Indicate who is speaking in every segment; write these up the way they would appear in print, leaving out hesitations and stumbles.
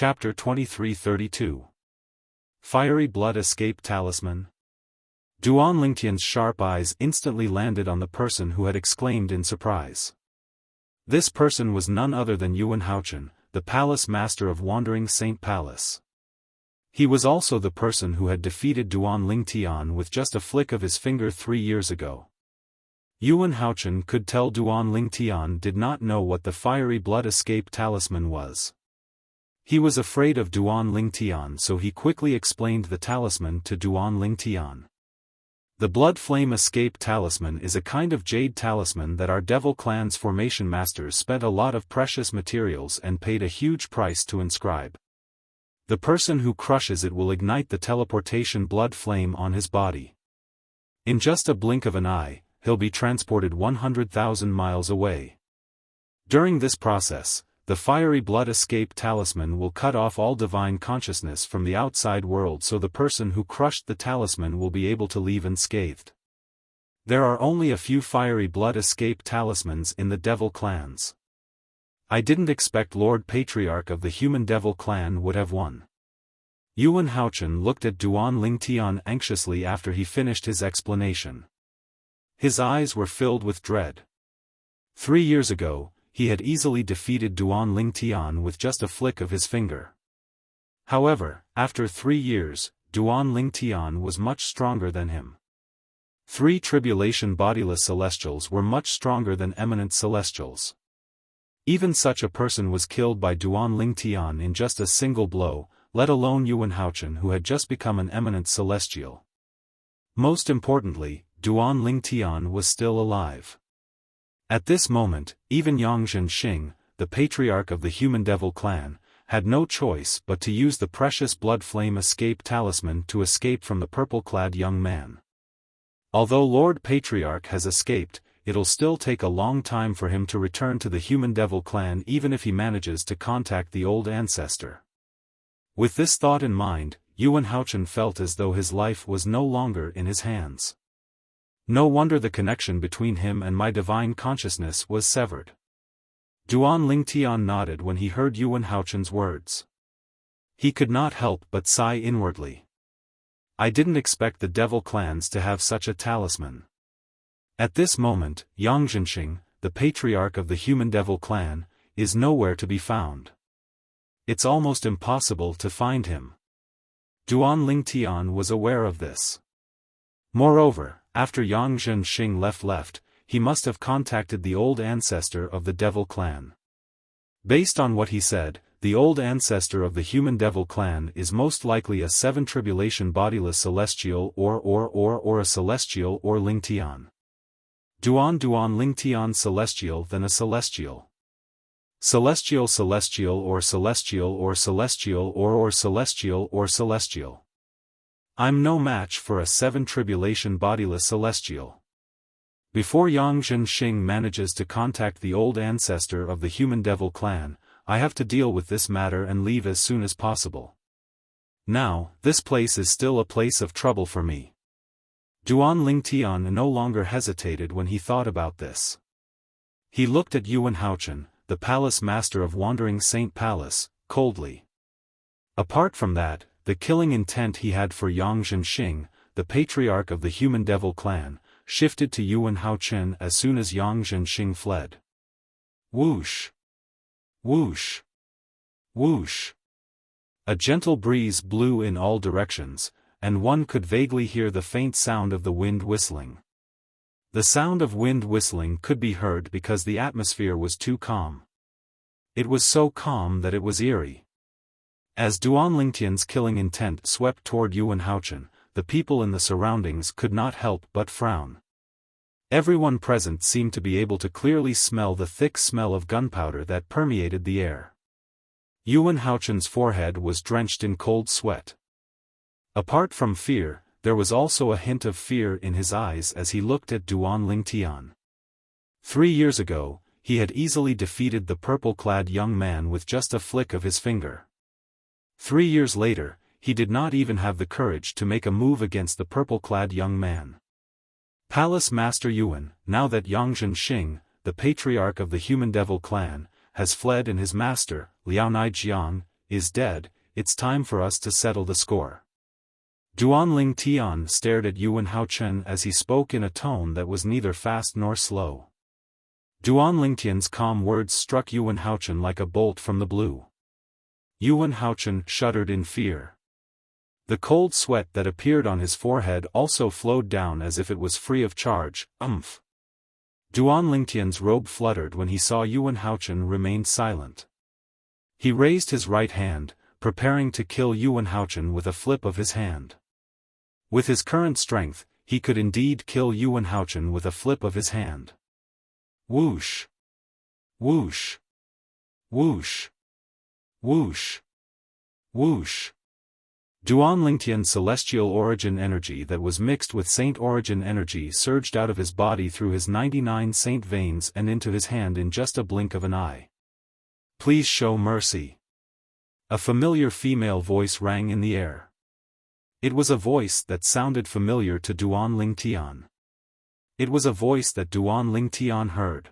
Speaker 1: Chapter 2332. Fiery Blood Escape Talisman. Duan Lingtian's sharp eyes instantly landed on the person who had exclaimed in surprise. This person was none other than Yuan Haochen, the palace master of Wandering Saint Palace. He was also the person who had defeated Duan Lingtian with just a flick of his finger 3 years ago. Yuan Haochen could tell Duan Lingtian did not know what the Fiery Blood Escape Talisman was. He was afraid of Duan Lingtian, so he quickly explained the talisman to Duan Lingtian. The Blood Flame Escape Talisman is a kind of jade talisman that our Devil Clan's formation masters spent a lot of precious materials and paid a huge price to inscribe. The person who crushes it will ignite the teleportation blood flame on his body. In just a blink of an eye, he'll be transported 100,000 miles away. During this process, the Fiery Blood Escape Talisman will cut off all divine consciousness from the outside world, so the person who crushed the talisman will be able to leave unscathed. There are only a few Fiery Blood Escape Talismans in the Devil Clans. I didn't expect Lord Patriarch of the Human Devil Clan would have won. Yuan Haochen looked at Duan Lingtian anxiously after he finished his explanation. His eyes were filled with dread. 3 years ago, he had easily defeated Duan Lingtian with just a flick of his finger. However, after 3 years, Duan Lingtian was much stronger than him. 3 tribulation bodiless celestials were much stronger than eminent celestials. Even such a person was killed by Duan Lingtian in just a single blow, let alone Yuan Haochen, who had just become an eminent celestial. Most importantly, Duan Lingtian was still alive. At this moment, even Yang Zhenxing, the patriarch of the Human Devil Clan, had no choice but to use the precious Blood Flame Escape Talisman to escape from the purple-clad young man. Although Lord Patriarch has escaped, it'll still take a long time for him to return to the Human Devil Clan, even if he manages to contact the old ancestor. With this thought in mind, Yuan Haochen felt as though his life was no longer in his hands. No wonder the connection between him and my divine consciousness was severed. Duan Lingtian nodded when he heard Yuan Haochen's words. He could not help but sigh inwardly. I didn't expect the Devil Clans to have such a talisman. At this moment, Yang Zhenxing, the patriarch of the Human Devil Clan, is nowhere to be found. It's almost impossible to find him. Duan Lingtian was aware of this. Moreover, after Yang Zhenxing left, he must have contacted the old ancestor of the Devil Clan. Based on what he said, the old ancestor of the Human Devil Clan is most likely a 7 tribulation bodiless celestial or a celestial or Lingtian. Duan Lingtian celestial, then a celestial. Celestial or celestial or celestial or celestial or celestial. I'm no match for a 7 tribulation bodiless celestial. Before Yang Zhenxing manages to contact the old ancestor of the Human Devil Clan, I have to deal with this matter and leave as soon as possible. Now, this place is still a place of trouble for me. Duan Lingtian no longer hesitated when he thought about this. He looked at Yuan Haochen, the palace master of Wandering Saint Palace, coldly. Apart from that, the killing intent he had for Yang Zhenxing, the patriarch of the Human Devil Clan, shifted to Yuan Haochen as soon as Yang Zhenxing fled. Whoosh! Whoosh! Whoosh! A gentle breeze blew in all directions, and one could vaguely hear the faint sound of the wind whistling. The sound of wind whistling could be heard because the atmosphere was too calm. It was so calm that it was eerie. As Duan Lingtian's killing intent swept toward Yuan Haochen, the people in the surroundings could not help but frown. Everyone present seemed to be able to clearly smell the thick smell of gunpowder that permeated the air. Yuan Haochen's forehead was drenched in cold sweat. Apart from fear, there was also a hint of fear in his eyes as he looked at Duan Lingtian. 3 years ago, he had easily defeated the purple-clad young man with just a flick of his finger. 3 years later, he did not even have the courage to make a move against the purple-clad young man. Palace Master Yuan, now that Yang Zhenxing, the patriarch of the Human Devil Clan, has fled and his master, Liao Naijiang, is dead, it's time for us to settle the score. Duan Ling Tian stared at Yuan Haochen as he spoke in a tone that was neither fast nor slow. Duan Lingtian's calm words struck Yuan Haochen like a bolt from the blue. Yuan Haochen shuddered in fear. The cold sweat that appeared on his forehead also flowed down as if it was free of charge. Duan Lingtian's robe fluttered when he saw Yuan Haochen remain silent. He raised his right hand, preparing to kill Yuan Haochen with a flip of his hand. With his current strength, he could indeed kill Yuan Haochen with a flip of his hand. Whoosh! Whoosh! Whoosh! Whoosh! Whoosh! Duan Lingtian's celestial origin energy that was mixed with saint origin energy surged out of his body through his 99 saint veins and into his hand in just a blink of an eye. Please show mercy. A familiar female voice rang in the air. It was a voice that sounded familiar to Duan Lingtian. It was a voice that Duan Lingtian heard.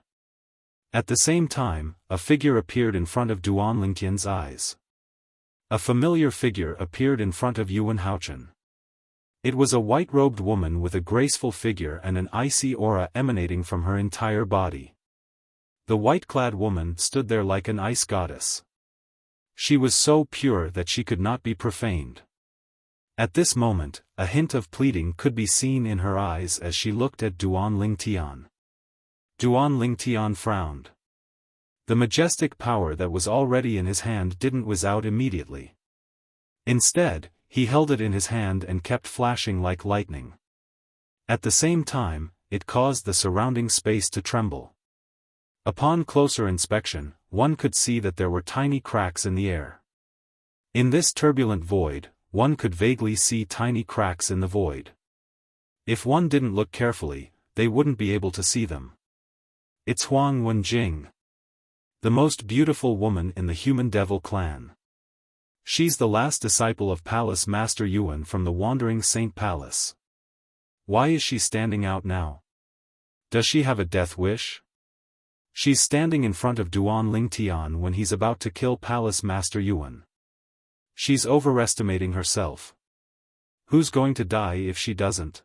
Speaker 1: At the same time, a figure appeared in front of Duan Lingtian's eyes. A familiar figure appeared in front of Yuan Haochen. It was a white-robed woman with a graceful figure and an icy aura emanating from her entire body. The white-clad woman stood there like an ice goddess. She was so pure that she could not be profaned. At this moment, a hint of pleading could be seen in her eyes as she looked at Duan Lingtian. Duan Lingtian frowned. The majestic power that was already in his hand didn't whiz out immediately. Instead, he held it in his hand and kept flashing like lightning. At the same time, it caused the surrounding space to tremble. Upon closer inspection, one could see that there were tiny cracks in the air. In this turbulent void, one could vaguely see tiny cracks in the void. If one didn't look carefully, they wouldn't be able to see them. It's Huang Wenjing, the most beautiful woman in the human devil clan. She's the last disciple of Palace Master Yuan from the Wandering Saint Palace. Why is she standing out now? Does she have a death wish? She's standing in front of Duan Lingtian when he's about to kill Palace Master Yuan. She's overestimating herself. Who's going to die if she doesn't?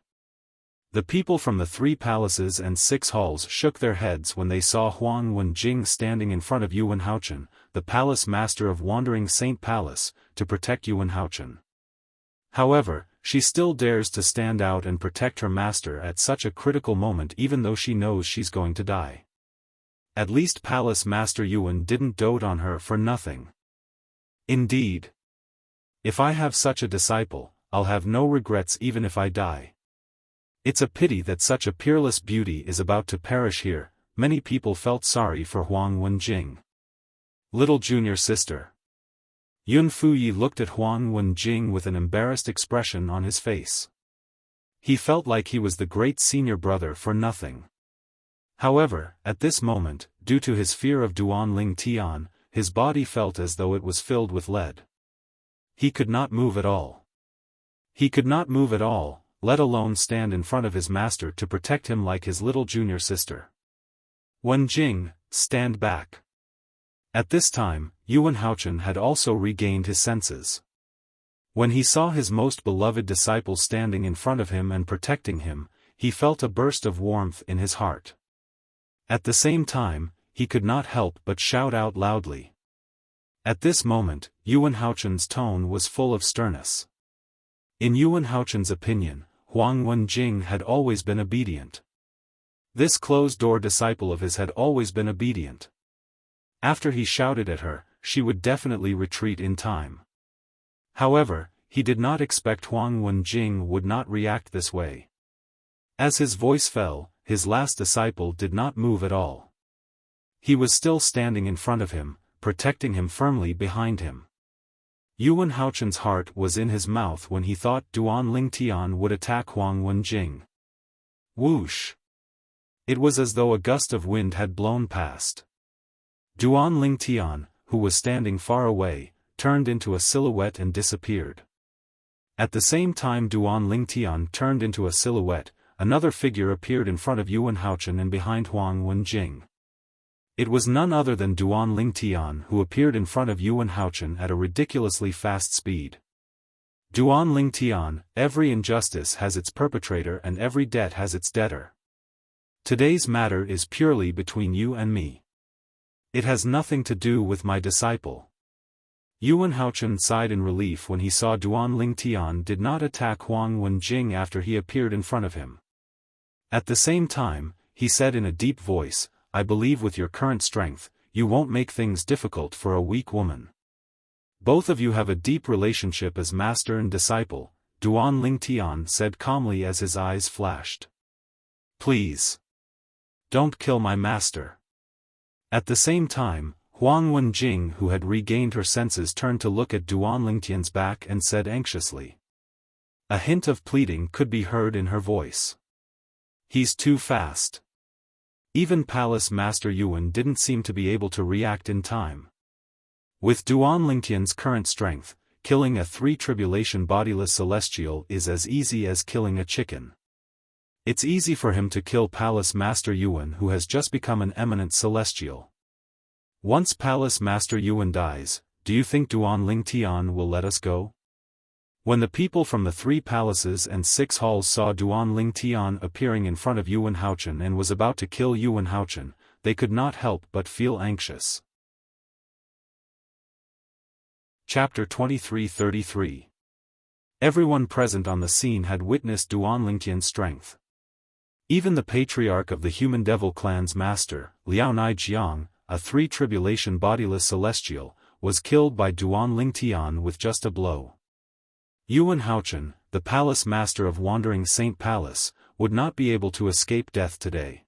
Speaker 1: The people from the 3 palaces and 6 halls shook their heads when they saw Huang Wenjing standing in front of Yuan Haochen, the palace master of Wandering Saint Palace, to protect Yuan Haochen. However, she still dares to stand out and protect her master at such a critical moment even though she knows she's going to die. At least Palace Master Yuan didn't dote on her for nothing. Indeed. If I have such a disciple, I'll have no regrets even if I die. It's a pity that such a peerless beauty is about to perish here. Many people felt sorry for Huang Wenjing. Little junior sister. Yun Fuyi looked at Huang Wenjing with an embarrassed expression on his face. He felt like he was the great senior brother for nothing. However, at this moment, due to his fear of Duan Lingtian, his body felt as though it was filled with lead. He could not move at all. He could not move at all, let alone stand in front of his master to protect him like his little junior sister. Wenjing, stand back. At this time, Yuan Haochen had also regained his senses. When he saw his most beloved disciple standing in front of him and protecting him, he felt a burst of warmth in his heart. At the same time, he could not help but shout out loudly. At this moment, Yuan Haochen's tone was full of sternness. In Yuan Haochen's opinion, Huang Wenjing had always been obedient. This closed-door disciple of his had always been obedient. After he shouted at her, she would definitely retreat in time. However, he did not expect Huang Wenjing would not react this way. As his voice fell, his last disciple did not move at all. He was still standing in front of him, protecting him firmly behind him. Yuan Haochen's heart was in his mouth when he thought Duan Lingtian would attack Huang Wenjing. Whoosh! It was as though a gust of wind had blown past. Duan Lingtian, who was standing far away, turned into a silhouette and disappeared. At the same time Duan Lingtian turned into a silhouette, another figure appeared in front of Yuan Haochen and behind Huang Wenjing. It was none other than Duan Lingtian who appeared in front of Yuan Haochen at a ridiculously fast speed. Duan Lingtian, every injustice has its perpetrator and every debt has its debtor. Today's matter is purely between you and me. It has nothing to do with my disciple. Yuan Haochen sighed in relief when he saw Duan Lingtian did not attack Huang Wenjing after he appeared in front of him. At the same time, he said in a deep voice, I believe with your current strength, you won't make things difficult for a weak woman. Both of you have a deep relationship as master and disciple, Duan Lingtian said calmly as his eyes flashed. Please. Don't kill my master. At the same time, Huang Wenjing, who had regained her senses, turned to look at Duan Lingtian's back and said anxiously. A hint of pleading could be heard in her voice. He's too fast. Even Palace Master Yuan didn't seem to be able to react in time. With Duan Lingtian's current strength, killing a 3 tribulation bodiless celestial is as easy as killing a chicken. It's easy for him to kill Palace Master Yuan, who has just become an eminent celestial. Once Palace Master Yuan dies, do you think Duan Lingtian will let us go? When the people from the 3 palaces and 6 halls saw Duan Lingtian appearing in front of Yuan Haochen and was about to kill Yuan Haochen, they could not help but feel anxious. Chapter 23-33. Everyone present on the scene had witnessed Duan Lingtian's strength. Even the patriarch of the Human Devil Clan's master, Liao Naijiang, a 3 tribulation bodiless celestial, was killed by Duan Lingtian with just a blow. Yuan Haochen, the palace master of Wandering Saint Palace, would not be able to escape death today.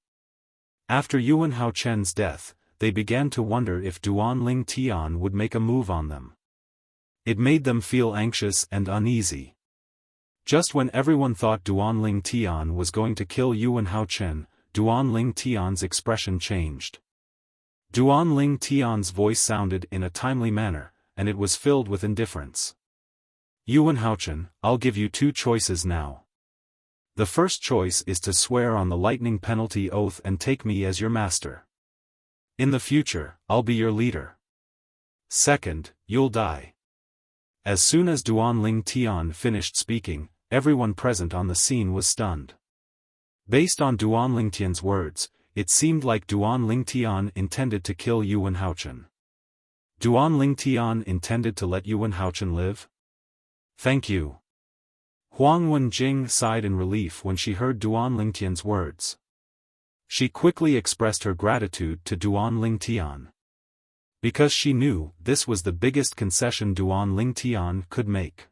Speaker 1: After Yuan Haochen's death, they began to wonder if Duan Lingtian would make a move on them. It made them feel anxious and uneasy. Just when everyone thought Duan Lingtian was going to kill Yuan Haochen, Duan Lingtian's expression changed. Duan Lingtian's voice sounded in a timely manner, and it was filled with indifference. Yuan Haochen, I'll give you 2 choices now. The first choice is to swear on the lightning penalty oath and take me as your master. In the future, I'll be your leader. Second, you'll die. As soon as Duan Lingtian finished speaking, everyone present on the scene was stunned. Based on Duan Lingtian's words, it seemed like Duan Lingtian intended to kill Yuan Haochen. Duan Lingtian intended to let Yuan Haochen live? Thank you. Huang Wenjing sighed in relief when she heard Duan Lingtian's words. She quickly expressed her gratitude to Duan Lingtian. Because she knew this was the biggest concession Duan Lingtian could make.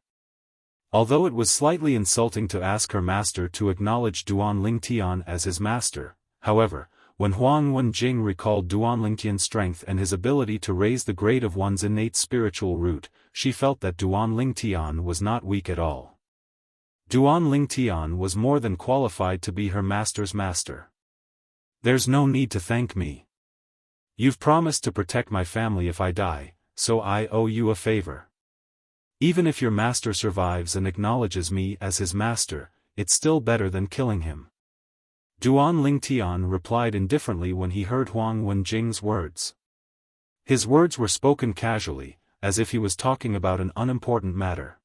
Speaker 1: Although it was slightly insulting to ask her master to acknowledge Duan Lingtian as his master, however, when Huang Wenjing recalled Duan Lingtian's strength and his ability to raise the grade of one's innate spiritual root, she felt that Duan Lingtian was not weak at all. Duan Lingtian was more than qualified to be her master's master. There's no need to thank me. You've promised to protect my family if I die, so I owe you a favor. Even if your master survives and acknowledges me as his master, it's still better than killing him. Duan Lingtian replied indifferently when he heard Huang Wenjing's words. His words were spoken casually, as if he was talking about an unimportant matter.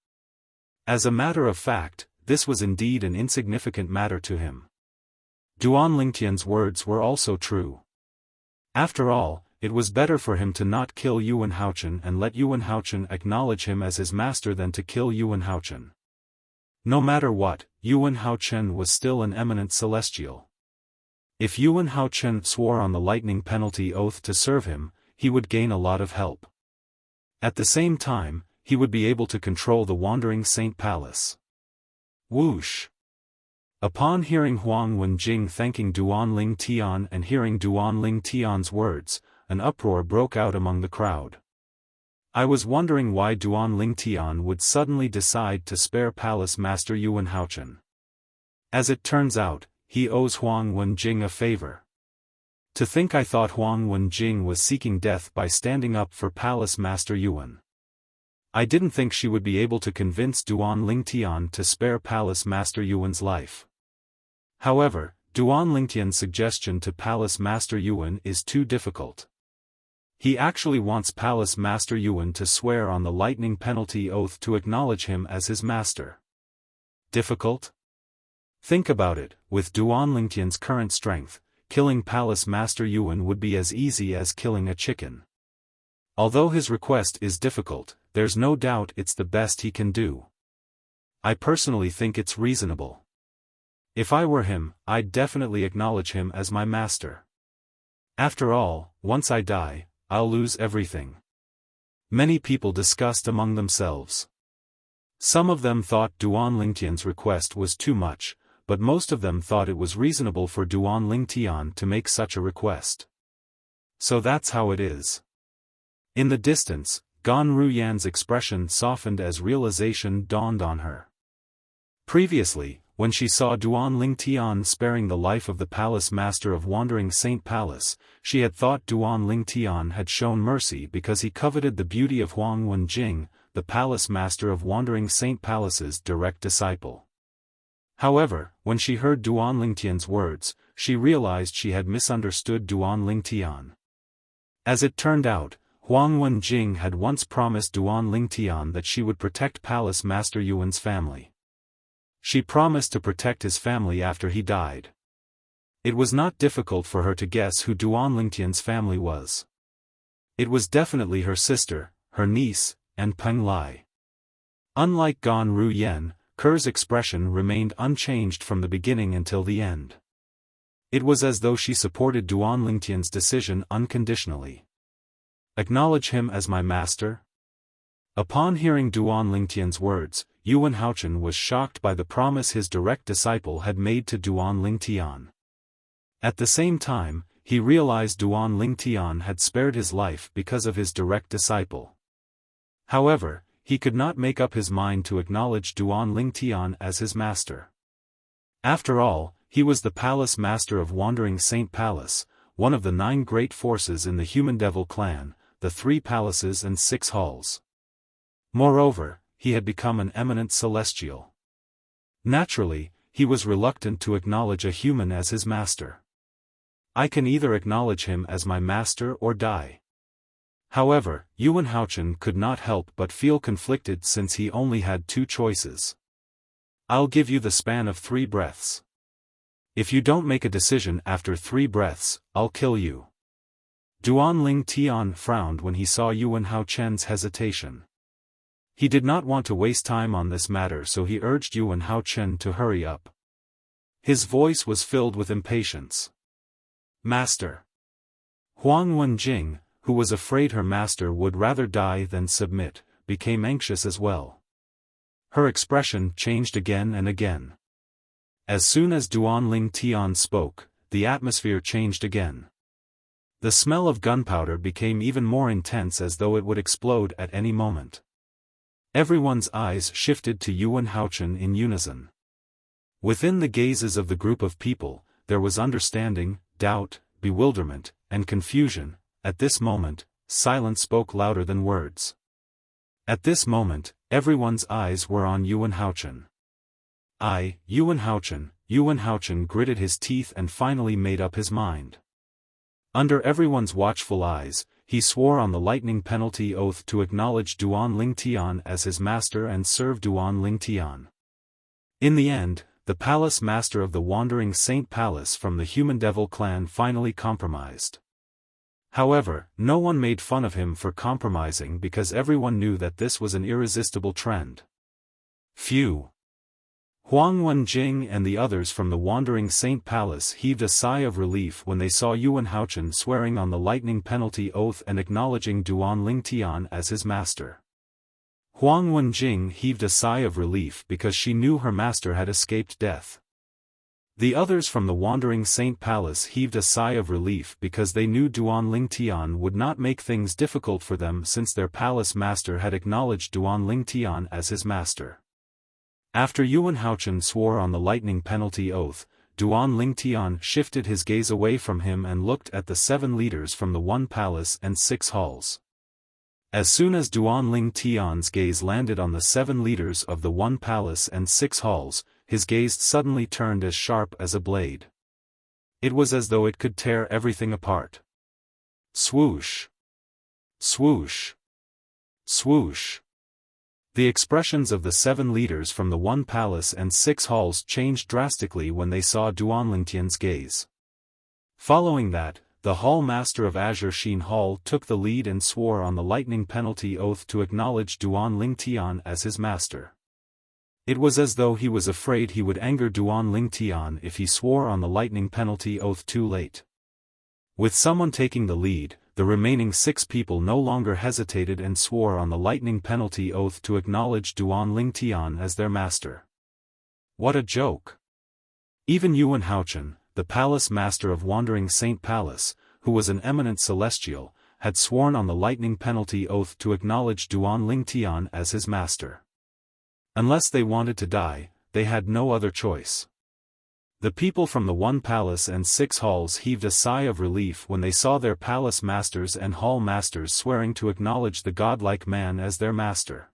Speaker 1: As a matter of fact, this was indeed an insignificant matter to him. Duan Lingtian's words were also true. After all, it was better for him to not kill Yuan Haochen and let Yuan Haochen acknowledge him as his master than to kill Yuan Haochen. No matter what, Yuan Haochen was still an eminent celestial. If Yuan Haochen swore on the lightning penalty oath to serve him, he would gain a lot of help. At the same time, he would be able to control the Wandering Saint Palace. Whoosh! Upon hearing Huang Wenjing thanking Duan Lingtian and hearing Duan Lingtian's words, an uproar broke out among the crowd. I was wondering why Duan Lingtian would suddenly decide to spare Palace Master Yuan Haochen. As it turns out, he owes Huang Wenjing a favor. To think I thought Huang Wenjing was seeking death by standing up for Palace Master Yuan. I didn't think she would be able to convince Duan Lingtian to spare Palace Master Yuan's life. However, Duan Lingtian's suggestion to Palace Master Yuan is too difficult. He actually wants Palace Master Yuan to swear on the lightning penalty oath to acknowledge him as his master. Difficult? Think about it, with Duan Lingtian's current strength, killing Palace Master Yuan would be as easy as killing a chicken. Although his request is difficult, there's no doubt it's the best he can do. I personally think it's reasonable. If I were him, I'd definitely acknowledge him as my master. After all, once I die, I'll lose everything. Many people discussed among themselves. Some of them thought Duan Lingtian's request was too much, but most of them thought it was reasonable for Duan Lingtian to make such a request. So that's how it is. In the distance, Gan Ruyan's expression softened as realization dawned on her. Previously, when she saw Duan Lingtian sparing the life of the palace master of Wandering Saint Palace, she had thought Duan Lingtian had shown mercy because he coveted the beauty of Huang Wenjing, the palace master of Wandering Saint Palace's direct disciple. However, when she heard Duan Lingtian's words, she realized she had misunderstood Duan Lingtian. As it turned out, Huang Wenjing had once promised Duan Lingtian that she would protect Palace Master Yuan's family. She promised to protect his family after he died. It was not difficult for her to guess who Duan Lingtian's family was. It was definitely her sister, her niece, and Peng Lai. Unlike Gan Ruyan, Ker's expression remained unchanged from the beginning until the end. It was as though she supported Duan Lingtian's decision unconditionally. Acknowledge him as my master? Upon hearing Duan Lingtian's words, Yuan Haochen was shocked by the promise his direct disciple had made to Duan Lingtian. At the same time, he realized Duan Lingtian had spared his life because of his direct disciple. However, he could not make up his mind to acknowledge Duan Lingtian as his master. After all, he was the palace master of Wandering Saint Palace, one of the 9 great forces in the Human Devil clan, the 3 palaces and 6 halls. Moreover, he had become an eminent celestial. Naturally, he was reluctant to acknowledge a human as his master. I can either acknowledge him as my master or die. However, Yuan Haochen could not help but feel conflicted since he only had 2 choices. I'll give you the span of 3 breaths. If you don't make a decision after 3 breaths, I'll kill you. Duan Lingtian frowned when he saw Yuan Haochen's hesitation. He did not want to waste time on this matter, so he urged Yuan Haochen to hurry up. His voice was filled with impatience. Master. Huang Wenjing, who was afraid her master would rather die than submit, became anxious as well. Her expression changed again and again. As soon as Duan Lingtian spoke, the atmosphere changed again. The smell of gunpowder became even more intense, as though it would explode at any moment. Everyone's eyes shifted to Yuan Haochen in unison. Within the gazes of the group of people, there was understanding, doubt, bewilderment, and confusion. At this moment, silence spoke louder than words. At this moment, everyone's eyes were on Yuan Haochen. Yuan Haochen gritted his teeth and finally made up his mind. Under everyone's watchful eyes, he swore on the lightning penalty oath to acknowledge Duan Lingtian as his master and serve Duan Lingtian. In the end, the palace master of the Wandering Saint Palace from the Human Devil clan finally compromised. However, no one made fun of him for compromising because everyone knew that this was an irresistible trend. Phew! Huang Wenjing and the others from the Wandering Saint Palace heaved a sigh of relief when they saw Yuan Haochen swearing on the lightning penalty oath and acknowledging Duan Lingtian as his master. Huang Wenjing heaved a sigh of relief because she knew her master had escaped death. The others from the Wandering Saint Palace heaved a sigh of relief because they knew Duan Lingtian would not make things difficult for them since their palace master had acknowledged Duan Lingtian as his master. After Yuan Haochen swore on the lightning penalty oath, Duan Lingtian shifted his gaze away from him and looked at the 7 leaders from the 1 palace and 6 halls. As soon as Duan Lingtian's gaze landed on the 7 leaders of the 1 palace and 6 halls, his gaze suddenly turned as sharp as a blade. It was as though it could tear everything apart. Swoosh! Swoosh! Swoosh! The expressions of the 7 leaders from the 1 palace and 6 halls changed drastically when they saw Duanlingtian's gaze. Following that, the Hall Master of Azure Sheen Hall took the lead and swore on the lightning penalty oath to acknowledge Duanlingtian as his master. It was as though he was afraid he would anger Duanlingtian if he swore on the lightning penalty oath too late. With someone taking the lead, the remaining 6 people no longer hesitated and swore on the lightning penalty oath to acknowledge Duanlingtian as their master. What a joke! Even Yuan Haochen, the palace master of Wandering Saint Palace, who was an eminent celestial, had sworn on the lightning penalty oath to acknowledge Duanlingtian as his master. Unless they wanted to die, they had no other choice. The people from the 1 palace and 6 halls heaved a sigh of relief when they saw their palace masters and hall masters swearing to acknowledge the godlike man as their master.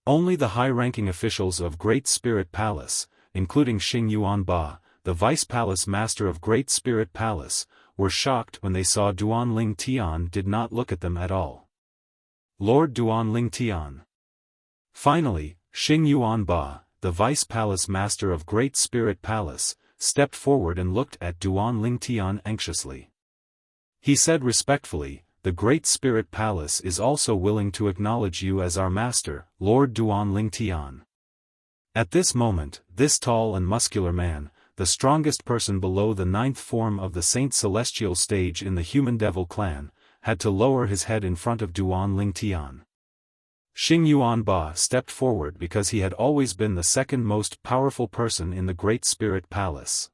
Speaker 1: Only the high-ranking officials of Great Spirit Palace, including Xing Yuanba, the vice-palace master of Great Spirit Palace, were shocked when they saw Duanlingtian did not look at them at all. Lord Duanlingtian. Finally, Xing Yuanba, the vice-palace master of Great Spirit Palace, stepped forward and looked at Duanlingtian anxiously. He said respectfully, "The Great Spirit Palace is also willing to acknowledge you as our master, Lord Duanlingtian." At this moment, this tall and muscular man, the strongest person below the 9th form of the Saint Celestial stage in the Human Devil clan, had to lower his head in front of Duanlingtian. Xing Yuanba stepped forward because he had always been the 2nd most powerful person in the Great Spirit Palace.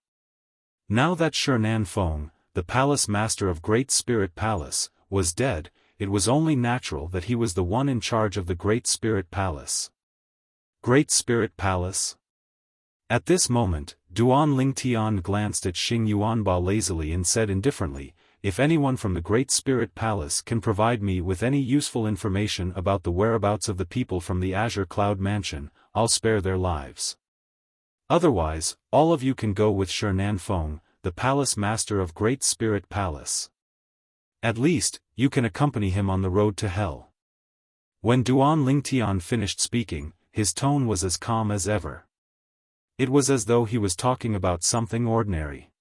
Speaker 1: Now that Shinan Feng, the palace master of Great Spirit Palace, was dead, it was only natural that he was the one in charge of the Great Spirit Palace. Great Spirit Palace? At this moment, Duanlingtian glanced at Xing Yuanba lazily and said indifferently, "If anyone from the Great Spirit Palace can provide me with any useful information about the whereabouts of the people from the Azure Cloud Mansion, I'll spare their lives. Otherwise, all of you can go with Shinan Feng, the palace master of Great Spirit Palace. At least, you can accompany him on the road to hell." When Duanlingtian finished speaking, his tone was as calm as ever. It was as though he was talking about something ordinary.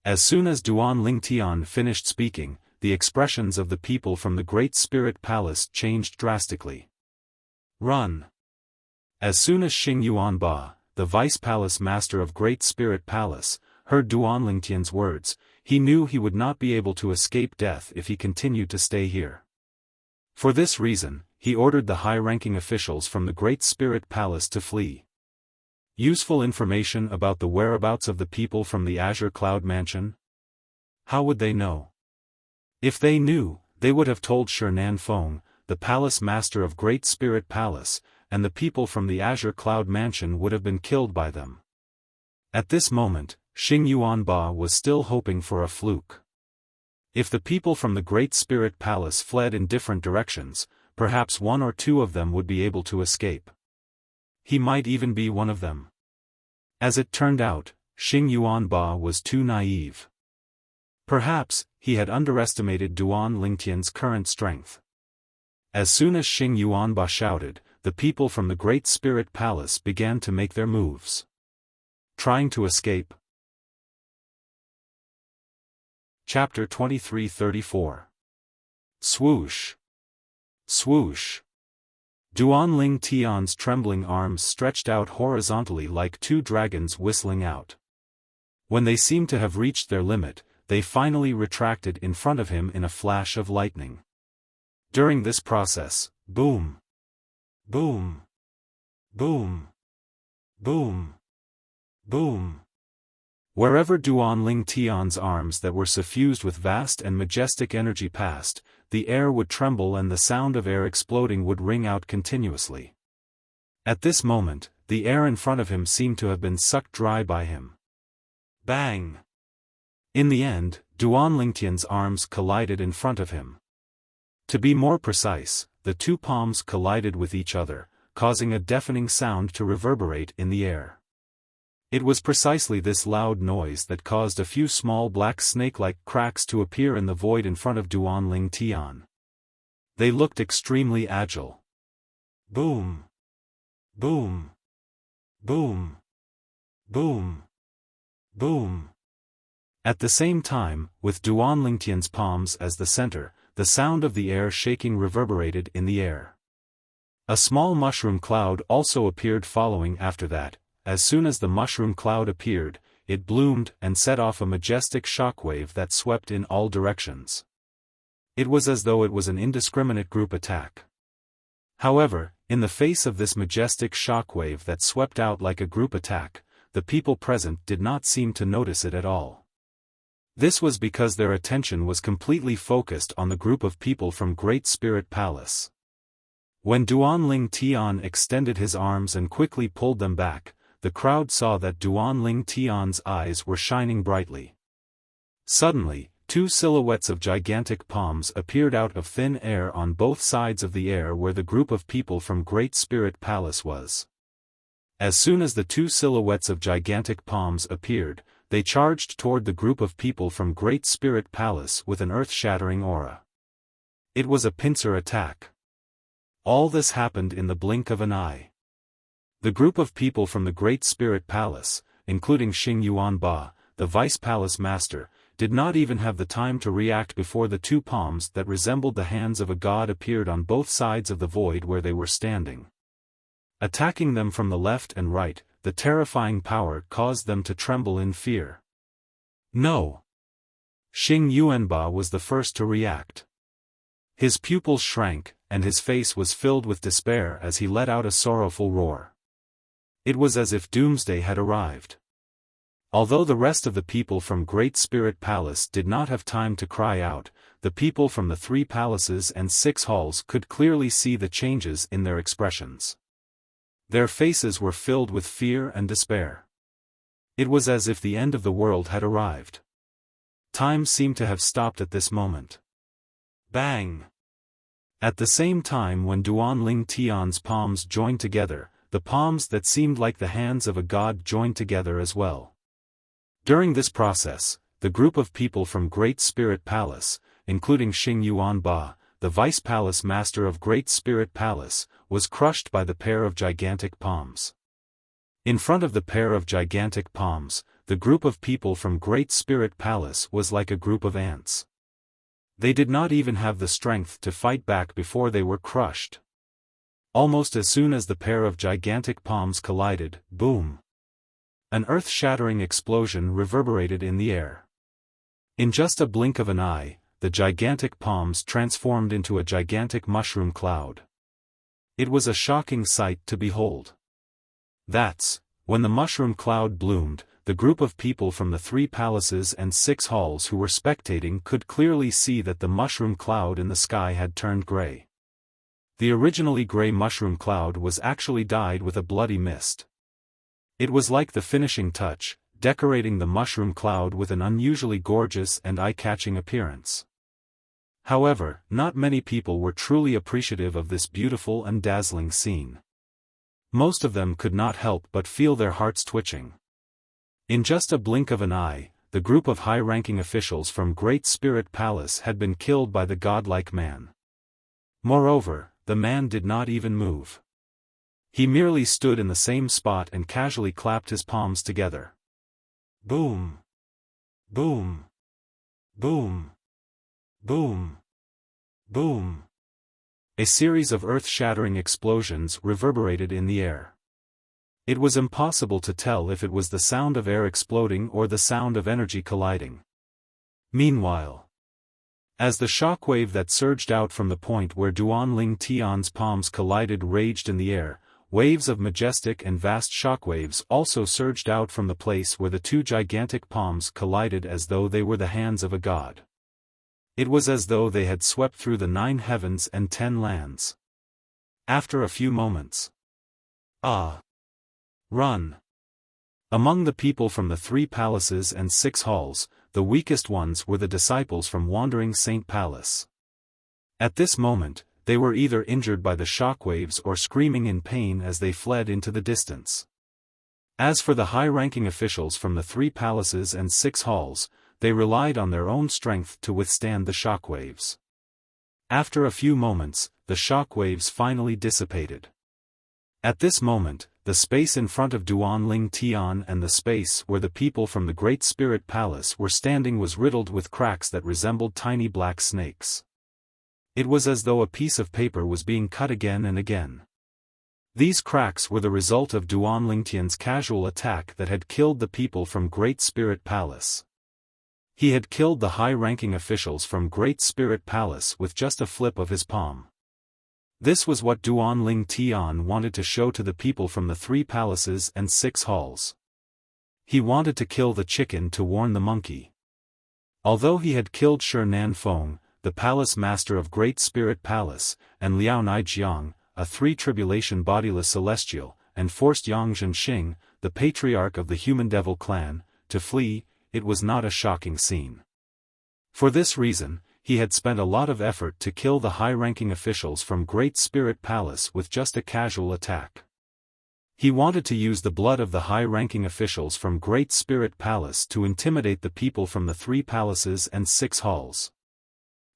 Speaker 1: As soon as Duanlingtian finished speaking, the expressions of the people from the Great Spirit Palace changed drastically. Run! As soon as Xing Yuanba, the vice-palace master of Great Spirit Palace, heard Duanlingtian's words, he knew he would not be able to escape death if he continued to stay here. For this reason, he ordered the high-ranking officials from the Great Spirit Palace to flee. Useful information about the whereabouts of the people from the Azure Cloud Mansion? How would they know? If they knew, they would have told Shinan Feng, the palace master of Great Spirit Palace, and the people from the Azure Cloud Mansion would have been killed by them. At this moment, Xing Yuanba was still hoping for a fluke. If the people from the Great Spirit Palace fled in different directions, perhaps 1 or 2 of them would be able to escape. He might even be one of them. As it turned out, Xing Yuanba was too naive. Perhaps, he had underestimated Duanlingtian's current strength. As soon as Xing Yuanba shouted, the people from the Great Spirit Palace began to make their moves. Trying to escape. Chapter 23-34. Swoosh! Swoosh! Duanlingtian's trembling arms stretched out horizontally like 2 dragons whistling out. When they seemed to have reached their limit, they finally retracted in front of him in a flash of lightning. During this process, boom! Boom! Boom! Boom! Boom! Wherever Duanlingtian's arms that were suffused with vast and majestic energy passed, the air would tremble and the sound of air exploding would ring out continuously. At this moment, the air in front of him seemed to have been sucked dry by him. Bang! In the end, Duanlingtian's arms collided in front of him. To be more precise, the 2 palms collided with each other, causing a deafening sound to reverberate in the air. It was precisely this loud noise that caused a few small black snake-like cracks to appear in the void in front of Duanling Tian. They looked extremely agile. Boom! Boom! Boom! Boom! Boom! At the same time, with Duanling Tian's palms as the center, the sound of the air shaking reverberated in the air. A small mushroom cloud also appeared following after that. As soon as the mushroom cloud appeared, it bloomed and set off a majestic shockwave that swept in all directions. It was as though it was an indiscriminate group attack. However, in the face of this majestic shockwave that swept out like a group attack, the people present did not seem to notice it at all. This was because their attention was completely focused on the group of people from Great Spirit Palace. When Duanling Tian extended his arms and quickly pulled them back, the crowd saw that Duanling Tian's eyes were shining brightly. Suddenly, two silhouettes of gigantic palms appeared out of thin air on both sides of the air where the group of people from Great Spirit Palace was. As soon as the two silhouettes of gigantic palms appeared, they charged toward the group of people from Great Spirit Palace with an earth-shattering aura. It was a pincer attack. All this happened in the blink of an eye. The group of people from the Great Spirit Palace, including Xing Yuanba, the Vice Palace Master, did not even have the time to react before the two palms that resembled the hands of a god appeared on both sides of the void where they were standing. Attacking them from the left and right, the terrifying power caused them to tremble in fear. No! Xing Yuanba was the first to react. His pupils shrank, and his face was filled with despair as he let out a sorrowful roar. It was as if doomsday had arrived. Although the rest of the people from Great Spirit Palace did not have time to cry out, the people from the 3 palaces and 6 halls could clearly see the changes in their expressions. Their faces were filled with fear and despair. It was as if the end of the world had arrived. Time seemed to have stopped at this moment. Bang! At the same time when Duanling Tian's palms joined together, the palms that seemed like the hands of a god joined together as well. During this process, the group of people from Great Spirit Palace, including Xing Yuanba, the Vice Palace Master of Great Spirit Palace, was crushed by the pair of gigantic palms. In front of the pair of gigantic palms, the group of people from Great Spirit Palace was like a group of ants. They did not even have the strength to fight back before they were crushed. Almost as soon as the pair of gigantic palms collided, boom! An earth-shattering explosion reverberated in the air. In just a blink of an eye, the gigantic palms transformed into a gigantic mushroom cloud. It was a shocking sight to behold. When the mushroom cloud bloomed, the group of people from the 3 palaces and 6 halls who were spectating could clearly see that the mushroom cloud in the sky had turned gray. The originally gray mushroom cloud was actually dyed with a bloody mist. It was like the finishing touch, decorating the mushroom cloud with an unusually gorgeous and eye-catching appearance. However, not many people were truly appreciative of this beautiful and dazzling scene. Most of them could not help but feel their hearts twitching. In just a blink of an eye, the group of high-ranking officials from Great Spirit Palace had been killed by the godlike man. Moreover, the man did not even move. He merely stood in the same spot and casually clapped his palms together. Boom! Boom! Boom! Boom! Boom! A series of earth-shattering explosions reverberated in the air. It was impossible to tell if it was the sound of air exploding or the sound of energy colliding. Meanwhile, as the shockwave that surged out from the point where Duanling Tian's palms collided raged in the air, waves of majestic and vast shockwaves also surged out from the place where the 2 gigantic palms collided as though they were the hands of a god. It was as though they had swept through the 9 heavens and 10 lands. After a few moments, run! Among the people from the 3 palaces and 6 halls, the weakest ones were the disciples from Wandering Saint Palace. At this moment, they were either injured by the shockwaves or screaming in pain as they fled into the distance. As for the high-ranking officials from the 3 palaces and 6 halls, they relied on their own strength to withstand the shockwaves. After a few moments, the shockwaves finally dissipated. At this moment, the space in front of Duanling Tian and the space where the people from the Great Spirit Palace were standing was riddled with cracks that resembled tiny black snakes. It was as though a piece of paper was being cut again and again. These cracks were the result of Duanling Tian's casual attack that had killed the people from Great Spirit Palace. He had killed the high-ranking officials from Great Spirit Palace with just a flip of his palm. This was what Duanling Tian wanted to show to the people from the 3 palaces and 6 halls. He wanted to kill the chicken to warn the monkey. Although he had killed Shi Nanfeng, the palace master of Great Spirit Palace, and Liao Naijiang, a 3-tribulation bodiless celestial, and forced Yang Zhenxing, the patriarch of the human devil clan, to flee, it was not a shocking scene. For this reason, he had spent a lot of effort to kill the high-ranking officials from Great Spirit Palace with just a casual attack. He wanted to use the blood of the high-ranking officials from Great Spirit Palace to intimidate the people from the 3 palaces and 6 halls.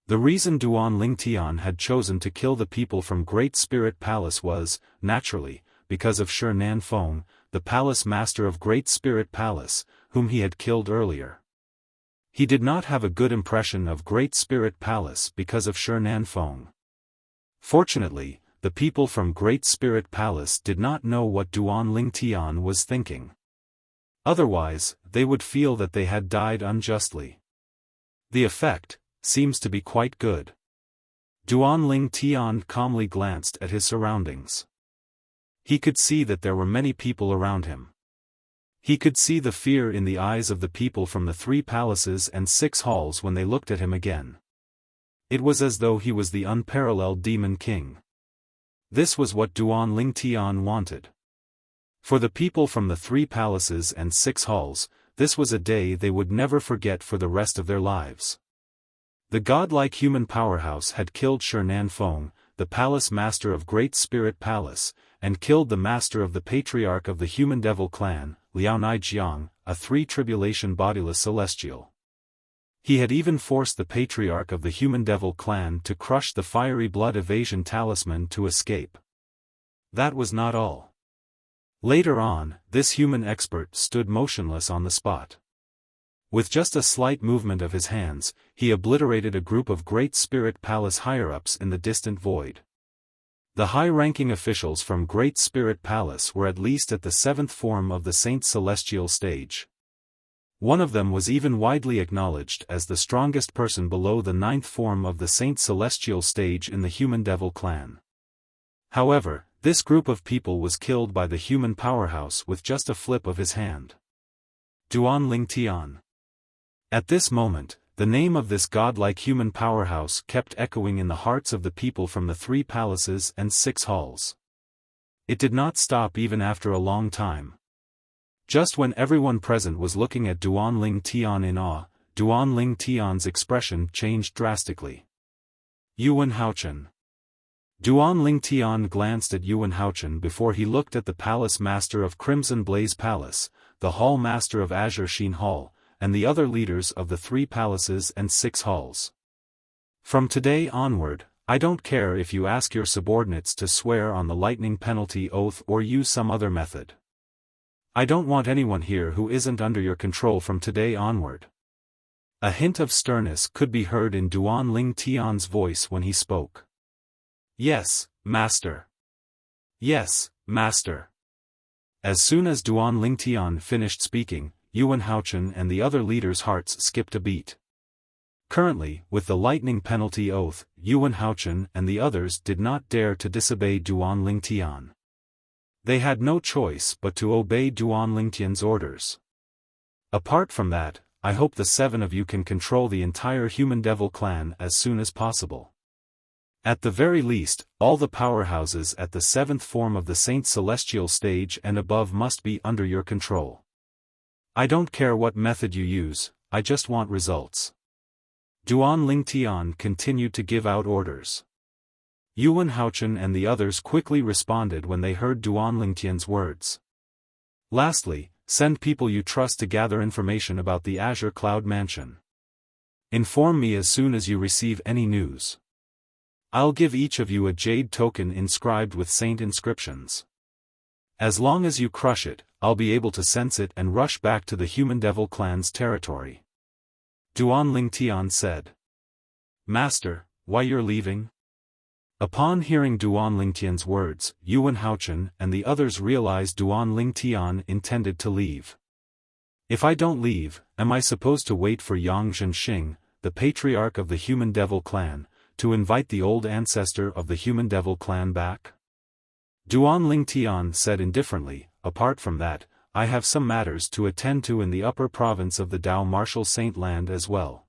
Speaker 1: The reason Duanling Tian had chosen to kill the people from Great Spirit Palace was, naturally, because of Shi Nanfeng, the palace master of Great Spirit Palace, whom he had killed earlier. He did not have a good impression of Great Spirit Palace because of Shi Nanfeng. Fortunately, the people from Great Spirit Palace did not know what Duanling Tian was thinking. Otherwise, they would feel that they had died unjustly. The effect seems to be quite good. Duanling Tian calmly glanced at his surroundings. He could see that there were many people around him. He could see the fear in the eyes of the people from the 3 palaces and 6 halls when they looked at him again. It was as though he was the unparalleled Demon King. This was what Duanling Tian wanted. For the people from the 3 palaces and 6 halls, this was a day they would never forget for the rest of their lives. The godlike human powerhouse had killed Shi Nanfeng, the palace master of Great Spirit Palace, and killed the master of the patriarch of the human devil clan, Liao Naijiang, a 3-tribulation bodiless celestial. He had even forced the patriarch of the human devil clan to crush the fiery blood evasion talisman to escape. That was not all. Later on, this human expert stood motionless on the spot. With just a slight movement of his hands, he obliterated a group of Great Spirit Palace higher-ups in the distant void. The high-ranking officials from Great Spirit Palace were at least at the 7th form of the Saint Celestial stage. One of them was even widely acknowledged as the strongest person below the 9th form of the Saint Celestial stage in the human devil clan. However, this group of people was killed by the human powerhouse with just a flip of his hand. Duanling Tian. At this moment, the name of this godlike human powerhouse kept echoing in the hearts of the people from the 3 palaces and 6 halls. It did not stop even after a long time. Just when everyone present was looking at Duanling Tian in awe, Duanling Tian's expression changed drastically. Yuan Haochen. Duanling Tian glanced at Yuan Haochen before he looked at the palace master of Crimson Blaze Palace, the hall master of Azure Sheen Hall, and the other leaders of the 3 palaces and 6 halls. From today onward, I don't care if you ask your subordinates to swear on the lightning penalty oath or use some other method. I don't want anyone here who isn't under your control from today onward. A hint of sternness could be heard in Duanling Tian's voice when he spoke. Yes, master. Yes, master. As soon as Duanling Tian finished speaking, Yuan Haochen and the other leaders' hearts skipped a beat. Currently, with the lightning penalty oath, Yuan Haochen and the others did not dare to disobey Duanling Tian. They had no choice but to obey Duanling Tian's orders. Apart from that, I hope the 7 of you can control the entire human devil clan as soon as possible. At the very least, all the powerhouses at the 7th form of the Saint Celestial stage and above must be under your control. I don't care what method you use, I just want results. Duanling Tian continued to give out orders. Yuan Haochen and the others quickly responded when they heard Duanling Tian's words. Lastly, send people you trust to gather information about the Azure Cloud Mansion. Inform me as soon as you receive any news. I'll give each of you a jade token inscribed with saint inscriptions. As long as you crush it, I'll be able to sense it and rush back to the Human Devil Clan's territory. Duan Lingtian said. Master, why you're leaving? Upon hearing Duan Lingtian's words, Yuan Haochen and the others realized Duan Lingtian intended to leave. If I don't leave, am I supposed to wait for Yang Zhenxing, the patriarch of the Human Devil Clan, to invite the old ancestor of the Human Devil Clan back? Duan Lingtian said indifferently, apart from that, I have some matters to attend to in the upper province of the Dao Martial Saint Land as well.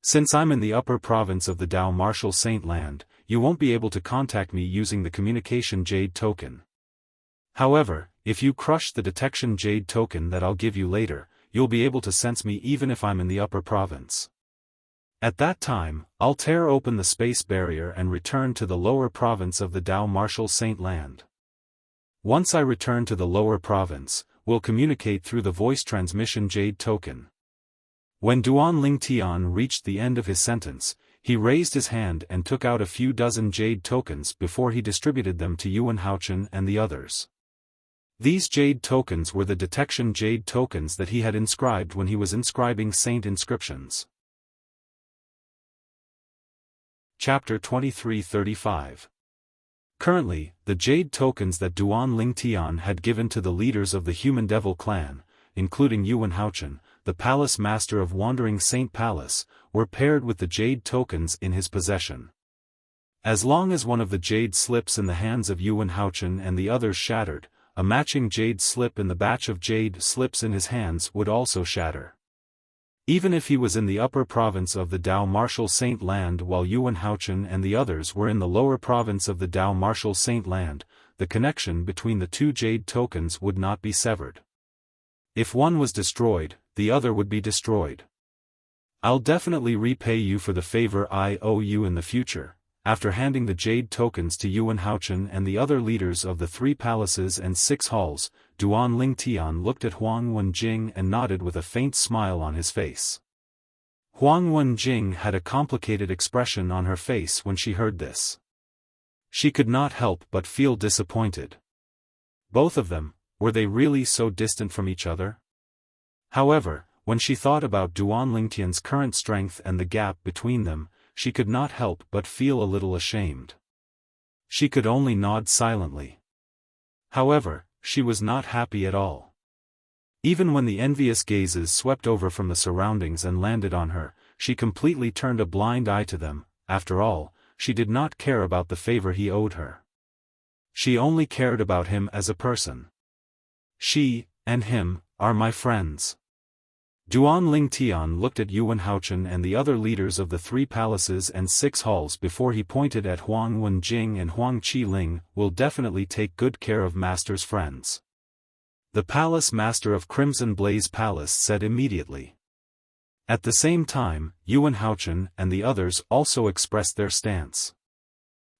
Speaker 1: Since I'm in the upper province of the Dao Martial Saint Land, you won't be able to contact me using the communication jade token. However, if you crush the detection jade token that I'll give you later, you'll be able to sense me even if I'm in the upper province. At that time, I'll tear open the space barrier and return to the lower province of the Dao Martial Saint Land. Once I return to the lower province, we'll communicate through the voice transmission jade token. When Duan Lingtian reached the end of his sentence, he raised his hand and took out a few dozen jade tokens before he distributed them to Yuan Haochen and the others. These jade tokens were the detection jade tokens that he had inscribed when he was inscribing saint inscriptions. Chapter 2335. Currently, the jade tokens that Duan Lingtian had given to the leaders of the Human Devil Clan, including Yuan Haochen, the Palace Master of Wandering Saint Palace, were paired with the jade tokens in his possession. As long as one of the jade slips in the hands of Yuan Haochen and the others shattered, a matching jade slip in the batch of jade slips in his hands would also shatter. Even if he was in the upper province of the Dao Martial Saint Land while Yuan Haochen and the others were in the lower province of the Dao Martial Saint Land, the connection between the two jade tokens would not be severed. If one was destroyed, the other would be destroyed. I'll definitely repay you for the favor I owe you in the future. After handing the jade tokens to Yuan Haochen and the other leaders of the 3 palaces and 6 halls, Duan Lingtian looked at Huang Wenjing and nodded with a faint smile on his face. Huang Wenjing had a complicated expression on her face when she heard this. She could not help but feel disappointed. Both of them, were they really so distant from each other? However, when she thought about Duan Lingtian's current strength and the gap between them, she could not help but feel a little ashamed. She could only nod silently. However, she was not happy at all. Even when the envious gazes swept over from the surroundings and landed on her, she completely turned a blind eye to them. After all, she did not care about the favor he owed her. She only cared about him as a person. She, and him, are my friends. Duan Lingtian looked at Yuan Haochen and the other leaders of the 3 palaces and 6 halls before he pointed at Huang Wenjing and Huang Qiling. Will definitely take good care of Master's friends. The Palace Master of Crimson Blaze Palace said immediately. At the same time, Yuan Haochen and the others also expressed their stance.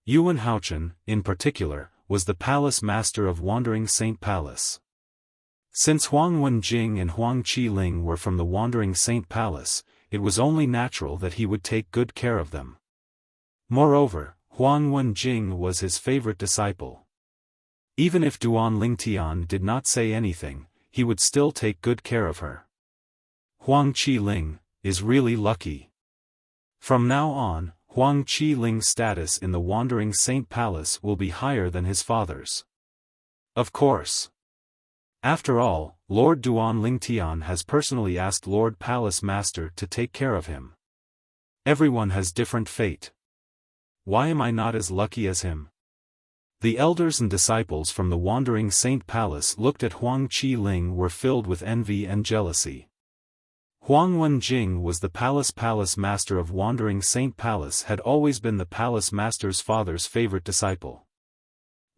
Speaker 1: Yuan Haochen, in particular, was the Palace Master of Wandering Saint Palace. Since Huang Wenjing and Huang Qiling were from the Wandering Saint Palace, it was only natural that he would take good care of them. Moreover, Huang Wenjing was his favorite disciple. Even if Duan Lingtian did not say anything, he would still take good care of her. Huang Qiling is really lucky. From now on, Huang Qiling's status in the Wandering Saint Palace will be higher than his father's. Of course. After all, Lord Duan Lingtian has personally asked Lord Palace Master to take care of him. Everyone has different fate. Why am I not as lucky as him? The elders and disciples from the Wandering Saint Palace looked at Huang Qiling were filled with envy and jealousy. Huang Wenjing was the Palace Master of Wandering Saint Palace, had always been the Palace Master's father's favorite disciple.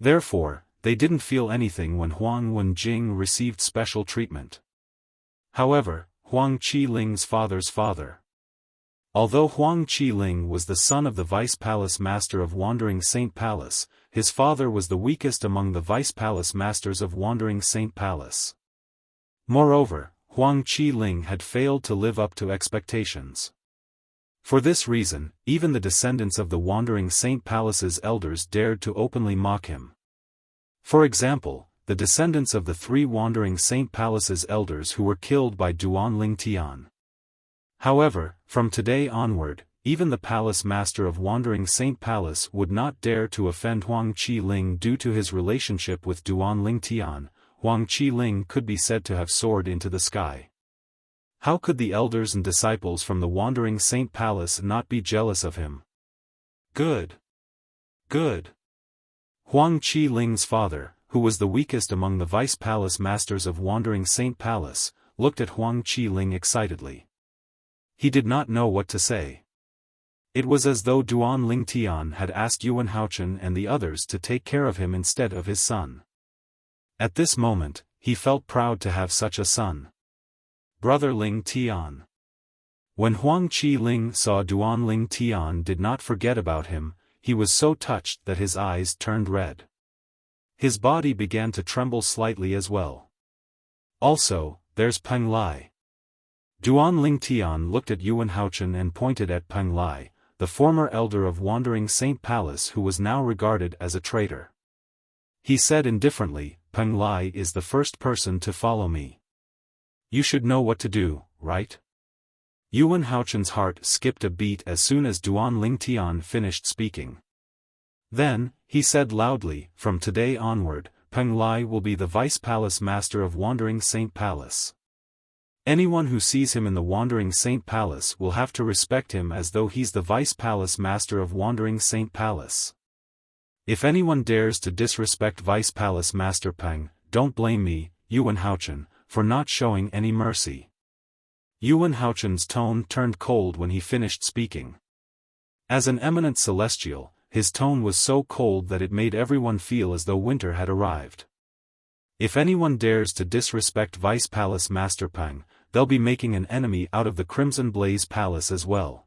Speaker 1: Therefore, they didn't feel anything when Huang Wenjing received special treatment. However, Huang Qiling's father's father. Although Huang Qiling was the son of the Vice Palace Master of Wandering Saint Palace, his father was the weakest among the vice-palace masters of Wandering Saint Palace. Moreover, Huang Qi-ling had failed to live up to expectations. For this reason, even the descendants of the Wandering Saint Palace's elders dared to openly mock him. For example, the descendants of the 3 Wandering Saint Palace's elders who were killed by Duan Ling Tian. However, from today onward, even the palace master of Wandering Saint Palace would not dare to offend Huang Qi-ling due to his relationship with Duan Ling Tian. Huang Qi-ling could be said to have soared into the sky. How could the elders and disciples from the Wandering Saint Palace not be jealous of him? Good. Good. Huang Qi-ling's father, who was the weakest among the vice-palace masters of Wandering Saint Palace, looked at Huang Qi-ling excitedly. He did not know what to say. It was as though Duan Ling Tian had asked Yuan Haochen and the others to take care of him instead of his son. At this moment, he felt proud to have such a son. Brother Ling Tian. When Huang Qi-ling saw Duan Ling Tian did not forget about him, he was so touched that his eyes turned red. His body began to tremble slightly as well. Also, there's Peng Lai. Duan Ling Tian looked at Yuan Haochen and pointed at Peng Lai, the former elder of Wandering Saint Palace who was now regarded as a traitor. He said indifferently, Peng Lai is the first person to follow me. You should know what to do, right? Yuan Haochen's heart skipped a beat as soon as Duan Ling Tian finished speaking. Then, he said loudly, from today onward, Peng Lai will be the vice-palace master of Wandering Saint Palace. Anyone who sees him in the Wandering Saint Palace will have to respect him as though he's the vice-palace master of Wandering Saint Palace. If anyone dares to disrespect vice-palace master Peng, don't blame me, Yuan Haochen, for not showing any mercy. Yuan Haochen's tone turned cold when he finished speaking. As an eminent celestial, his tone was so cold that it made everyone feel as though winter had arrived. If anyone dares to disrespect vice-palace master Peng, they'll be making an enemy out of the Crimson Blaze Palace as well.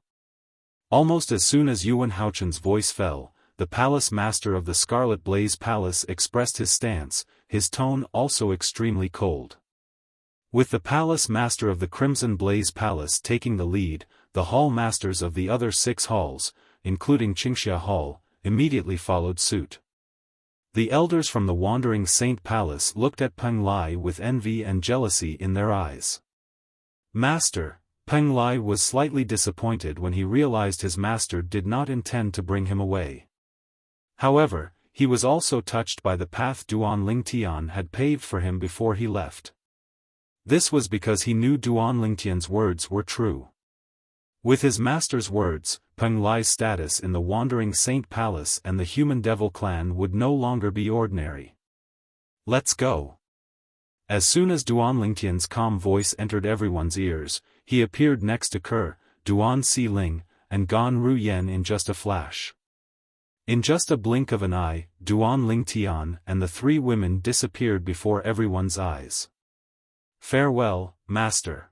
Speaker 1: Almost as soon as Yuan Haochen's voice fell, the palace master of the Scarlet Blaze Palace expressed his stance, his tone also extremely cold. With the palace master of the Crimson Blaze Palace taking the lead, the hall masters of the other 6 halls, including Qingxia Hall, immediately followed suit. The elders from the Wandering Saint Palace looked at Peng Lai with envy and jealousy in their eyes. Master, Peng Lai was slightly disappointed when he realized his master did not intend to bring him away. However, he was also touched by the path Duan Ling Tian had paved for him before he left. This was because he knew Duan Ling Tian's words were true. With his master's words, Peng Lai's status in the Wandering Saint Palace and the Human Devil clan would no longer be ordinary. Let's go. As soon as Duan Ling Tian's calm voice entered everyone's ears, he appeared next to Ke, Duan Si-ling, and Gan Ruyen in just a flash. In just a blink of an eye, Duan Ling Tian and the 3 women disappeared before everyone's eyes. Farewell, Master.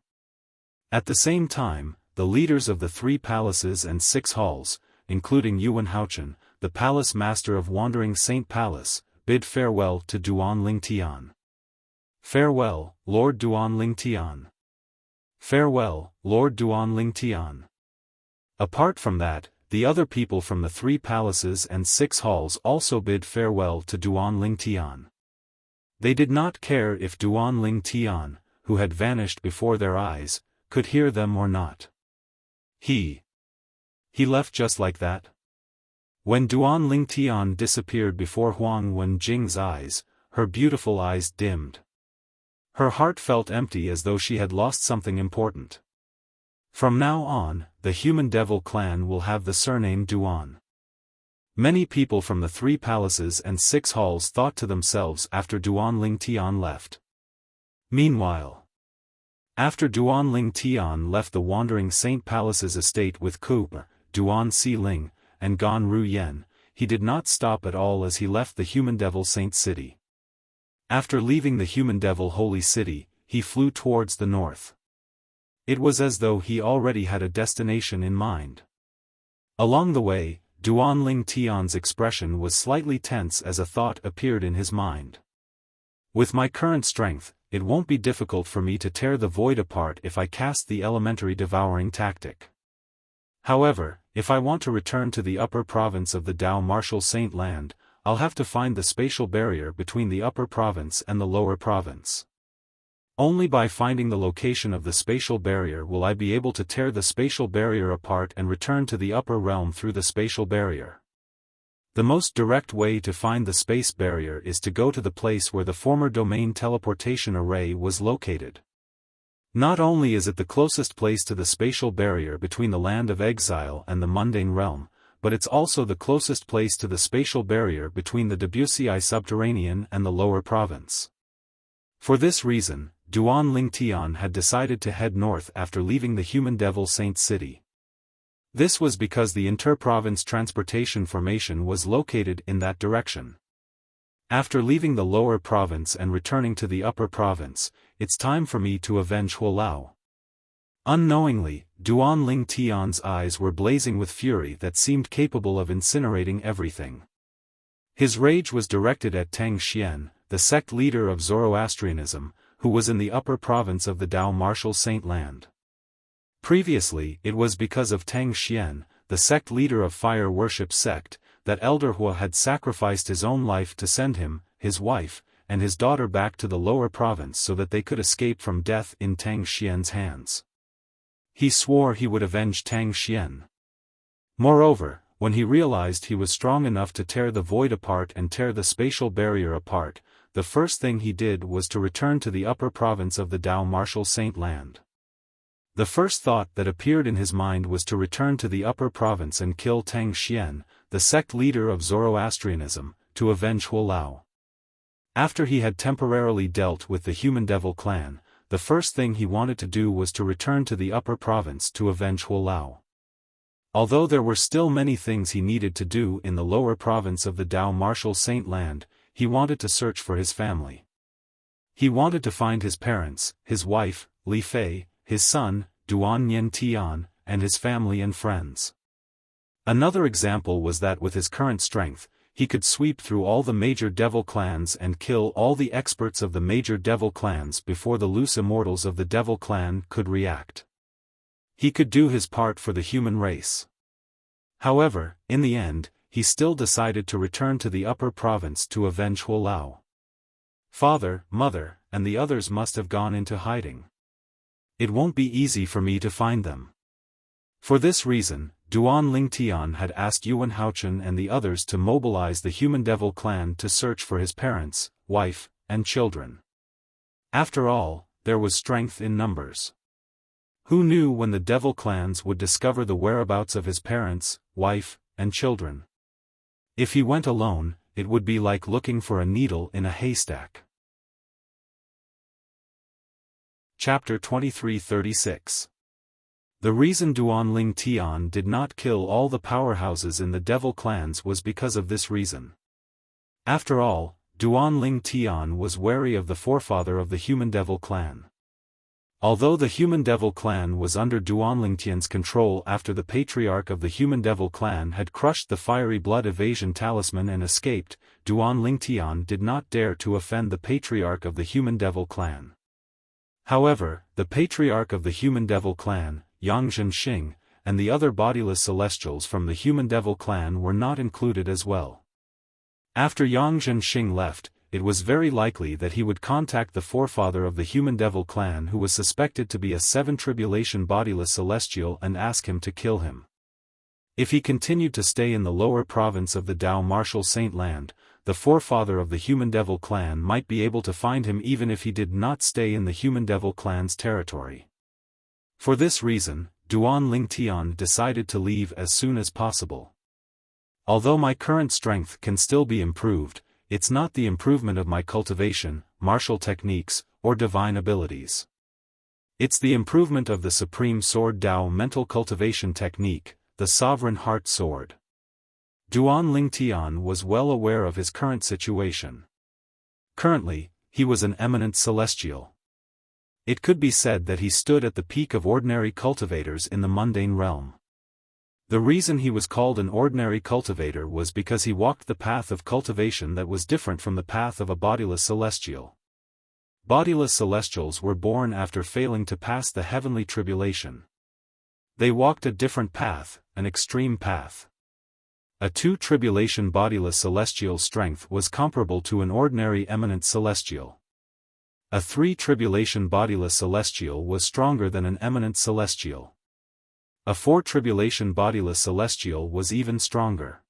Speaker 1: At the same time, the leaders of the 3 palaces and 6 halls, including Yuan Haochen, the palace master of Wandering Saint Palace, bid farewell to Duan Ling Tian. Farewell, Lord Duan Ling Tian. Farewell, Lord Duan Ling Tian. Apart from that, the other people from the 3 palaces and 6 halls also bid farewell to Duan Ling Tian. They did not care if Duan Ling Tian, who had vanished before their eyes, could hear them or not. He left just like that? When Duan Ling Tian disappeared before Huang Wenjing's eyes, her beautiful eyes dimmed. Her heart felt empty as though she had lost something important. From now on, the Human Devil clan will have the surname Duan. Many people from the 3 palaces and 6 halls thought to themselves after Duan Ling Tian left. Meanwhile, after Duan Ling Tian left the Wandering Saint Palace's estate with Ke, Duan Si-ling, and Gan Ruyen, he did not stop at all as he left the Human Devil Saint City. After leaving the Human Devil Holy City, he flew towards the north. It was as though he already had a destination in mind. Along the way, Duan Ling Tian's expression was slightly tense as a thought appeared in his mind. With my current strength, it won't be difficult for me to tear the void apart if I cast the elementary devouring tactic. However, if I want to return to the upper province of the Dao Martial Saint Land, I'll have to find the spatial barrier between the upper province and the lower province. Only by finding the location of the spatial barrier will I be able to tear the spatial barrier apart and return to the upper realm through the spatial barrier. The most direct way to find the space barrier is to go to the place where the former domain teleportation array was located. Not only is it the closest place to the spatial barrier between the land of exile and the mundane realm, but it's also the closest place to the spatial barrier between the Wuxia subterranean and the lower province. For this reason, Duan Ling Tian had decided to head north after leaving the human devil Saint City. This was because the inter-province transportation formation was located in that direction. After leaving the lower province and returning to the upper province, it's time for me to avenge Huolao. Unknowingly, Duan Ling Tian's eyes were blazing with fury that seemed capable of incinerating everything. His rage was directed at Tang Xian, the sect leader of Zoroastrianism, who was in the upper province of the Dao Martial Saint Land. Previously, it was because of Tang Xian, the sect leader of fire worship sect, that Elder Hua had sacrificed his own life to send him, his wife, and his daughter back to the lower province so that they could escape from death in Tang Xian's hands. He swore he would avenge Tang Xian. Moreover, when he realized he was strong enough to tear the void apart and tear the spatial barrier apart, the first thing he did was to return to the upper province of the Dao Martial Saint Land. The first thought that appeared in his mind was to return to the upper province and kill Tang Xian, the sect leader of Zoroastrianism, to avenge Huolao. After he had temporarily dealt with the human devil clan, the first thing he wanted to do was to return to the upper province to avenge Huolao. Although there were still many things he needed to do in the lower province of the Dao Martial Saint Land, he wanted to search for his family. He wanted to find his parents, his wife, Li Fei, his son, Duan Yen Tian, and his family and friends. Another example was that with his current strength, he could sweep through all the major devil clans and kill all the experts of the major devil clans before the loose immortals of the devil clan could react. He could do his part for the human race. However, in the end, he still decided to return to the upper province to avenge Huolao. Father, mother, and the others must have gone into hiding. It won't be easy for me to find them. For this reason, Duan Ling Tian had asked Yuan Haochen and the others to mobilize the human devil clan to search for his parents, wife, and children. After all, there was strength in numbers. Who knew when the devil clans would discover the whereabouts of his parents, wife, and children? If he went alone, it would be like looking for a needle in a haystack. Chapter 2336. The reason Duan Ling Tian did not kill all the powerhouses in the devil clans was because of this reason. After all, Duan Ling Tian was wary of the forefather of the human devil clan. Although the human devil clan was under Duan Ling Tian's control after the patriarch of the human devil clan had crushed the fiery blood evasion talisman and escaped, Duan Ling Tian did not dare to offend the patriarch of the human devil clan. However, the patriarch of the human devil clan, Yang Zhenxing, and the other bodiless celestials from the human devil clan were not included as well. After Yang Zhenxing left, it was very likely that he would contact the forefather of the human devil clan who was suspected to be a seven-tribulation bodiless celestial and ask him to kill him. If he continued to stay in the lower province of the Dao Martial Saint Land, the forefather of the human devil clan might be able to find him even if he did not stay in the human devil clan's territory. For this reason, Duan Ling Tian decided to leave as soon as possible. Although my current strength can still be improved, it's not the improvement of my cultivation, martial techniques, or divine abilities. It's the improvement of the Supreme Sword Dao mental cultivation technique, the Sovereign Heart Sword. Duan Ling Tian was well aware of his current situation. Currently, he was an eminent celestial. It could be said that he stood at the peak of ordinary cultivators in the mundane realm. The reason he was called an ordinary cultivator was because he walked the path of cultivation that was different from the path of a bodiless celestial. Bodiless celestials were born after failing to pass the heavenly tribulation. They walked a different path, an extreme path. A 2 tribulation bodiless celestial strength was comparable to an ordinary eminent celestial. A 3 tribulation bodiless celestial was stronger than an eminent celestial. A 4 tribulation bodiless celestial was even stronger.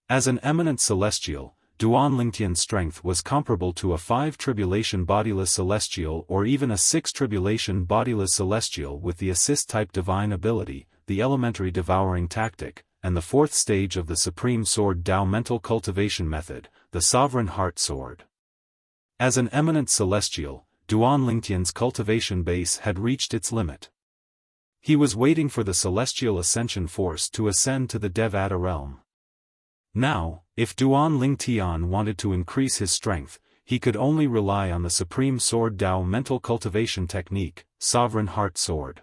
Speaker 1: As an eminent celestial, Duan Lingtian's strength was comparable to a 5 tribulation bodiless celestial or even a 6 tribulation bodiless celestial with the assist-type divine ability, the elementary devouring tactic, and the 4th stage of the Supreme Sword Tao mental cultivation method, the Sovereign Heart Sword. As an eminent celestial, Duan Lingtian's cultivation base had reached its limit. He was waiting for the celestial ascension force to ascend to the Devata realm. Now, if Duan Lingtian wanted to increase his strength, he could only rely on the Supreme Sword Tao mental cultivation technique, Sovereign Heart Sword.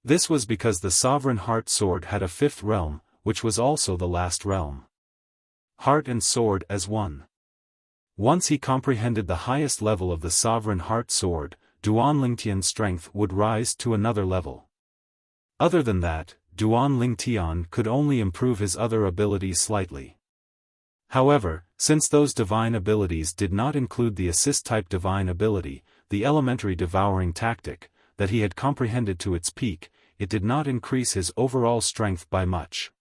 Speaker 1: This was because the Sovereign Heart Sword had a 5th realm, which was also the last realm. Heart and sword as one. Once he comprehended the highest level of the Sovereign Heart Sword, Duan Lingtian's strength would rise to another level. Other than that, Duan Lingtian could only improve his other abilities slightly. However, since those divine abilities did not include the assist-type divine ability, the elementary devouring tactic, that he had comprehended to its peak, it did not increase his overall strength by much.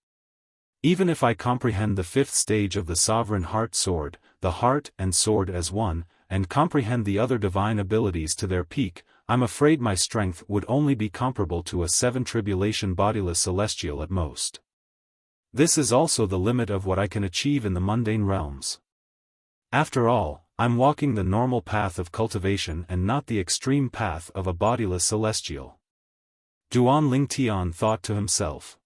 Speaker 1: Even if I comprehend the 5th stage of the Sovereign Heart Sword, the heart and sword as one, and comprehend the other divine abilities to their peak, I'm afraid my strength would only be comparable to a 7 tribulation bodiless celestial at most. This is also the limit of what I can achieve in the mundane realms. After all, I'm walking the normal path of cultivation and not the extreme path of a bodiless celestial. Duan Lingtian thought to himself.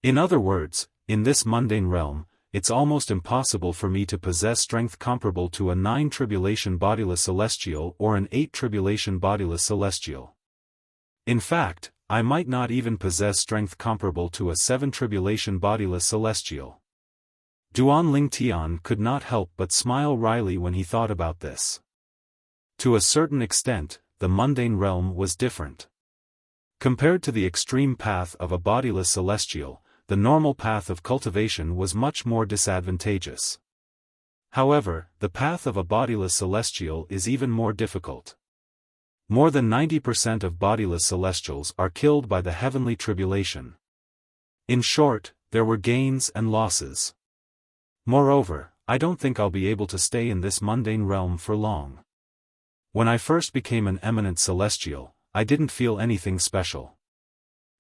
Speaker 1: In other words, in this mundane realm, it's almost impossible for me to possess strength comparable to a 9 tribulation bodiless celestial or an 8 tribulation bodiless celestial. In fact, I might not even possess strength comparable to a 7 tribulation bodiless celestial. Duan Lingtian could not help but smile wryly when he thought about this. To a certain extent, the mundane realm was different. Compared to the extreme path of a bodiless celestial, the normal path of cultivation was much more disadvantageous. However, the path of a bodiless celestial is even more difficult. More than 90% of bodiless celestials are killed by the heavenly tribulation. In short, there were gains and losses. Moreover, I don't think I'll be able to stay in this mundane realm for long. When I first became an eminent celestial, I didn't feel anything special.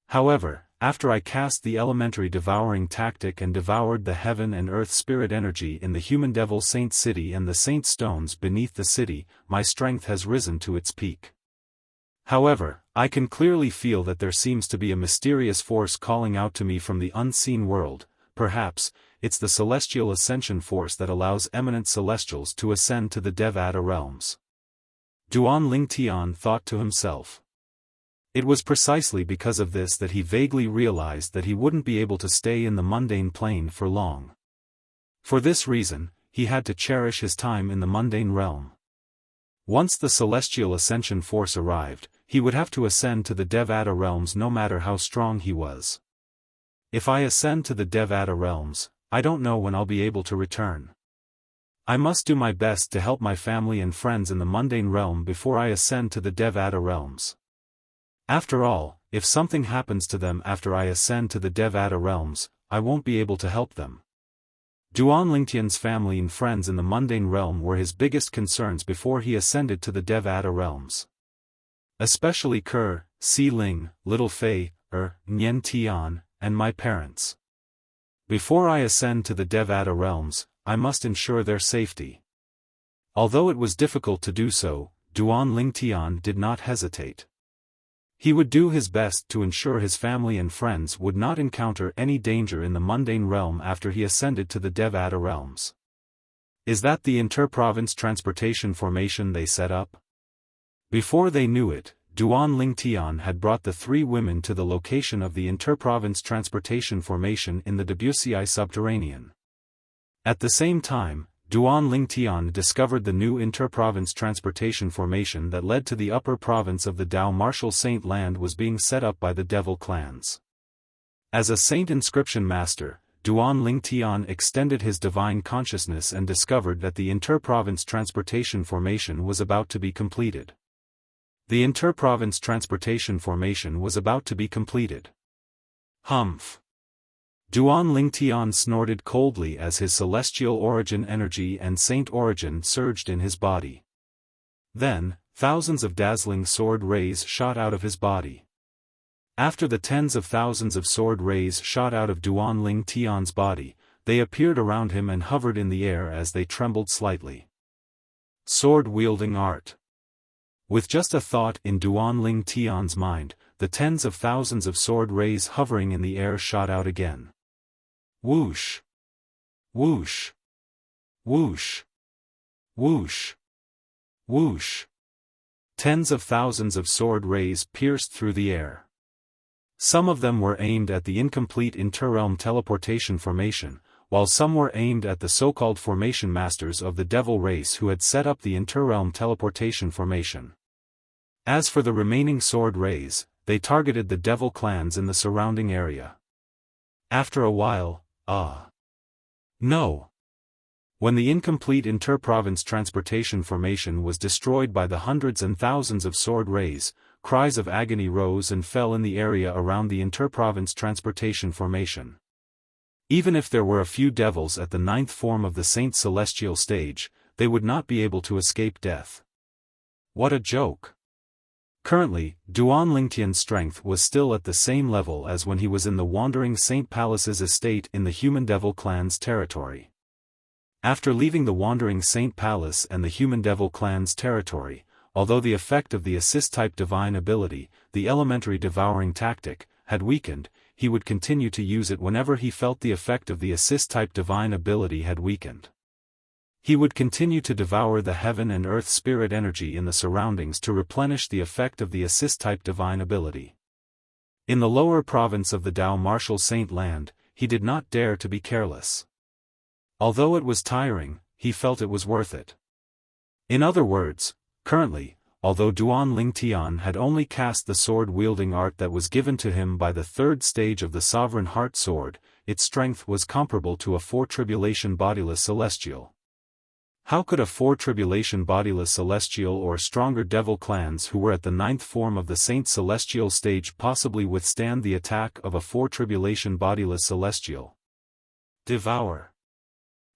Speaker 1: However, after I cast the elementary devouring tactic and devoured the heaven and earth spirit energy in the human devil saint city and the saint stones beneath the city, my strength has risen to its peak. However, I can clearly feel that there seems to be a mysterious force calling out to me from the unseen world. Perhaps, it's the celestial ascension force that allows eminent celestials to ascend to the Devata realms. Duan Lingtian thought to himself. It was precisely because of this that he vaguely realized that he wouldn't be able to stay in the mundane plane for long. For this reason, he had to cherish his time in the mundane realm. Once the celestial ascension force arrived, he would have to ascend to the Devata realms no matter how strong he was. If I ascend to the Devata realms, I don't know when I'll be able to return. I must do my best to help my family and friends in the mundane realm before I ascend to the Devata realms. After all, if something happens to them after I ascend to the Devata realms, I won't be able to help them. Duan Lingtian's family and friends in the mundane realm were his biggest concerns before he ascended to the Devata realms. Especially Ker, Si Ling, Little Fei, Nian Tian, and my parents. Before I ascend to the Devata realms, I must ensure their safety. Although it was difficult to do so, Duan Lingtian did not hesitate. He would do his best to ensure his family and friends would not encounter any danger in the mundane realm after he ascended to the Devata realms. Is that the inter-province transportation formation they set up? Before they knew it, Duan Lingtian had brought the three women to the location of the interprovince transportation formation in the Debussy subterranean. At the same time, Duan Lingtian discovered the new interprovince transportation formation that led to the upper province of the Dao Martial Saint land was being set up by the devil clans. As a saint inscription master, Duan Lingtian extended his divine consciousness and discovered that the interprovince transportation formation was about to be completed. The interprovince transportation formation was about to be completed. Humph! Duan Lingtian snorted coldly as his celestial origin energy and saint origin surged in his body. Then, thousands of dazzling sword rays shot out of his body. After the tens of thousands of sword rays shot out of Duan Lingtian's body, they appeared around him and hovered in the air as they trembled slightly. Sword-wielding art. With just a thought in Duan Lingtian's mind, the tens of thousands of sword rays hovering in the air shot out again. Whoosh! Whoosh! Whoosh! Whoosh! Whoosh! Tens of thousands of sword rays pierced through the air. Some of them were aimed at the incomplete interrealm teleportation formation, while some were aimed at the so-called formation masters of the devil race who had set up the interrealm teleportation formation. As for the remaining sword rays, they targeted the devil clans in the surrounding area. After a while, no! When the incomplete interprovince transportation formation was destroyed by the hundreds and thousands of sword rays, cries of agony rose and fell in the area around the interprovince transportation formation. Even if there were a few devils at the ninth form of the Saint's celestial stage, they would not be able to escape death. What a joke! Currently, Duan Lingtian's strength was still at the same level as when he was in the Wandering Saint Palace's estate in the Human Devil clan's territory. After leaving the Wandering Saint Palace and the Human Devil clan's territory, although the effect of the assist-type divine ability, the elementary devouring tactic, had weakened, he would continue to use it whenever he felt the effect of the assist-type divine ability had weakened. He would continue to devour the heaven and earth spirit energy in the surroundings to replenish the effect of the assist-type divine ability. In the lower province of the Dao Martial Saint land, he did not dare to be careless. Although it was tiring, he felt it was worth it. In other words, currently, although Duan Lingtian had only cast the sword-wielding art that was given to him by the third stage of the Sovereign Heart Sword, its strength was comparable to a four-tribulation bodiless celestial. How could a four-tribulation bodiless celestial or stronger devil clans who were at the ninth form of the Saint's celestial stage possibly withstand the attack of a four-tribulation bodiless celestial? Devour.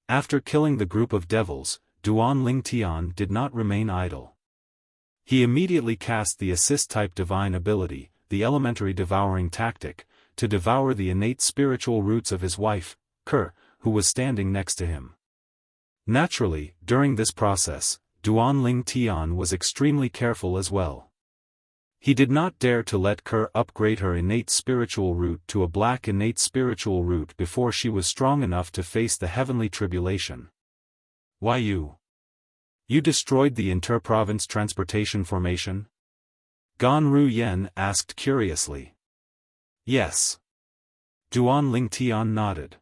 Speaker 1: After killing the group of devils, Duan Lingtian did not remain idle. He immediately cast the assist-type divine ability, the elementary devouring tactic, to devour the innate spiritual roots of his wife, Ker, who was standing next to him. Naturally, during this process, Duan Lingtian was extremely careful as well. He did not dare to let Ker upgrade her innate spiritual root to a black innate spiritual root before she was strong enough to face the heavenly tribulation. Why you destroyed the interprovince transportation formation? Gan Ru Yen asked curiously. Yes. Duan Lingtian nodded.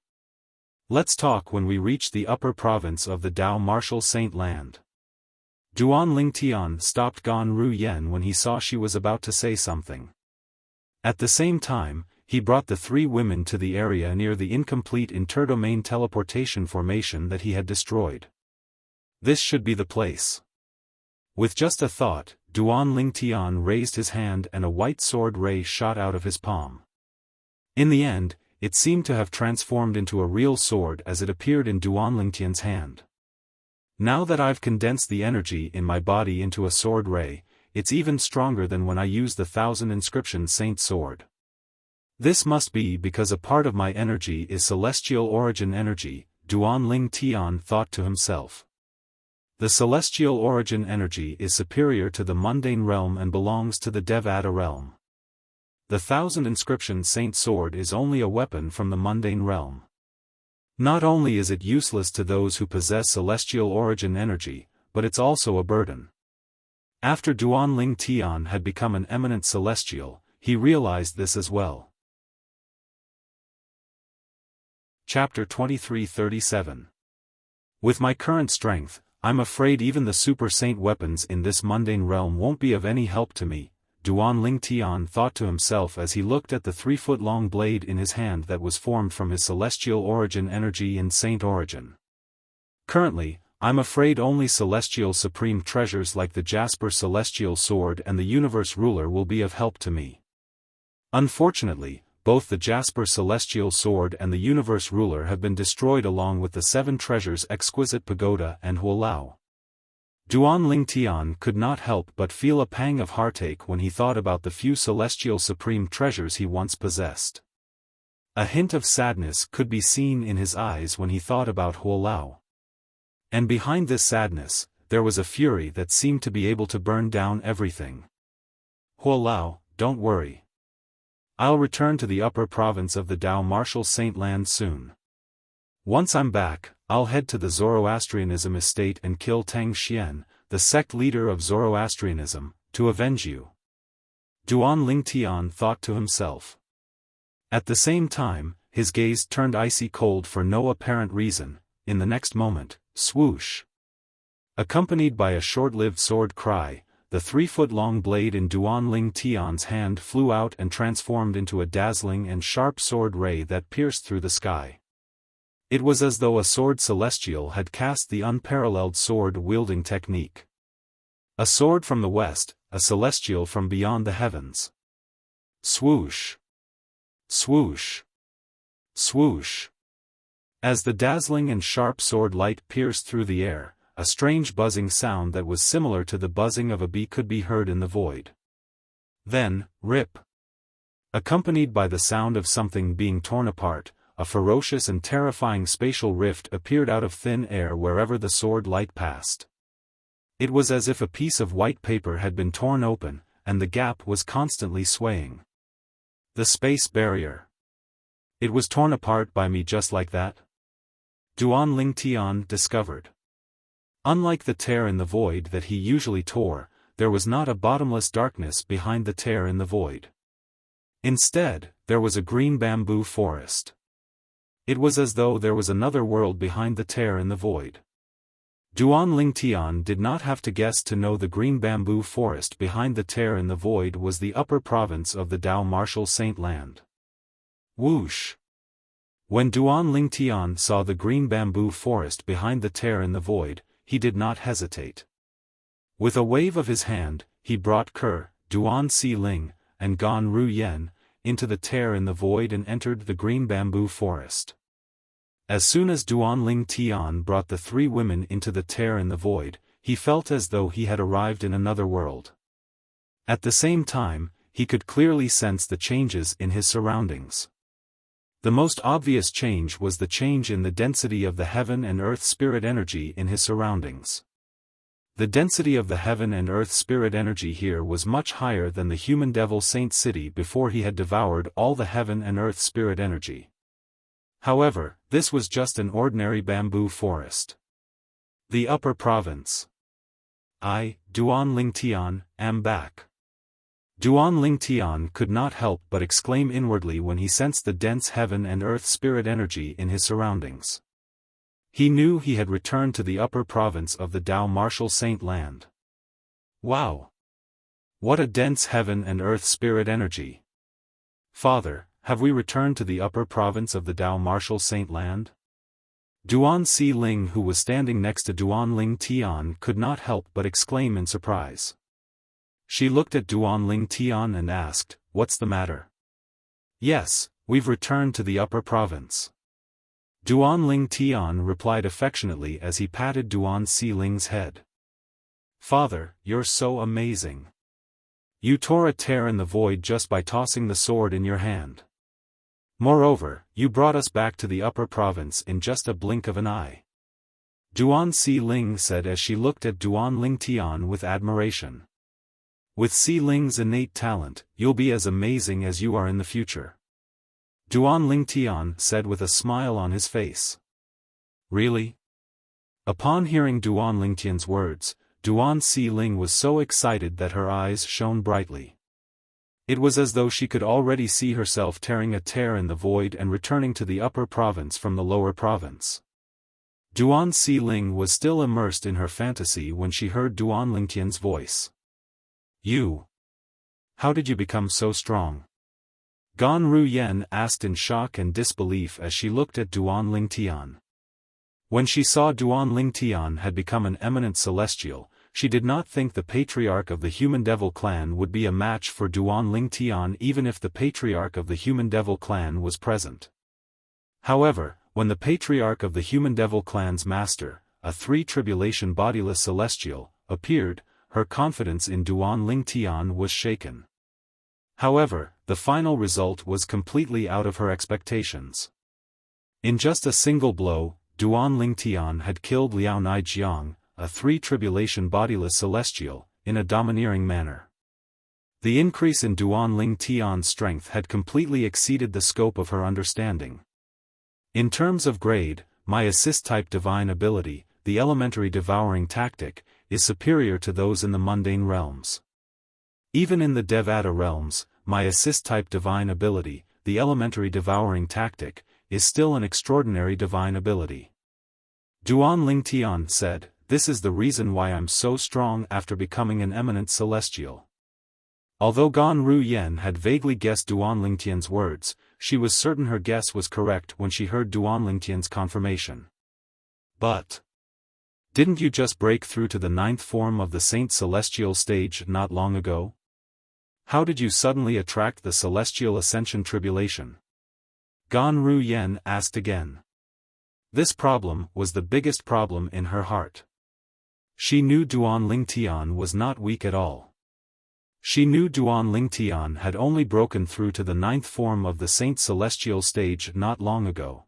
Speaker 1: Let's talk when we reach the upper province of the Dao Martial Saint land. Duan Lingtian stopped Gan Ru Yen when he saw she was about to say something. At the same time, he brought the three women to the area near the incomplete interdomain teleportation formation that he had destroyed. This should be the place. With just a thought, Duan Lingtian raised his hand and a white sword ray shot out of his palm. In the end, it seemed to have transformed into a real sword as it appeared in Duan Lingtian's hand. Now that I've condensed the energy in my body into a sword ray, it's even stronger than when I used the 1000 inscription saint sword. This must be because a part of my energy is celestial origin energy, Duan Lingtian thought to himself. The celestial origin energy is superior to the mundane realm and belongs to the Devata realm. The 1000 inscription saint sword is only a weapon from the mundane realm. Not only is it useless to those who possess celestial origin energy, but it's also a burden. After Duan Ling Tian had become an eminent celestial, he realized this as well. Chapter 2337. With my current strength, I'm afraid even the super saint weapons in this mundane realm won't be of any help to me, Duan Ling Tian thought to himself as he looked at the 3-foot-long blade in his hand that was formed from his celestial origin energy and saint origin. Currently, I'm afraid only celestial supreme treasures like the Jasper celestial sword and the universe ruler will be of help to me. Unfortunately, both the Jasper celestial sword and the universe ruler have been destroyed along with the 7 treasures exquisite pagoda and Huolao. Duan Ling Tian could not help but feel a pang of heartache when he thought about the few celestial supreme treasures he once possessed. A hint of sadness could be seen in his eyes when he thought about Huolao. And behind this sadness, there was a fury that seemed to be able to burn down everything. Huolao, don't worry. I'll return to the upper province of the Dao Martial Saint Land soon. Once I'm back, I'll head to the Zoroastrianism estate and kill Tang Xian, the sect leader of Zoroastrianism, to avenge you. Duan Ling Tian thought to himself. At the same time, his gaze turned icy cold for no apparent reason. In the next moment, swoosh! Accompanied by a short-lived sword cry, the 3-foot-long blade in Duan Ling Tian's hand flew out and transformed into a dazzling and sharp sword ray that pierced through the sky. It was as though a sword celestial had cast the unparalleled sword-wielding technique. A sword from the west, a celestial from beyond the heavens. Swoosh! Swoosh! Swoosh! As the dazzling and sharp sword light pierced through the air, a strange buzzing sound that was similar to the buzzing of a bee could be heard in the void. Then, rip! Accompanied by the sound of something being torn apart, a ferocious and terrifying spatial rift appeared out of thin air wherever the sword light passed. It was as if a piece of white paper had been torn open, and the gap was constantly swaying. The space barrier. It was torn apart by me just like that? Duan Ling Tian discovered. Unlike the tear in the void that he usually tore, there was not a bottomless darkness behind the tear in the void. Instead, there was a green bamboo forest. It was as though there was another world behind the tear in the void. Duan Ling Tian did not have to guess to know the green bamboo forest behind the tear in the void was the upper province of the Dao Martial Saint Land. Whoosh! When Duan Ling Tian saw the green bamboo forest behind the tear in the void, he did not hesitate. With a wave of his hand, he brought Ke, Duan Si Ling, and Gan Ru Yen, into the tear in the void and entered the green bamboo forest. As soon as Duan Ling Tian brought the 3 women into the tear in the void, he felt as though he had arrived in another world. At the same time, he could clearly sense the changes in his surroundings. The most obvious change was the change in the density of the heaven and earth spirit energy in his surroundings. The density of the heaven and earth spirit energy here was much higher than the human devil saint city before he had devoured all the heaven and earth spirit energy. However, this was just an ordinary bamboo forest. The upper province. I, Duan Ling Tian, am back. Duan Ling Tian could not help but exclaim inwardly when he sensed the dense heaven and earth spirit energy in his surroundings. He knew he had returned to the upper province of the Dao Martial Saint Land. Wow! What a dense heaven and earth spirit energy! Father, have we returned to the upper province of the Dao Martial Saint Land? Duan Si Ling, who was standing next to Duan Ling Tian, could not help but exclaim in surprise. She looked at Duan Ling Tian and asked, "What's the matter?" "Yes, we've returned to the upper province." Duan Ling Tian replied affectionately as he patted Duan Si Ling's head. "Father, you're so amazing. You tore a tear in the void just by tossing the sword in your hand. Moreover, you brought us back to the upper province in just a blink of an eye." Duan Si Ling said as she looked at Duan Ling Tian with admiration. "With Si Ling's innate talent, you'll be as amazing as you are in the future." Duan Ling Tian said with a smile on his face. "Really?" Upon hearing Duan Ling Tian's words, Duan Si Ling was so excited that her eyes shone brightly. It was as though she could already see herself tearing a tear in the void and returning to the upper province from the lower province. Duan Si Ling was still immersed in her fantasy when she heard Duan Lingtian's voice. "You? How did you become so strong?" Gan Ruyen asked in shock and disbelief as she looked at Duan Lingtian. When she saw Duan Lingtian had become an eminent celestial, she did not think the patriarch of the Human Devil clan would be a match for Duan Lingtian even if the patriarch of the Human Devil clan was present. However, when the patriarch of the Human Devil clan's master, a three-tribulation bodiless celestial, appeared, her confidence in Duan Lingtian was shaken. However, the final result was completely out of her expectations. In just a single blow, Duan Lingtian had killed Liao Naijiang, a three-tribulation bodiless celestial, in a domineering manner. The increase in Duan Lingtian's strength had completely exceeded the scope of her understanding. In terms of grade, my assist-type divine ability, the elementary devouring tactic, is superior to those in the mundane realms. Even in the Devata realms, my assist-type divine ability, the elementary devouring tactic, is still an extraordinary divine ability. Duan Lingtian said, "This is the reason why I'm so strong after becoming an eminent celestial." Although Gan Ruyen had vaguely guessed Duan Lingtian's words, she was certain her guess was correct when she heard Duan Lingtian's confirmation. "But didn't you just break through to the 9th form of the Saint Celestial stage not long ago? How did you suddenly attract the Celestial Ascension Tribulation?" Gan Ruyen asked again. This problem was the biggest problem in her heart. She knew Duan Lingtian was not weak at all. She knew Duan Lingtian had only broken through to the 9th form of the Saint Celestial stage not long ago.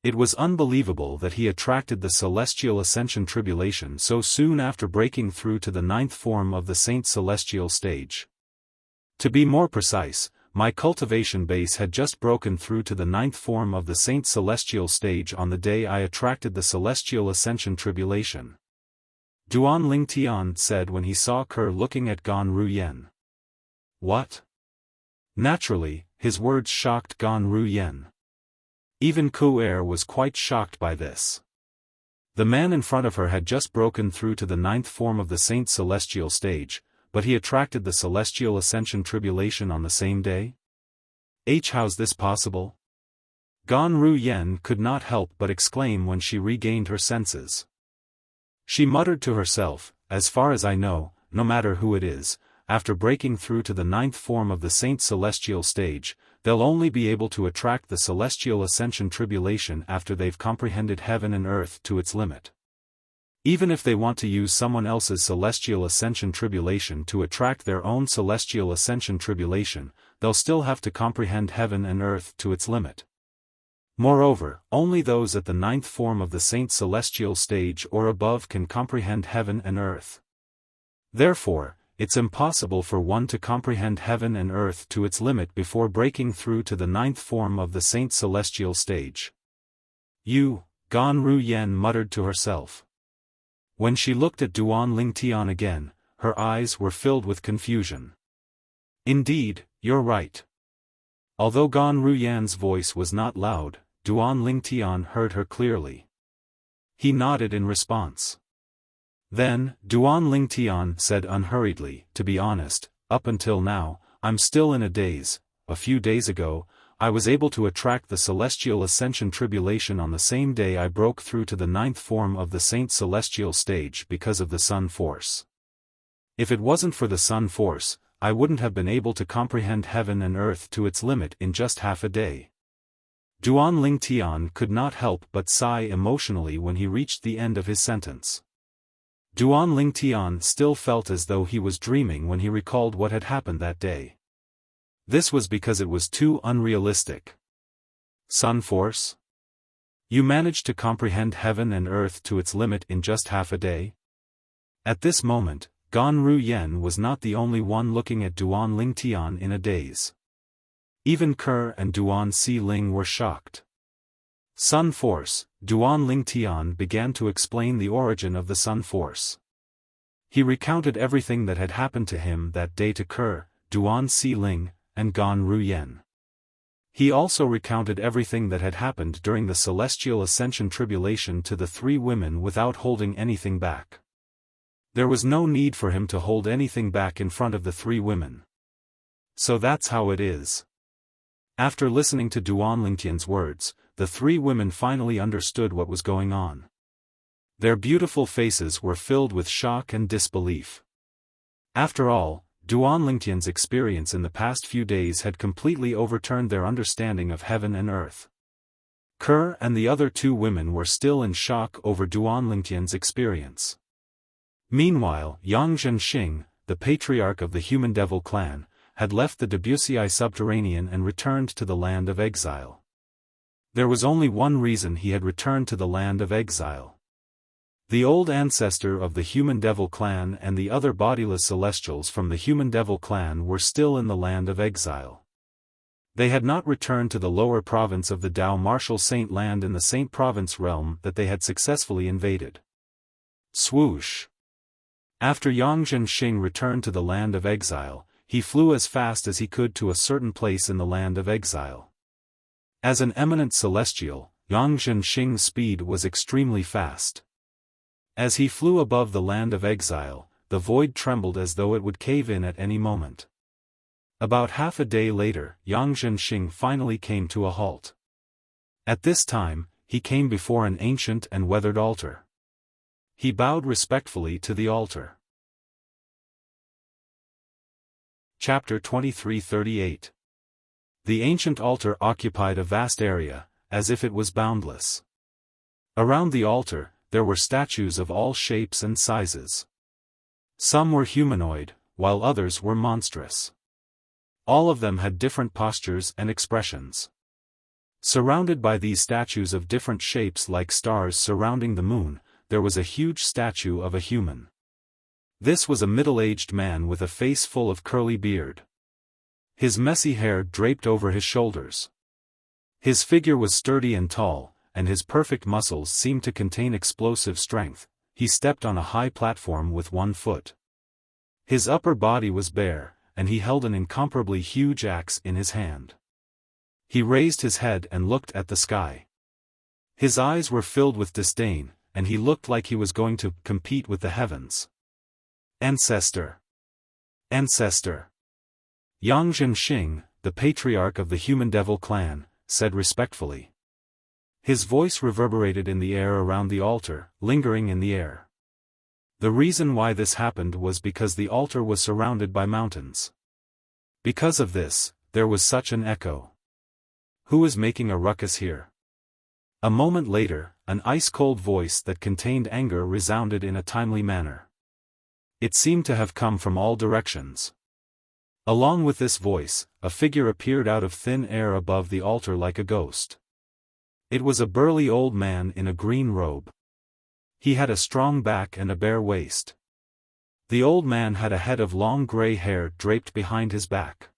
Speaker 1: It was unbelievable that he attracted the Celestial Ascension Tribulation so soon after breaking through to the 9th form of the Saint Celestial stage. To be more precise, my cultivation base had just broken through to the 9th form of the Saint Celestial stage on the day I attracted the Celestial Ascension Tribulation. Duan Lingtian said when he saw Kerr looking at Gan Ruyen. What? Naturally, his words shocked Gan Ruyen. Even Ku'er was quite shocked by this. The man in front of her had just broken through to the 9th form of the Saint Celestial stage, but he attracted the Celestial Ascension Tribulation on the same day? How's this possible? Gan Ruyen could not help but exclaim when she regained her senses. She muttered to herself, "As far as I know, no matter who it is, after breaking through to the 9th form of the Saint Celestial stage, they'll only be able to attract the Celestial Ascension Tribulation after they've comprehended heaven and earth to its limit. Even if they want to use someone else's Celestial Ascension Tribulation to attract their own Celestial Ascension Tribulation, they'll still have to comprehend heaven and earth to its limit. Moreover, only those at the 9th form of the Saint Celestial stage or above can comprehend heaven and earth. Therefore, it's impossible for one to comprehend heaven and earth to its limit before breaking through to the 9th form of the Saint Celestial stage." Gan Ruyen muttered to herself. When she looked at Duan Lingtian again, her eyes were filled with confusion. "Indeed, you're right." Although Gan Ruyen's voice was not loud, Duan Lingtian heard her clearly. He nodded in response. Then, Duan Lingtian said unhurriedly, "To be honest, up until now, I'm still in a daze. A few days ago, I was able to attract the Celestial Ascension Tribulation on the same day I broke through to the 9th form of the Saint Celestial stage because of the Sun Force. If it wasn't for the Sun Force, I wouldn't have been able to comprehend heaven and earth to its limit in just half a day." Duan Lingtian could not help but sigh emotionally when he reached the end of his sentence. Duan Lingtian still felt as though he was dreaming when he recalled what had happened that day. This was because it was too unrealistic. Sun Force? You managed to comprehend heaven and earth to its limit in just half a day? At this moment, Gan Ruyen was not the only one looking at Duan Lingtian in a daze. Even Kerr and Duan Si Ling were shocked. Sun Force. Duan Lingtian began to explain the origin of the Sun Force. He recounted everything that had happened to him that day to Ke, Duan Si Ling, and Gan Ruyen. He also recounted everything that had happened during the celestial ascension tribulation to the three women without holding anything back. There was no need for him to hold anything back in front of the three women. So that's how it is. After listening to Duan Lingtian's words, the three women finally understood what was going on. Their beautiful faces were filled with shock and disbelief. After all, Duan Lingtian's experience in the past few days had completely overturned their understanding of heaven and earth. Ke and the other two women were still in shock over Duan Lingtian's experience. Meanwhile, Yang Zhenxing, the patriarch of the Human Devil clan, had left the Debussy subterranean and returned to the land of exile. There was only one reason he had returned to the land of exile. The old ancestor of the Human Devil clan and the other bodiless celestials from the Human Devil clan were still in the land of exile. They had not returned to the lower province of the Dao Martial Saint land in the Saint Province realm that they had successfully invaded. Swoosh! After Yang Zhenxing returned to the land of exile, he flew as fast as he could to a certain place in the land of exile. As an eminent celestial, Yang Zhenxing's speed was extremely fast. As he flew above the land of exile, the void trembled as though it would cave in at any moment. About half a day later, Yang Zhenxing finally came to a halt. At this time, he came before an ancient and weathered altar. He bowed respectfully to the altar. Chapter 2338. The ancient altar occupied a vast area, as if it was boundless. Around the altar, there were statues of all shapes and sizes. Some were humanoid, while others were monstrous. All of them had different postures and expressions. Surrounded by these statues of different shapes like stars surrounding the moon, there was a huge statue of a human. This was a middle-aged man with a face full of curly beard. His messy hair draped over his shoulders. His figure was sturdy and tall, and his perfect muscles seemed to contain explosive strength. He stepped on a high platform with one foot. His upper body was bare, and he held an incomparably huge axe in his hand. He raised his head and looked at the sky. His eyes were filled with disdain, and he looked like he was going to compete with the heavens. Ancestor! Ancestor! Yang Zhenxing, the patriarch of the Human Devil clan, said respectfully. His voice reverberated in the air around the altar, lingering in the air. The reason why this happened was because the altar was surrounded by mountains. Because of this, there was such an echo. Who is making a ruckus here? A moment later, an ice-cold voice that contained anger resounded in a timely manner. It seemed to have come from all directions. Along with this voice, a figure appeared out of thin air above the altar like a ghost. It was a burly old man in a green robe. He had a strong back and a bare waist. The old man had a head of long gray hair draped behind his back.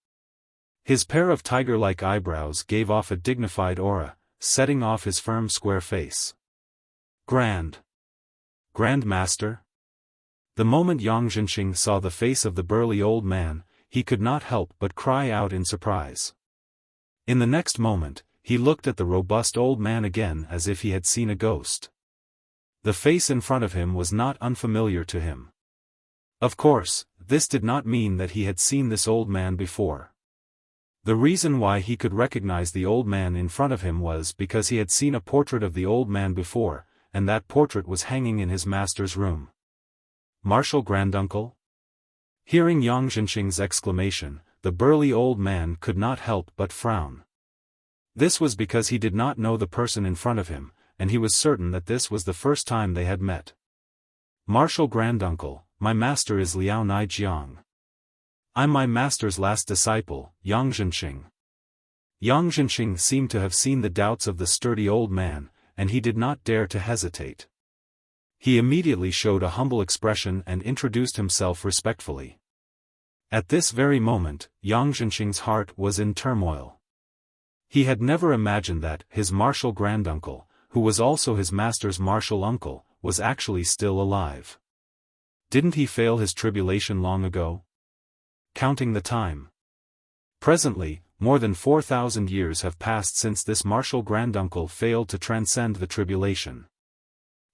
Speaker 1: His pair of tiger-like eyebrows gave off a dignified aura, setting off his firm square face. Grand Master? The moment Yang Zhenxing saw the face of the burly old man, he could not help but cry out in surprise. In the next moment, he looked at the robust old man again as if he had seen a ghost. The face in front of him was not unfamiliar to him. Of course, this did not mean that he had seen this old man before. The reason why he could recognize the old man in front of him was because he had seen a portrait of the old man before, and that portrait was hanging in his master's room. Martial granduncle? Hearing Yang Zhenxing's exclamation, the burly old man could not help but frown. This was because he did not know the person in front of him, and he was certain that this was the first time they had met. Martial granduncle, my master is Liao Naijiang. I'm my master's last disciple, Yang Zhenxing. Yang Zhenxing seemed to have seen the doubts of the sturdy old man, and he did not dare to hesitate. He immediately showed a humble expression and introduced himself respectfully. At this very moment, Yang Zhenxing's heart was in turmoil. He had never imagined that his martial granduncle, who was also his master's martial uncle, was actually still alive. Didn't he fail his tribulation long ago? Counting the time. Presently, more than 4,000 years have passed since this martial granduncle failed to transcend the tribulation.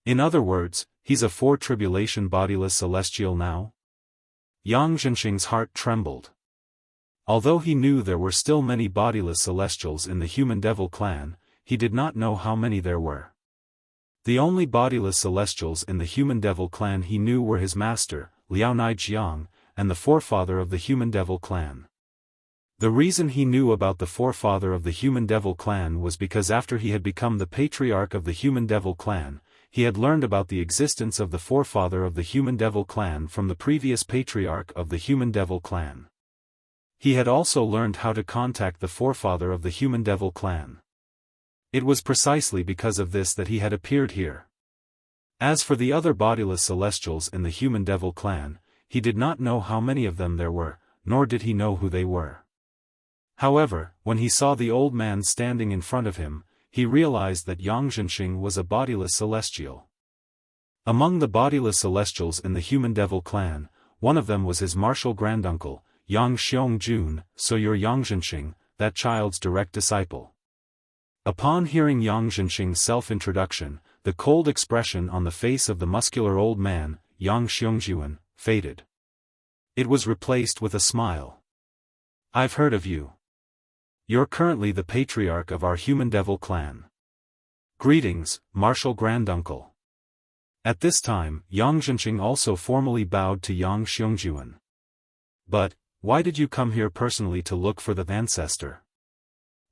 Speaker 1: In other words, he's a four-tribulation bodiless celestial now? Yang Zhenxing's heart trembled. Although he knew there were still many bodiless celestials in the human devil clan, he did not know how many there were. The only bodiless celestials in the human devil clan he knew were his master, Liao Naijiang, and the forefather of the human devil clan. The reason he knew about the forefather of the human devil clan was because after he had become the patriarch of the human devil clan, he had learned about the existence of the forefather of the human devil clan from the previous patriarch of the human devil clan. He had also learned how to contact the forefather of the human devil clan. It was precisely because of this that he had appeared here. As for the other bodiless celestials in the human devil clan, he did not know how many of them there were, nor did he know who they were. However, when he saw the old man standing in front of him, he realized that Yang Zhenxing was a bodiless celestial. Among the bodiless celestials in the human devil clan, one of them was his martial granduncle, Yang Xiong-jun, so you're Yang Zhenxing, that child's direct disciple. Upon hearing Yang Zhenxing's self-introduction, the cold expression on the face of the muscular old man, Yang Xiongjuan, faded. It was replaced with a smile. I've heard of you. You're currently the patriarch of our human devil clan. Greetings, martial granduncle. At this time, Yang Zhenxing also formally bowed to Yang Xiongjuan. But, why did you come here personally to look for the ancestor?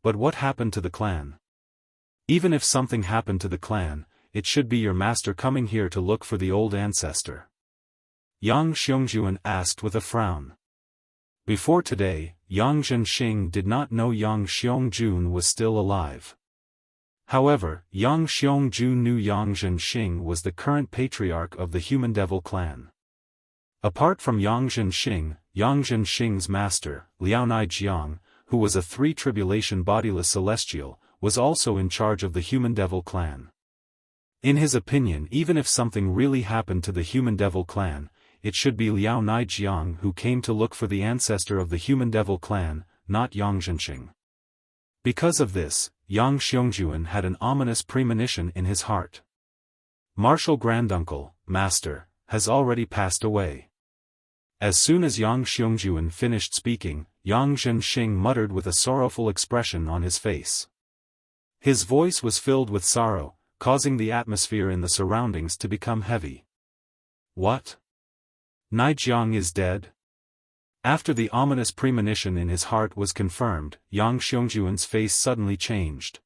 Speaker 1: But what happened to the clan? Even if something happened to the clan, it should be your master coming here to look for the old ancestor. Yang Xiongjuan asked with a frown. Before today, Yang Zhenxing did not know Yang Xiong-jun was still alive. However, Yang Xiong-jun knew Yang Zhenxing was the current patriarch of the human devil clan. Apart from Yang Zhenxing, Yang Zhenxing's master, Liao Naijiang, who was a three-tribulation bodiless celestial, was also in charge of the human devil clan. In his opinion, even if something really happened to the human devil clan, it should be Liao Naijiang who came to look for the ancestor of the human devil clan, not Yang Zhenxing. Because of this, Yang Xiongjuan had an ominous premonition in his heart. Martial granduncle, master, has already passed away. As soon as Yang Xiongjuan finished speaking, Yang Zhenxing muttered with a sorrowful expression on his face. His voice was filled with sorrow, causing the atmosphere in the surroundings to become heavy. What? Naijiang is dead? After the ominous premonition in his heart was confirmed, Yang Xiongjuan's face suddenly changed.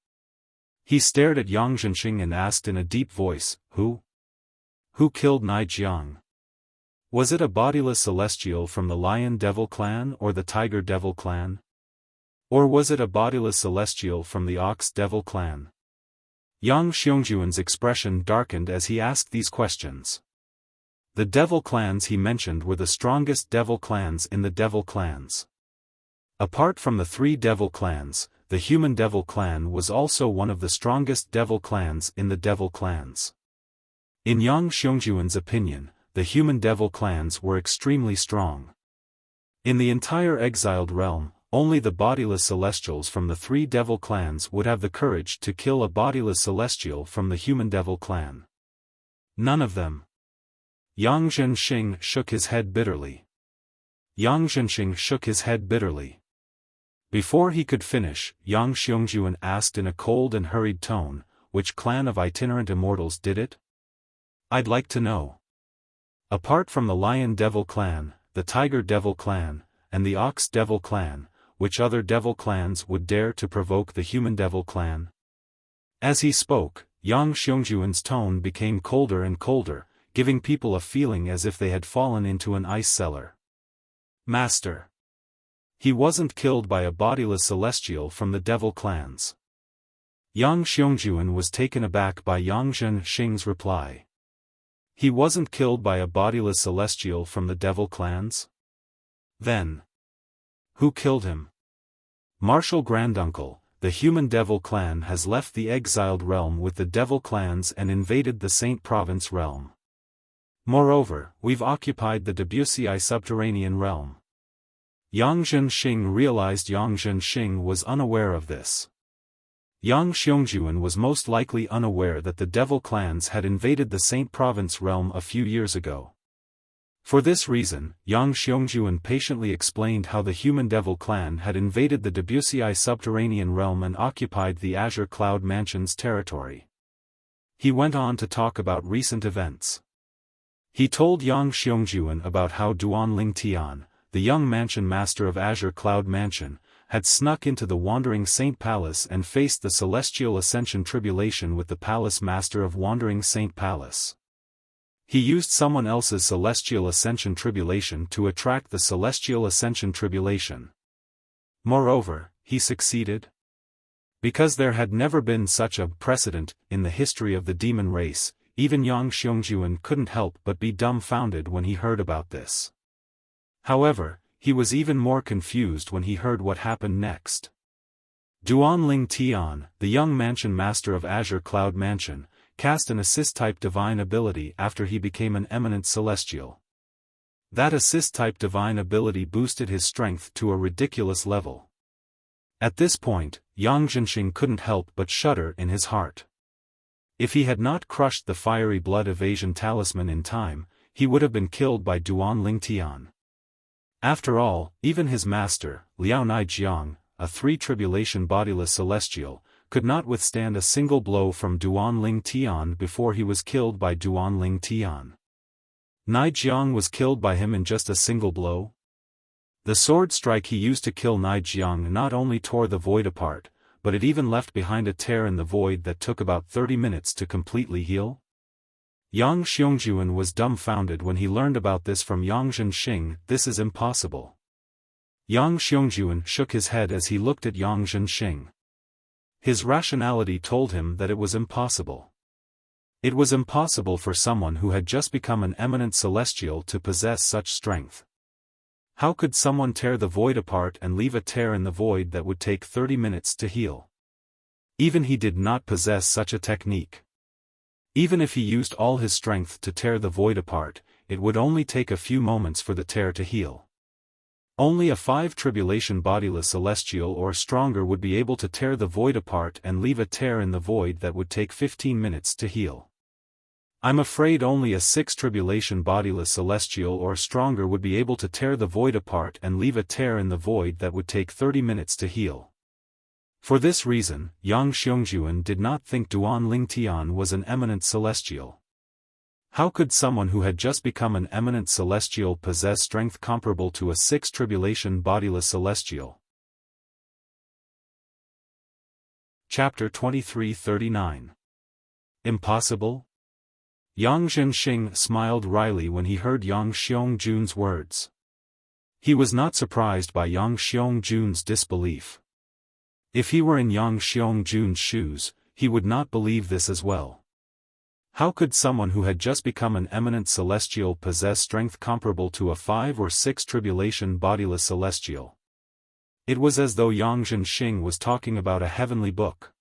Speaker 1: He stared at Yang Zhenxing and asked in a deep voice, Who? Who killed Naijiang? Was it a bodiless celestial from the Lion Devil clan or the Tiger Devil clan? Or was it a bodiless celestial from the Ox Devil clan? Yang Xiongjuan's expression darkened as he asked these questions. The devil clans he mentioned were the strongest devil clans in the devil clans. Apart from the three devil clans, the human devil clan was also one of the strongest devil clans in the devil clans. In Yang Xiongjuan's opinion, the human devil clans were extremely strong. In the entire exiled realm, only the bodiless celestials from the three devil clans would have the courage to kill a bodiless celestial from the human devil clan. None of them. Yang Zhenxing shook his head bitterly. Yang Zhenxing shook his head bitterly. Before he could finish, Yang Xiongjuan asked in a cold and hurried tone, which clan of itinerant immortals did it? I'd like to know. Apart from the Lion Devil clan, the Tiger Devil clan, and the Ox Devil clan, which other devil clans would dare to provoke the human devil clan? As he spoke, Yang Xiongjuan's tone became colder and colder, giving people a feeling as if they had fallen into an ice cellar. Master. He wasn't killed by a bodiless celestial from the devil clans. Yang Xiongjuan was taken aback by Yang Zhenxing's reply. He wasn't killed by a bodiless celestial from the devil clans? Then, who killed him? Martial granduncle, the human devil clan has left the exiled realm with the devil clans and invaded the Saint Province realm. Moreover, we've occupied the Debussy subterranean realm. Yang Zhenxing realized Yang Zhenxing was unaware of this. Yang Xiongjuan was most likely unaware that the devil clans had invaded the Saint Province realm a few years ago. For this reason, Yang Xiongjuan patiently explained how the human devil clan had invaded the Debussy subterranean realm and occupied the Azure Cloud Mansion's territory. He went on to talk about recent events. He told Yang Xiongjuan about how Duan Lingtian, the young mansion master of Azure Cloud Mansion, had snuck into the Wandering Saint Palace and faced the Celestial Ascension Tribulation with the Palace Master of Wandering Saint Palace. He used someone else's Celestial Ascension Tribulation to attract the Celestial Ascension Tribulation. Moreover, he succeeded. Because there had never been such a precedent in the history of the demon race, even Yang Xiongjuan couldn't help but be dumbfounded when he heard about this. However, he was even more confused when he heard what happened next. Duan Lingtian, the young mansion master of Azure Cloud Mansion, cast an assist-type divine ability after he became an eminent celestial. That assist-type divine ability boosted his strength to a ridiculous level. At this point, Yang Zhenxing couldn't help but shudder in his heart. If he had not crushed the fiery blood evasion talisman in time, he would have been killed by Duan Lingtian. After all, even his master, Liao Naijiang, a three-tribulation bodiless celestial, could not withstand a single blow from Duan Lingtian before he was killed by Duan Lingtian. Naijiang was killed by him in just a single blow? The sword strike he used to kill Naijiang not only tore the void apart, but it even left behind a tear in the void that took about 30 minutes to completely heal? Yang Xiongjuan was dumbfounded when he learned about this from Yang Zhenxing. This is impossible. Yang Xiongjuan shook his head as he looked at Yang Zhenxing. His rationality told him that it was impossible. It was impossible for someone who had just become an eminent celestial to possess such strength. How could someone tear the void apart and leave a tear in the void that would take 30 minutes to heal? Even he did not possess such a technique. Even if he used all his strength to tear the void apart, it would only take a few moments for the tear to heal. Only a 5-tribulation bodiless celestial or stronger would be able to tear the void apart and leave a tear in the void that would take 15 minutes to heal. I'm afraid only a 6-tribulation bodiless celestial or stronger would be able to tear the void apart and leave a tear in the void that would take 30 minutes to heal. For this reason, Yang Xiongjuan did not think Duan Lingtian was an eminent celestial. How could someone who had just become an eminent celestial possess strength comparable to a 6-tribulation bodiless celestial? Chapter 23:39. Impossible? Yang Zhenxing smiled wryly when he heard Yang Xiongjuan's words. He was not surprised by Yang Xiongjuan's disbelief. If he were in Yang Xiongjuan's shoes, he would not believe this as well. How could someone who had just become an eminent celestial possess strength comparable to a 5 or 6 tribulation bodiless celestial? It was as though Yang Zhenxing was talking about a heavenly book.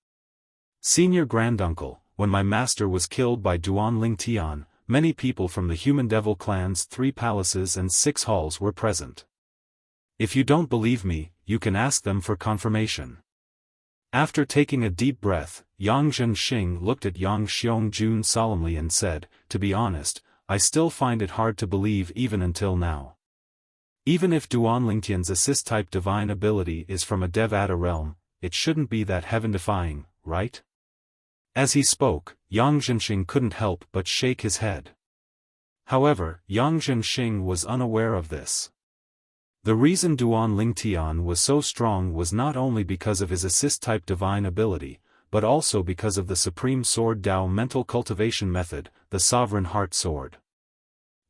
Speaker 1: Senior Granduncle, when my master was killed by Duan Lingtian, many people from the human devil clan's 3 palaces and 6 halls were present. If you don't believe me, you can ask them for confirmation. After taking a deep breath, Yang Zhenxing looked at Yang Xiongjuan solemnly and said, "To be honest, I still find it hard to believe even until now. Even if Duan Lingtian's assist-type divine ability is from a Devata realm, it shouldn't be that heaven-defying, right?" As he spoke, Yang Zhenxing couldn't help but shake his head. However, Yang Zhenxing was unaware of this. The reason Duan Lingtian was so strong was not only because of his assist-type divine ability, but also because of the Supreme Sword Dao mental cultivation method, the Sovereign Heart Sword.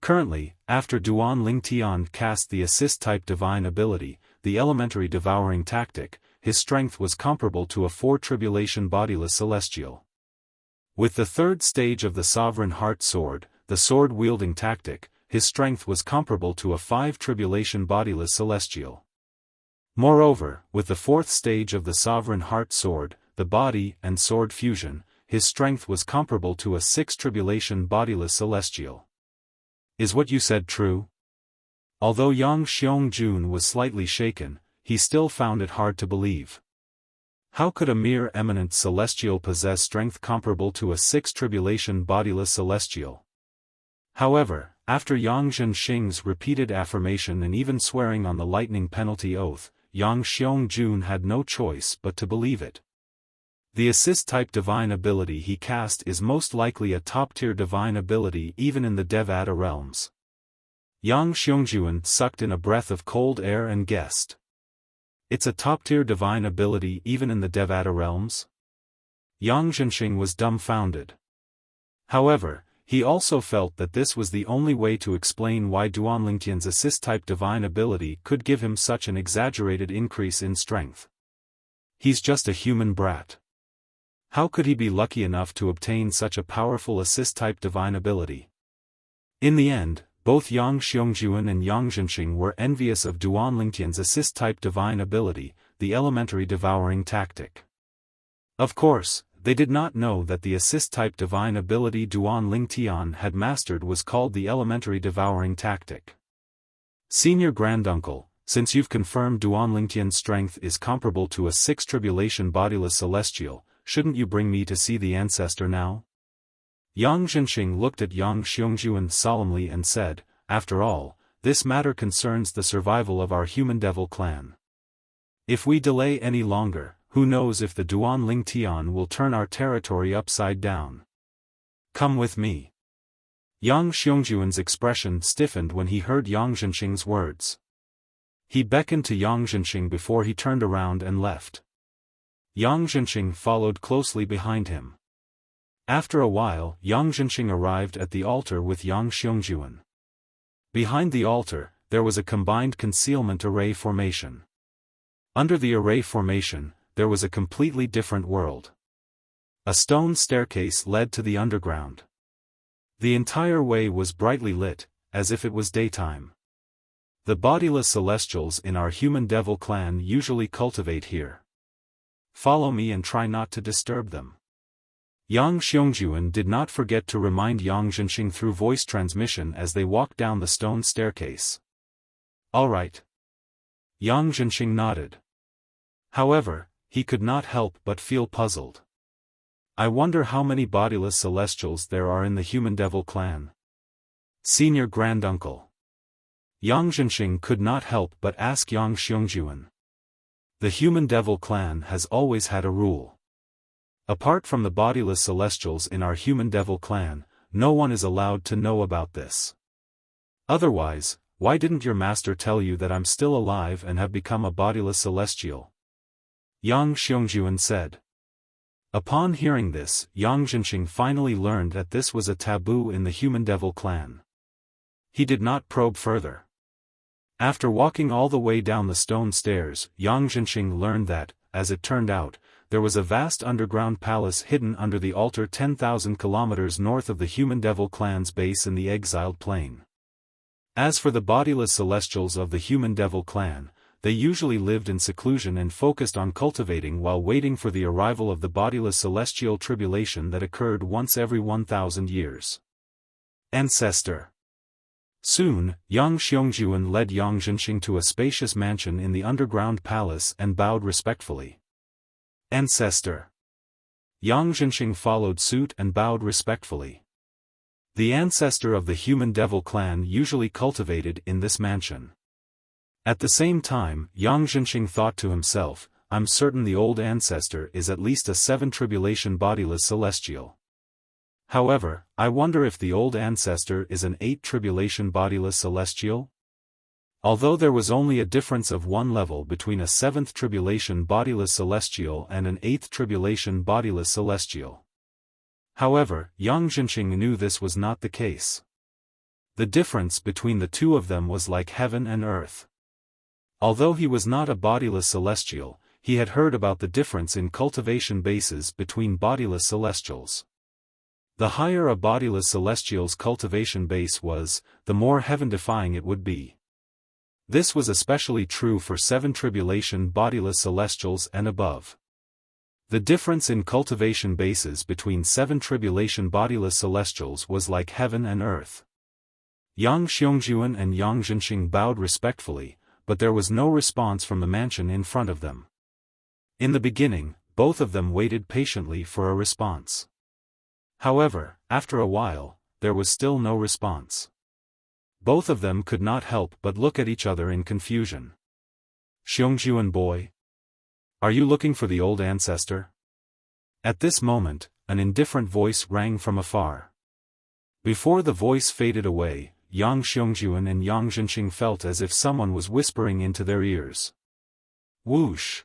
Speaker 1: Currently, after Duan Lingtian cast the assist-type divine ability, the elementary devouring tactic, his strength was comparable to a 4-tribulation bodiless celestial. With the 3rd stage of the Sovereign Heart Sword, the sword-wielding tactic, his strength was comparable to a 5-tribulation bodiless celestial. Moreover, with the 4th stage of the Sovereign Heart Sword, the body and sword fusion, his strength was comparable to a 6-tribulation bodiless celestial. Is what you said true? Although Yang Xiong-jun was slightly shaken, he still found it hard to believe. How could a mere eminent celestial possess strength comparable to a six-tribulation bodiless celestial? However, after Yang Zhenxing's repeated affirmation and even swearing on the lightning penalty oath, Yang Xiong-jun had no choice but to believe it. The assist-type divine ability he cast is most likely a top-tier divine ability even in the Devata realms. Yang Xiong-jun sucked in a breath of cold air and guessed. It's a top-tier divine ability even in the Devata realms? Yang Zhenxing was dumbfounded. However, he also felt that this was the only way to explain why Duanlingtian's assist-type divine ability could give him such an exaggerated increase in strength. He's just a human brat. How could he be lucky enough to obtain such a powerful assist-type divine ability? In the end, both Yang Xiong-jun and Yang Zhenxing were envious of Duanlingtian's assist-type divine ability, the elementary devouring tactic. Of course, they did not know that the assist-type divine ability Duanlingtian had mastered was called the elementary devouring tactic. Senior Granduncle, since you've confirmed Duanlingtian's strength is comparable to a six-tribulation bodiless celestial, shouldn't you bring me to see the ancestor now? Yang Zhenxing looked at Yang Xiong-jun solemnly and said, after all, this matter concerns the survival of our human devil clan. If we delay any longer, who knows if the Duanlingtian will turn our territory upside down. Come with me. Yang Xiong-jun's expression stiffened when he heard Yang Zhenxing's words. He beckoned to Yang Zhenxing before he turned around and left. Yang Zhenxing followed closely behind him. After a while, Yang Zhenxing arrived at the altar with Yang Xiong-jun. Behind the altar, there was a combined concealment array formation. Under the array formation, there was a completely different world. A stone staircase led to the underground. The entire way was brightly lit, as if it was daytime. The bodiless celestials in our human devil clan usually cultivate here. Follow me and try not to disturb them. Yang Xiong-jun did not forget to remind Yang Zhenxing through voice transmission as they walked down the stone staircase. All right. Yang Zhenxing nodded. However, he could not help but feel puzzled. I wonder how many bodiless celestials there are in the human devil clan. Senior Granduncle. Yang Zhenxing could not help but ask Yang Xiong-jun. The human devil clan has always had a rule. Apart from the bodiless celestials in our human devil clan, no one is allowed to know about this. Otherwise, why didn't your master tell you that I'm still alive and have become a bodiless celestial? Yang Xiong-jun said. Upon hearing this, Yang Zhenxing finally learned that this was a taboo in the human devil clan. He did not probe further. After walking all the way down the stone stairs, Yang Zhenxing learned that, as it turned out, there was a vast underground palace hidden under the altar 10,000 kilometers north of the human devil clan's base in the exiled plain. As for the bodiless celestials of the human devil clan, they usually lived in seclusion and focused on cultivating while waiting for the arrival of the bodiless celestial tribulation that occurred once every 1,000 years. Ancestor. Soon, Yang Xiong-jun led Yang Zhenxing to a spacious mansion in the underground palace and bowed respectfully. Ancestor. Yang Zhenxing followed suit and bowed respectfully. The ancestor of the human devil clan usually cultivated in this mansion. At the same time, Yang Zhenxing thought to himself, I'm certain the old ancestor is at least a 7-tribulation bodiless celestial. However, I wonder if the old ancestor is an 8-tribulation bodiless celestial? Although there was only a difference of 1 level between a 7th tribulation bodiless celestial and an 8th tribulation bodiless celestial. However, Yang Zhenxing knew this was not the case. The difference between the two of them was like heaven and earth. Although he was not a bodiless celestial, he had heard about the difference in cultivation bases between bodiless celestials. The higher a bodiless celestial's cultivation base was, the more heaven-defying it would be. This was especially true for 7 tribulation bodiless celestials and above. The difference in cultivation bases between 7 tribulation bodiless celestials was like heaven and earth. Yang Xiongjuan and Yang Zhenxing bowed respectfully, but there was no response from the mansion in front of them. In the beginning, both of them waited patiently for a response. However, after a while, there was still no response. Both of them could not help but look at each other in confusion. Xiongjuan boy? Are you looking for the old ancestor? At this moment, an indifferent voice rang from afar. Before the voice faded away, Yang Xiongjuan and Yang Zhenxing felt as if someone was whispering into their ears. Whoosh!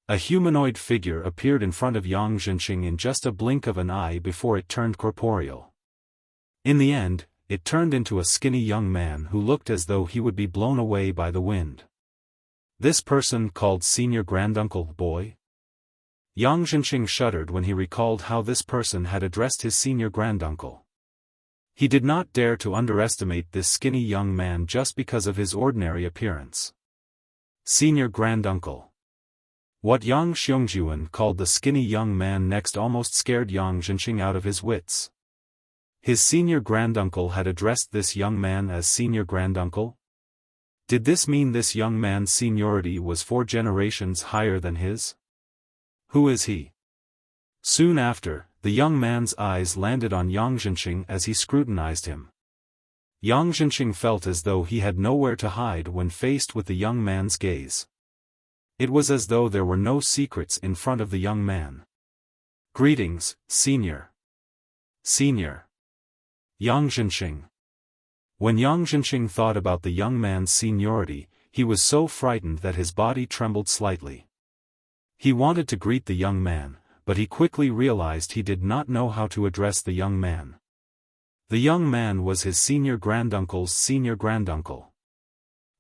Speaker 1: A humanoid figure appeared in front of Yang Zhenxing in just a blink of an eye before it turned corporeal. In the end, it turned into a skinny young man who looked as though he would be blown away by the wind. This person called Senior Granduncle boy? Yang Zhenxing shuddered when he recalled how this person had addressed his senior granduncle. He did not dare to underestimate this skinny young man just because of his ordinary appearance. Senior granduncle. What Yang Xiongjuan called the skinny young man next almost scared Yang Zhenxing out of his wits. His senior granduncle had addressed this young man as senior granduncle? Did this mean this young man's seniority was 4 generations higher than his? Who is he? Soon after, the young man's eyes landed on Yang Zhenxing as he scrutinized him. Yang Zhenxing felt as though he had nowhere to hide when faced with the young man's gaze. It was as though there were no secrets in front of the young man. Greetings, senior. Senior. Yang Zhenxing. When Yang Zhenxing thought about the young man's seniority, he was so frightened that his body trembled slightly. He wanted to greet the young man, but he quickly realized he did not know how to address the young man. The young man was his senior granduncle's senior granduncle.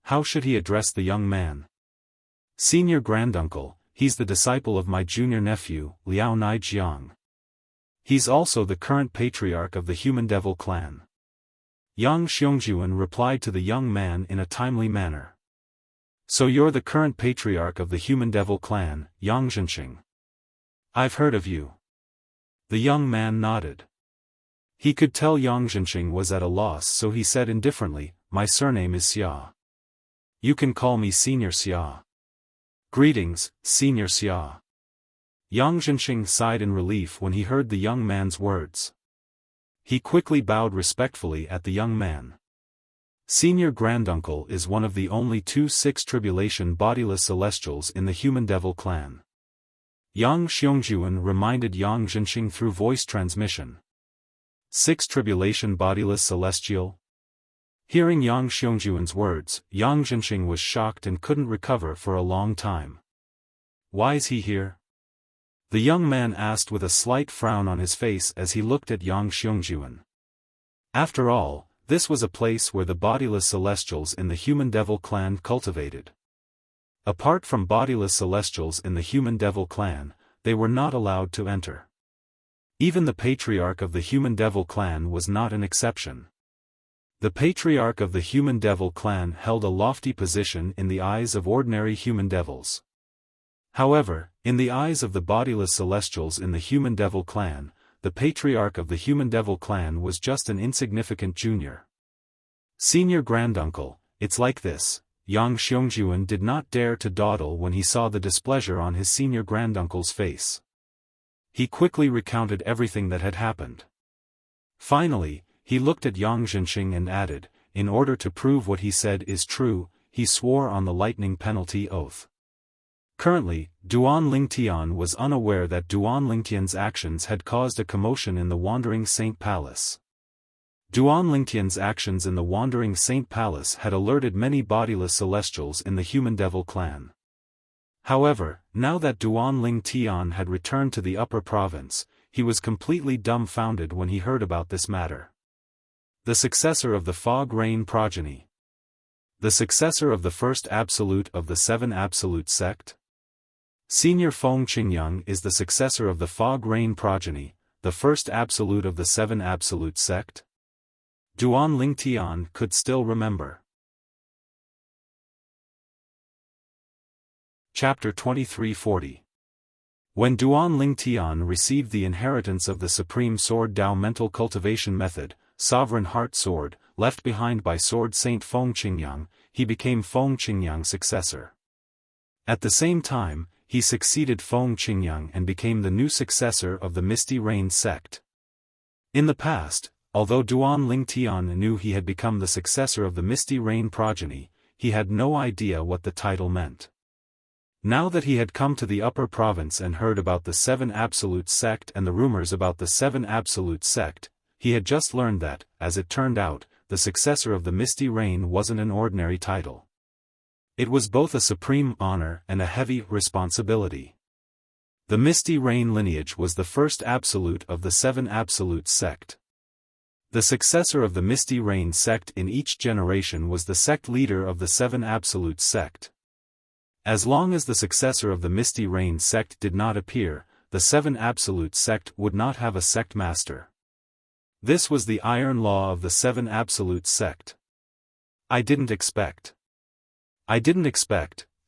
Speaker 1: How should he address the young man? Senior granduncle, he's the disciple of my junior nephew, Liao Naijiang. He's also the current patriarch of the Human Devil clan. Yang Xiongjuan replied to the young man in a timely manner. So you're the current patriarch of the Human Devil clan, Yang Zhenxing. I've heard of you. The young man nodded. He could tell Yang Zhenxing was at a loss, so he said indifferently, my surname is Xia. You can call me Senior Xia. Greetings, Senior Xia. Yang Zhenxing sighed in relief when he heard the young man's words. He quickly bowed respectfully at the young man. Senior Granduncle is one of the only 2 six-tribulation bodiless celestials in the Human Devil clan. Yang Xiongjuan reminded Yang Zhenxing through voice transmission. 6-tribulation bodiless celestial? Hearing Yang Xiongjuan's words, Yang Zhenxing was shocked and couldn't recover for a long time. Why is he here? The young man asked with a slight frown on his face as he looked at Yang Xiongjuan. After all, this was a place where the bodiless celestials in the Human Devil clan cultivated. Apart from bodiless celestials in the Human Devil clan, they were not allowed to enter. Even the patriarch of the Human Devil clan was not an exception. The patriarch of the Human Devil clan held a lofty position in the eyes of ordinary human devils. However, in the eyes of the bodiless celestials in the Human Devil clan, the patriarch of the Human Devil clan was just an insignificant junior. Senior Granduncle, it's like this. Yang Xiongjuan did not dare to dawdle when he saw the displeasure on his senior granduncle's face. He quickly recounted everything that had happened. Finally, he looked at Yang Zhenxing and added, in order to prove what he said is true, he swore on the lightning penalty oath. Currently, Duan Lingtian was unaware that Duan Lingtian's actions had caused a commotion in the Wandering Saint Palace. Duan Lingtian's actions in the Wandering Saint Palace had alerted many bodiless celestials in the Human Devil clan. However, now that Duan Lingtian had returned to the upper province, he was completely dumbfounded when he heard about this matter. The successor of the Fog Rain progeny. The successor of the first absolute of the 7 absolute sect? Senior Feng Qingyang is the successor of the Fog Rain progeny, the first absolute of the 7 absolute sect? Duan Lingtian could still remember. Chapter 2340. When Duan Lingtian received the inheritance of the Supreme Sword Dao mental cultivation method, sovereign heart sword, left behind by Sword Saint Feng Qingyang, he became Feng Qingyang's successor. At the same time, he succeeded Feng Qingyang and became the new successor of the Misty Rain sect. In the past, although Duan Lingtian knew he had become the successor of the Misty Rain progeny, he had no idea what the title meant. Now that he had come to the upper province and heard about the Seven Absolute sect and the rumors about the Seven Absolute sect, he had just learned that, as it turned out, the successor of the Misty Rain wasn't an ordinary title. It was both a supreme honor and a heavy responsibility. The Misty Rain lineage was the first absolute of the Seven Absolute sect. The successor of the Misty Rain sect in each generation was the sect leader of the Seven Absolute sect. As long as the successor of the Misty Rain sect did not appear, the Seven Absolute sect would not have a sect master. This was the iron law of the Seven Absolute sect. I didn't expect,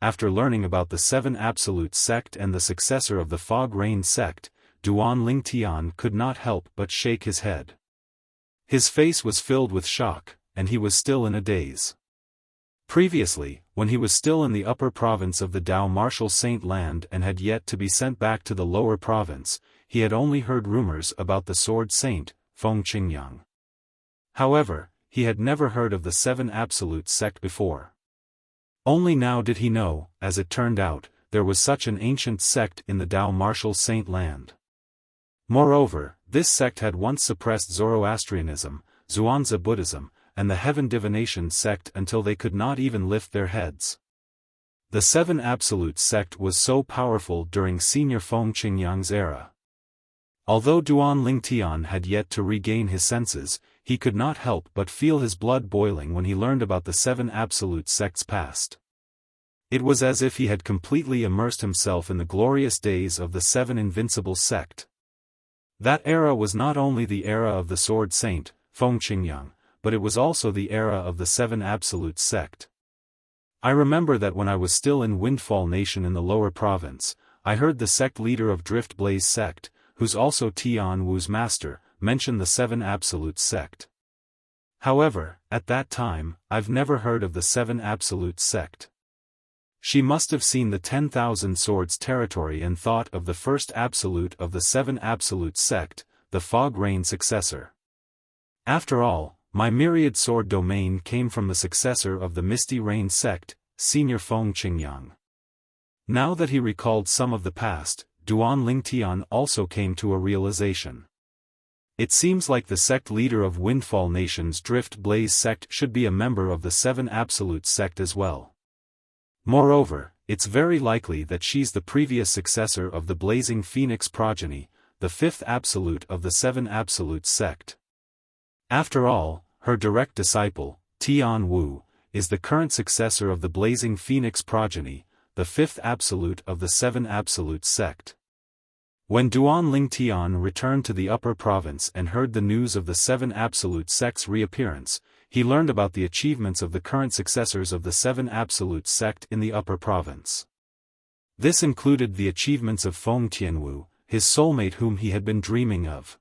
Speaker 1: after learning about the Seven Absolute sect and the successor of the Fog Rain sect, Duan Lingtian could not help but shake his head. His face was filled with shock, and he was still in a daze. Previously, when he was still in the upper province of the Dao Martial Saint Land and had yet to be sent back to the lower province, he had only heard rumors about the Sword Saint, Feng Qingyang. However, he had never heard of the Seven Absolute sect before. Only now did he know, as it turned out, there was such an ancient sect in the Dao Martial Saint Land. Moreover, this sect had once suppressed Zoroastrianism, Zhuangzi Buddhism, and the Heaven Divination sect until they could not even lift their heads. The Seven Absolute sect was so powerful during Senior Feng Qingyang's era. Although Duan Lingtian had yet to regain his senses, he could not help but feel his blood boiling when he learned about the Seven Absolute sect's past. It was as if he had completely immersed himself in the glorious days of the Seven Invincible sect. That era was not only the era of the Sword Saint, Feng Qingyang, but it was also the era of the Seven Absolute sect. I remember that when I was still in Windfall Nation in the lower province, I heard the sect leader of Drift Blaze sect, who's also Tian Wu's master, mention the Seven Absolute sect. However, at that time, I've never heard of the Seven Absolute sect. She must have seen the 10,000 Swords territory and thought of the first absolute of the Seven Absolute sect, the Fog Rain successor. After all, my myriad sword domain came from the successor of the Misty Rain sect, Senior Feng Qingyang. Now that he recalled some of the past, Duan Lingtian also came to a realization. It seems like the sect leader of Windfall Nation's Drift Blaze sect should be a member of the Seven Absolute sect as well. Moreover, it's very likely that she's the previous successor of the Blazing Phoenix progeny, the fifth absolute of the Seven Absolute sect. After all, her direct disciple, Tian Wu, is the current successor of the Blazing Phoenix progeny, the fifth absolute of the Seven Absolute sect. When Duan Lingtian returned to the upper province and heard the news of the Seven Absolute sect's reappearance, he learned about the achievements of the current successors of the Seven Absolute sect in the upper province. This included the achievements of Feng Tianwu, his soulmate whom he had been dreaming of.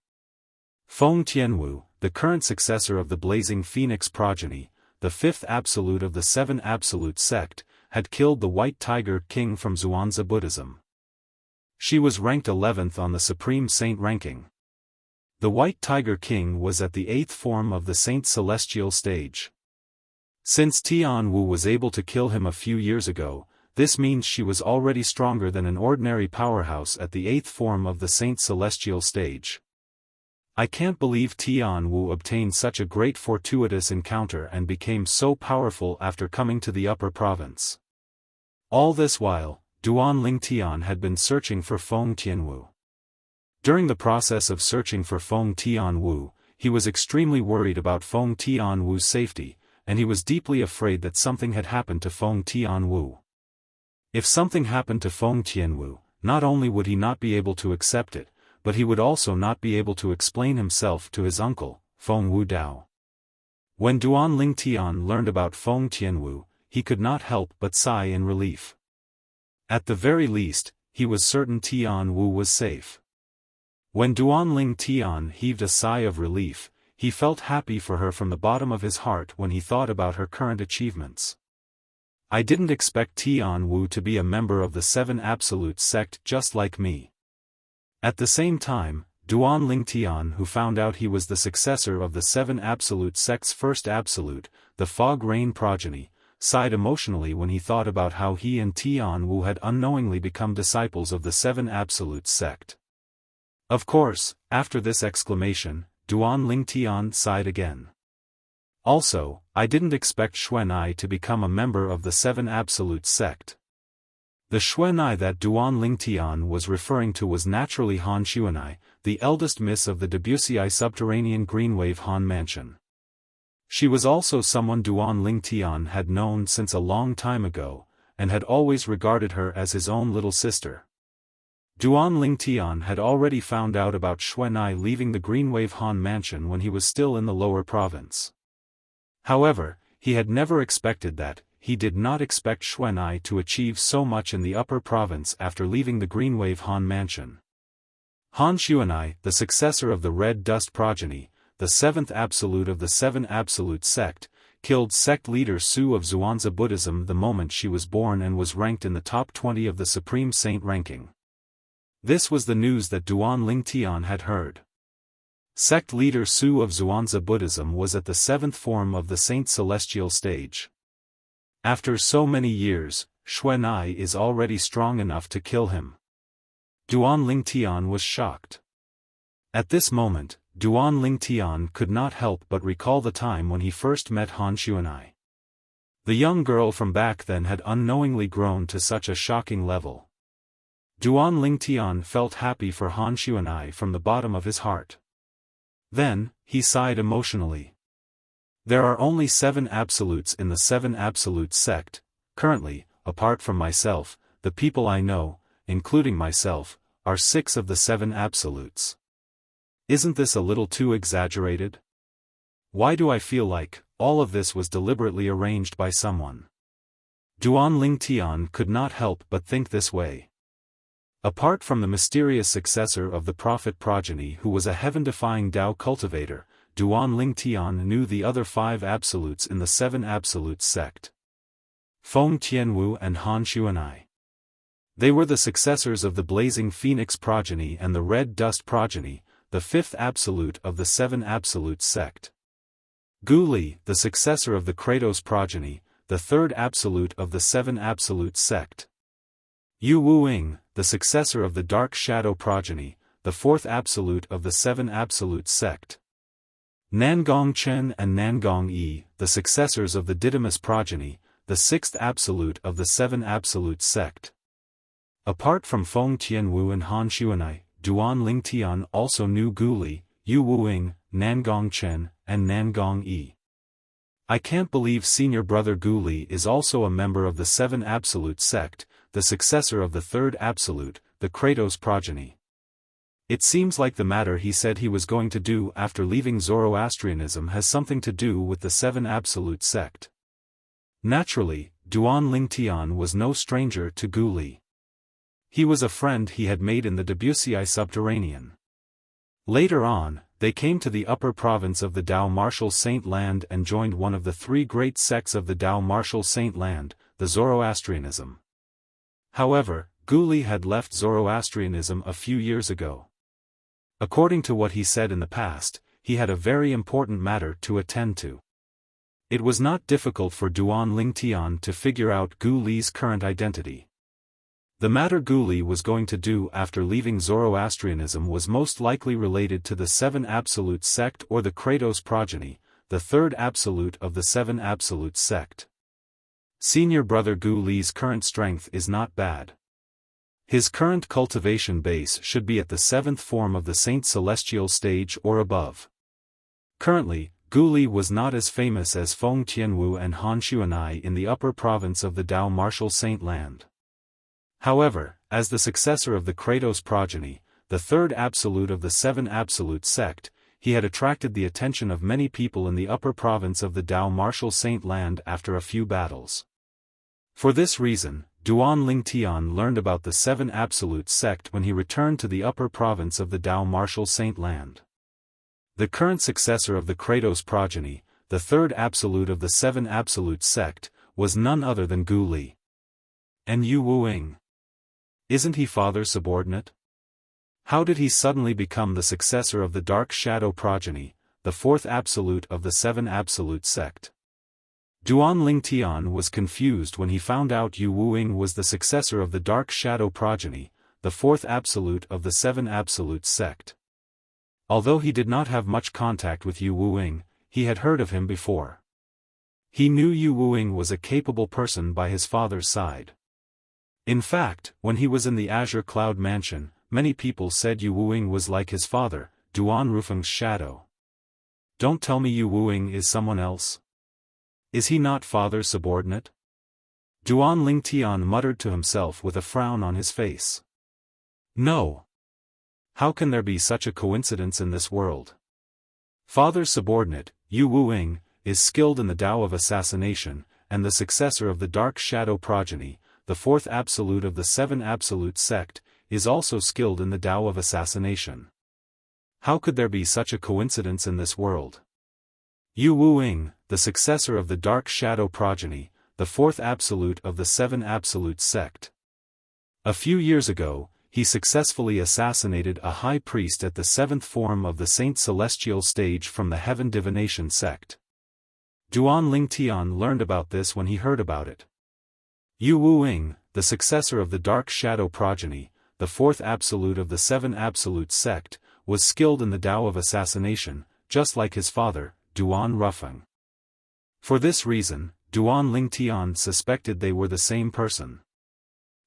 Speaker 1: Feng Tianwu, the current successor of the Blazing Phoenix progeny, the fifth absolute of the Seven Absolute sect, had killed the White Tiger King from Zhuangzi Buddhism. She was ranked 11th on the Supreme Saint ranking. The White Tiger King was at the 8th form of the Saint Celestial stage. Since Tian Wu was able to kill him a few years ago, this means she was already stronger than an ordinary powerhouse at the 8th form of the Saint Celestial stage. I can't believe Tian Wu obtained such a great fortuitous encounter and became so powerful after coming to the upper province. All this while, Duan Lingtian had been searching for Feng Tianwu. During the process of searching for Feng Tianwu, he was extremely worried about Feng Tianwu's safety, and he was deeply afraid that something had happened to Feng Tianwu. If something happened to Feng Tianwu, not only would he not be able to accept it, but he would also not be able to explain himself to his uncle, Feng Wudao. When Duan Lingtian learned about Feng Tianwu, he could not help but sigh in relief. At the very least, he was certain Tian Wu was safe. When Duan Lingtian heaved a sigh of relief, he felt happy for her from the bottom of his heart when he thought about her current achievements. I didn't expect Tian Wu to be a member of the Seven Absolutes sect just like me. At the same time, Duan Lingtian, who found out he was the successor of the Seven Absolute sect's first absolute, the Fog Rain progeny, sighed emotionally when he thought about how he and Tian Wu had unknowingly become disciples of the Seven Absolute sect. Of course, after this exclamation, Duan Lingtian sighed again. Also, I didn't expect Xuan'ai to become a member of the Seven Absolute sect. The Xuan'ai that Duan Lingtian was referring to was naturally Han Xuan'ai, the eldest miss of the Debussy subterranean Greenwave Han mansion. She was also someone Duan Lingtian had known since a long time ago, and had always regarded her as his own little sister. Duan Lingtian had already found out about Xuan'ai leaving the Greenwave Han mansion when he was still in the lower province. However, he had never expected that. He did not expect Xuan'ai to achieve so much in the upper province after leaving the Greenwave Han mansion. Han Xuan'ai, the successor of the Red Dust progeny, the seventh absolute of the Seven Absolute sect, killed sect leader Su of Zhuangzi Buddhism the moment she was born and was ranked in the top 20 of the Supreme Saint ranking. This was the news that Duan Lingtian had heard. Sect leader Su of Zhuangzi Buddhism was at the seventh form of the Saint Celestial stage. After so many years, Xuan'ai is already strong enough to kill him. Duan Lingtian was shocked. At this moment, Duan Lingtian could not help but recall the time when he first met Han Xuan'ai. The young girl from back then had unknowingly grown to such a shocking level. Duan Lingtian felt happy for Han Xuan'ai from the bottom of his heart. Then, he sighed emotionally. There are only 7 absolutes in the Seven Absolute sect. Currently, apart from myself, the people I know, including myself, are 6 of the 7 absolutes. Isn't this a little too exaggerated? Why do I feel like all of this was deliberately arranged by someone? Duan Lingtian could not help but think this way. Apart from the mysterious successor of the prophet progeny who was a heaven-defying Dao cultivator, Duan Lingtian knew the other 5 absolutes in the Seven Absolute sect. Feng Tianwu and Han Xuan'ai. They were the successors of the Blazing Phoenix progeny and the Red Dust progeny, the 5th absolute of the Seven Absolute sect. Gu Li, the successor of the Kratos progeny, the 3rd absolute of the Seven Absolute sect. Yu Wuing, the successor of the Dark Shadow progeny, the 4th absolute of the Seven Absolute sect. Nangong Chen and Nangong Yi, the successors of the Didymus progeny, the 6th absolute of the Seven Absolute sect. Apart from Feng Tianwu and Han Xuan'ai, Duan Lingtian also knew Gu Li, Yu Wuing, Nangong Chen, and Nangong Yi. I can't believe senior brother Gu Li is also a member of the Seven Absolute sect, the successor of the 3rd absolute, the Kratos progeny. It seems like the matter he said he was going to do after leaving Zoroastrianism has something to do with the Seven Absolute sect. Naturally, Duan Lingtian was no stranger to Gu Li. He was a friend he had made in the Debussy subterranean. Later on, they came to the upper province of the Dao Martial Saint Land and joined one of the 3 great sects of the Dao Martial Saint Land, the Zoroastrianism. However, Gu Li had left Zoroastrianism a few years ago. According to what he said in the past, he had a very important matter to attend to. It was not difficult for Duan Lingtian to figure out Gu Li's current identity. The matter Gu Li was going to do after leaving Zoroastrianism was most likely related to the Seven Absolute sect or the Kratos progeny, the 3rd absolute of the Seven Absolute sect. Senior brother Gu Li's current strength is not bad. His current cultivation base should be at the 7th form of the Saint Celestial stage or above. Currently, Gu Li was not as famous as Feng Tianwu and Han Xuan'ai in the upper province of the Dao Martial Saint Land. However, as the successor of the Kratos progeny, the 3rd absolute of the Seven Absolute sect, he had attracted the attention of many people in the upper province of the Dao Martial Saint Land after a few battles. For this reason, Duan Lingtian learned about the Seven Absolute sect when he returned to the upper province of the Dao Martial Saint Land. The current successor of the Kratos progeny, the third absolute of the seven absolutes sect, was none other than Gu Li. And Yu Wuing. Isn't he father's subordinate? How did he suddenly become the successor of the Dark Shadow progeny, the fourth absolute of the seven absolute sect? Duan Lingtian was confused when he found out Yu Wuing was the successor of the Dark Shadow progeny, the fourth absolute of the seven absolute sect. Although he did not have much contact with Yu Wuing, he had heard of him before. He knew Yu Wuing was a capable person by his father's side. In fact, when he was in the Azure Cloud Mansion, many people said Yu Wuing was like his father, Duan Rufeng's shadow. Don't tell me Yu Wuing is someone else. Is he not father's subordinate? Duan Lingtian muttered to himself with a frown on his face. No. How can there be such a coincidence in this world? Father's subordinate, Yu Wuing, is skilled in the Tao of assassination, and the successor of the Dark Shadow progeny, the fourth absolute of the seven absolute sect, is also skilled in the Tao of assassination. How could there be such a coincidence in this world? Yu Wuing, the successor of the Dark Shadow progeny, the fourth absolute of the seven absolute sect. A few years ago, he successfully assassinated a high priest at the seventh form of the Saint Celestial stage from the Heaven Divination sect. Duan Lingtian learned about this when he heard about it. Yu Wuing, the successor of the Dark Shadow progeny, the fourth absolute of the seven absolute sect, was skilled in the Tao of assassination, just like his father, Duan Rufeng. For this reason, Duan Lingtian suspected they were the same person.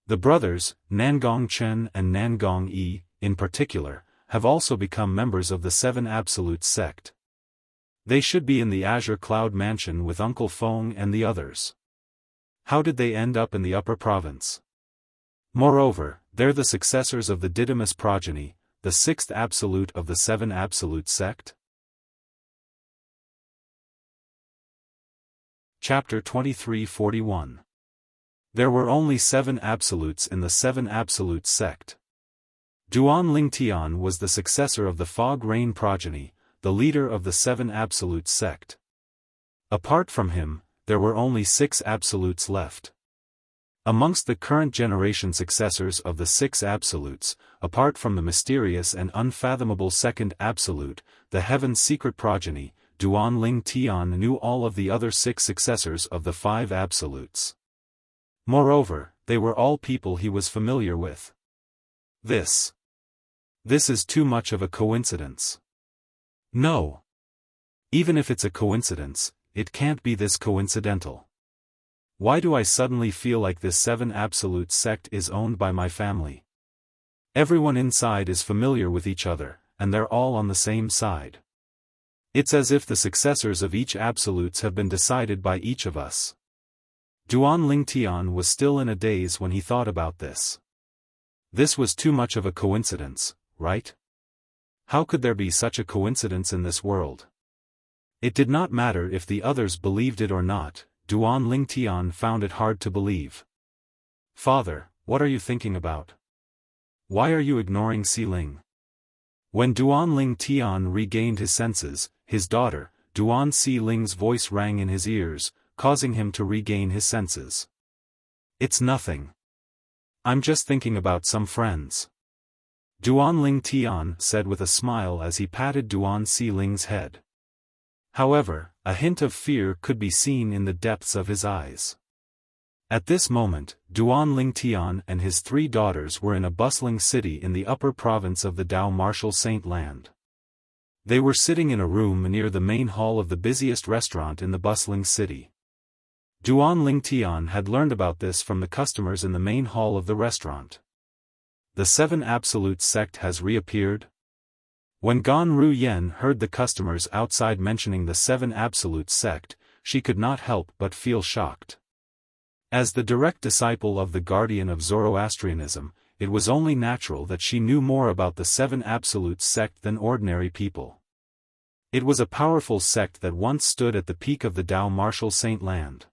Speaker 1: The brothers, Nangong Chen and Nangong Yi, in particular, have also become members of the seven absolute sect. They should be in the Azure Cloud Mansion with Uncle Feng and the others. How did they end up in the Upper Province? Moreover, they're the successors of the Didymus progeny, the sixth absolute of the seven absolute sect? Chapter 23:41. There were only seven absolutes in the seven absolute sect. Duan Lingtian was the successor of the Fog Rain progeny, the leader of the seven absolute sect. Apart from him, there were only six absolutes left. Amongst the current generation successors of the six absolutes, apart from the mysterious and unfathomable second absolute, the Heaven's secret progeny, Duan Lingtian knew all of the other six successors of the five absolutes. Moreover, they were all people he was familiar with. This is too much of a coincidence. No. Even if it's a coincidence, it can't be this coincidental. Why do I suddenly feel like this seven absolute sect is owned by my family? Everyone inside is familiar with each other, and they're all on the same side. It's as if the successors of each absolutes have been decided by each of us. Duan Lingtian was still in a daze when he thought about this. This was too much of a coincidence, right? How could there be such a coincidence in this world? It did not matter if the others believed it or not, Duan Lingtian found it hard to believe. Father, what are you thinking about? Why are you ignoring Si Ling? When Duan Lingtian regained his senses, his daughter, Duan Si Ling's voice rang in his ears, causing him to regain his senses. It's nothing. I'm just thinking about some friends. Duan Lingtian said with a smile as he patted Duan Si Ling's head. However, a hint of fear could be seen in the depths of his eyes. At this moment, Duan Lingtian and his three daughters were in a bustling city in the upper province of the Dao Martial Saint Land. They were sitting in a room near the main hall of the busiest restaurant in the bustling city. Duan Lingtian had learned about this from the customers in the main hall of the restaurant. The seven absolute sect has reappeared? When Gan Ru Yen heard the customers outside mentioning the seven absolute sect, she could not help but feel shocked. As the direct disciple of the guardian of Zoroastrianism, it was only natural that she knew more about the seven absolute sect than ordinary people. It was a powerful sect that once stood at the peak of the Dao Martial Saint Land.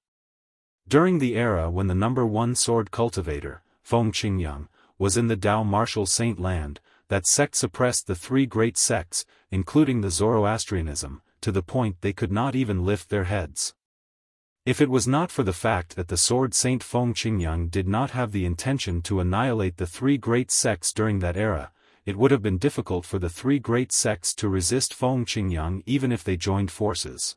Speaker 1: During the era when the number one sword cultivator, Feng Qingyang, was in the Dao Martial Saint Land, that sect suppressed the three great sects, including the Zoroastrianism, to the point they could not even lift their heads. If it was not for the fact that the Sword Saint Feng Qingyang did not have the intention to annihilate the three great sects during that era, it would have been difficult for the three great sects to resist Feng Qingyang even if they joined forces.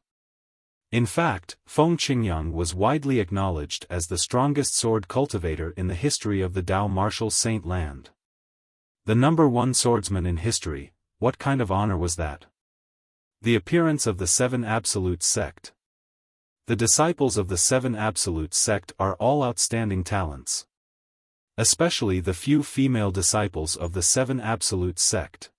Speaker 1: In fact, Feng Qingyang was widely acknowledged as the strongest sword cultivator in the history of the Dao martial saint land. The #1 swordsman in history, what kind of honor was that? The appearance of the Seven Absolutes sect. The disciples of the Seven Absolutes sect are all outstanding talents. Especially the few female disciples of the Seven Absolutes sect.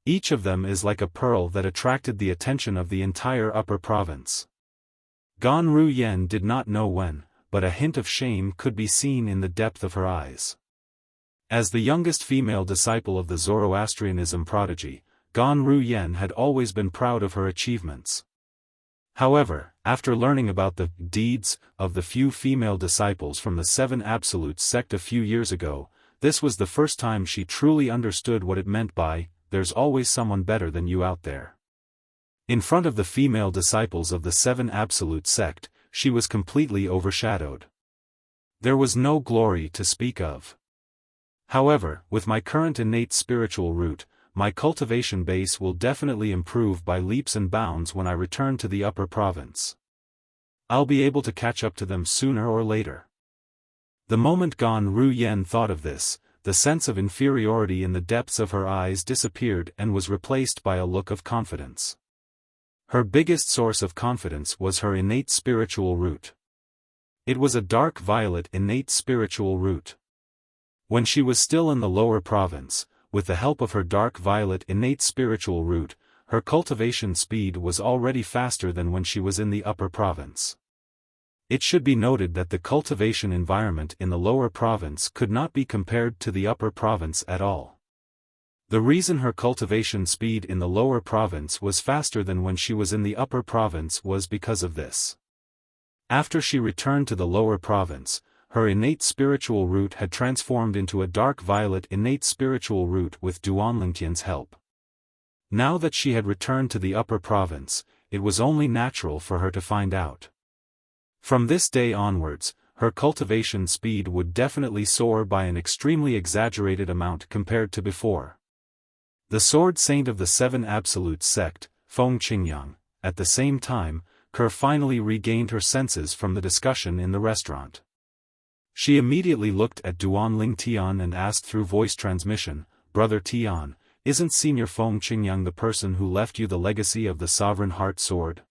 Speaker 1: Each of them is like a pearl that attracted the attention of the entire upper province. Gan Ru Yen did not know when, but a hint of shame could be seen in the depth of her eyes. As the youngest female disciple of the Zoroastrianism prodigy, Gan Ru Yen had always been proud of her achievements. However, after learning about the deeds of the few female disciples from the Seven Absolutes sect a few years ago, this was the first time she truly understood what it meant by, "There's always someone better than you out there." In front of the female disciples of the Seven Absolute sect, she was completely overshadowed. There was no glory to speak of. However, with my current innate spiritual root, my cultivation base will definitely improve by leaps and bounds when I return to the upper province. I'll be able to catch up to them sooner or later. The moment Gan Ru Yen thought of this, the sense of inferiority in the depths of her eyes disappeared and was replaced by a look of confidence. Her biggest source of confidence was her innate spiritual root. It was a dark violet innate spiritual root. When she was still in the lower province, with the help of her dark violet innate spiritual root, her cultivation speed was already faster than when she was in the upper province. It should be noted that the cultivation environment in the lower province could not be compared to the upper province at all. The reason her cultivation speed in the lower province was faster than when she was in the upper province was because of this. After she returned to the lower province, her innate spiritual root had transformed into a dark violet innate spiritual root with Duanlingtian's help. Now that she had returned to the upper province, it was only natural for her to find out. From this day onwards, her cultivation speed would definitely soar by an extremely exaggerated amount compared to before. The Sword Saint of the Seven Absolute sect, Feng Qingyang, at the same time, Kerr finally regained her senses from the discussion in the restaurant. She immediately looked at Duanling Tian and asked through voice transmission, "Brother Tian, isn't Senior Feng Qingyang the person who left you the legacy of the Sovereign Heart Sword?"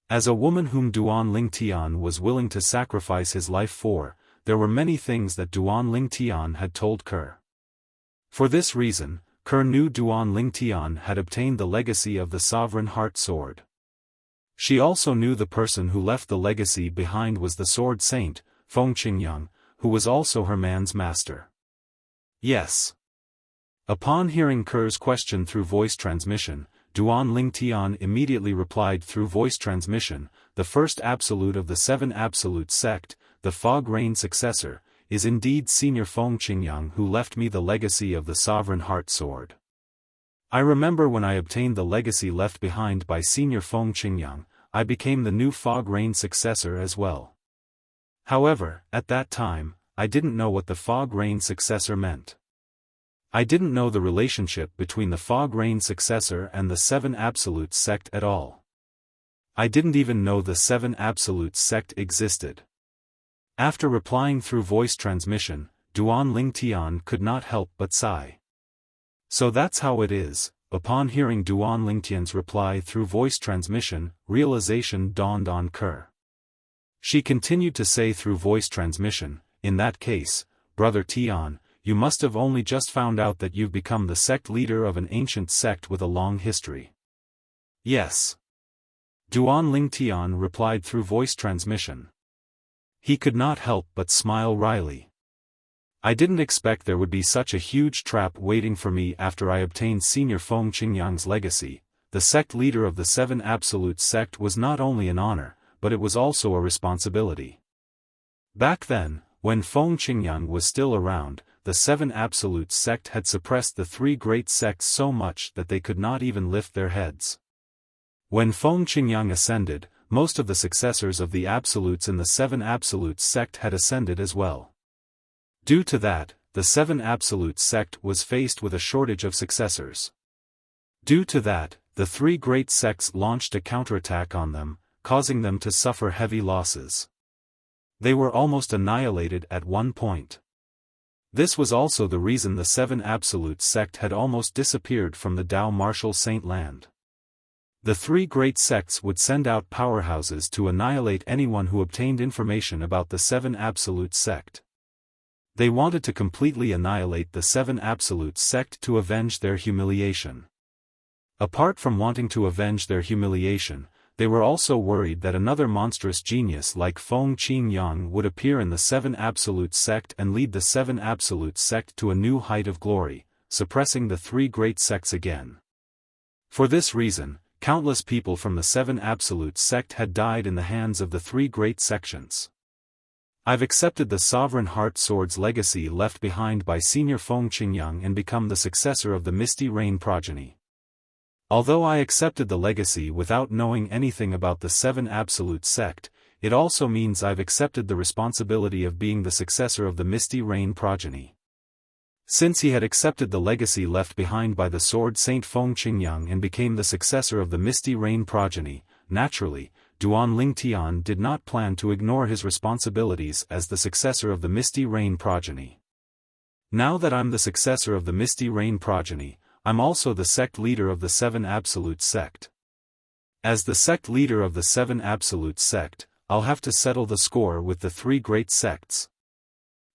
Speaker 1: As a woman whom Duanling Tian was willing to sacrifice his life for, there were many things that Duanling Tian had told Kerr. For this reason, Kerr knew Duanling Tian had obtained the legacy of the Sovereign Heart Sword. She also knew the person who left the legacy behind was the Sword Saint, Feng Qingyang, who was also her man's master. Yes. Upon hearing Kerr's question through voice transmission, Duanling Tian immediately replied through voice transmission, "The first absolute of the Seven Absolute sect, the Fog Rain successor, is indeed Senior Feng Qingyang who left me the legacy of the Sovereign Heart Sword. I remember when I obtained the legacy left behind by Senior Feng Qingyang, I became the new Fog Rain successor as well. However, at that time, I didn't know what the Fog Rain successor meant. I didn't know the relationship between the Fog Rain successor and the Seven Absolute sect at all. I didn't even know the Seven Absolute sect existed." After replying through voice transmission, Duanling Tian could not help but sigh. So that's how it is. Upon hearing Duanling Tian's reply through voice transmission, realization dawned on Kerr. She continued to say through voice transmission, "In that case, Brother Tian, you must have only just found out that you've become the sect leader of an ancient sect with a long history." "Yes." Duanling Tian replied through voice transmission. He could not help but smile wryly. "I didn't expect there would be such a huge trap waiting for me after I obtained Senior Feng Qingyang's legacy. The sect leader of the Seven Absolute sect was not only an honor, but it was also a responsibility. Back then, when Feng Qingyang was still around, the seven absolute sect had suppressed the three great sects so much that they could not even lift their heads. When Feng Qingyang ascended, most of the successors of the absolutes in the seven absolutes sect had ascended as well. Due to that, the seven absolutes sect was faced with a shortage of successors. Due to that, the three great sects launched a counterattack on them, causing them to suffer heavy losses. They were almost annihilated at one point. This was also the reason the seven absolute sect had almost disappeared from the Dao Martial Saint Land. The three great sects would send out powerhouses to annihilate anyone who obtained information about the seven absolute sect. They wanted to completely annihilate the seven absolute sect to avenge their humiliation. Apart from wanting to avenge their humiliation, they were also worried that another monstrous genius like Feng Qingyang would appear in the seven absolute sect and lead the seven absolute sect to a new height of glory, suppressing the three great sects again. For this reason, countless people from the seven absolute sect had died in the hands of the three great sections. I've accepted the Sovereign Heart Sword's legacy left behind by Senior Feng Qingyang and become the successor of the Misty Rain progeny. Although I accepted the legacy without knowing anything about the seven absolute sect, it also means I've accepted the responsibility of being the successor of the Misty Rain progeny. Since he had accepted the legacy left behind by the Sword Saint Feng Qingyang and became the successor of the Misty Rain progeny, naturally, Duan Lingtian did not plan to ignore his responsibilities as the successor of the Misty Rain progeny. Now that I'm the successor of the Misty Rain progeny, I'm also the sect leader of the seven absolute sect. As the sect leader of the seven absolute sect, I'll have to settle the score with the three great sects.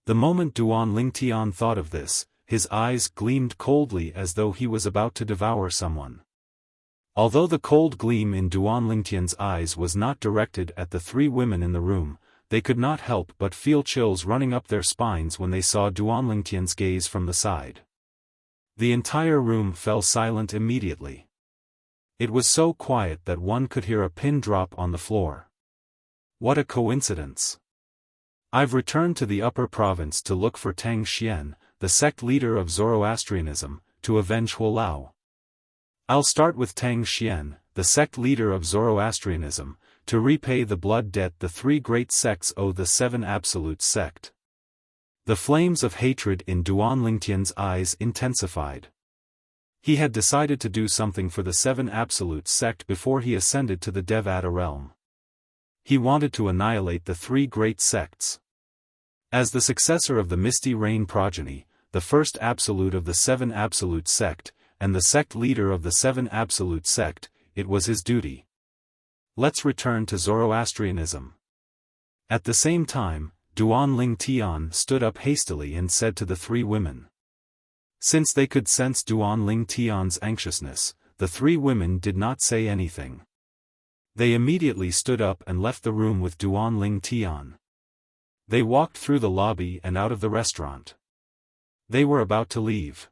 Speaker 1: The moment Duan Lingtian thought of this, his eyes gleamed coldly as though he was about to devour someone. Although the cold gleam in Duan Lingtian's eyes was not directed at the three women in the room, they could not help but feel chills running up their spines when they saw Duan Lingtian's gaze from the side. The entire room fell silent immediately. It was so quiet that one could hear a pin drop on the floor. What a coincidence! I've returned to the upper province to look for Tang Xian, the sect leader of Zoroastrianism, to avenge Huolao. I'll start with Tang Xian, the sect leader of Zoroastrianism, to repay the blood debt the three great sects owe the seven absolute sect. The flames of hatred in Duan Lingtian's eyes intensified. He had decided to do something for the seven absolute sect before he ascended to the Devata realm. He wanted to annihilate the three great sects. As the successor of the Misty Rain progeny, the first absolute of the seven absolute sect, and the sect leader of the seven absolute sect, it was his duty. Let's return to Zoroastrianism. At the same time, Duan Lingtian stood up hastily and said to the three women. Since they could sense Duan Lingtian's anxiousness, the three women did not say anything. They immediately stood up and left the room with Duan Lingtian. They walked through the lobby and out of the restaurant. They were about to leave.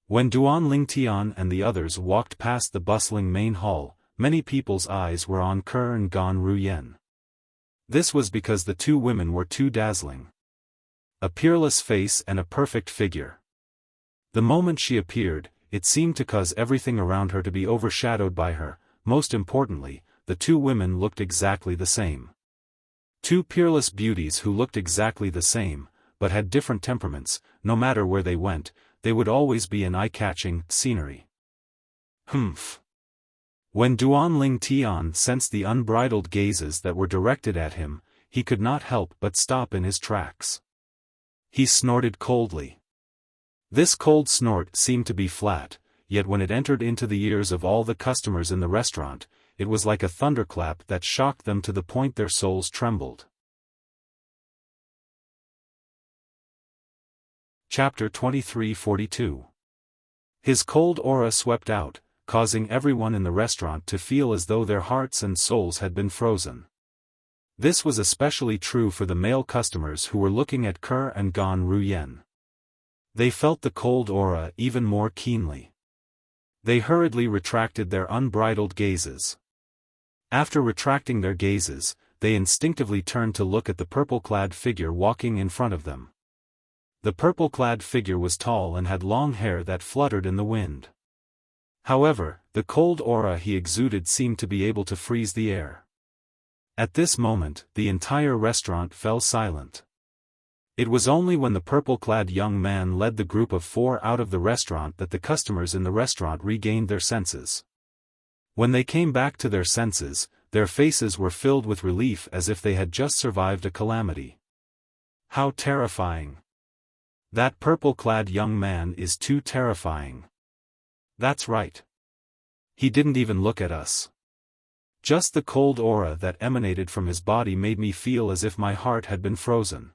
Speaker 1: When Duan Lingtian and the others walked past the bustling main hall, many people's eyes were on Ke and Gan Ruyen. This was because the two women were too dazzling. A peerless face and a perfect figure. The moment she appeared, it seemed to cause everything around her to be overshadowed by her. Most importantly, the two women looked exactly the same. Two peerless beauties who looked exactly the same, but had different temperaments. No matter where they went, they would always be an eye-catching scenery. Humph. When Duan Lingtian sensed the unbridled gazes that were directed at him, he could not help but stop in his tracks. He snorted coldly. This cold snort seemed to be flat, yet when it entered into the ears of all the customers in the restaurant, it was like a thunderclap that shocked them to the point their souls trembled. Chapter 2342. His cold aura swept out, causing everyone in the restaurant to feel as though their hearts and souls had been frozen. This was especially true for the male customers who were looking at Ke and Gan Ruyen. They felt the cold aura even more keenly. They hurriedly retracted their unbridled gazes. After retracting their gazes, they instinctively turned to look at the purple-clad figure walking in front of them. The purple-clad figure was tall and had long hair that fluttered in the wind. However, the cold aura he exuded seemed to be able to freeze the air. At this moment, the entire restaurant fell silent. It was only when the purple-clad young man led the group of 4 out of the restaurant that the customers in the restaurant regained their senses. When they came back to their senses, their faces were filled with relief as if they had just survived a calamity. How terrifying! That purple-clad young man is too terrifying. That's right. He didn't even look at us. Just the cold aura that emanated from his body made me feel as if my heart had been frozen.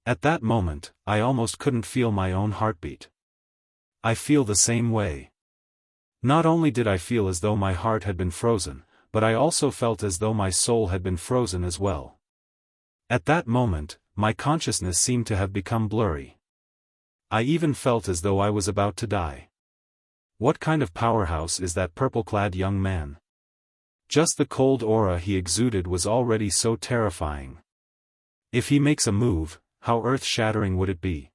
Speaker 1: At that moment, I almost couldn't feel my own heartbeat. I feel the same way. Not only did I feel as though my heart had been frozen, but I also felt as though my soul had been frozen as well. At that moment, my consciousness seemed to have become blurry. I even felt as though I was about to die. What kind of powerhouse is that purple-clad young man? Just the cold aura he exuded was already so terrifying. If he makes a move, how earth-shattering would it be?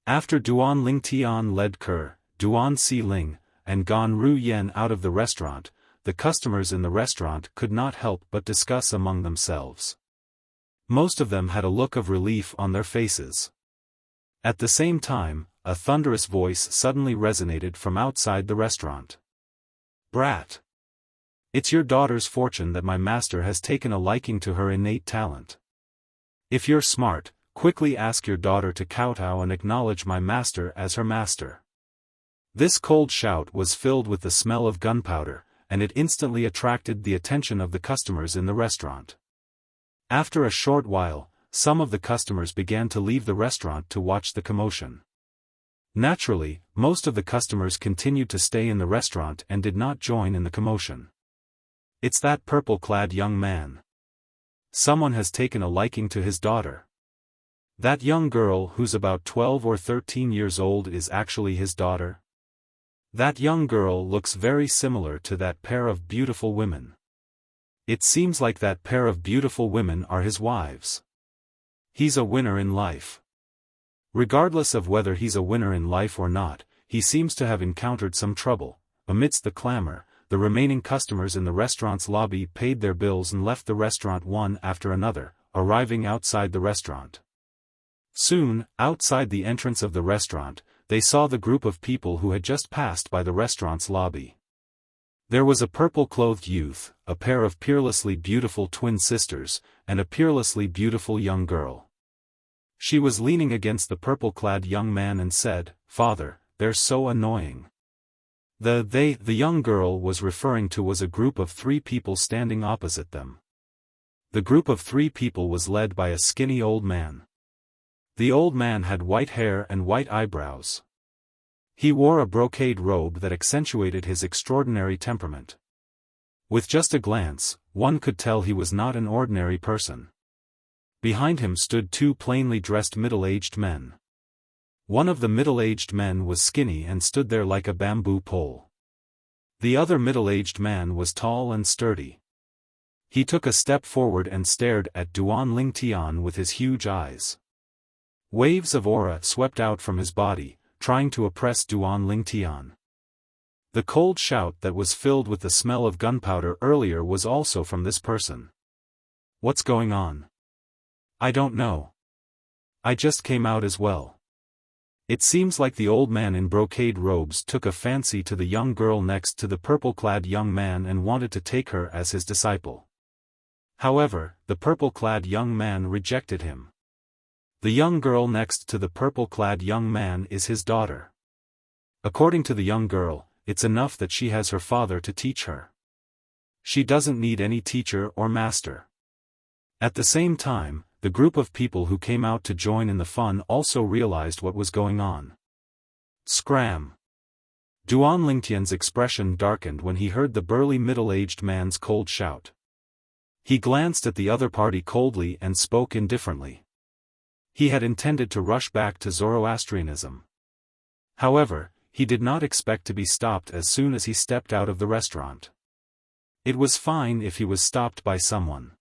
Speaker 1: After Duan Lingtian led Ke, Duan Si Ling, and Gan Ru Yen out of the restaurant, the customers in the restaurant could not help but discuss among themselves. Most of them had a look of relief on their faces. At the same time, a thunderous voice suddenly resonated from outside the restaurant. "Brat! It's your daughter's fortune that my master has taken a liking to her innate talent. If you're smart, quickly ask your daughter to kowtow and acknowledge my master as her master." This cold shout was filled with the smell of gunpowder, and it instantly attracted the attention of the customers in the restaurant. After a short while, some of the customers began to leave the restaurant to watch the commotion. Naturally, most of the customers continued to stay in the restaurant and did not join in the commotion. It's that purple-clad young man. Someone has taken a liking to his daughter. That young girl who's about 12 or 13 years old is actually his daughter. That young girl looks very similar to that pair of beautiful women. It seems like that pair of beautiful women are his wives. He's a winner in life. Regardless of whether he's a winner in life or not, he seems to have encountered some trouble. Amidst the clamor, the remaining customers in the restaurant's lobby paid their bills and left the restaurant one after another, arriving outside the restaurant. Soon, outside the entrance of the restaurant, they saw the group of people who had just passed by the restaurant's lobby. There was a purple-clothed youth, a pair of peerlessly beautiful twin sisters, and a peerlessly beautiful young girl. She was leaning against the purple-clad young man and said, "Father, they're so annoying." The young girl was referring to was a group of 3 people standing opposite them. The group of 3 people was led by a skinny old man. The old man had white hair and white eyebrows. He wore a brocade robe that accentuated his extraordinary temperament. With just a glance, one could tell he was not an ordinary person. Behind him stood 2 plainly dressed middle-aged men. One of the middle-aged men was skinny and stood there like a bamboo pole. The other middle-aged man was tall and sturdy. He took a step forward and stared at Duan Lingtian with his huge eyes. Waves of aura swept out from his body, trying to oppress Duan Lingtian. The cold shout that was filled with the smell of gunpowder earlier was also from this person. What's going on? I don't know. I just came out as well. It seems like the old man in brocade robes took a fancy to the young girl next to the purple-clad young man and wanted to take her as his disciple. However, the purple-clad young man rejected him. The young girl next to the purple-clad young man is his daughter. According to the young girl, it's enough that she has her father to teach her. She doesn't need any teacher or master. At the same time, the group of people who came out to join in the fun also realized what was going on. Scram! Duan Lingtian's expression darkened when he heard the burly middle-aged man's cold shout. He glanced at the other party coldly and spoke indifferently. He had intended to rush back to Zoroastrianism. However, he did not expect to be stopped as soon as he stepped out of the restaurant. It was fine if he was stopped by someone.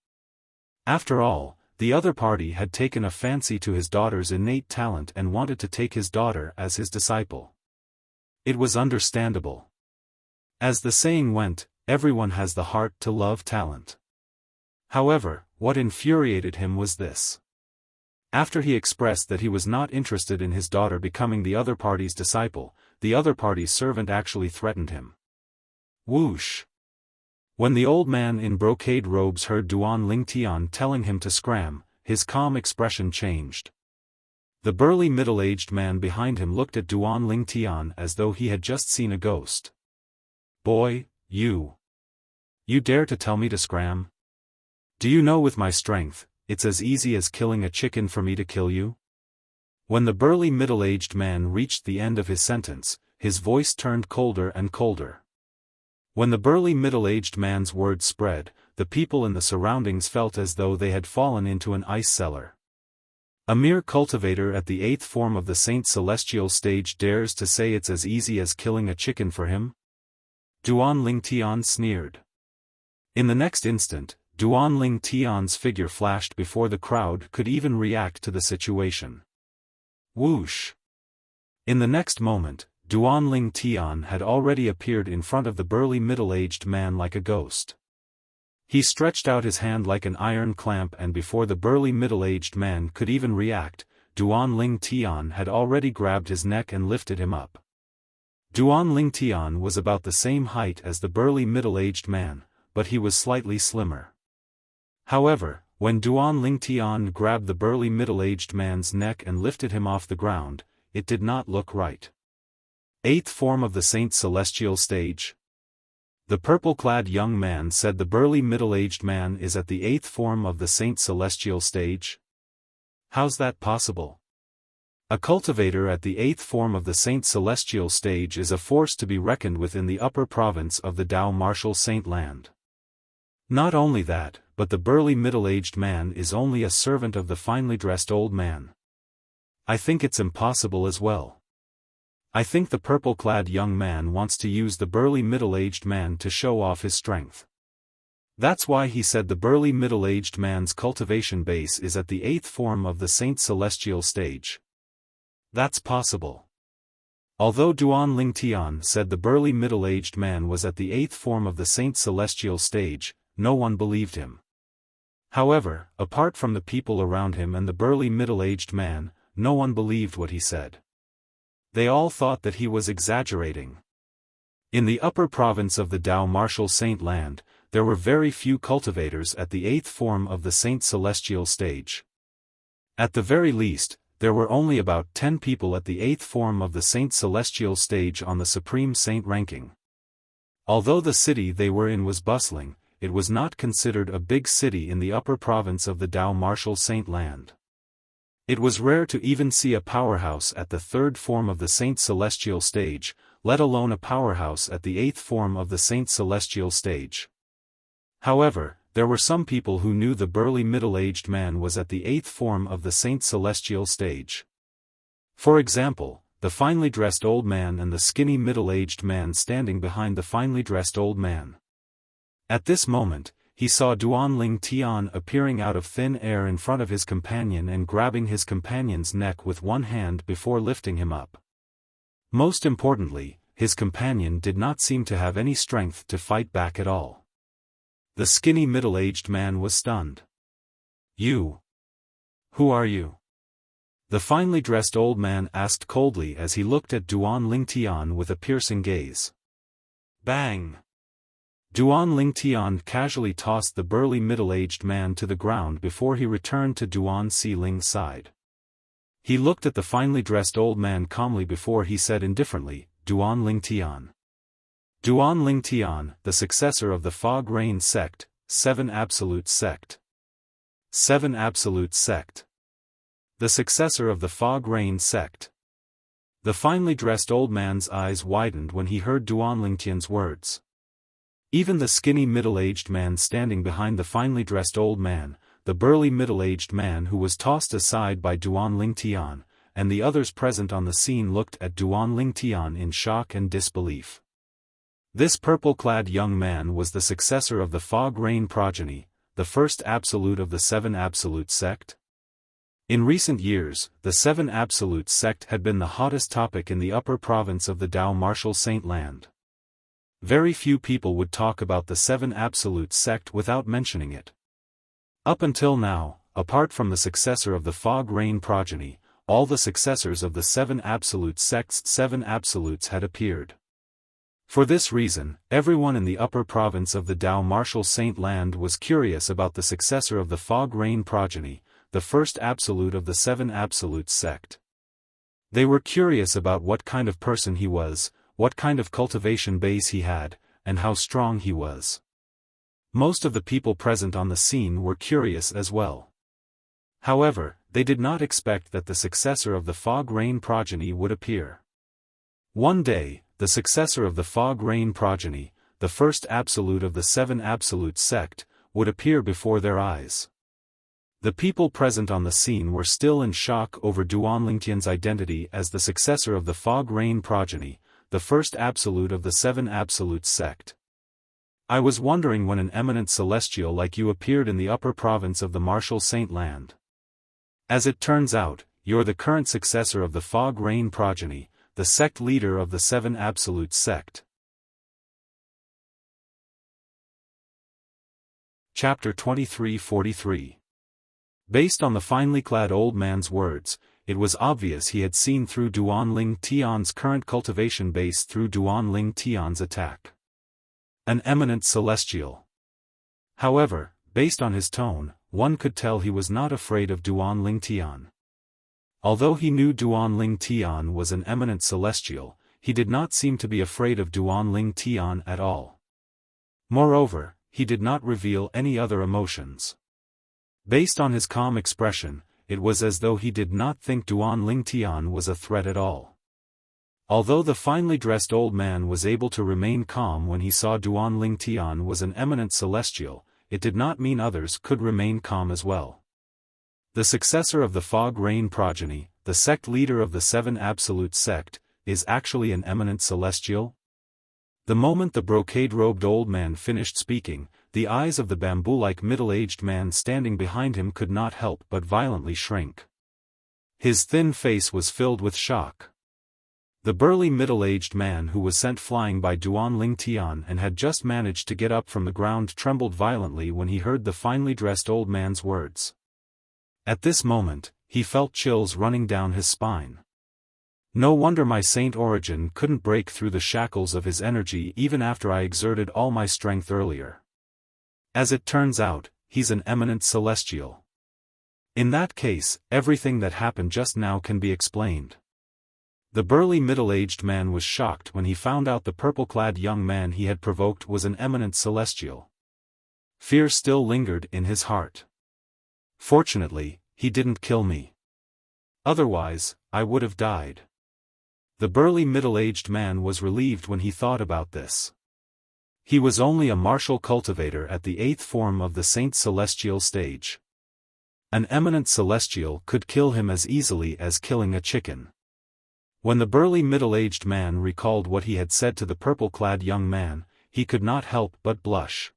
Speaker 1: After all, The other party had taken a fancy to his daughter's innate talent and wanted to take his daughter as his disciple. It was understandable. As the saying went, everyone has the heart to love talent. However, what infuriated him was this. After he expressed that he was not interested in his daughter becoming the other party's disciple, the other party's servant actually threatened him. Whoosh! When the old man in brocade robes heard Duan Lingtian telling him to scram, his calm expression changed. The burly middle-aged man behind him looked at Duan Lingtian as though he had just seen a ghost. "Boy, you dare to tell me to scram? Do you know with my strength, it's as easy as killing a chicken for me to kill you?" When the burly middle-aged man reached the end of his sentence, his voice turned colder and colder. When the burly middle-aged man's words spread, the people in the surroundings felt as though they had fallen into an ice cellar. A mere cultivator at the 8th form of the Saint Celestial stage dares to say it's as easy as killing a chicken for him? Duan Lingtian sneered. In the next instant, Duan Lingtian's figure flashed before the crowd could even react to the situation. Whoosh! In the next moment, Duan Lingtian had already appeared in front of the burly middle-aged man like a ghost. He stretched out his hand like an iron clamp, and before the burly middle-aged man could even react, Duan Lingtian had already grabbed his neck and lifted him up. Duan Lingtian was about the same height as the burly middle-aged man, but he was slightly slimmer. However, when Duan Lingtian grabbed the burly middle-aged man's neck and lifted him off the ground, it did not look right. 8th form of the Saint Celestial stage? The purple-clad young man said the burly middle-aged man is at the 8th form of the Saint Celestial stage? How's that possible? A cultivator at the 8th form of the Saint Celestial stage is a force to be reckoned with in the upper province of the Dao Martial Saint Land. Not only that, but the burly middle-aged man is only a servant of the finely dressed old man. I think it's impossible as well. I think the purple-clad young man wants to use the burly middle-aged man to show off his strength. That's why he said the burly middle-aged man's cultivation base is at the 8th form of the Saint Celestial stage. That's possible. Although Duan Lingtian said the burly middle-aged man was at the 8th form of the Saint Celestial stage, no one believed him. However, apart from the people around him and the burly middle-aged man, no one believed what he said. They all thought that he was exaggerating. In the upper province of the Dao Martial Saint Land, there were very few cultivators at the 8th form of the Saint Celestial stage. At the very least, there were only about 10 people at the 8th form of the Saint Celestial stage on the Supreme Saint ranking. Although the city they were in was bustling, it was not considered a big city in the upper province of the Dao Martial Saint Land. It was rare to even see a powerhouse at the 3rd form of the Saint Celestial stage, let alone a powerhouse at the 8th form of the Saint Celestial stage. However, there were some people who knew the burly middle-aged man was at the 8th form of the Saint Celestial stage. For example, the finely dressed old man and the skinny middle-aged man standing behind the finely dressed old man. At this moment, he saw Duan Lingtian appearing out of thin air in front of his companion and grabbing his companion's neck with one hand before lifting him up. Most importantly, his companion did not seem to have any strength to fight back at all. The skinny middle-aged man was stunned. "You? Who are you?" The finely dressed old man asked coldly as he looked at Duan Lingtian with a piercing gaze. Bang! Duan Lingtian casually tossed the burly middle-aged man to the ground before he returned to Duan Xiling's side. He looked at the finely dressed old man calmly before he said indifferently, "Duan Lingtian." Duan Lingtian, the successor of the Fog Rain sect, 7 Absolute sect. 7 Absolute sect. The successor of the Fog Rain sect. The finely dressed old man's eyes widened when he heard Duan Lingtian's words. Even the skinny middle-aged man standing behind the finely dressed old man, the burly middle-aged man who was tossed aside by Duan Lingtian, and the others present on the scene looked at Duan Lingtian in shock and disbelief. This purple-clad young man was the successor of the Fog Rain progeny, the first absolute of the Seven Absolute sect? In recent years, the Seven Absolute sect had been the hottest topic in the upper province of the Dao Martial Saint Land. Very few people would talk about the Seven Absolute sect without mentioning it. Up until now, apart from the successor of the Fog Rain progeny, all the successors of the Seven Absolute sect's Seven Absolutes had appeared. For this reason, everyone in the upper province of the Dao Martial Saint Land was curious about the successor of the Fog Rain progeny, the first absolute of the Seven Absolute sect. They were curious about what kind of person he was, what kind of cultivation base he had, and how strong he was. Most of the people present on the scene were curious as well. However, they did not expect that the successor of the Fog Rain progeny would appear. One day, the successor of the Fog Rain progeny, the first absolute of the Seven Absolute sect, would appear before their eyes. The people present on the scene were still in shock over Duanlingtian's identity as the successor of the Fog Rain progeny, the first absolute of the Seven Absolute sect. I was wondering when an eminent celestial like you appeared in the upper province of the Martial Saint Land. As it turns out, you're the current successor of the Fog Rain progeny, the sect leader of the Seven Absolute sect. Chapter 2343. Based on the finely clad old man's words, it was obvious he had seen through Duanling Tian's current cultivation base through Duanling Tian's attack. An eminent celestial. However, based on his tone, one could tell he was not afraid of Duanling Tian. Although he knew Duanling Tian was an eminent celestial, he did not seem to be afraid of Duanling Tian at all. Moreover, he did not reveal any other emotions. Based on his calm expression, it was as though he did not think Duanling Tian was a threat at all. Although the finely dressed old man was able to remain calm when he saw Duanling Tian was an eminent celestial, it did not mean others could remain calm as well. The successor of the Fog Rain progeny, the sect leader of the Seven Absolute sect, is actually an eminent celestial? The moment the brocade-robed old man finished speaking, the eyes of the bamboo-like middle-aged man standing behind him could not help but violently shrink. His thin face was filled with shock. The burly middle-aged man who was sent flying by Duanling Tian and had just managed to get up from the ground trembled violently when he heard the finely dressed old man's words. At this moment, he felt chills running down his spine. No wonder my saint origin couldn't break through the shackles of his energy even after I exerted all my strength earlier. As it turns out, he's an eminent celestial. In that case, everything that happened just now can be explained. The burly middle-aged man was shocked when he found out the purple-clad young man he had provoked was an eminent celestial. Fear still lingered in his heart. Fortunately, he didn't kill me. Otherwise, I would have died. The burly middle-aged man was relieved when he thought about this. He was only a martial cultivator at the 8th form of the Saint Celestial stage. An eminent celestial could kill him as easily as killing a chicken. When the burly middle-aged man recalled what he had said to the purple-clad young man, he could not help but blush.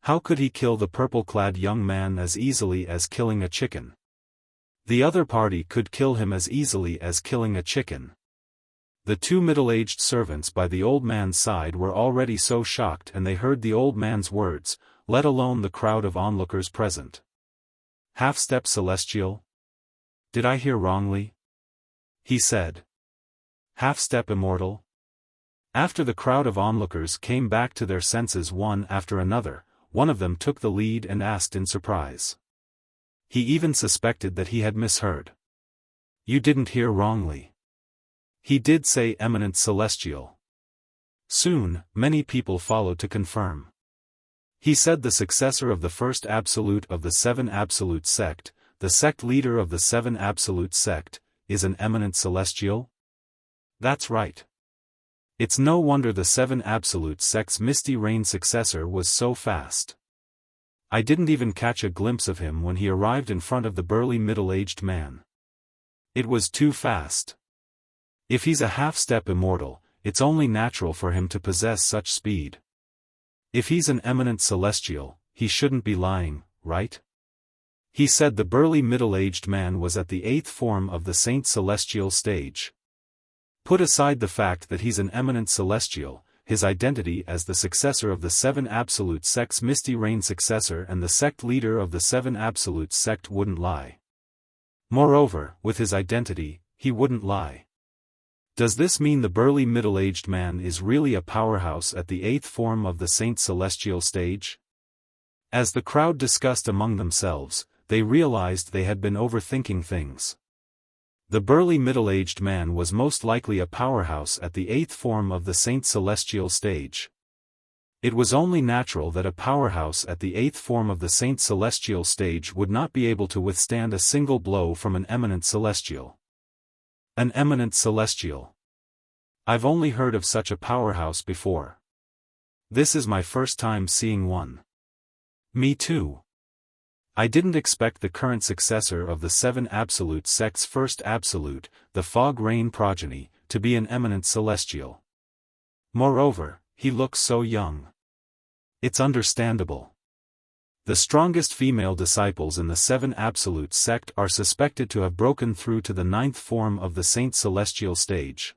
Speaker 1: How could he kill the purple-clad young man as easily as killing a chicken? The other party could kill him as easily as killing a chicken. The two middle-aged servants by the old man's side were already so shocked and they heard the old man's words, let alone the crowd of onlookers present. Half-step celestial? Did I hear wrongly? He said. Half-step immortal? After the crowd of onlookers came back to their senses one after another, one of them took the lead and asked in surprise. He even suspected that he had misheard. You didn't hear wrongly. He did say eminent celestial. Soon, many people followed to confirm. He said the successor of the first absolute of the Seven Absolute sect, the sect leader of the Seven Absolute sect, is an eminent celestial? That's right. It's no wonder the Seven Absolute sect's Misty Rain successor was so fast. I didn't even catch a glimpse of him when he arrived in front of the burly middle-aged man. It was too fast. If he's a half-step immortal, it's only natural for him to possess such speed. If he's an eminent celestial, he shouldn't be lying, right? He said the burly middle-aged man was at the 8th form of the Saint Celestial stage. Put aside the fact that he's an eminent celestial, his identity as the successor of the 7 Absolute Sect's Misty Rain successor and the sect leader of the 7 Absolute Sect wouldn't lie. Moreover, with his identity, he wouldn't lie. Does this mean the burly middle-aged man is really a powerhouse at the 8th form of the Saint Celestial stage? As the crowd discussed among themselves, they realized they had been overthinking things. The burly middle-aged man was most likely a powerhouse at the 8th form of the Saint Celestial stage. It was only natural that a powerhouse at the 8th form of the Saint Celestial stage would not be able to withstand a single blow from an eminent celestial. An eminent celestial. I've only heard of such a powerhouse before. This is my first time seeing one. Me too. I didn't expect the current successor of the 7 Absolute Sect's first Absolute, the Fog Rain progeny, to be an eminent celestial. Moreover, he looks so young. It's understandable. The strongest female disciples in the 7 Absolute Sect are suspected to have broken through to the 9th form of the Saint Celestial stage.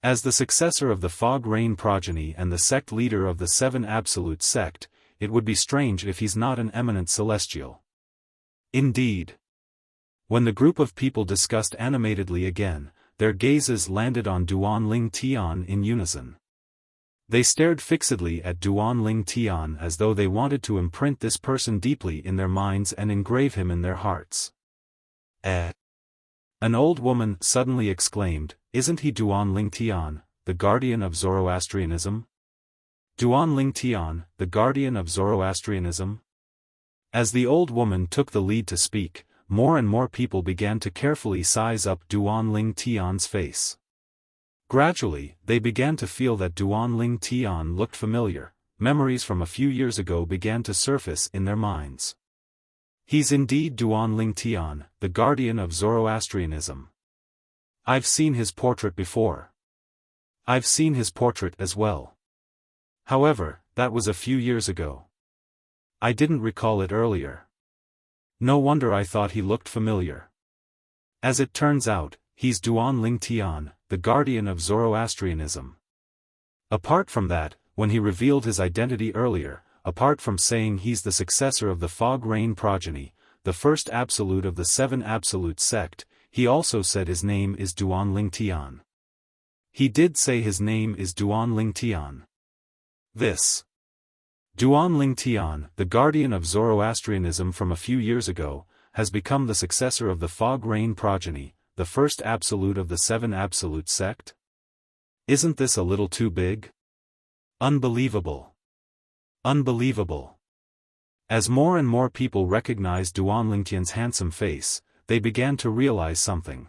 Speaker 1: As the successor of the Fog Rain progeny and the sect leader of the 7 Absolute Sect, it would be strange if he's not an eminent celestial. Indeed. When the group of people discussed animatedly again, their gazes landed on Duanling Tian in unison. They stared fixedly at Duanling Tian as though they wanted to imprint this person deeply in their minds and engrave him in their hearts. An old woman suddenly exclaimed, "Isn't he Duanling Tian, the guardian of Zoroastrianism? Duanling Tian, the guardian of Zoroastrianism?" As the old woman took the lead to speak, more and more people began to carefully size up Duanling Tian's face. Gradually, they began to feel that Duanling Tian looked familiar. Memories from a few years ago began to surface in their minds. He's indeed Duanling Tian, the guardian of Zoroastrianism. I've seen his portrait before. I've seen his portrait as well. However, that was a few years ago. I didn't recall it earlier. No wonder I thought he looked familiar. As it turns out, he's Duanling Tian, the guardian of Zoroastrianism. Apart from that, when he revealed his identity earlier, apart from saying he's the successor of the Fog Rain progeny, the first absolute of the 7 Absolute Sect, he also said his name is Duanling Tian. He did say his name is Duanling Tian. This Duanling Tian, the guardian of Zoroastrianism from a few years ago, has become the successor of the Fog Rain progeny, the first absolute of the 7 Absolute Sect? Isn't this a little too big? Unbelievable. Unbelievable. As more and more people recognized Duanling Tian's handsome face, they began to realize something.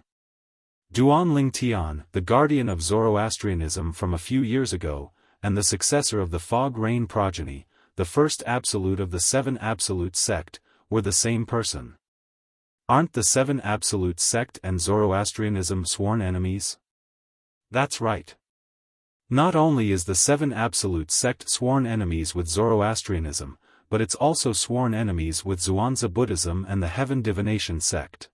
Speaker 1: Duanling Tian, the guardian of Zoroastrianism from a few years ago, and the successor of the Fog Rain progeny, the first absolute of the 7 Absolute Sect, were the same person. Aren't the 7 Absolute Sect and Zoroastrianism sworn enemies? That's right. Not only is the 7 Absolute Sect sworn enemies with Zoroastrianism, but it's also sworn enemies with Zhuangzi Buddhism and the Heaven Divination sect.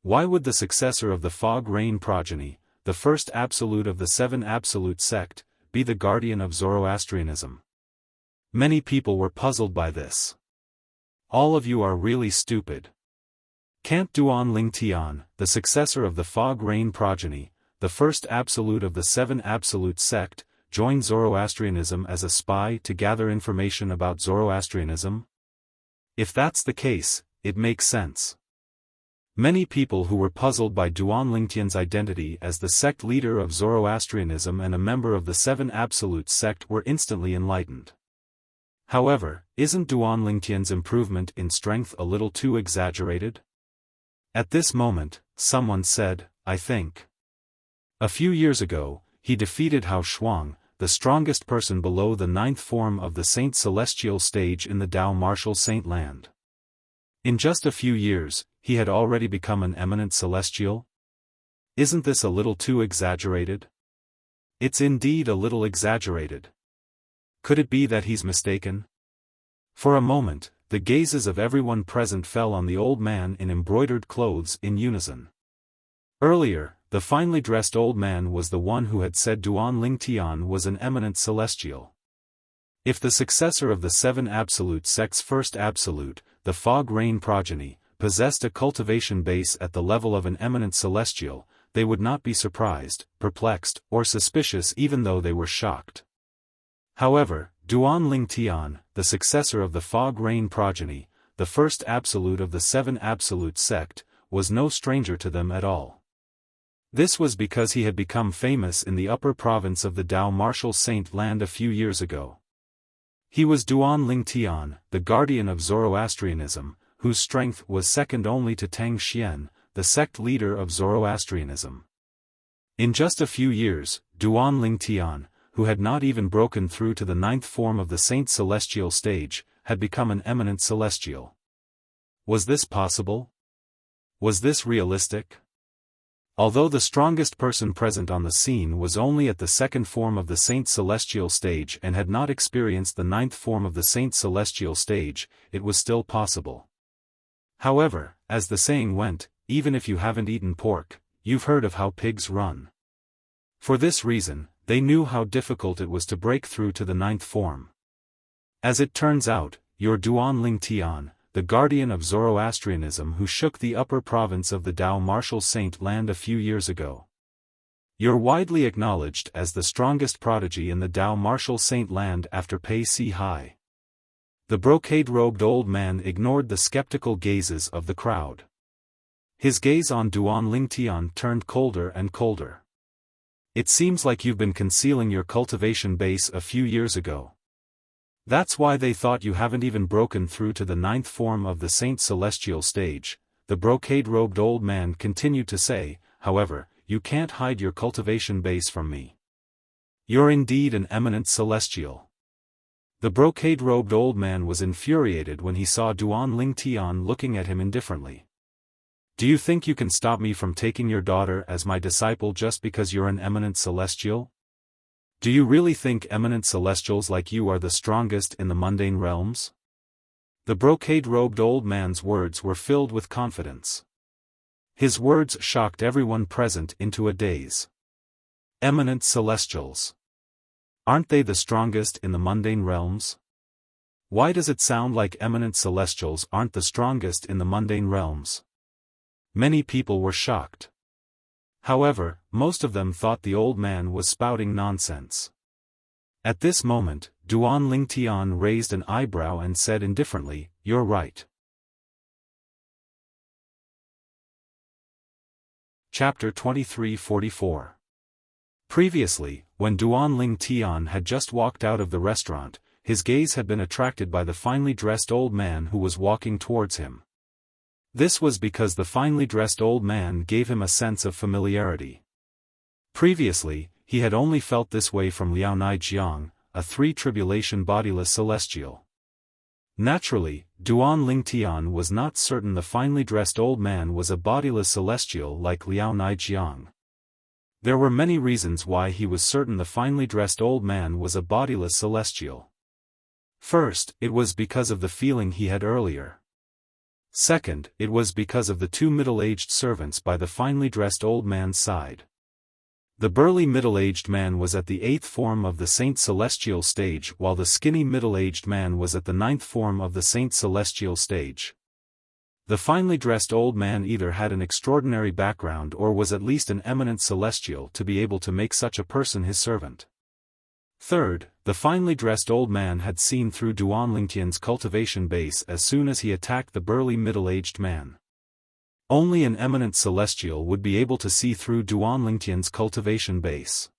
Speaker 1: Why would the successor of the Fog Rain progeny, the first absolute of the 7 Absolute Sect, be the guardian of Zoroastrianism? Many people were puzzled by this. All of you are really stupid. Can't Duanling Tian, the successor of the Fog Rain progeny, the first absolute of the 7 Absolute Sect, join Zoroastrianism as a spy to gather information about Zoroastrianism? If that's the case, it makes sense. Many people who were puzzled by Duanling Tian's identity as the sect leader of Zoroastrianism and a member of the 7 Absolute Sect were instantly enlightened. However, isn't Duanling Tian's improvement in strength a little too exaggerated? At this moment, someone said, "I think." A few years ago, he defeated Hao Shuang, the strongest person below the 9th form of the Saint Celestial stage in the Dao Martial Saint Land. In just a few years, he had already become an eminent celestial? Isn't this a little too exaggerated? It's indeed a little exaggerated. Could it be that he's mistaken? For a moment, the gazes of everyone present fell on the old man in embroidered clothes in unison. Earlier, the finely dressed old man was the one who had said Duan Ling Tian was an eminent celestial. If the successor of the seven absolute sect's first absolute, the fog rain progeny, possessed a cultivation base at the level of an eminent celestial, they would not be surprised, perplexed, or suspicious even though they were shocked. However, Duan Ling Tian, the successor of the fog rain progeny, the first absolute of the seven absolute sect, was no stranger to them at all. This was because he had become famous in the upper province of the Dao Martial Saint land a few years ago. He was Duan Ling Tian, the guardian of Zoroastrianism, whose strength was second only to Tang Xian, the sect leader of Zoroastrianism. In just a few years, Duan Ling Tian, who had not even broken through to the ninth form of the Saint Celestial stage, had become an eminent celestial. Was this possible? Was this realistic? Although the strongest person present on the scene was only at the second form of the Saint Celestial stage and had not experienced the ninth form of the Saint Celestial stage, it was still possible. However, as the saying went, even if you haven't eaten pork, you've heard of how pigs run. For this reason, they knew how difficult it was to break through to the ninth form. As it turns out, your Duan Ling Tian, the guardian of Zoroastrianism who shook the upper province of the Dao Martial Saint land a few years ago. You're widely acknowledged as the strongest prodigy in the Dao Martial Saint land after Pei Si Hai. The brocade-robed old man ignored the skeptical gazes of the crowd. His gaze on Duan Ling Tian turned colder and colder. It seems like you've been concealing your cultivation base a few years ago. That's why they thought you haven't even broken through to the ninth form of the Saint Celestial stage, the brocade-robed old man continued to say. However, you can't hide your cultivation base from me. You're indeed an eminent celestial. The brocade-robed old man was infuriated when he saw Duan Ling Tian looking at him indifferently. Do you think you can stop me from taking your daughter as my disciple just because you're an eminent celestial? Do you really think eminent celestials like you are the strongest in the mundane realms? The brocade-robed old man's words were filled with confidence. His words shocked everyone present into a daze. Eminent celestials. Aren't they the strongest in the mundane realms? Why does it sound like eminent celestials aren't the strongest in the mundane realms? Many people were shocked. However, most of them thought the old man was spouting nonsense. At this moment, Duan Ling Tian raised an eyebrow and said indifferently, "You're right." Chapter 23:44. Previously, when Duan Ling Tian had just walked out of the restaurant, his gaze had been attracted by the finely dressed old man who was walking towards him. This was because the finely dressed old man gave him a sense of familiarity. Previously, he had only felt this way from Liao Nai Jiang, a three-tribulation bodiless celestial. Naturally, Duan Ling Tian was not certain the finely dressed old man was a bodiless celestial like Liao Nai Jiang. There were many reasons why he was certain the finely dressed old man was a bodiless celestial. First, it was because of the feeling he had earlier. Second, it was because of the two middle-aged servants by the finely dressed old man's side. The burly middle-aged man was at the eighth form of the Saint Celestial stage while the skinny middle-aged man was at the ninth form of the Saint Celestial stage. The finely dressed old man either had an extraordinary background or was at least an eminent celestial to be able to make such a person his servant. Third, the finely dressed old man had seen through Duan Lingtian's cultivation base as soon as he attacked the burly middle-aged man. Only an eminent celestial would be able to see through Duan Lingtian's cultivation base.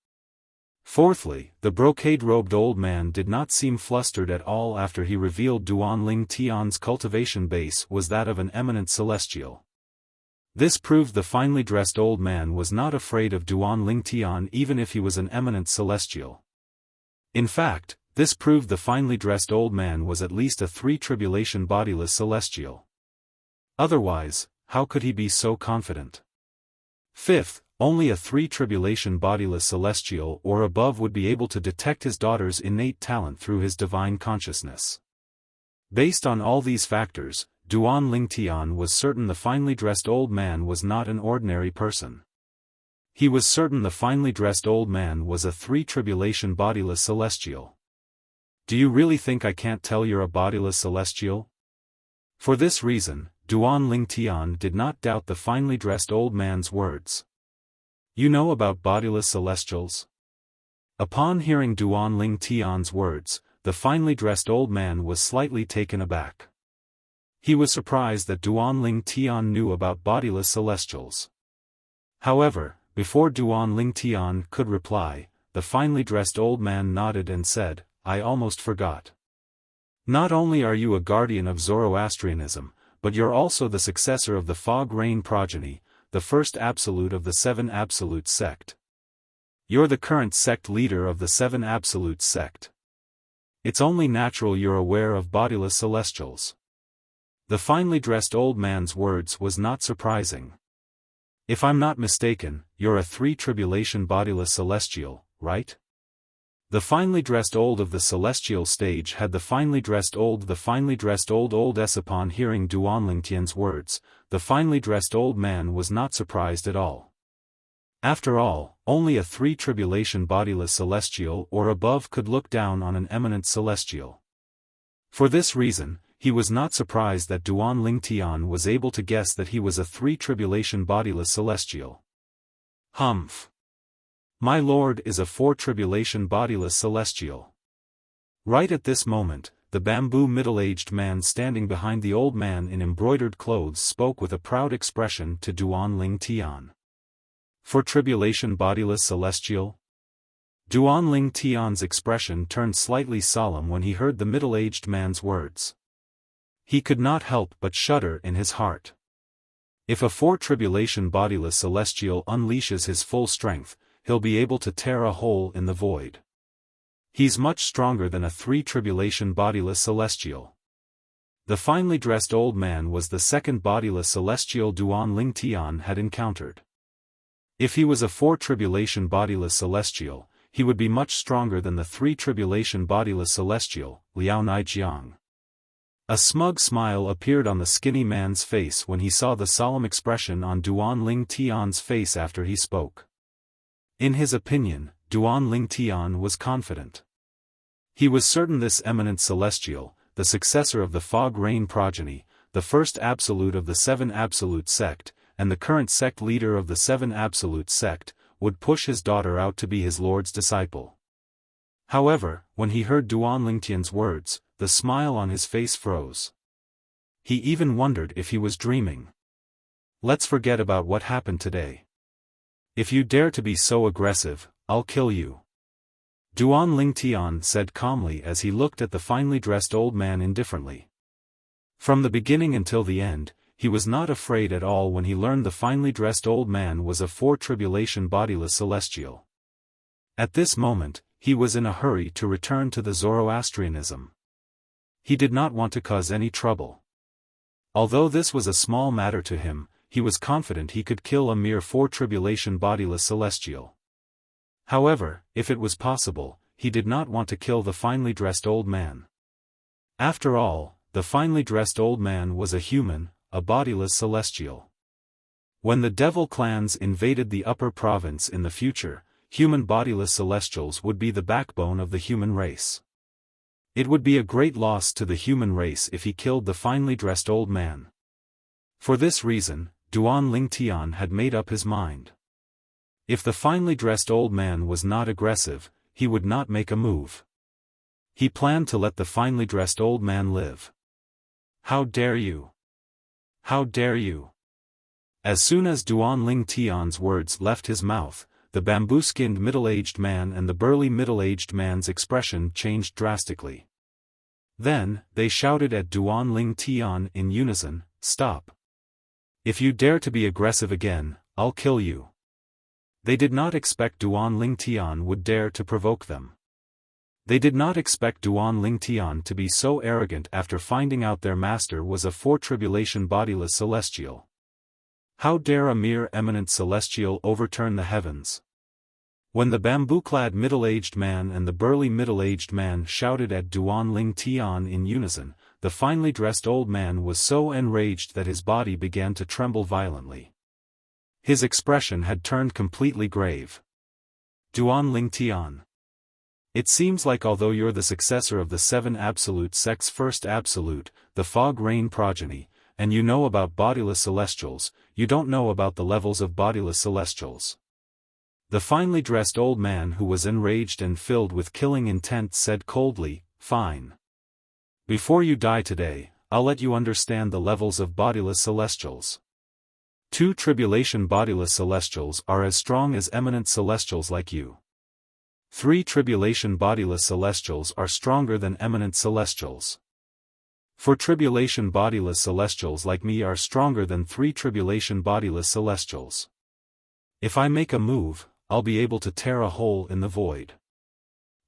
Speaker 1: Fourthly, the brocade-robed old man did not seem flustered at all after he revealed Duan Ling Tian's cultivation base was that of an eminent celestial. This proved the finely dressed old man was not afraid of Duan Ling Tian even if he was an eminent celestial. In fact, this proved the finely dressed old man was at least a three-tribulation bodiless celestial. Otherwise, how could he be so confident? Fifth, only a three-tribulation bodiless celestial or above would be able to detect his daughter's innate talent through his divine consciousness. Based on all these factors, Duan Lingtian was certain the finely dressed old man was not an ordinary person. He was certain the finely dressed old man was a three-tribulation bodiless celestial. Do you really think I can't tell you're a bodiless celestial? For this reason, Duan Lingtian did not doubt the finely dressed old man's words. You know about bodiless celestials? Upon hearing Duan Lingtian's words, the finely dressed old man was slightly taken aback. He was surprised that Duan Lingtian knew about bodiless celestials. However, before Duan Lingtian could reply, the finely dressed old man nodded and said, I almost forgot. Not only are you a guardian of Zoroastrianism, but you're also the successor of the Fog Rain progeny, the first absolute of the Seven Absolutes sect. You're the current sect leader of the Seven Absolutes sect. It's only natural you're aware of bodiless celestials. The finely dressed old man's words was not surprising. If I'm not mistaken, you're a three-tribulation bodiless celestial, right? The finely dressed old of the celestial stage had the finely dressed old s. Upon hearing Duan Lingtian's words, the finely dressed old man was not surprised at all. After all, only a three-tribulation bodiless celestial or above could look down on an eminent celestial. For this reason, he was not surprised that Duan Lingtian was able to guess that he was a three-tribulation bodiless celestial. Humph! My lord is a four-tribulation bodiless celestial. Right at this moment, the bamboo middle-aged man standing behind the old man in embroidered clothes spoke with a proud expression to Duan Lingtian. Four-tribulation bodiless celestial? Duan Lingtian's expression turned slightly solemn when he heard the middle-aged man's words. He could not help but shudder in his heart. If a four-tribulation bodiless celestial unleashes his full strength, he'll be able to tear a hole in the void. He's much stronger than a three-tribulation bodiless celestial. The finely dressed old man was the second bodiless celestial Duan Lingtian had encountered. If he was a four-tribulation bodiless celestial, he would be much stronger than the three-tribulation bodiless celestial, Liao Naijiang. A smug smile appeared on the skinny man's face when he saw the solemn expression on Duan Lingtian's face after he spoke. In his opinion, Duan Lingtian was confident. He was certain this eminent celestial, the successor of the Fog Rain progeny, the first absolute of the Seven Absolute sect, and the current sect leader of the Seven Absolute sect, would push his daughter out to be his lord's disciple. However, when he heard Duan Lingtian's words, the smile on his face froze. He even wondered if he was dreaming. Let's forget about what happened today. If you dare to be so aggressive, I'll kill you. Duan Lingtian said calmly as he looked at the finely dressed old man indifferently. From the beginning until the end, he was not afraid at all when he learned the finely dressed old man was a four-tribulation bodiless celestial. At this moment, he was in a hurry to return to the Zoroastrianism. He did not want to cause any trouble. Although this was a small matter to him, he was confident he could kill a mere four-tribulation bodiless celestial. However, if it was possible, he did not want to kill the finely dressed old man. After all, the finely dressed old man was a human, a bodiless celestial. When the devil clans invaded the upper province in the future, human bodiless celestials would be the backbone of the human race. It would be a great loss to the human race if he killed the finely dressed old man. For this reason, Duan Lingtian had made up his mind. If the finely dressed old man was not aggressive, he would not make a move. He planned to let the finely dressed old man live. How dare you? How dare you? As soon as Duan Lingtian's words left his mouth, the bamboo-skinned middle-aged man and the burly middle-aged man's expression changed drastically. Then, they shouted at Duan Lingtian in unison, "Stop! If you dare to be aggressive again, I'll kill you." They did not expect Duan Lingtian would dare to provoke them. They did not expect Duan Lingtian to be so arrogant after finding out their master was a four-tribulation bodiless celestial. How dare a mere eminent celestial overturn the heavens? When the bamboo-clad middle-aged man and the burly middle-aged man shouted at Duan Lingtian in unison, the finely dressed old man was so enraged that his body began to tremble violently. His expression had turned completely grave. Duan Lingtian. It seems like although you're the successor of the 7 absolute sect's first absolute, the fog rain progeny, and you know about bodiless celestials, you don't know about the levels of bodiless celestials. The finely dressed old man who was enraged and filled with killing intent said coldly, "Fine. Before you die today, I'll let you understand the levels of bodiless celestials. 2 tribulation bodiless celestials are as strong as eminent celestials like you. 3 tribulation bodiless celestials are stronger than eminent celestials. 4 tribulation bodiless celestials like me are stronger than 3 tribulation bodiless celestials. If I make a move, I'll be able to tear a hole in the void.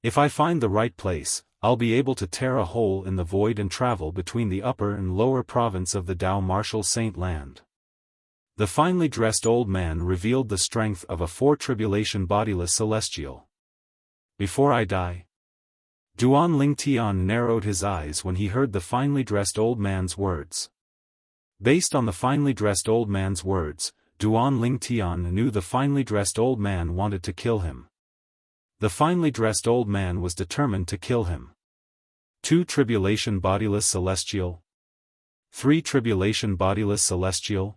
Speaker 1: If I find the right place, I'll be able to tear a hole in the void and travel between the upper and lower province of the Tao Martial Saint Land." The finely dressed old man revealed the strength of a 4 tribulation bodiless celestial. "Before I die?" Duan Lingtian narrowed his eyes when he heard the finely dressed old man's words. Based on the finely dressed old man's words, Duan Lingtian knew the finely dressed old man wanted to kill him. The finely dressed old man was determined to kill him. 2 tribulation bodiless celestial? 3 tribulation bodiless celestial?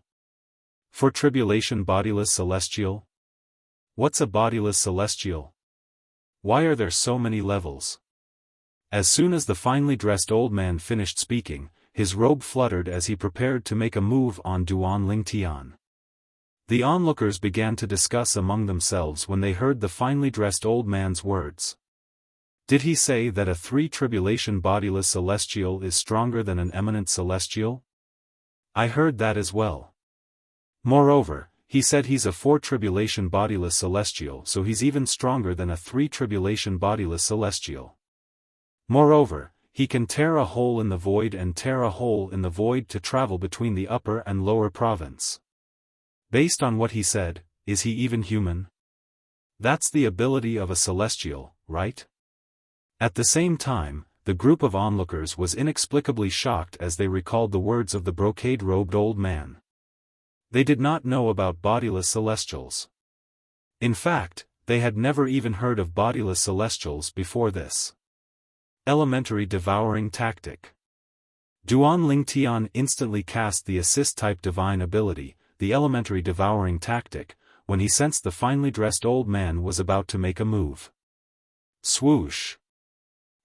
Speaker 1: 4 tribulation bodiless celestial? What's a bodiless celestial? Why are there so many levels? As soon as the finely dressed old man finished speaking, his robe fluttered as he prepared to make a move on Duan Lingtian. The onlookers began to discuss among themselves when they heard the finely dressed old man's words. Did he say that a 3 tribulation bodiless celestial is stronger than an eminent celestial? I heard that as well. Moreover, he said he's a 4 tribulation bodiless celestial, so he's even stronger than a 3 tribulation bodiless celestial. Moreover, he can tear a hole in the void and tear a hole in the void to travel between the upper and lower province. Based on what he said, is he even human? That's the ability of a celestial, right? At the same time, the group of onlookers was inexplicably shocked as they recalled the words of the brocade-robed old man. They did not know about bodiless celestials. In fact, they had never even heard of bodiless celestials before this. Elementary devouring tactic. Duan Lingtian instantly cast the assist-type divine ability, the elementary devouring tactic, when he sensed the finely dressed old man was about to make a move. Swoosh!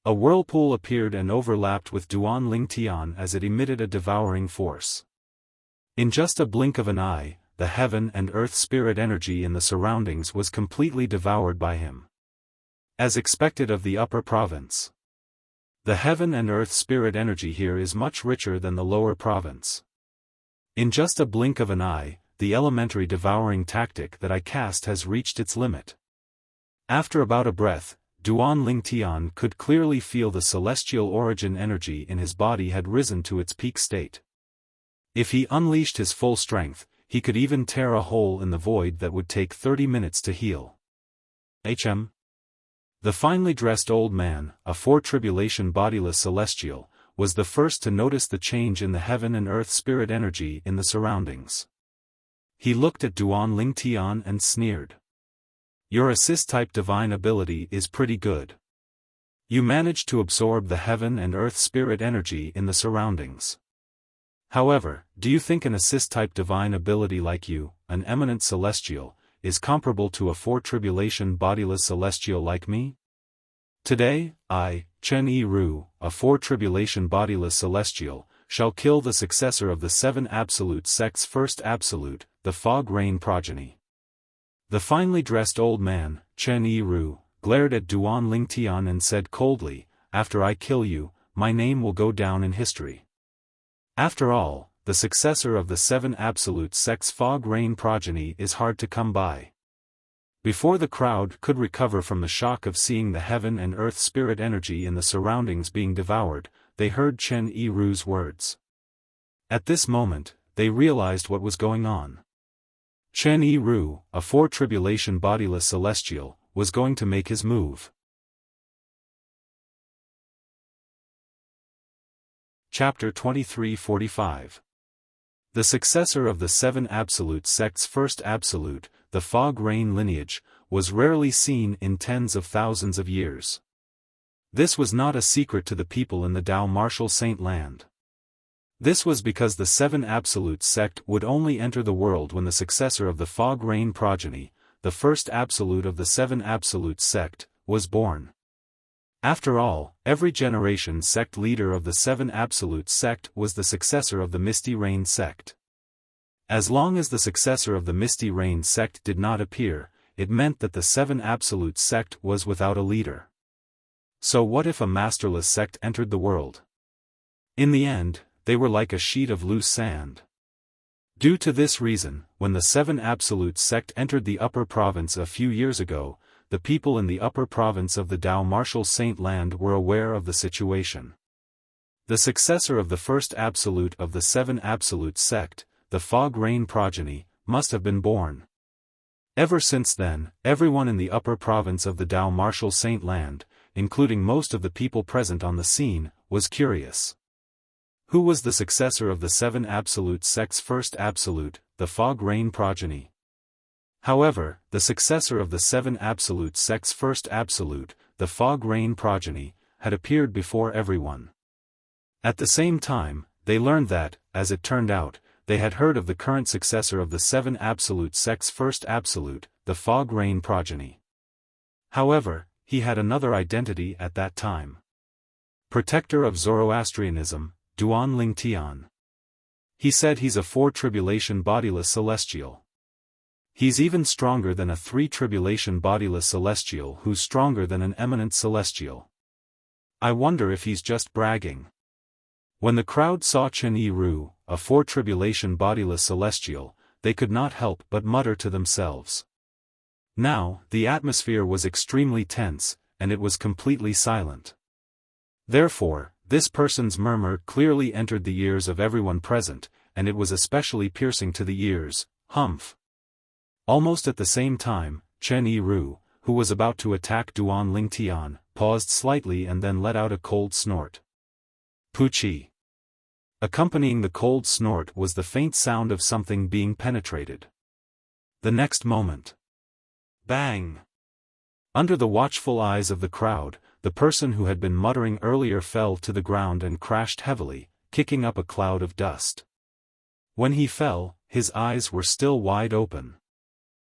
Speaker 1: A whirlpool appeared and overlapped with Duan Lingtian as it emitted a devouring force. In just a blink of an eye, the heaven and earth spirit energy in the surroundings was completely devoured by him. As expected of the upper province. The heaven and earth spirit energy here is much richer than the lower province. In just a blink of an eye, the elementary devouring tactic that I cast has reached its limit. After about a breath, Duan Lingtian could clearly feel the celestial origin energy in his body had risen to its peak state. If he unleashed his full strength, he could even tear a hole in the void that would take 30 minutes to heal. The finely dressed old man, a 4 tribulation bodiless celestial, was the first to notice the change in the heaven and earth spirit energy in the surroundings. He looked at Duan Lingtian and sneered. Your assist-type divine ability is pretty good. You managed to absorb the heaven and earth spirit energy in the surroundings. However, do you think an assist-type divine ability like you, an eminent celestial, is comparable to a 4 tribulation bodiless celestial like me? Today, I, Chen Yi Ru, a 4 tribulation bodiless celestial, shall kill the successor of the 7 absolute sect's first absolute, the fog rain progeny. The finely dressed old man, Chen Yi Ru, glared at Duan Lingtian and said coldly, after I kill you, my name will go down in history. After all, the successor of the 7 absolute sect's fog rain progeny is hard to come by. Before the crowd could recover from the shock of seeing the heaven and earth spirit energy in the surroundings being devoured, they heard Chen Yi Ru's words. At this moment, they realized what was going on. Chen Yi Ru, a 4 tribulation bodiless celestial, was going to make his move. Chapter 23:45. The successor of the seven absolute sect's first absolute, the fog rain lineage, was rarely seen in tens of thousands of years. This was not a secret to the people in the Tao Martial Saint Land. This was because the seven absolute sect would only enter the world when the successor of the fog rain progeny, the first absolute of the seven absolute sect, was born. After all, every generation sect leader of the seven absolute sect was the successor of the Misty Rain sect. As long as the successor of the Misty Rain sect did not appear, it meant that the seven absolute sect was without a leader. So what if a masterless sect entered the world? In the end, they were like a sheet of loose sand. Due to this reason, when the seven absolute sect entered the Upper Province a few years ago, the people in the Upper Province of the Tao Martial Saint Land were aware of the situation. The successor of the first absolute of the seven absolute sect, the fog rain progeny, must have been born. Ever since then, everyone in the Upper Province of the Tao Martial Saint Land, including most of the people present on the scene, was curious. Who was the successor of the seven absolute sect's first absolute, the fog rain progeny? However, the successor of the seven absolute sect's first absolute, the fog rain progeny, had appeared before everyone. At the same time, they learned that, as it turned out, they had heard of the current successor of the seven absolute sect's first absolute, the fog rain progeny. However, he had another identity at that time. Protector of Zoroastrianism, Duan Lingtian. He said he's a four-tribulation bodiless celestial. He's even stronger than a three-tribulation bodiless celestial who's stronger than an eminent celestial. I wonder if he's just bragging. When the crowd saw Chen Yiru, a four-tribulation bodiless celestial, they could not help but mutter to themselves. Now, the atmosphere was extremely tense, and it was completely silent. Therefore, this person's murmur clearly entered the ears of everyone present, and it was especially piercing to the ears. Humph. Almost at the same time, Chen Yiru, who was about to attack Duan Lingtian, paused slightly and then let out a cold snort. Puchi. Accompanying the cold snort was the faint sound of something being penetrated. The next moment. Bang! Under the watchful eyes of the crowd, the person who had been muttering earlier fell to the ground and crashed heavily, kicking up a cloud of dust. When he fell, his eyes were still wide open.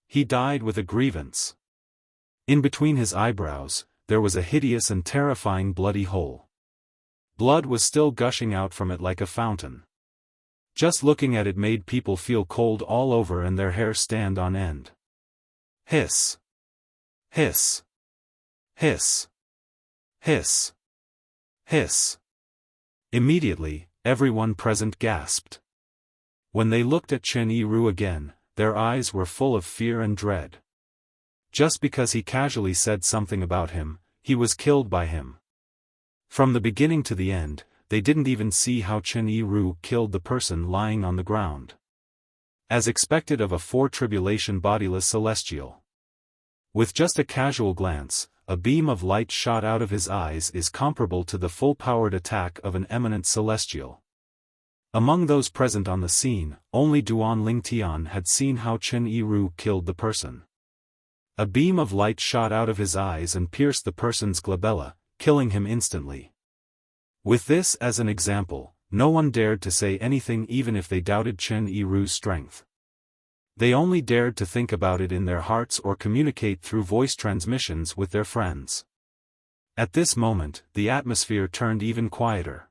Speaker 1: He died with a grievance. In between his eyebrows, there was a hideous and terrifying bloody hole. Blood was still gushing out from it like a fountain. Just looking at it made people feel cold all over and their hair stand on end. Hiss. Hiss. Hiss. Hiss. Hiss. Immediately, everyone present gasped. When they looked at Chen Yiru again, their eyes were full of fear and dread. Just because he casually said something about him, he was killed by him. From the beginning to the end, they didn't even see how Chen Yiru killed the person lying on the ground. As expected of a four-tribulation bodiless celestial. With just a casual glance, a beam of light shot out of his eyes is comparable to the full-powered attack of an eminent celestial. Among those present on the scene, only Duan Lingtian had seen how Chen Yiru killed the person. A beam of light shot out of his eyes and pierced the person's glabella, killing him instantly. With this as an example, no one dared to say anything even if they doubted Chen Yiru's strength. They only dared to think about it in their hearts or communicate through voice transmissions with their friends. At this moment, the atmosphere turned even quieter.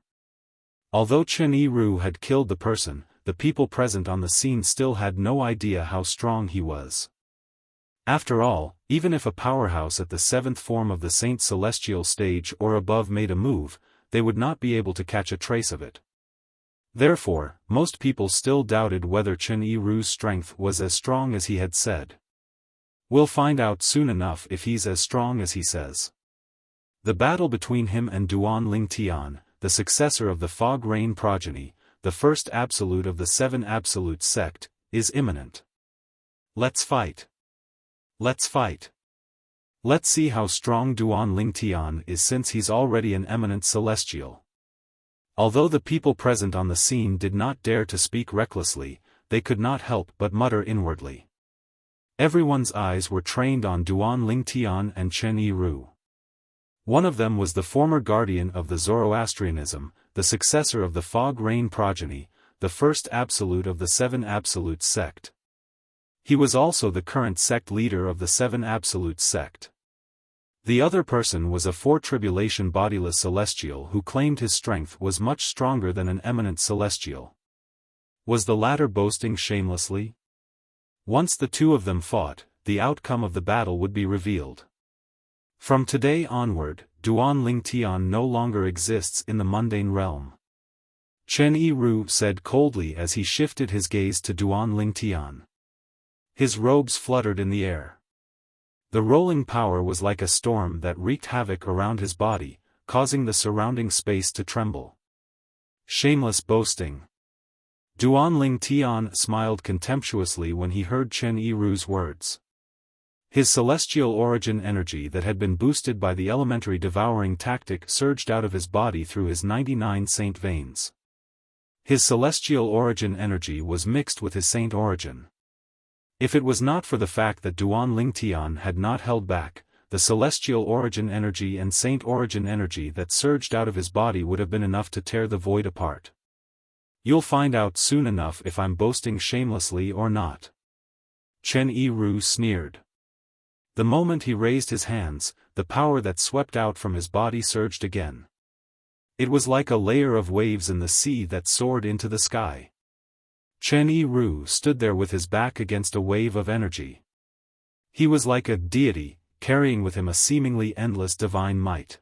Speaker 1: Although Chen Yiru had killed the person, the people present on the scene still had no idea how strong he was. After all, even if a powerhouse at the seventh form of the Saint Celestial stage or above made a move, they would not be able to catch a trace of it. Therefore, most people still doubted whether Chen Yiru's strength was as strong as he had said. We'll find out soon enough if he's as strong as he says. The battle between him and Duan Lingtian, the successor of the fog rain progeny, the first absolute of the seven absolute sect, is imminent. Let's fight. Let's fight. Let's see how strong Duan Lingtian is since he's already an eminent celestial. Although the people present on the scene did not dare to speak recklessly, they could not help but mutter inwardly. Everyone's eyes were trained on Duan Lingtian and Chen Yiru. One of them was the former guardian of the Zoroastrianism, the successor of the Fog Rain progeny, the first absolute of the Seven Absolutes sect. He was also the current sect leader of the Seven Absolutes sect. The other person was a four-tribulation bodiless celestial who claimed his strength was much stronger than an eminent celestial. Was the latter boasting shamelessly? Once the two of them fought, the outcome of the battle would be revealed. From today onward, Duan Lingtian no longer exists in the mundane realm. Chen Yiru said coldly as he shifted his gaze to Duan Lingtian. His robes fluttered in the air. The rolling power was like a storm that wreaked havoc around his body, causing the surrounding space to tremble. Shameless boasting. Duan Lingtian smiled contemptuously when he heard Chen Yiru's words. His celestial origin energy that had been boosted by the elementary devouring tactic surged out of his body through his 99 saint veins. His celestial origin energy was mixed with his saint origin. If it was not for the fact that Duan Lingtian had not held back, the celestial origin energy and saint origin energy that surged out of his body would have been enough to tear the void apart. You'll find out soon enough if I'm boasting shamelessly or not. Chen Yiru sneered. The moment he raised his hands, the power that swept out from his body surged again. It was like a layer of waves in the sea that soared into the sky. Chen Yiru stood there with his back against a wave of energy. He was like a deity, carrying with him a seemingly endless divine might.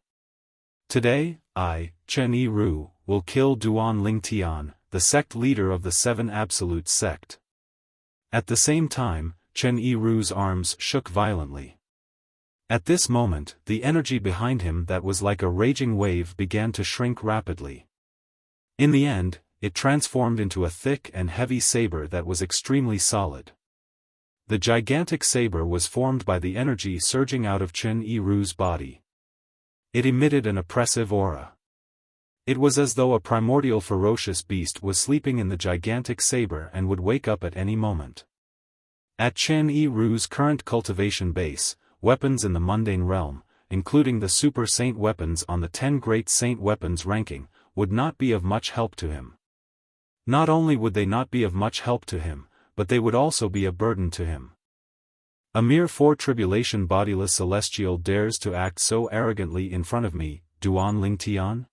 Speaker 1: Today, I, Chen Yiru, will kill Duan Lingtian, the sect leader of the Seven Absolute sect. At the same time, Chen Yiru's arms shook violently. At this moment, the energy behind him that was like a raging wave began to shrink rapidly. In the end, it transformed into a thick and heavy saber that was extremely solid. The gigantic saber was formed by the energy surging out of Chen Yiru's body. It emitted an oppressive aura. It was as though a primordial ferocious beast was sleeping in the gigantic saber and would wake up at any moment. At Chen Yiru's current cultivation base, weapons in the mundane realm, including the super saint weapons on the 10 great saint weapons ranking, would not be of much help to him. Not only would they not be of much help to him, but they would also be a burden to him. A mere four-tribulation bodiless celestial dares to act so arrogantly in front of me, Duan Lingtian?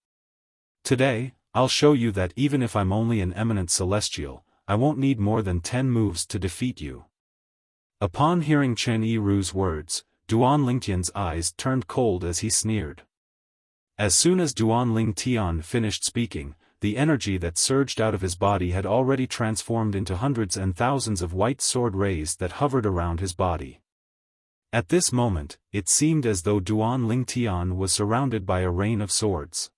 Speaker 1: Today, I'll show you that even if I'm only an eminent celestial, I won't need more than 10 moves to defeat you. Upon hearing Chen Yiru's words, Duan Lingtian's eyes turned cold as he sneered. As soon as Duan Lingtian finished speaking, the energy that surged out of his body had already transformed into hundreds and thousands of white sword rays that hovered around his body. At this moment, it seemed as though Duan Lingtian was surrounded by a rain of swords.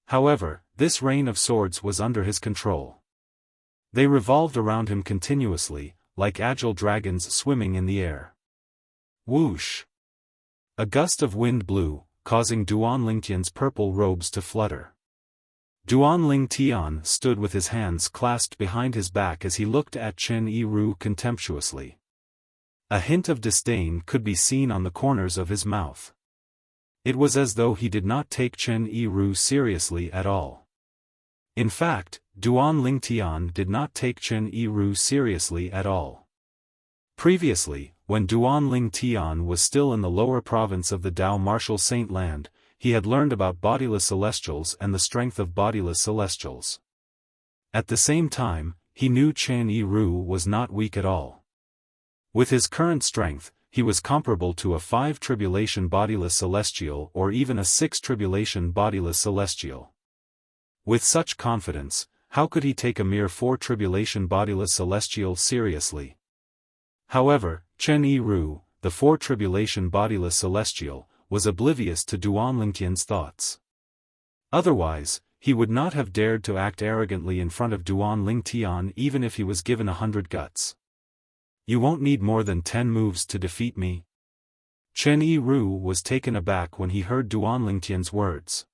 Speaker 1: However, this rain of swords was under his control. They revolved around him continuously, like agile dragons swimming in the air. Whoosh! A gust of wind blew, causing Duan Lingtian's purple robes to flutter. Duan Lingtian stood with his hands clasped behind his back as he looked at Chen Yiru contemptuously. A hint of disdain could be seen on the corners of his mouth. It was as though he did not take Chen Yiru seriously at all. In fact, Duan Lingtian did not take Chen Yiru seriously at all. Previously, when Duan Lingtian was still in the lower province of the Dao Martial Saint Land, he had learned about bodiless celestials and the strength of bodiless celestials. At the same time, he knew Chen Yiru was not weak at all. With his current strength, he was comparable to a 5-tribulation bodiless celestial or even a 6-tribulation bodiless celestial. With such confidence, how could he take a mere 4-tribulation bodiless celestial seriously? However, Chen Yiru, the 4-tribulation bodiless celestial, was oblivious to Duan Lingtian's thoughts. Otherwise, he would not have dared to act arrogantly in front of Duan Lingtian even if he was given 100 guts. You won't need more than 10 moves to defeat me? Chen Yiru was taken aback when he heard Duan Lingtian's words.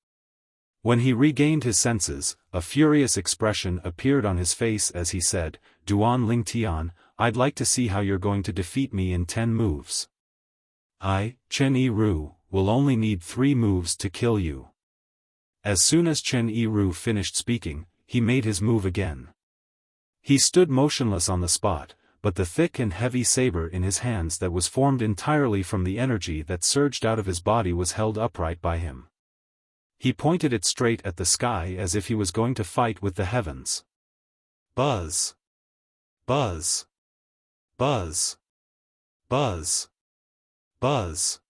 Speaker 1: When he regained his senses, a furious expression appeared on his face as he said, "Duan Lingtian, I'd like to see how you're going to defeat me in 10 moves. I, Chen Yiru, will only need 3 moves to kill you." As soon as Chen Yiru finished speaking, he made his move again. He stood motionless on the spot, but the thick and heavy saber in his hands that was formed entirely from the energy that surged out of his body was held upright by him. He pointed it straight at the sky as if he was going to fight with the heavens. Buzz! Buzz! Buzz! Buzz! Buzz!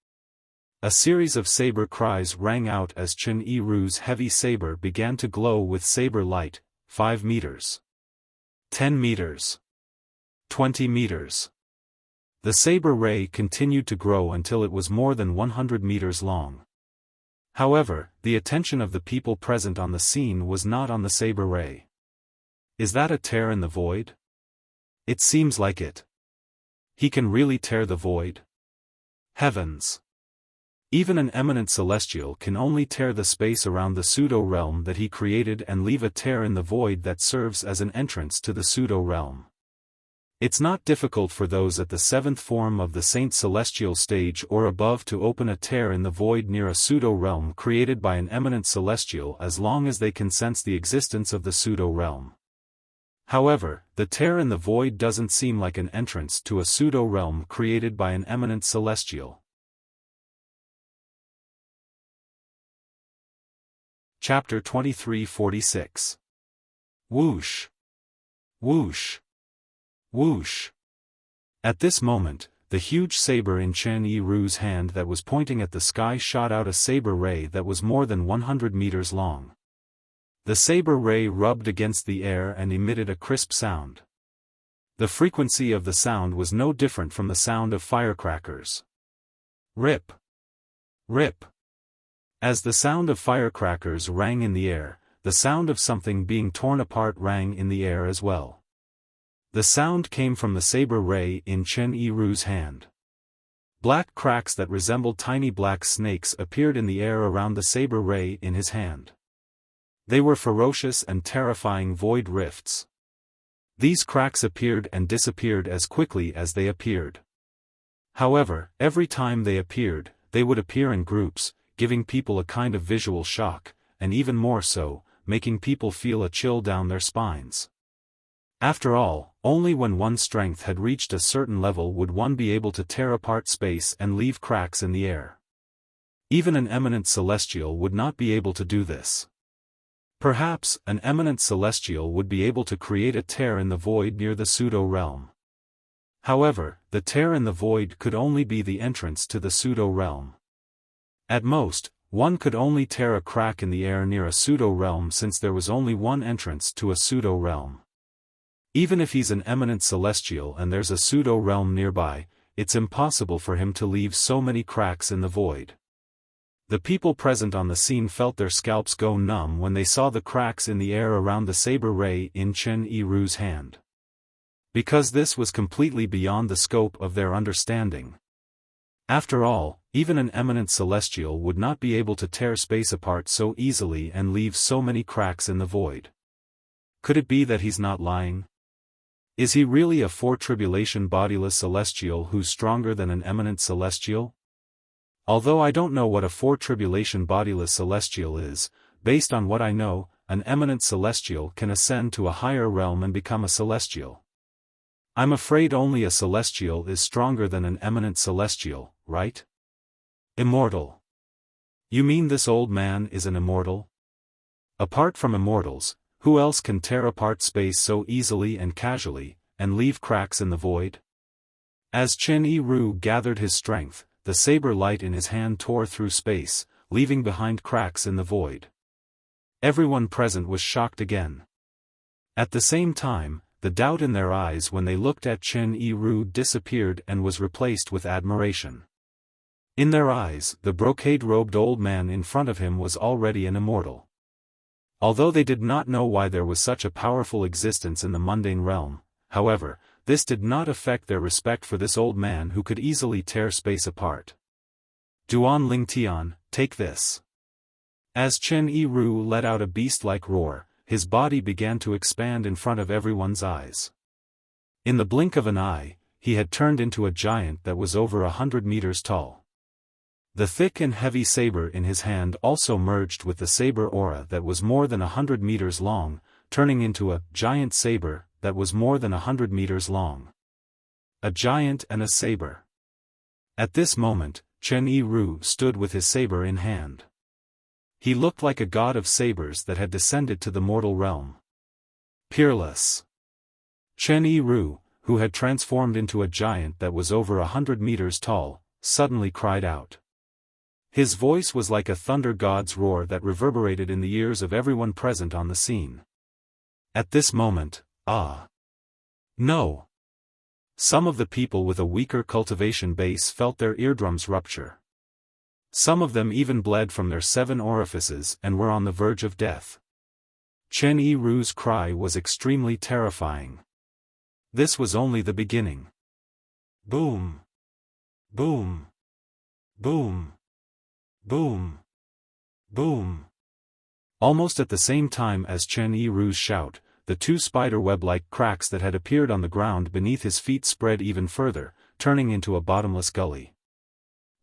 Speaker 1: A series of saber cries rang out as Chen Yiru's heavy saber began to glow with saber light. 5 meters. 10 meters. 20 meters. The saber ray continued to grow until it was more than 100 meters long. However, the attention of the people present on the scene was not on the saber ray. Is that a tear in the void? It seems like it. He can really tear the void? Heavens! Even an eminent celestial can only tear the space around the pseudo-realm that he created and leave a tear in the void that serves as an entrance to the pseudo-realm. It's not difficult for those at the 7th form of the Saint Celestial stage or above to open a tear in the void near a pseudo-realm created by an eminent celestial as long as they can sense the existence of the pseudo-realm. However, the tear in the void doesn't seem like an entrance to a pseudo-realm created by an eminent celestial. Chapter 2346. Whoosh! Whoosh! Whoosh! At this moment, the huge saber in Chen Yiru's hand that was pointing at the sky shot out a saber ray that was more than 100 meters long. The saber ray rubbed against the air and emitted a crisp sound. The frequency of the sound was no different from the sound of firecrackers. Rip! Rip! As the sound of firecrackers rang in the air, the sound of something being torn apart rang in the air as well. The sound came from the saber ray in Chen Yiru's hand. Black cracks that resembled tiny black snakes appeared in the air around the saber ray in his hand. They were ferocious and terrifying void rifts. These cracks appeared and disappeared as quickly as they appeared. However, every time they appeared, they would appear in groups, giving people a kind of visual shock, and even more so, making people feel a chill down their spines. After all, only when one's strength had reached a certain level would one be able to tear apart space and leave cracks in the air. Even an eminent celestial would not be able to do this. Perhaps, an eminent celestial would be able to create a tear in the void near the pseudo-realm. However, the tear in the void could only be the entrance to the pseudo-realm. At most, one could only tear a crack in the air near a pseudo-realm since there was only one entrance to a pseudo-realm. Even if he's an eminent celestial and there's a pseudo-realm nearby, it's impossible for him to leave so many cracks in the void. The people present on the scene felt their scalps go numb when they saw the cracks in the air around the saber ray in Chen Yiru's hand. Because this was completely beyond the scope of their understanding. After all, even an eminent celestial would not be able to tear space apart so easily and leave so many cracks in the void. Could it be that he's not lying? Is he really a four-tribulation bodiless celestial who's stronger than an eminent celestial? Although I don't know what a four-tribulation bodiless celestial is, based on what I know, an eminent celestial can ascend to a higher realm and become a celestial. I'm afraid only a celestial is stronger than an eminent celestial, right? Immortal. You mean this old man is an immortal? Apart from immortals, who else can tear apart space so easily and casually, and leave cracks in the void? As Chen Yiru gathered his strength, the saber light in his hand tore through space, leaving behind cracks in the void. Everyone present was shocked again. At the same time, the doubt in their eyes when they looked at Chen Yiru disappeared and was replaced with admiration. In their eyes, the brocade-robed old man in front of him was already an immortal. Although they did not know why there was such a powerful existence in the mundane realm, however, this did not affect their respect for this old man who could easily tear space apart. Duan Lingtian, take this. As Chen Yiru let out a beast-like roar, his body began to expand in front of everyone's eyes. In the blink of an eye, he had turned into a giant that was over 100 meters tall. The thick and heavy saber in his hand also merged with the saber aura that was more than 100 meters long, turning into a giant saber that was more than 100 meters long. A giant and a saber. At this moment, Chen Yiru stood with his saber in hand. He looked like a god of sabers that had descended to the mortal realm. Peerless. Chen Yiru, who had transformed into a giant that was over 100 meters tall, suddenly cried out. His voice was like a thunder god's roar that reverberated in the ears of everyone present on the scene. At this moment, no! Some of the people with a weaker cultivation base felt their eardrums rupture. Some of them even bled from their 7 orifices and were on the verge of death. Chen Yiru's cry was extremely terrifying. This was only the beginning. Boom! Boom! Boom! Boom! Boom! Almost at the same time as Chen Yiru's shout, the 2 spider-web-like cracks that had appeared on the ground beneath his feet spread even further, turning into a bottomless gully.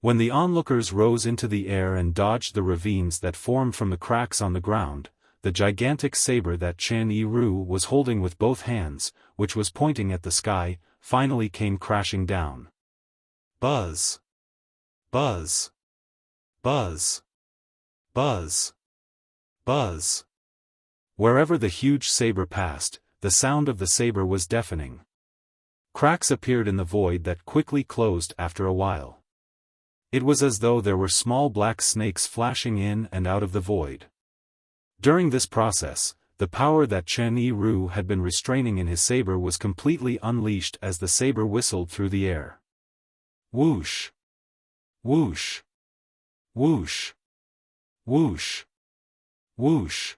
Speaker 1: When the onlookers rose into the air and dodged the ravines that formed from the cracks on the ground, the gigantic saber that Chen Yiru was holding with both hands, which was pointing at the sky, finally came crashing down. Buzz! Buzz! Buzz! Buzz! Buzz! Wherever the huge saber passed, the sound of the saber was deafening. Cracks appeared in the void that quickly closed after a while. It was as though there were small black snakes flashing in and out of the void. During this process, the power that Chen Yiru had been restraining in his saber was completely unleashed as the saber whistled through the air. Whoosh! Whoosh! Whoosh! Whoosh! Whoosh!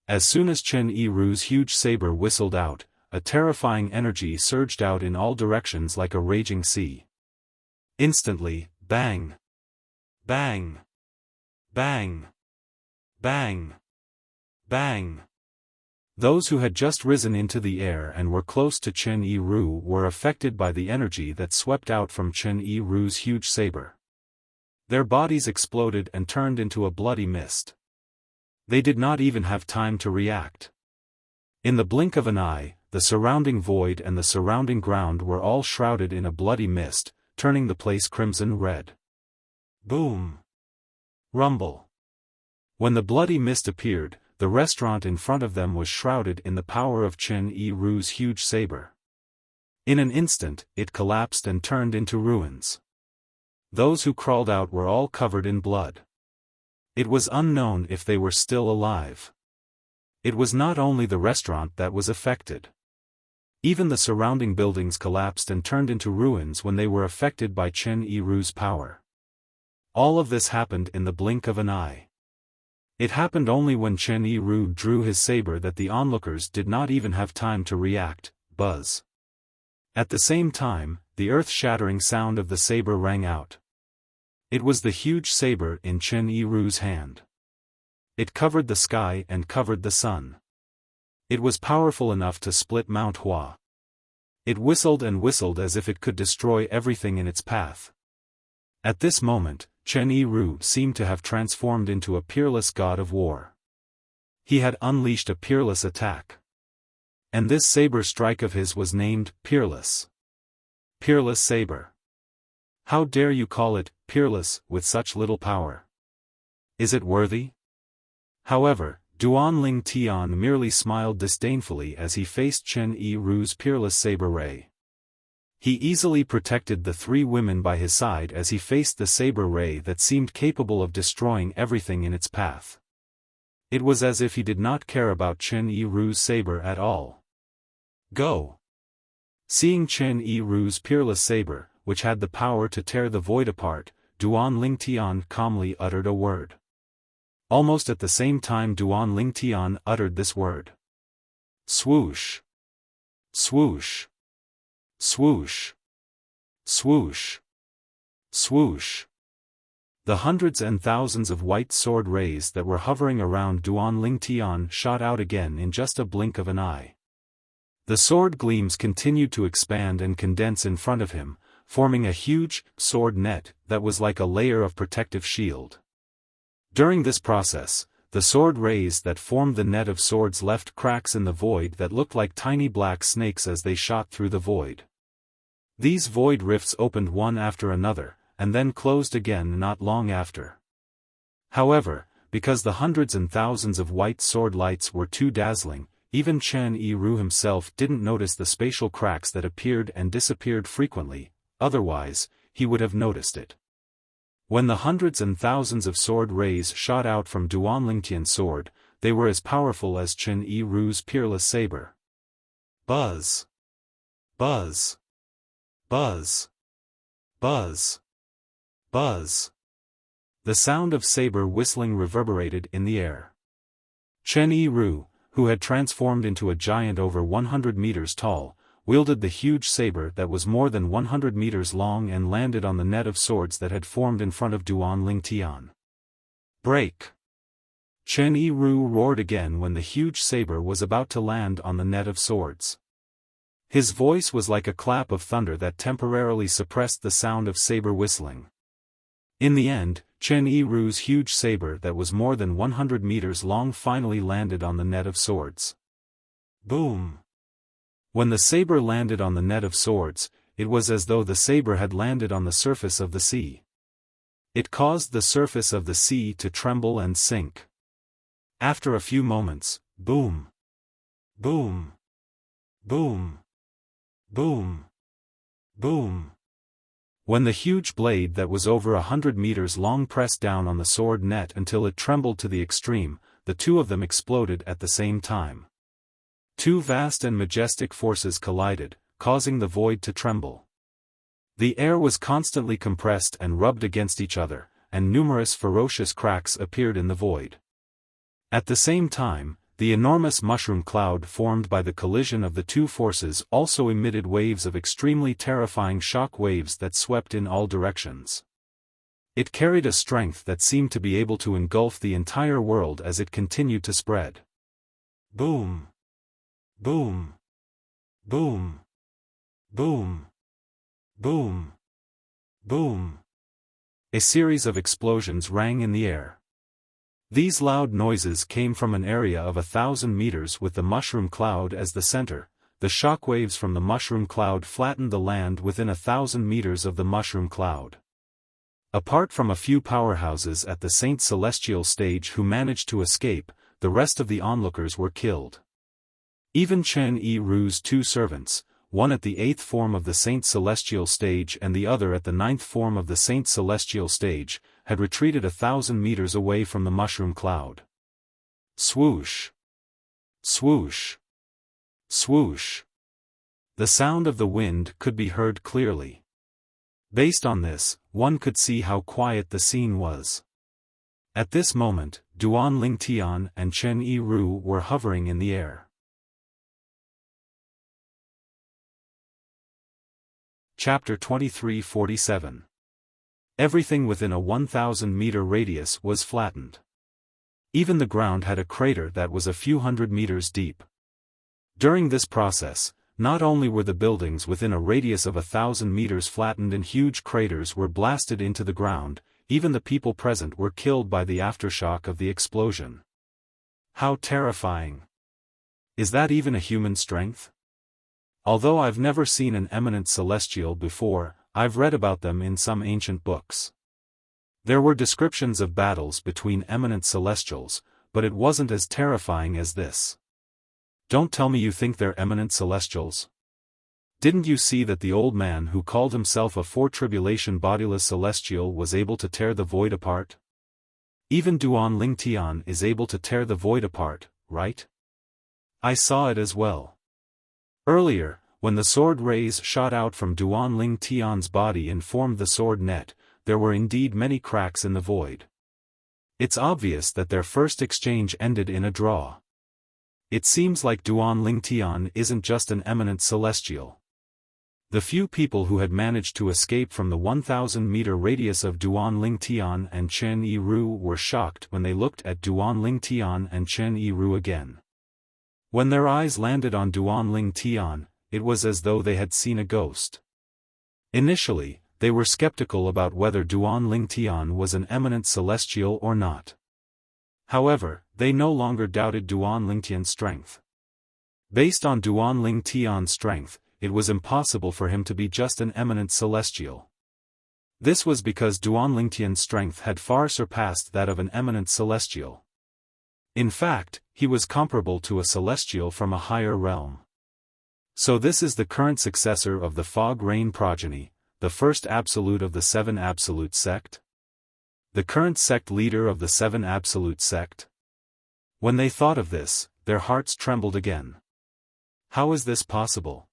Speaker 1: As soon as Chen Yiru's huge saber whistled out, a terrifying energy surged out in all directions like a raging sea. Instantly, bang! Bang! Bang! Bang! Bang! Those who had just risen into the air and were close to Chen Yiru were affected by the energy that swept out from Chen Yiru's huge saber. Their bodies exploded and turned into a bloody mist. They did not even have time to react. In the blink of an eye, the surrounding void and the surrounding ground were all shrouded in a bloody mist, turning the place crimson red. Boom! Rumble! When the bloody mist appeared, the restaurant in front of them was shrouded in the power of Chen Yiru's huge saber. In an instant, it collapsed and turned into ruins. Those who crawled out were all covered in blood. It was unknown if they were still alive. It was not only the restaurant that was affected. Even the surrounding buildings collapsed and turned into ruins when they were affected by Chen Yiru's power. All of this happened in the blink of an eye. It happened only when Chen Yiru drew his saber that the onlookers did not even have time to react. Buzz! At the same time, the earth-shattering sound of the saber rang out. It was the huge saber in Chen Yiru's hand. It covered the sky and covered the sun. It was powerful enough to split Mount Hua. It whistled and whistled as if it could destroy everything in its path. At this moment, Chen Yiru seemed to have transformed into a peerless god of war. He had unleashed a peerless attack. And this saber strike of his was named Peerless. Peerless Saber. How dare you call it peerless with such little power? Is it worthy? However, Duanling Tian merely smiled disdainfully as he faced Chen Yiru's peerless saber ray. He easily protected the 3 women by his side as he faced the saber ray that seemed capable of destroying everything in its path. It was as if he did not care about Chen Yiru's saber at all. Go! Seeing Chen Yiru's peerless saber, which had the power to tear the void apart, Duanling Tian calmly uttered a word. Almost at the same time Duanling Tian uttered this word. Swoosh! Swoosh! Swoosh! Swoosh! Swoosh! The hundreds and thousands of white sword rays that were hovering around Duan Ling Tian shot out again in just a blink of an eye. The sword gleams continued to expand and condense in front of him, forming a huge sword net that was like a layer of protective shield. During this process, the sword rays that formed the net of swords left cracks in the void that looked like tiny black snakes as they shot through the void. These void rifts opened one after another, and then closed again not long after. However, because the hundreds and thousands of white sword lights were too dazzling, even Chen Yiru himself didn't notice the spatial cracks that appeared and disappeared frequently, otherwise, he would have noticed it. When the hundreds and thousands of sword rays shot out from Duan Lingtian's sword, they were as powerful as Chen Yiru's peerless saber. Buzz! Buzz! Buzz! Buzz! Buzz! The sound of saber whistling reverberated in the air. Chen Yiru, who had transformed into a giant over 100 meters tall, wielded the huge saber that was more than 100 meters long and landed on the net of swords that had formed in front of Duan Ling Tian. Break! Chen Yiru roared again when the huge saber was about to land on the net of swords. His voice was like a clap of thunder that temporarily suppressed the sound of saber whistling. In the end, Chen Yiru's huge saber that was more than 100 meters long finally landed on the net of swords. Boom! When the saber landed on the net of swords, it was as though the saber had landed on the surface of the sea. It caused the surface of the sea to tremble and sink. After a few moments, boom! Boom! Boom! Boom! Boom! When the huge blade that was over 100 meters long pressed down on the sword net until it trembled to the extreme, the two of them exploded at the same time. Two vast and majestic forces collided, causing the void to tremble. The air was constantly compressed and rubbed against each other, and numerous ferocious cracks appeared in the void. At the same time, the enormous mushroom cloud formed by the collision of the two forces also emitted waves of extremely terrifying shock waves that swept in all directions. It carried a strength that seemed to be able to engulf the entire world as it continued to spread. Boom! Boom! Boom! Boom! Boom! Boom! A series of explosions rang in the air. These loud noises came from an area of 1,000 meters with the mushroom cloud as the center. The shock waves from the mushroom cloud flattened the land within 1,000 meters of the mushroom cloud. Apart from a few powerhouses at the Saint Celestial stage who managed to escape, the rest of the onlookers were killed. Even Chen Yiru's two servants, one at the 8th form of the Saint Celestial stage and the other at the 9th form of the Saint Celestial stage, had retreated 1,000 meters away from the mushroom cloud. Swoosh! Swoosh! Swoosh! The sound of the wind could be heard clearly. Based on this, one could see how quiet the scene was. At this moment, Duan Ling Tian and Chen Yiru were hovering in the air. Chapter 2347. Everything within a 1,000-meter radius was flattened. Even the ground had a crater that was a few hundred meters deep. During this process, not only were the buildings within a radius of 1,000 meters flattened and huge craters were blasted into the ground, even the people present were killed by the aftershock of the explosion. How terrifying! Is that even a human strength? Although I've never seen an eminent celestial before, I've read about them in some ancient books. There were descriptions of battles between eminent celestials, but it wasn't as terrifying as this. Don't tell me you think they're eminent celestials. Didn't you see that the old man who called himself a four-tribulation bodiless celestial was able to tear the void apart? Even Duan Ling Tian is able to tear the void apart, right? I saw it as well. Earlier, when the sword rays shot out from Duan Ling Tian's body and formed the sword net, there were indeed many cracks in the void. It's obvious that their first exchange ended in a draw. It seems like Duan Ling Tian isn't just an eminent celestial. The few people who had managed to escape from the 1,000-meter radius of Duan Lingtian and Chen Yiru were shocked when they looked at Duan Lingtian and Chen Yiru again. When their eyes landed on Duan Lingtian, it was as though they had seen a ghost. Initially, they were skeptical about whether Duan Lingtian was an eminent celestial or not. However, they no longer doubted Duan Lingtian's strength. Based on Duan Lingtian's strength, it was impossible for him to be just an eminent celestial. This was because Duan Lingtian's strength had far surpassed that of an eminent celestial. In fact, he was comparable to a celestial from a higher realm. So this is the current successor of the Fog Rain progeny, the first absolute of the Seven Absolute sect? The current sect leader of the Seven Absolute sect? When they thought of this, their hearts trembled again. How is this possible?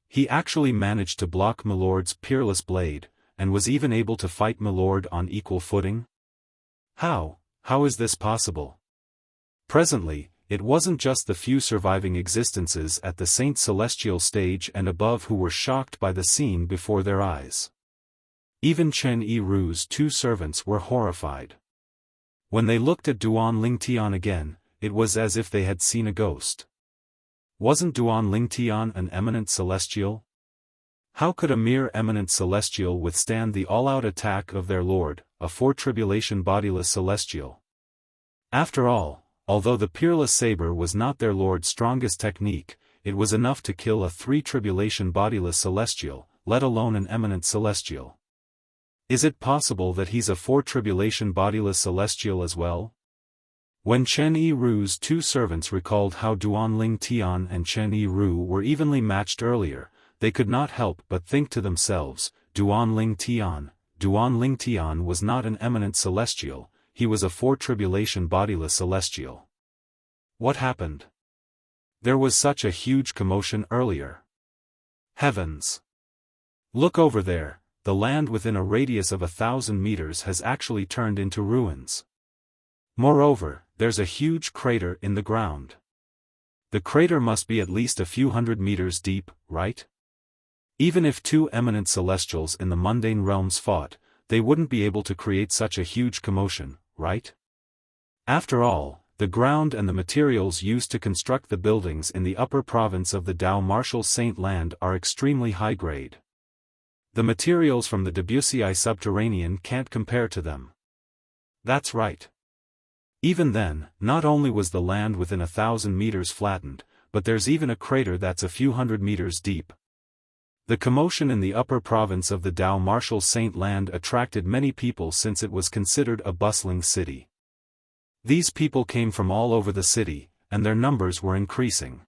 Speaker 1: He actually managed to block Milord's peerless blade, and was even able to fight Milord on equal footing? How is this possible? Presently, it wasn't just the few surviving existences at the Saint Celestial stage and above who were shocked by the scene before their eyes. Even Chen Yiru's two servants were horrified. When they looked at Duan Lingtian again, it was as if they had seen a ghost. Wasn't Duan Lingtian an eminent celestial? How could a mere eminent celestial withstand the all-out attack of their lord, a four-tribulation bodiless celestial? After all, although the peerless saber was not their lord's strongest technique, it was enough to kill a three-tribulation bodiless celestial, let alone an eminent celestial. Is it possible that he's a four-tribulation bodiless celestial as well? When Chen Yiru's two servants recalled how Duan Lingtian and Chen Yiru were evenly matched earlier, they could not help but think to themselves, Duan Lingtian was not an eminent celestial, he was a four-tribulation bodiless celestial. What happened? There was such a huge commotion earlier. Heavens! Look over there, the land within a radius of 1,000 meters has actually turned into ruins. Moreover, there's a huge crater in the ground. The crater must be at least a few hundred meters deep, right? Even if two eminent celestials in the mundane realms fought, they wouldn't be able to create such a huge commotion, right? After all, the ground and the materials used to construct the buildings in the upper province of the Dao Martial Saint Land are extremely high-grade. The materials from the Debussy subterranean can't compare to them. That's right. Even then, not only was the land within 1,000 meters flattened, but there's even a crater that's a few hundred meters deep. The commotion in the upper province of the Dao Martial Saint Land attracted many people since it was considered a bustling city. These people came from all over the city, and their numbers were increasing.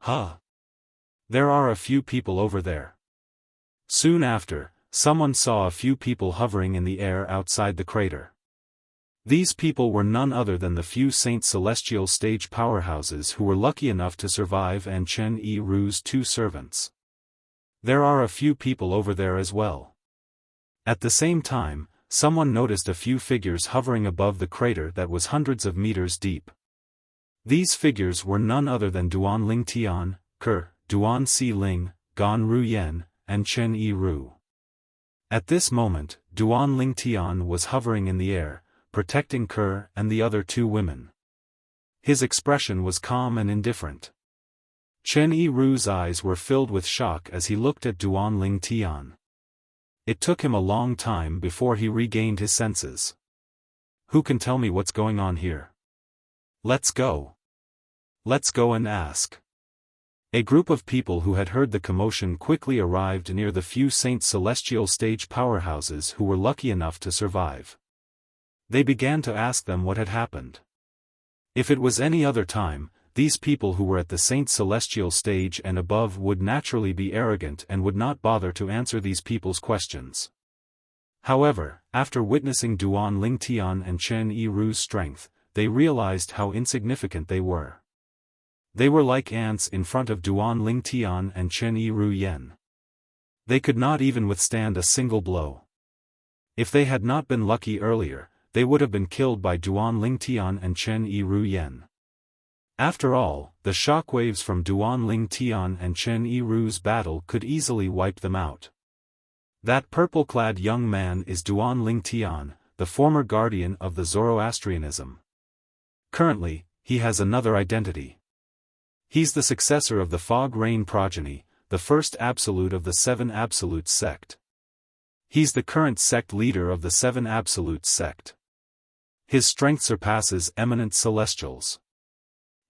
Speaker 1: There are a few people over there. Soon after, someone saw a few people hovering in the air outside the crater. These people were none other than the few Saint Celestial stage powerhouses who were lucky enough to survive and Chen Yiru's two servants. There are a few people over there as well. At the same time, someone noticed a few figures hovering above the crater that was hundreds of meters deep. These figures were none other than Duan Lingtian, Duan Si Ling, Gan Ruyen, and Chen Yiru. At this moment, Duan Lingtian was hovering in the air, protecting and the other two women. His expression was calm and indifferent. Chen Yiru's eyes were filled with shock as he looked at Duan Lingtian. It took him a long time before he regained his senses. Who can tell me what's going on here? Let's go. Let's go and ask. A group of people who had heard the commotion quickly arrived near the few Saint Celestial stage powerhouses who were lucky enough to survive. They began to ask them what had happened. If it was any other time, these people who were at the Saint Celestial stage and above would naturally be arrogant and would not bother to answer these people's questions. However, after witnessing Duan Lingtian and Chen Yiru's strength, they realized how insignificant they were. They were like ants in front of Duan Lingtian and Chen Yiru. They could not even withstand a single blow. If they had not been lucky earlier, they would have been killed by Duan Lingtian and Chen Yiru. After all, the shockwaves from Duan Ling Tian and Chen Yiru's battle could easily wipe them out. That purple-clad young man is Duan Ling Tian, the former guardian of the Zoroastrianism. Currently, he has another identity. He's the successor of the Fog Rain progeny, the first absolute of the Seven Absolutes sect. He's the current sect leader of the Seven Absolutes sect. His strength surpasses eminent celestials.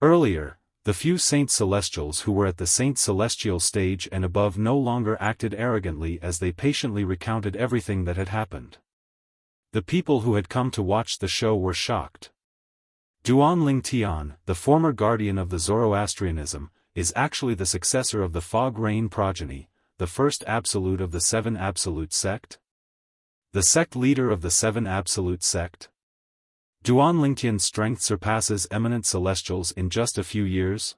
Speaker 1: Earlier, the few Saint Celestials who were at the Saint Celestial stage and above no longer acted arrogantly as they patiently recounted everything that had happened. The people who had come to watch the show were shocked. Duan Ling Tian, the former guardian of the Zoroastrianism, is actually the successor of the Fog Rain progeny, the first absolute of the Seven Absolute sect? The sect leader of the Seven Absolute sect? Duan Lingtian's strength surpasses eminent celestials in just a few years?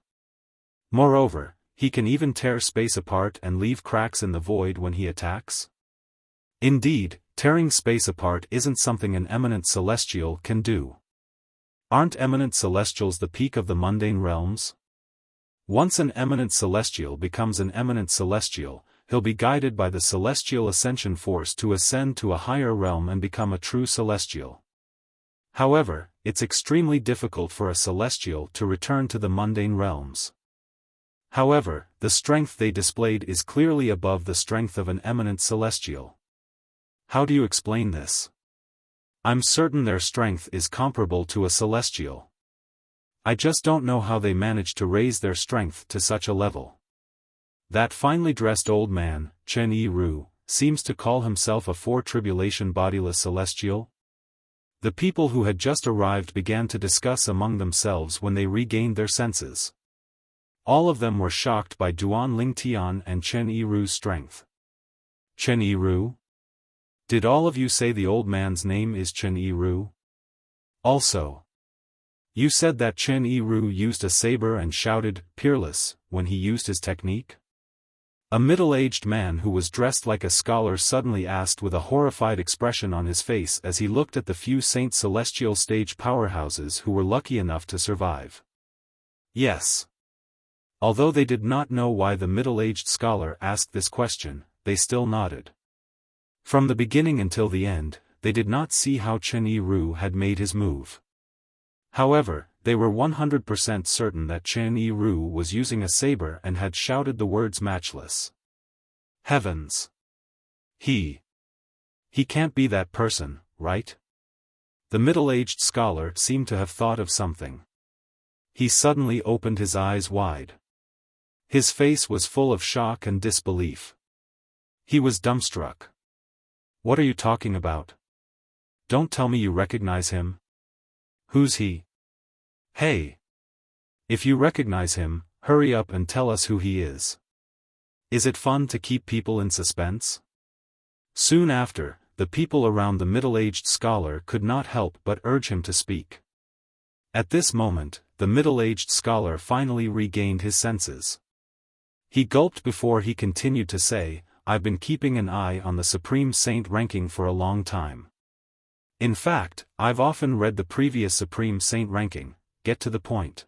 Speaker 1: Moreover, he can even tear space apart and leave cracks in the void when he attacks? Indeed, tearing space apart isn't something an eminent celestial can do. Aren't eminent celestials the peak of the mundane realms? Once an eminent celestial becomes an eminent celestial, he'll be guided by the celestial ascension force to ascend to a higher realm and become a true celestial. However, it's extremely difficult for a celestial to return to the mundane realms. However, the strength they displayed is clearly above the strength of an eminent celestial. How do you explain this? I'm certain their strength is comparable to a celestial. I just don't know how they managed to raise their strength to such a level. That finely dressed old man, Chen Yiru, seems to call himself a four-tribulation bodiless celestial. The people who had just arrived began to discuss among themselves when they regained their senses. All of them were shocked by Duan Ling Tian and Chen Yiru's strength. Chen Yiru? Did all of you say the old man's name is Chen Yiru? Also, you said that Chen Yiru used a saber and shouted, "Peerless," when he used his technique? A middle-aged man who was dressed like a scholar suddenly asked with a horrified expression on his face as he looked at the few Saint Celestial stage powerhouses who were lucky enough to survive. Yes. Although they did not know why the middle-aged scholar asked this question, they still nodded. From the beginning until the end, they did not see how Chen Yiru had made his move. However, they were 100% certain that Chen Yiru was using a saber and had shouted the words matchless. Heavens! He can't be that person, right? The middle-aged scholar seemed to have thought of something. He suddenly opened his eyes wide. His face was full of shock and disbelief. He was dumbstruck. What are you talking about? Don't tell me you recognize him. Who's he? Hey! If you recognize him, hurry up and tell us who he is. Is it fun to keep people in suspense? Soon after, the people around the middle-aged scholar could not help but urge him to speak. At this moment, the middle-aged scholar finally regained his senses. He gulped before he continued to say, "I've been keeping an eye on the Supreme Saint ranking for a long time. In fact, I've often read the previous Supreme Saint ranking. Get to the point."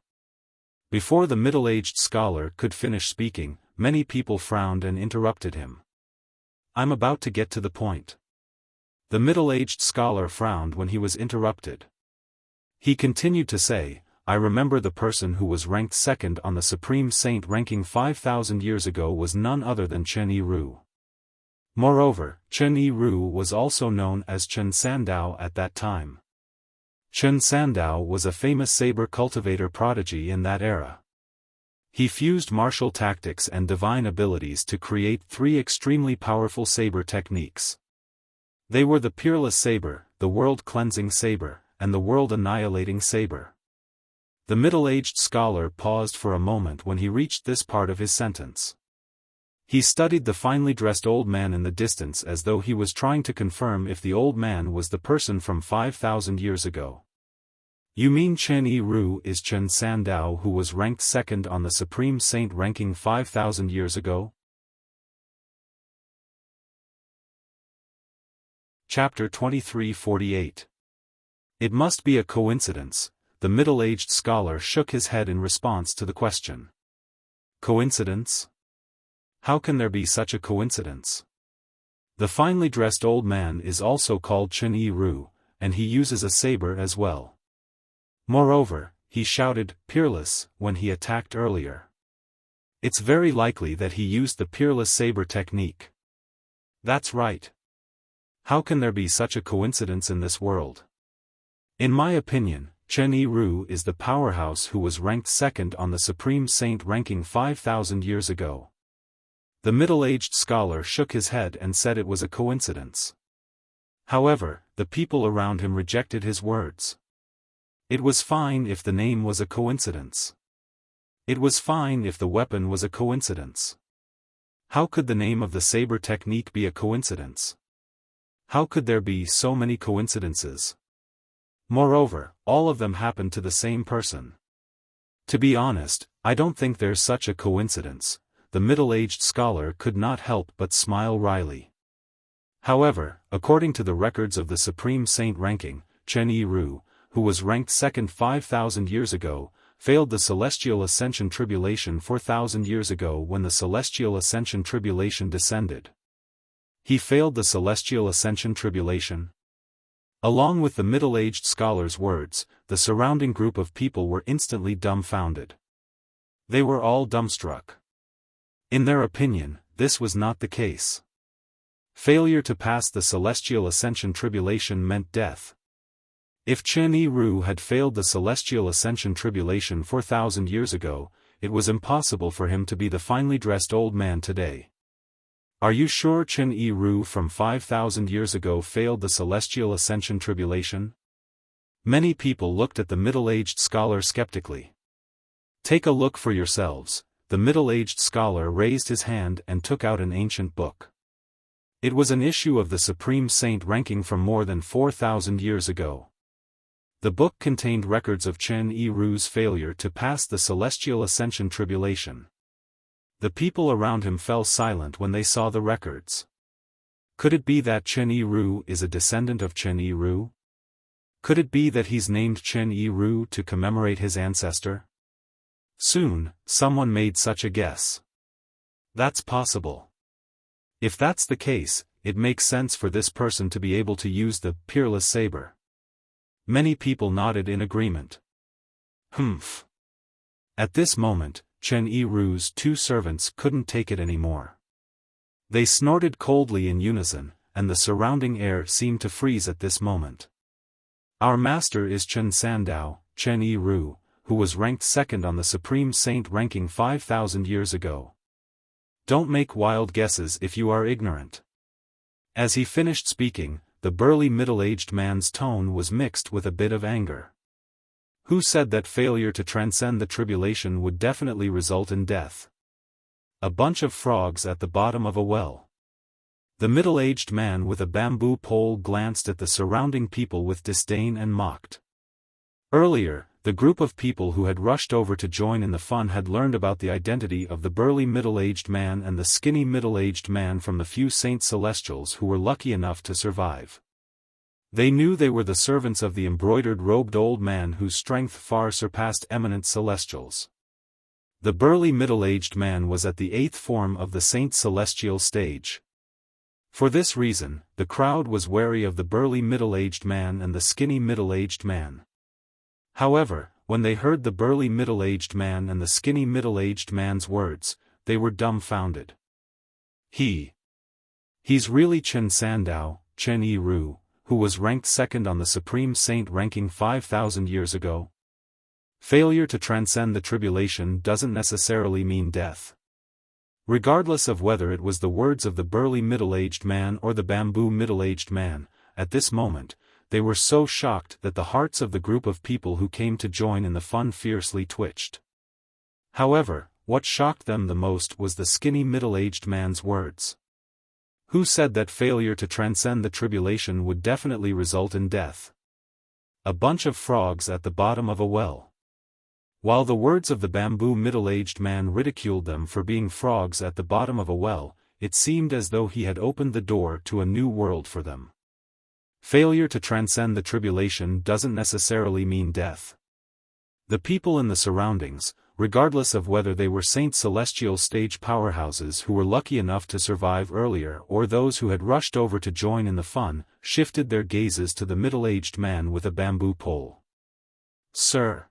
Speaker 1: Before the middle-aged scholar could finish speaking, many people frowned and interrupted him. "I'm about to get to the point." The middle-aged scholar frowned when he was interrupted. He continued to say, "I remember the person who was ranked second on the Supreme Saint ranking 5,000 years ago was none other than Chen Yiru. Moreover, Chen Yiru was also known as Chen Sandao at that time. Chen Sandao was a famous saber cultivator prodigy in that era. He fused martial tactics and divine abilities to create three extremely powerful saber techniques. They were the Peerless Saber, the World-Cleansing Saber, and the World-Annihilating Saber. The middle-aged scholar paused for a moment when he reached this part of his sentence. He studied the finely dressed old man in the distance as though he was trying to confirm if the old man was the person from 5,000 years ago. "You mean Chen Yiru is Chen Sandao who was ranked second on the Supreme Saint ranking 5,000 years ago?" Chapter 2348. It must be a coincidence. the middle-aged scholar shook his head in response to the question. Coincidence? How can there be such a coincidence? The finely dressed old man is also called Chen Yi-ru, and he uses a saber as well. Moreover, he shouted, "Peerless," when he attacked earlier. It's very likely that he used the peerless saber technique. That's right. How can there be such a coincidence in this world? In my opinion, Chen Yi-ru is the powerhouse who was ranked second on the Supreme Saint ranking 5,000 years ago. The middle-aged scholar shook his head and said it was a coincidence. However, the people around him rejected his words. It was fine if the name was a coincidence. It was fine if the weapon was a coincidence. How could the name of the saber technique be a coincidence? How could there be so many coincidences? Moreover, all of them happened to the same person. To be honest, I don't think there's such a coincidence. The middle-aged scholar could not help but smile wryly. However, according to the records of the Supreme Saint ranking, Chen Yi-ru, who was ranked second 5,000 years ago, failed the Celestial Ascension Tribulation 4,000 years ago when the Celestial Ascension Tribulation descended. He failed the Celestial Ascension Tribulation? Along with the middle-aged scholar's words, the surrounding group of people were instantly dumbfounded. They were all dumbstruck. In their opinion, this was not the case. Failure to pass the Celestial Ascension Tribulation meant death. If Chen Yi-ru had failed the Celestial Ascension Tribulation 4,000 years ago, it was impossible for him to be the finely dressed old man today. Are you sure Chen Yi-ru from 5,000 years ago failed the Celestial Ascension Tribulation? Many people looked at the middle-aged scholar skeptically. Take a look for yourselves. The middle-aged scholar raised his hand and took out an ancient book. It was an issue of the Supreme Saint ranking from more than 4,000 years ago. The book contained records of Chen Yi-ru's failure to pass the Celestial Ascension Tribulation. The people around him fell silent when they saw the records. Could it be that Chen Yi-ru is a descendant of Chen Yi-ru? Could it be that he's named Chen Yi-ru to commemorate his ancestor? Soon, someone made such a guess. That's possible. If that's the case, it makes sense for this person to be able to use the peerless saber. Many people nodded in agreement. Humph. At this moment, Chen Yi-ru's two servants couldn't take it anymore. They snorted coldly in unison, and the surrounding air seemed to freeze at this moment. Our master is Chen Sandao, Chen Yi-ru, who was ranked second on the Supreme Saint ranking 5,000 years ago. Don't make wild guesses if you are ignorant. As he finished speaking, the burly middle-aged man's tone was mixed with a bit of anger. Who said that failure to transcend the tribulation would definitely result in death? A bunch of frogs at the bottom of a well. The middle-aged man with a bamboo pole glanced at the surrounding people with disdain and mocked. Earlier, the group of people who had rushed over to join in the fun had learned about the identity of the burly middle-aged man and the skinny middle-aged man from the few Saint Celestials who were lucky enough to survive. They knew they were the servants of the embroidered-robed old man whose strength far surpassed eminent Celestials. The burly middle-aged man was at the 8th form of the Saint Celestial stage. For this reason, the crowd was wary of the burly middle-aged man and the skinny middle-aged man. However, when they heard the burly middle-aged man and the skinny middle-aged man's words, they were dumbfounded. He's really Chen Sandao, Chen Yi-ru, who was ranked second on the Supreme Saint ranking 5,000 years ago? Failure to transcend the tribulation doesn't necessarily mean death. Regardless of whether it was the words of the burly middle-aged man or the bamboo middle-aged man, at this moment, they were so shocked that the hearts of the group of people who came to join in the fun fiercely twitched. However, what shocked them the most was the skinny middle-aged man's words. Who said that failure to transcend the tribulation would definitely result in death? A bunch of frogs at the bottom of a well. While the words of the bamboo middle-aged man ridiculed them for being frogs at the bottom of a well, it seemed as though he had opened the door to a new world for them. Failure to transcend the tribulation doesn't necessarily mean death. The people in the surroundings, regardless of whether they were Saint Celestial stage powerhouses who were lucky enough to survive earlier or those who had rushed over to join in the fun, shifted their gazes to the middle-aged man with a bamboo pole. "Sir,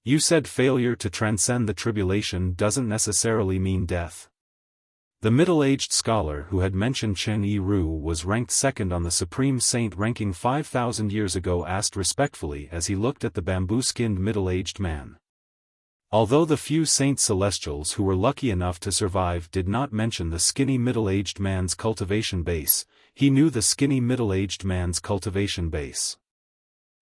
Speaker 1: you said failure to transcend the tribulation doesn't necessarily mean death." The middle-aged scholar who had mentioned Chen Yiru was ranked second on the Supreme Saint ranking 5,000 years ago, asked respectfully as he looked at the bamboo-skinned middle-aged man. Although the few Saint Celestials who were lucky enough to survive did not mention the skinny middle-aged man's cultivation base, he knew the skinny middle-aged man's cultivation base.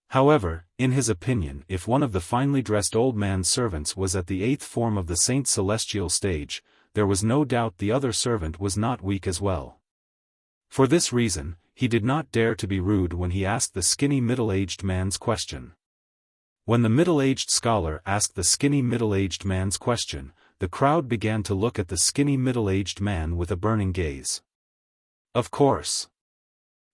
Speaker 1: However, in his opinion, if one of the finely dressed old man's servants was at the 8th form of the Saint Celestial stage, there was no doubt the other servant was not weak as well. For this reason, he did not dare to be rude when he asked the skinny middle-aged man's question. When the middle-aged scholar asked the skinny middle-aged man's question, the crowd began to look at the skinny middle-aged man with a burning gaze. Of course.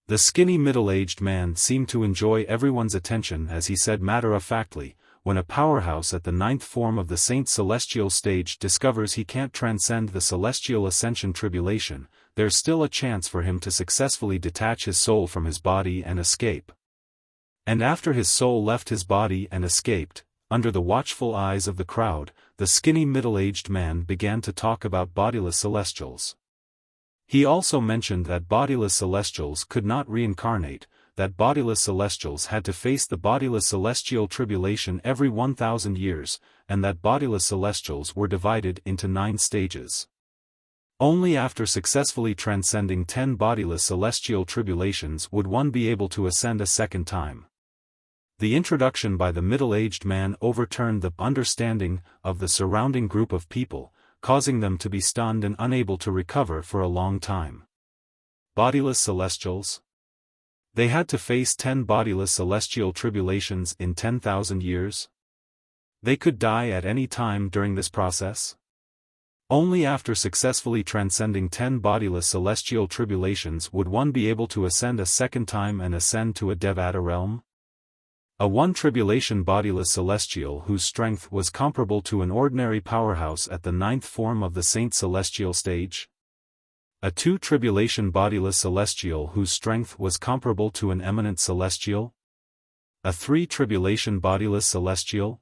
Speaker 1: The skinny middle-aged man seemed to enjoy everyone's attention as he said matter-of-factly, "When a powerhouse at the 9th form of the Saint Celestial stage discovers he can't transcend the Celestial Ascension tribulation, there's still a chance for him to successfully detach his soul from his body and escape." And after his soul left his body and escaped, under the watchful eyes of the crowd, the skinny middle-aged man began to talk about bodiless celestials. He also mentioned that bodiless celestials could not reincarnate, that bodiless celestials had to face the bodiless celestial tribulation every 1,000 years, and that bodiless celestials were divided into 9 stages. Only after successfully transcending 10 bodiless celestial tribulations would one be able to ascend a second time. The introduction by the middle-aged man overturned the understanding of the surrounding group of people, causing them to be stunned and unable to recover for a long time. Bodiless celestials? They had to face 10 bodiless celestial tribulations in 10,000 years? They could die at any time during this process? Only after successfully transcending 10 bodiless celestial tribulations would one be able to ascend a second time and ascend to a Devata realm? A 1 tribulation bodiless celestial whose strength was comparable to an ordinary powerhouse at the 9th form of the Saint Celestial stage? A 2 tribulation bodiless celestial whose strength was comparable to an eminent celestial? A 3 tribulation bodiless celestial?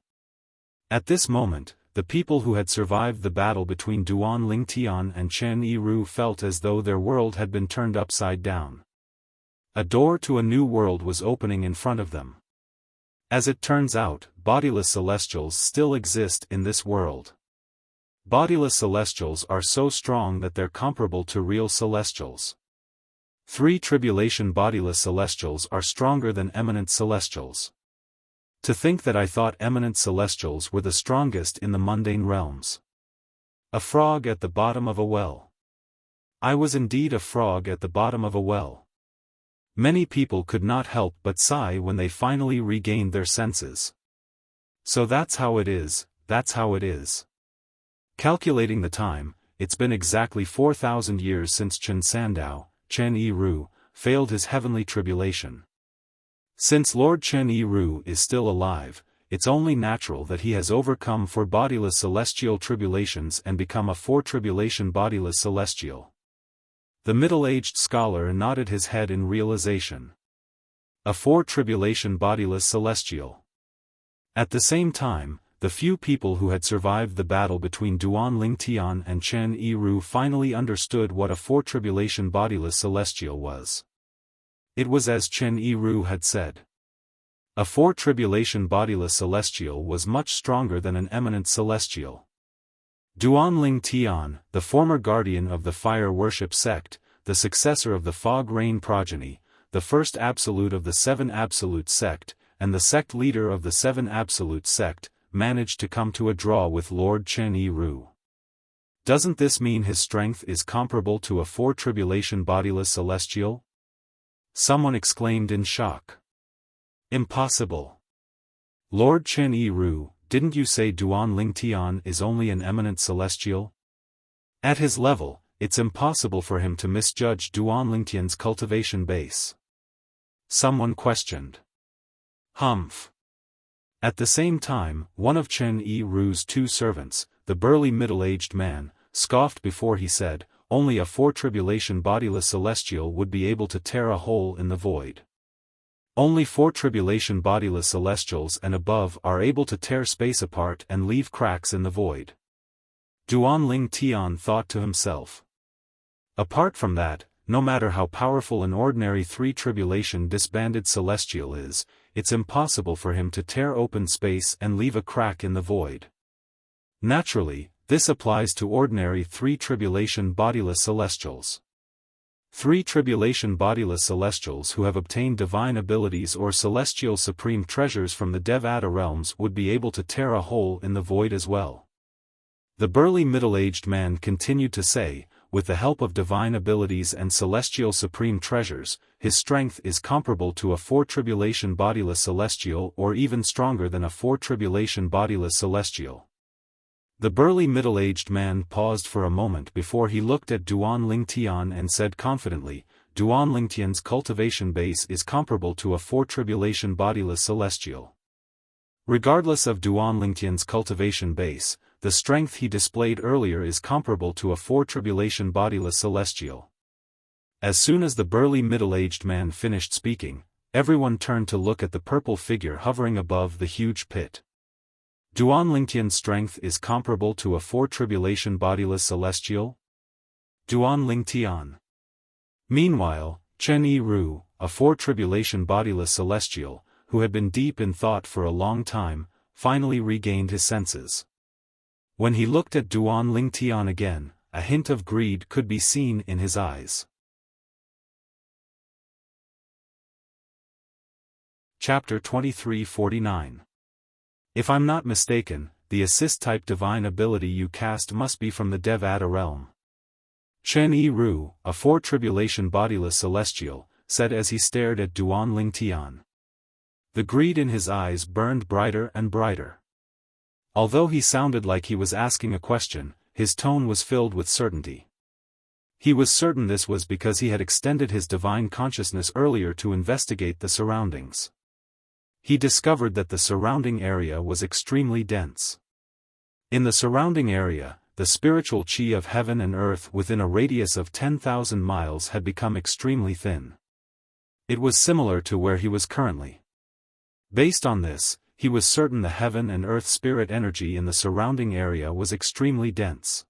Speaker 1: At this moment, the people who had survived the battle between Duan Lingtian and Chen Yiru felt as though their world had been turned upside down. A door to a new world was opening in front of them. As it turns out, bodiless celestials still exist in this world. Bodiless celestials are so strong that they're comparable to real celestials. 3 tribulation bodiless celestials are stronger than eminent celestials. To think that I thought eminent celestials were the strongest in the mundane realms. A frog at the bottom of a well. I was indeed a frog at the bottom of a well. Many people could not help but sigh when they finally regained their senses. So that's how it is, that's how it is. Calculating the time, it's been exactly 4,000 years since Chen Sandao, Chen Yiru, failed his heavenly tribulation. Since Lord Chen Yiru is still alive, it's only natural that he has overcome 4 bodiless celestial tribulations and become a 4 tribulation bodiless celestial. The middle-aged scholar nodded his head in realization. A 4 tribulation bodiless celestial. At the same time, the few people who had survived the battle between Duan Lingtian and Chen Yiru finally understood what a 4 tribulation bodiless celestial was. It was as Chen Yiru had said. A 4 tribulation bodiless celestial was much stronger than an eminent celestial. Duan Lingtian, the former guardian of the fire worship sect, the successor of the fog rain progeny, the first absolute of the 7 absolute sect, and the sect leader of the 7 absolute sect, managed to come to a draw with Lord Chen Yiru. Doesn't this mean his strength is comparable to a 4 tribulation bodiless celestial? Someone exclaimed in shock. Impossible. Lord Chen Yiru, didn't you say Duan Lingtian is only an eminent celestial? At his level, it's impossible for him to misjudge Duan Lingtian's cultivation base. Someone questioned. Humph. At the same time, one of Chen Yiru's two servants, the burly middle-aged man, scoffed before he said, "Only a four-tribulation bodiless celestial would be able to tear a hole in the void. Only four-tribulation bodiless celestials and above are able to tear space apart and leave cracks in the void." Duanling Tian thought to himself. Apart from that, no matter how powerful an ordinary three-tribulation disbanded celestial is, it's impossible for him to tear open space and leave a crack in the void. Naturally, this applies to ordinary three-tribulation bodiless celestials. Three-tribulation bodiless celestials who have obtained divine abilities or celestial supreme treasures from the Devata realms would be able to tear a hole in the void as well. The burly middle-aged man continued to say, with the help of divine abilities and celestial supreme treasures, his strength is comparable to a four-tribulation bodiless celestial or even stronger than a four-tribulation bodiless celestial. The burly middle-aged man paused for a moment before he looked at Duanling Tian and said confidently, "Duanling Tian's cultivation base is comparable to a four-tribulation bodiless celestial." Regardless of Duanling Tian's cultivation base, the strength he displayed earlier is comparable to a four-tribulation bodiless celestial. As soon as the burly middle-aged man finished speaking, everyone turned to look at the purple figure hovering above the huge pit. Duanling Tian's strength is comparable to a four-tribulation bodiless celestial? Duanling Tian. Meanwhile, Chen Yiru, a four-tribulation bodiless celestial, who had been deep in thought for a long time, finally regained his senses. When he looked at Duanling Tian again, a hint of greed could be seen in his eyes. Chapter 2349. If I'm not mistaken, the assist-type divine ability you cast must be from the Devata realm. Chen Yiru, a four-tribulation bodiless celestial, said as he stared at Duanling Tian. The greed in his eyes burned brighter and brighter. Although he sounded like he was asking a question, his tone was filled with certainty. He was certain this was because he had extended his divine consciousness earlier to investigate the surroundings. He discovered that the surrounding area was extremely dense. In the surrounding area, the spiritual chi of heaven and earth within a radius of 10,000 miles had become extremely thin. It was similar to where he was currently. Based on this, he was certain the heaven and earth spirit energy in the surrounding area was extremely dense.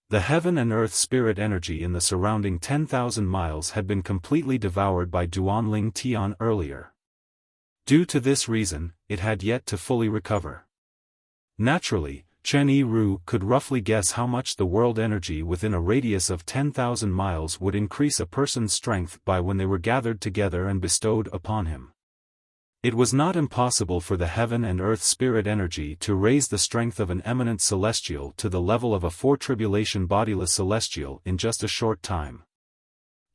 Speaker 1: The heaven and earth spirit energy in the surrounding 10,000 miles had been completely devoured by Duanling Tian earlier. Due to this reason, it had yet to fully recover. Naturally, Chen Yiru could roughly guess how much the world energy within a radius of 10,000 miles would increase a person's strength by when they were gathered together and bestowed upon him. It was not impossible for the heaven and earth spirit energy to raise the strength of an eminent celestial to the level of a four-tribulation bodiless celestial in just a short time.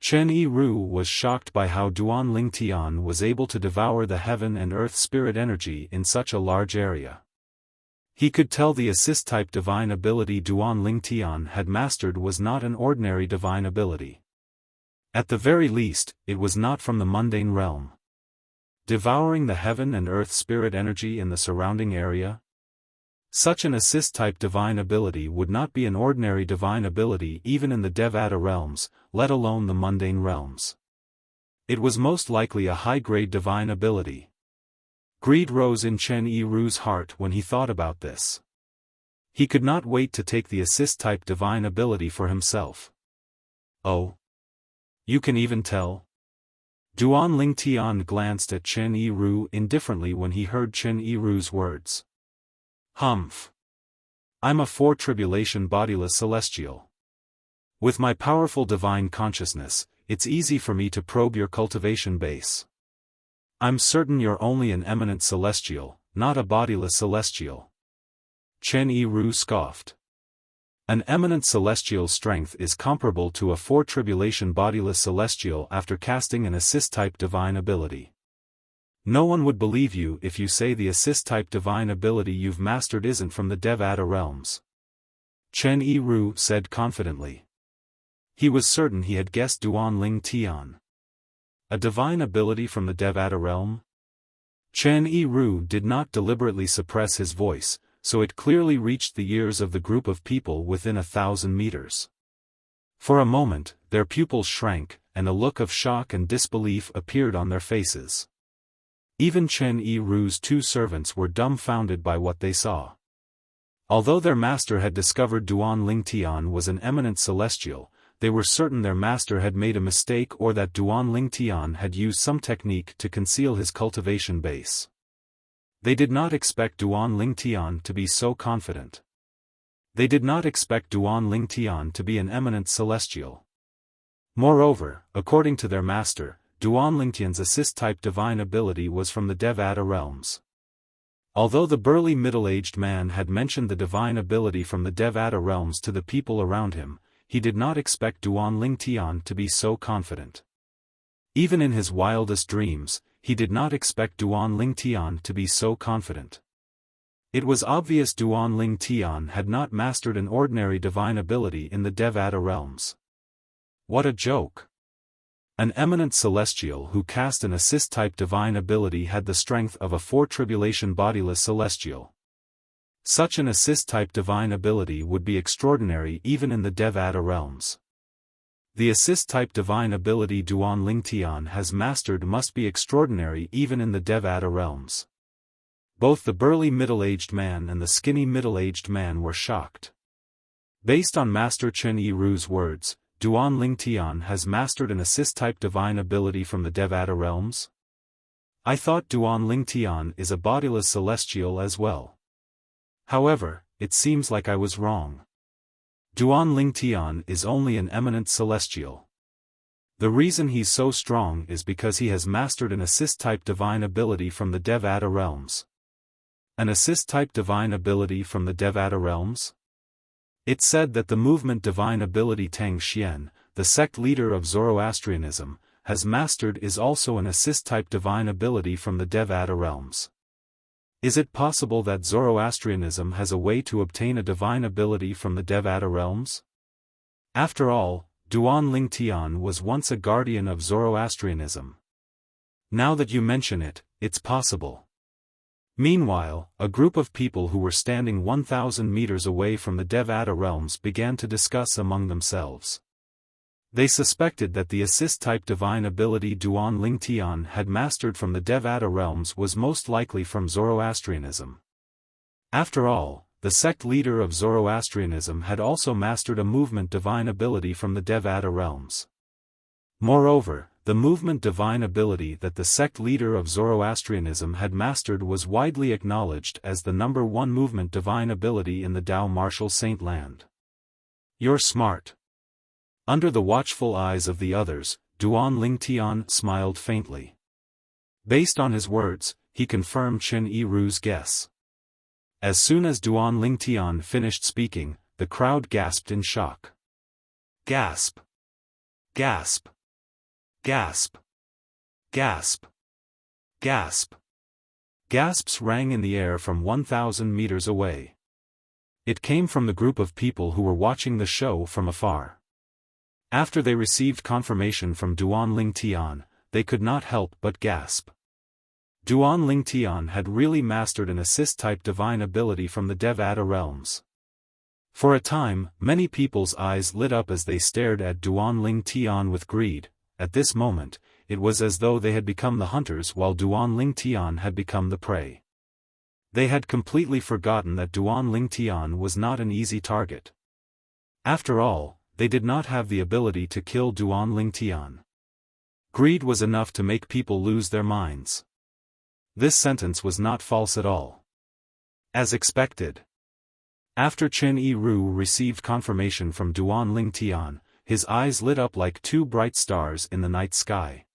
Speaker 1: Chen Yiru was shocked by how Duanling Tian was able to devour the heaven and earth spirit energy in such a large area. He could tell the assist-type divine ability Duanling Tian had mastered was not an ordinary divine ability. At the very least, it was not from the mundane realm. Devouring the heaven and earth spirit energy in the surrounding area? Such an assist-type divine ability would not be an ordinary divine ability even in the Devata realms, let alone the mundane realms. It was most likely a high-grade divine ability. Greed rose in Chen Yiru's heart when he thought about this. He could not wait to take the assist-type divine ability for himself. Oh? You can even tell? Duanling Tian glanced at Chen Yiru indifferently when he heard Chen Yiru's words. Humph. I'm a four-tribulation bodiless celestial. With my powerful divine consciousness, it's easy for me to probe your cultivation base. I'm certain you're only an eminent celestial, not a bodiless celestial. Chen Yiru scoffed. An eminent celestial's strength is comparable to a four-tribulation bodiless celestial after casting an assist-type divine ability. No one would believe you if you say the assist-type divine ability you've mastered isn't from the Devata realms. Chen Yiru said confidently. He was certain he had guessed Duanling Tian. A divine ability from the Devata realm? Chen Yiru did not deliberately suppress his voice, so it clearly reached the ears of the group of people within 1,000 meters. For a moment, their pupils shrank, and a look of shock and disbelief appeared on their faces. Even Chen Yiru's two servants were dumbfounded by what they saw. Although their master had discovered Duan Lingtian was an eminent celestial, they were certain their master had made a mistake or that Duan Lingtian had used some technique to conceal his cultivation base. They did not expect Duan Lingtian to be so confident. They did not expect Duan Lingtian to be an eminent celestial. Moreover, according to their master, Duan Lingtian's assist-type divine ability was from the Devata realms. Although the burly middle-aged man had mentioned the divine ability from the Devata realms to the people around him, he did not expect Duan Lingtian to be so confident. Even in his wildest dreams, he did not expect Duan Lingtian to be so confident. It was obvious Duan Lingtian had not mastered an ordinary divine ability in the Devata realms. What a joke! An eminent celestial who cast an assist-type divine ability had the strength of a four-tribulation bodiless celestial. Such an assist-type divine ability would be extraordinary even in the Devata realms. The assist-type divine ability Duan Lingtian has mastered must be extraordinary even in the Devata realms. Both the burly middle-aged man and the skinny middle-aged man were shocked. Based on Master Chen Yiru's words, Duan Lingtian has mastered an assist-type divine ability from the Devata realms? I thought Duan Lingtian is a bodiless celestial as well. However, it seems like I was wrong. Duan Lingtian is only an eminent celestial. The reason he's so strong is because he has mastered an assist-type divine ability from the Devata realms. An assist-type divine ability from the Devata realms? It said that the movement divine ability Tang Xian, the sect leader of Zoroastrianism, has mastered is also an assist-type divine ability from the Devata realms. Is it possible that Zoroastrianism has a way to obtain a divine ability from the Devata realms? After all, Duan Lingtian was once a guardian of Zoroastrianism. Now that you mention it, it's possible. Meanwhile, a group of people who were standing 1,000 meters away from the Devata realms began to discuss among themselves. They suspected that the assist-type divine ability Duan Lingtian had mastered from the Devata realms was most likely from Zoroastrianism. After all, the sect leader of Zoroastrianism had also mastered a movement divine ability from the Devata realms. Moreover, the movement divine ability that the sect leader of Zoroastrianism had mastered was widely acknowledged as the number one movement divine ability in the Dao Martial Saint Land. You're smart. Under the watchful eyes of the others, Duan Lingtian smiled faintly. Based on his words, he confirmed Chen Yiru's guess. As soon as Duan Lingtian finished speaking, the crowd gasped in shock. Gasp! Gasp! Gasp! Gasp! Gasp! Gasps rang in the air from 1,000 meters away. It came from the group of people who were watching the show from afar. After they received confirmation from Duan Lingtian, they could not help but gasp. Duan Lingtian had really mastered an assist-type divine ability from the Devata realms. For a time, many people's eyes lit up as they stared at Duan Lingtian with greed. At this moment, it was as though they had become the hunters while Duan Lingtian had become the prey. They had completely forgotten that Duan Lingtian was not an easy target. After all, they did not have the ability to kill Duan Lingtian. Greed was enough to make people lose their minds. This sentence was not false at all. As expected. After Chen Yiru received confirmation from Duan Lingtian, his eyes lit up like two bright stars in the night sky.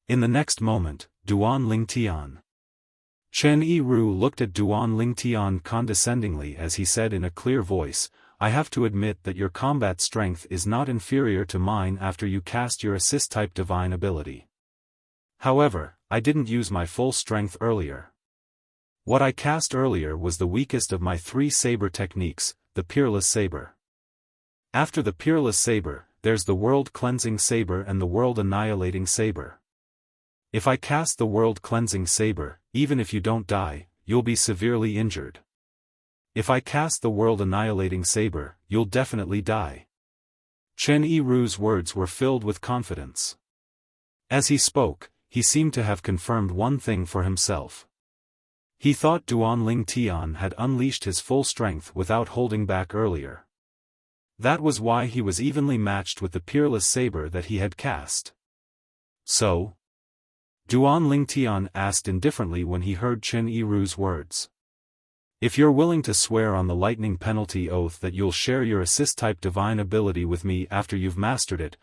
Speaker 1: In the next moment, Duan Lingtian. Chen Yiru looked at Duan Lingtian condescendingly as he said in a clear voice, I have to admit that your combat strength is not inferior to mine after you cast your assist-type divine ability. However, I didn't use my full strength earlier. What I cast earlier was the weakest of my three saber techniques, the Peerless Saber. After the Peerless Saber, there's the World Cleansing Saber and the World Annihilating Saber. If I cast the world-cleansing saber, even if you don't die, you'll be severely injured. If I cast the world-annihilating saber, you'll definitely die. Chen Yiru's words were filled with confidence. As he spoke, he seemed to have confirmed one thing for himself. He thought Duanling Tian had unleashed his full strength without holding back earlier. That was why he was evenly matched with the peerless saber that he had cast. So? Duanling Tian asked indifferently when he heard Chen Yiru's words. If you're willing to swear on the lightning penalty oath that you'll share your assist-type divine ability with me after you've mastered it,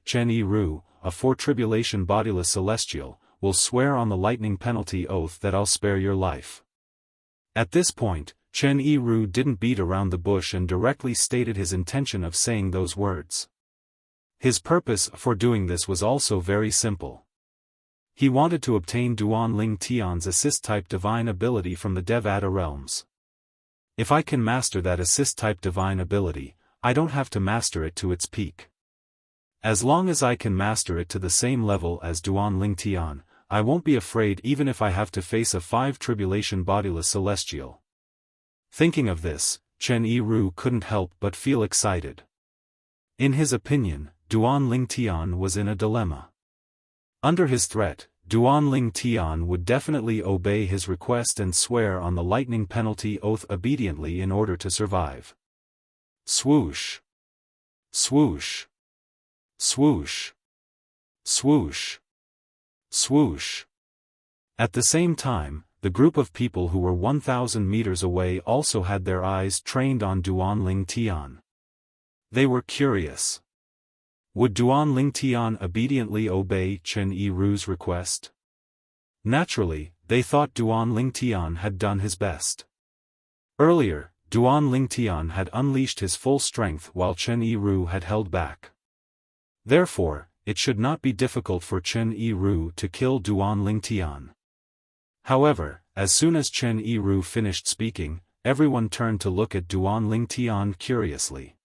Speaker 1: Chen Yiru, a fore-tribulation bodiless celestial, will swear on the lightning penalty oath that I'll spare your life. At this point, Chen Yiru didn't beat around the bush and directly stated his intention of saying those words. His purpose for doing this was also very simple. He wanted to obtain Duanling Tian's assist-type divine ability from the Devata realms. If I can master that assist-type divine ability, I don't have to master it to its peak. As long as I can master it to the same level as Duanling Tian, I won't be afraid even if I have to face a 5-tribulation bodiless celestial. Thinking of this, Chen Yiru couldn't help but feel excited. In his opinion, Duanling Tian was in a dilemma. Under his threat, Duanling Tian would definitely obey his request and swear on the lightning penalty oath obediently in order to survive. Swoosh! Swoosh! Swoosh! Swoosh! Swoosh! At the same time, the group of people who were 1,000 meters away also had their eyes trained on Duanling Tian. They were curious. Would Duanling Tian obediently obey Chen Yiru's request? Naturally, they thought Duanling Tian had done his best. Earlier, Duanling Tian had unleashed his full strength while Chen Yiru had held back. Therefore, it should not be difficult for Chen Yiru to kill Duanling Tian. However, as soon as Chen Yiru finished speaking, everyone turned to look at Duanling Tian curiously.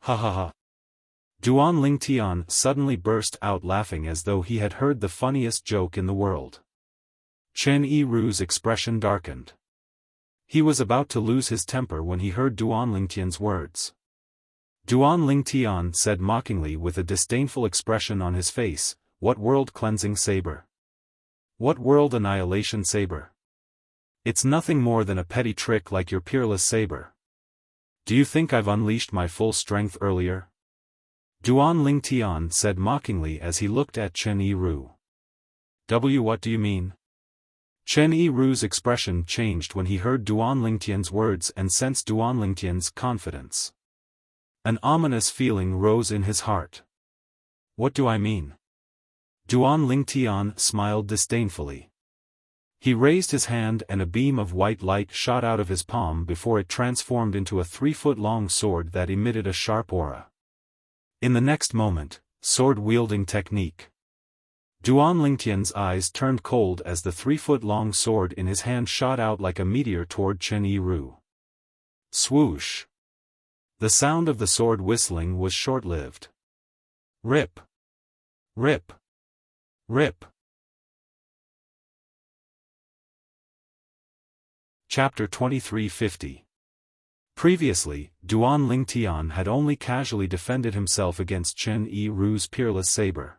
Speaker 1: Ha ha ha. Duanling Tian suddenly burst out laughing as though he had heard the funniest joke in the world. Chen Yiru's expression darkened. He was about to lose his temper when he heard Duanling Tian's words. Duanling Tian said mockingly with a disdainful expression on his face, "What world-cleansing saber? What world annihilation saber? It's nothing more than a petty trick like your peerless saber. Do you think I've unleashed my full strength earlier?" Duanling Tian said mockingly as he looked at Chen Yiru. What do you mean? Chen Yiru's expression changed when he heard Duanling Tian's words and sensed Duanling Tian's confidence. An ominous feeling rose in his heart. What do I mean? Duanling Tian smiled disdainfully. He raised his hand and a beam of white light shot out of his palm before it transformed into a 3-foot-long sword that emitted a sharp aura. In the next moment, sword-wielding technique. Duanling Tian's eyes turned cold as the 3-foot-long sword in his hand shot out like a meteor toward Chen Yiru. Swoosh! The sound of the sword whistling was short-lived. Rip! Rip! Rip! Chapter 2350. Previously, Duanling Tian had only casually defended himself against Chen Yiru's peerless saber.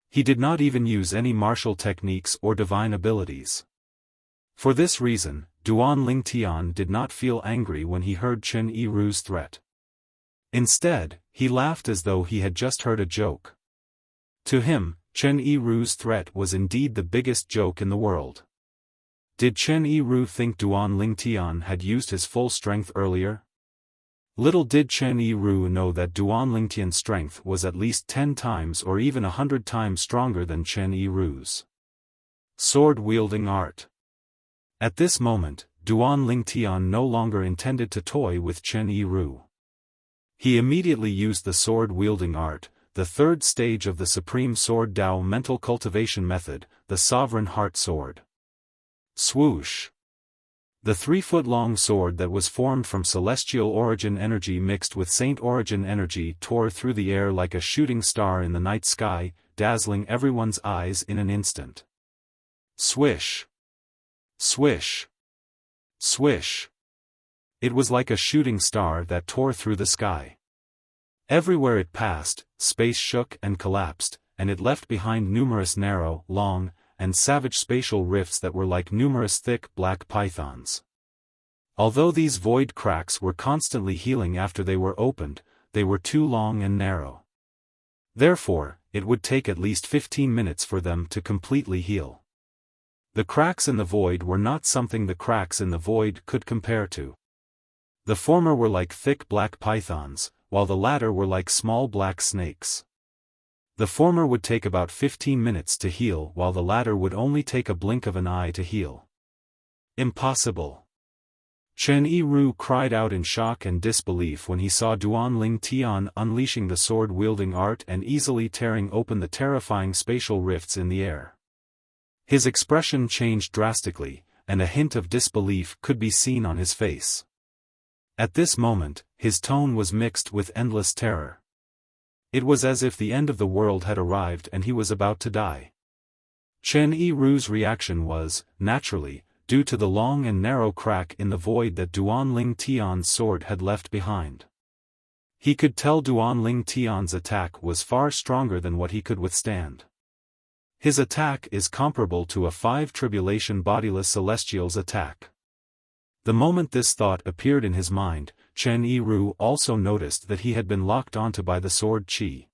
Speaker 1: He did not even use any martial techniques or divine abilities. For this reason, Duanling Tian did not feel angry when he heard Chen Yiru's threat. Instead, he laughed as though he had just heard a joke. To him, Chen Yiru's threat was indeed the biggest joke in the world. Did Chen Yiru think Duanling Tian had used his full strength earlier? Little did Chen Yiru know that Duanling Tian's strength was at least 10 times or even 100 times stronger than Chen Yiru's sword-wielding art. At this moment, Duanling Tian no longer intended to toy with Chen Yiru. He immediately used the sword-wielding art, the third stage of the Supreme Sword Dao mental cultivation method, the Sovereign Heart Sword. Swoosh! The 3-foot-long sword that was formed from celestial origin energy mixed with saint origin energy tore through the air like a shooting star in the night sky, dazzling everyone's eyes in an instant. Swish! Swish! Swish! It was like a shooting star that tore through the sky. Everywhere it passed, space shook and collapsed, and it left behind numerous narrow, long, and savage spatial rifts that were like numerous thick black pythons. Although these void cracks were constantly healing after they were opened, they were too long and narrow. Therefore, it would take at least 15 minutes for them to completely heal. The cracks in the void were not something the cracks in the void could compare to. The former were like thick black pythons, while the latter were like small black snakes. The former would take about 15 minutes to heal while the latter would only take a blink of an eye to heal. Impossible! Chen Yiru cried out in shock and disbelief when he saw Duanling Tian unleashing the sword-wielding art and easily tearing open the terrifying spatial rifts in the air. His expression changed drastically, and a hint of disbelief could be seen on his face. At this moment, his tone was mixed with endless terror. It was as if the end of the world had arrived and he was about to die. Chen Yiru's reaction was, naturally, due to the long and narrow crack in the void that Duanling Tian's sword had left behind. He could tell Duanling Tian's attack was far stronger than what he could withstand. His attack is comparable to a 5 tribulation bodiless celestial's attack. The moment this thought appeared in his mind, Chen Yiru also noticed that he had been locked onto by the sword qi.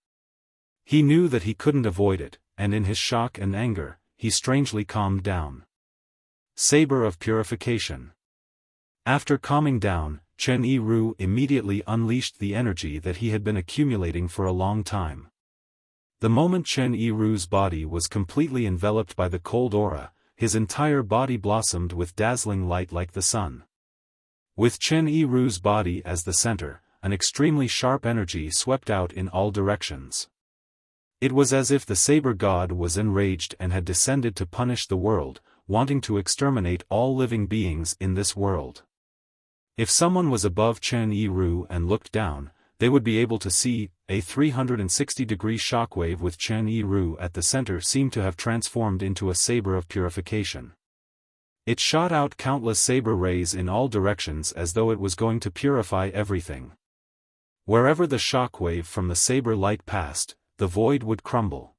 Speaker 1: He knew that he couldn't avoid it, and in his shock and anger, he strangely calmed down. Saber of Purification. After calming down, Chen Yiru immediately unleashed the energy that he had been accumulating for a long time. The moment Chen Yiru's body was completely enveloped by the cold aura, his entire body blossomed with dazzling light like the sun. With Chen Yiru's body as the center, an extremely sharp energy swept out in all directions. It was as if the saber god was enraged and had descended to punish the world, wanting to exterminate all living beings in this world. If someone was above Chen Yiru and looked down, they would be able to see a 360-degree shockwave with Chen Yiru at the center seemed to have transformed into a saber of purification. It shot out countless saber rays in all directions as though it was going to purify everything. Wherever the shockwave from the saber light passed, the void would crumble.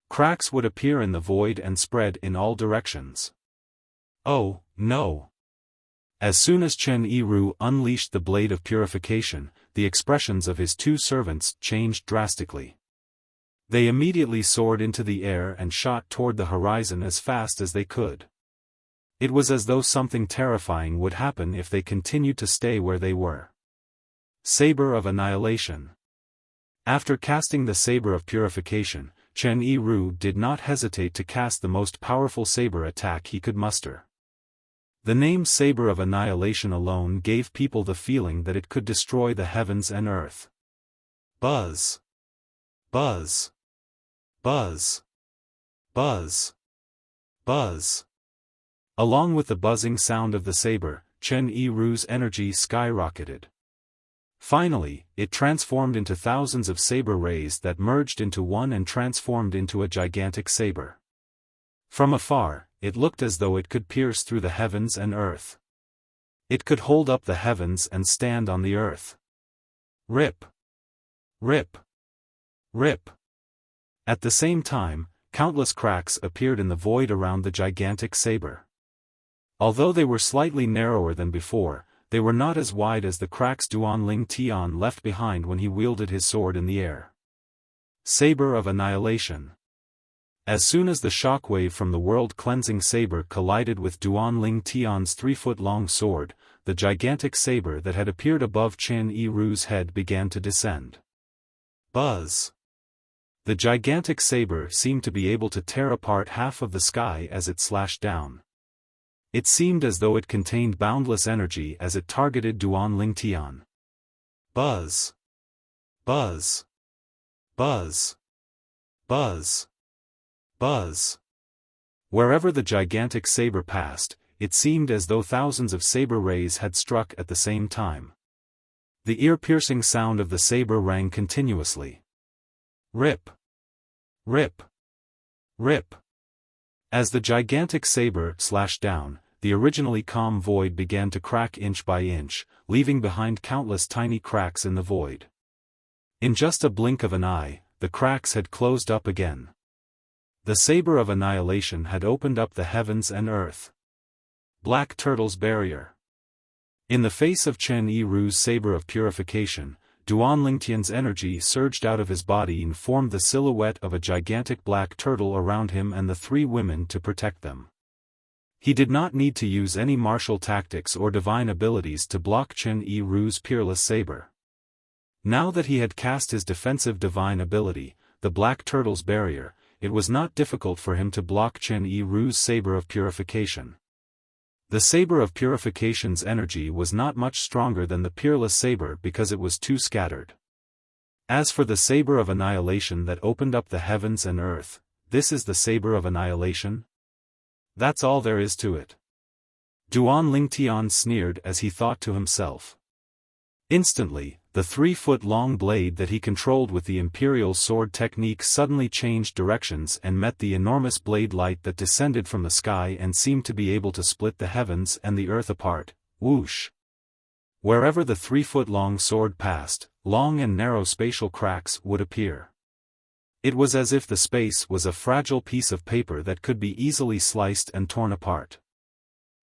Speaker 1: Cracks would appear in the void and spread in all directions. Oh, no! As soon as Chen Yiru unleashed the blade of purification, the expressions of his 2 servants changed drastically. They immediately soared into the air and shot toward the horizon as fast as they could. It was as though something terrifying would happen if they continued to stay where they were. Saber of Annihilation. After casting the Saber of Purification, Chen Yiru did not hesitate to cast the most powerful saber attack he could muster. The name Saber of Annihilation alone gave people the feeling that it could destroy the heavens and earth. Buzz! Buzz! Buzz! Buzz! Buzz! Along with the buzzing sound of the saber, Chen Yiru's energy skyrocketed. Finally, it transformed into thousands of saber rays that merged into one and transformed into a gigantic saber. From afar, it looked as though it could pierce through the heavens and earth. It could hold up the heavens and stand on the earth. Rip! Rip! Rip! At the same time, countless cracks appeared in the void around the gigantic saber. Although they were slightly narrower than before, they were not as wide as the cracks Duanling Tian left behind when he wielded his sword in the air. Saber of Annihilation. As soon as the shockwave from the world-cleansing saber collided with Duanling Tian's 3-foot-long sword, the gigantic saber that had appeared above Chen Yiru's head began to descend. Buzz! The gigantic saber seemed to be able to tear apart half of the sky as it slashed down. It seemed as though it contained boundless energy as it targeted Duanling Tian. Buzz! Buzz! Buzz! Buzz! Buzz! Wherever the gigantic saber passed, it seemed as though thousands of saber rays had struck at the same time. The ear-piercing sound of the saber rang continuously. Rip! Rip! Rip! As the gigantic saber slashed down, the originally calm void began to crack inch by inch, leaving behind countless tiny cracks in the void. In just a blink of an eye, the cracks had closed up again. The saber of annihilation had opened up the heavens and earth. Black Turtle's barrier. In the face of Chen Yiru's saber of purification, Duan Lingtian's energy surged out of his body and formed the silhouette of a gigantic black turtle around him and the three women to protect them. He did not need to use any martial tactics or divine abilities to block Chen Yiru's peerless saber. Now that he had cast his defensive divine ability, the Black Turtle's barrier, it was not difficult for him to block Chen Yiru's saber of purification. The saber of purification's energy was not much stronger than the peerless saber because it was too scattered. As for the saber of annihilation that opened up the heavens and earth, this is the saber of annihilation? That's all there is to it. Duan Lingtian sneered as he thought to himself. Instantly, the 3-foot-long blade that he controlled with the imperial sword technique suddenly changed directions and met the enormous blade light that descended from the sky and seemed to be able to split the heavens and the earth apart. Whoosh! Wherever the 3-foot-long sword passed, long and narrow spatial cracks would appear. It was as if the space was a fragile piece of paper that could be easily sliced and torn apart.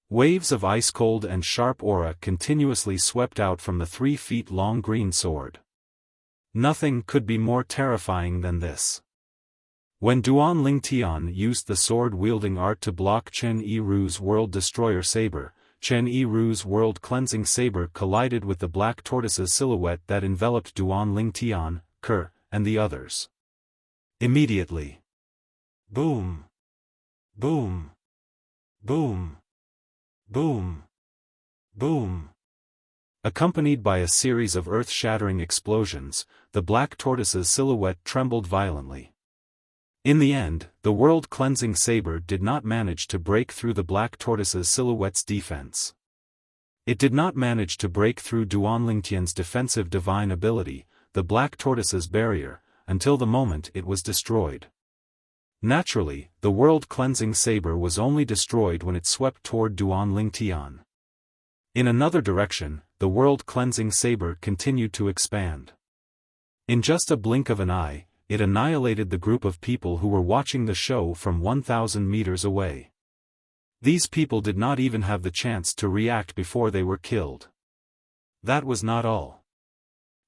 Speaker 1: Waves of ice-cold and sharp aura continuously swept out from the 3-feet-long green sword. Nothing could be more terrifying than this. When Duan Lingtian used the sword-wielding art to block Chen Yiru's World Destroyer saber, Chen Yiru's World Cleansing saber collided with the black tortoise's silhouette that enveloped Duan Lingtian, Ke, and the others. Immediately. Boom! Boom! Boom! Boom! Boom! Accompanied by a series of earth-shattering explosions, the black tortoise's silhouette trembled violently. In the end, the world-cleansing saber did not manage to break through the black tortoise's silhouette's defense. It did not manage to break through Duan Lingtian's defensive divine ability, the black tortoise's barrier, until the moment it was destroyed. Naturally, the world-cleansing saber was only destroyed when it swept toward Duan Lingtian. In another direction, the world-cleansing saber continued to expand. In just a blink of an eye, it annihilated the group of people who were watching the show from 1,000 meters away. These people did not even have the chance to react before they were killed. That was not all.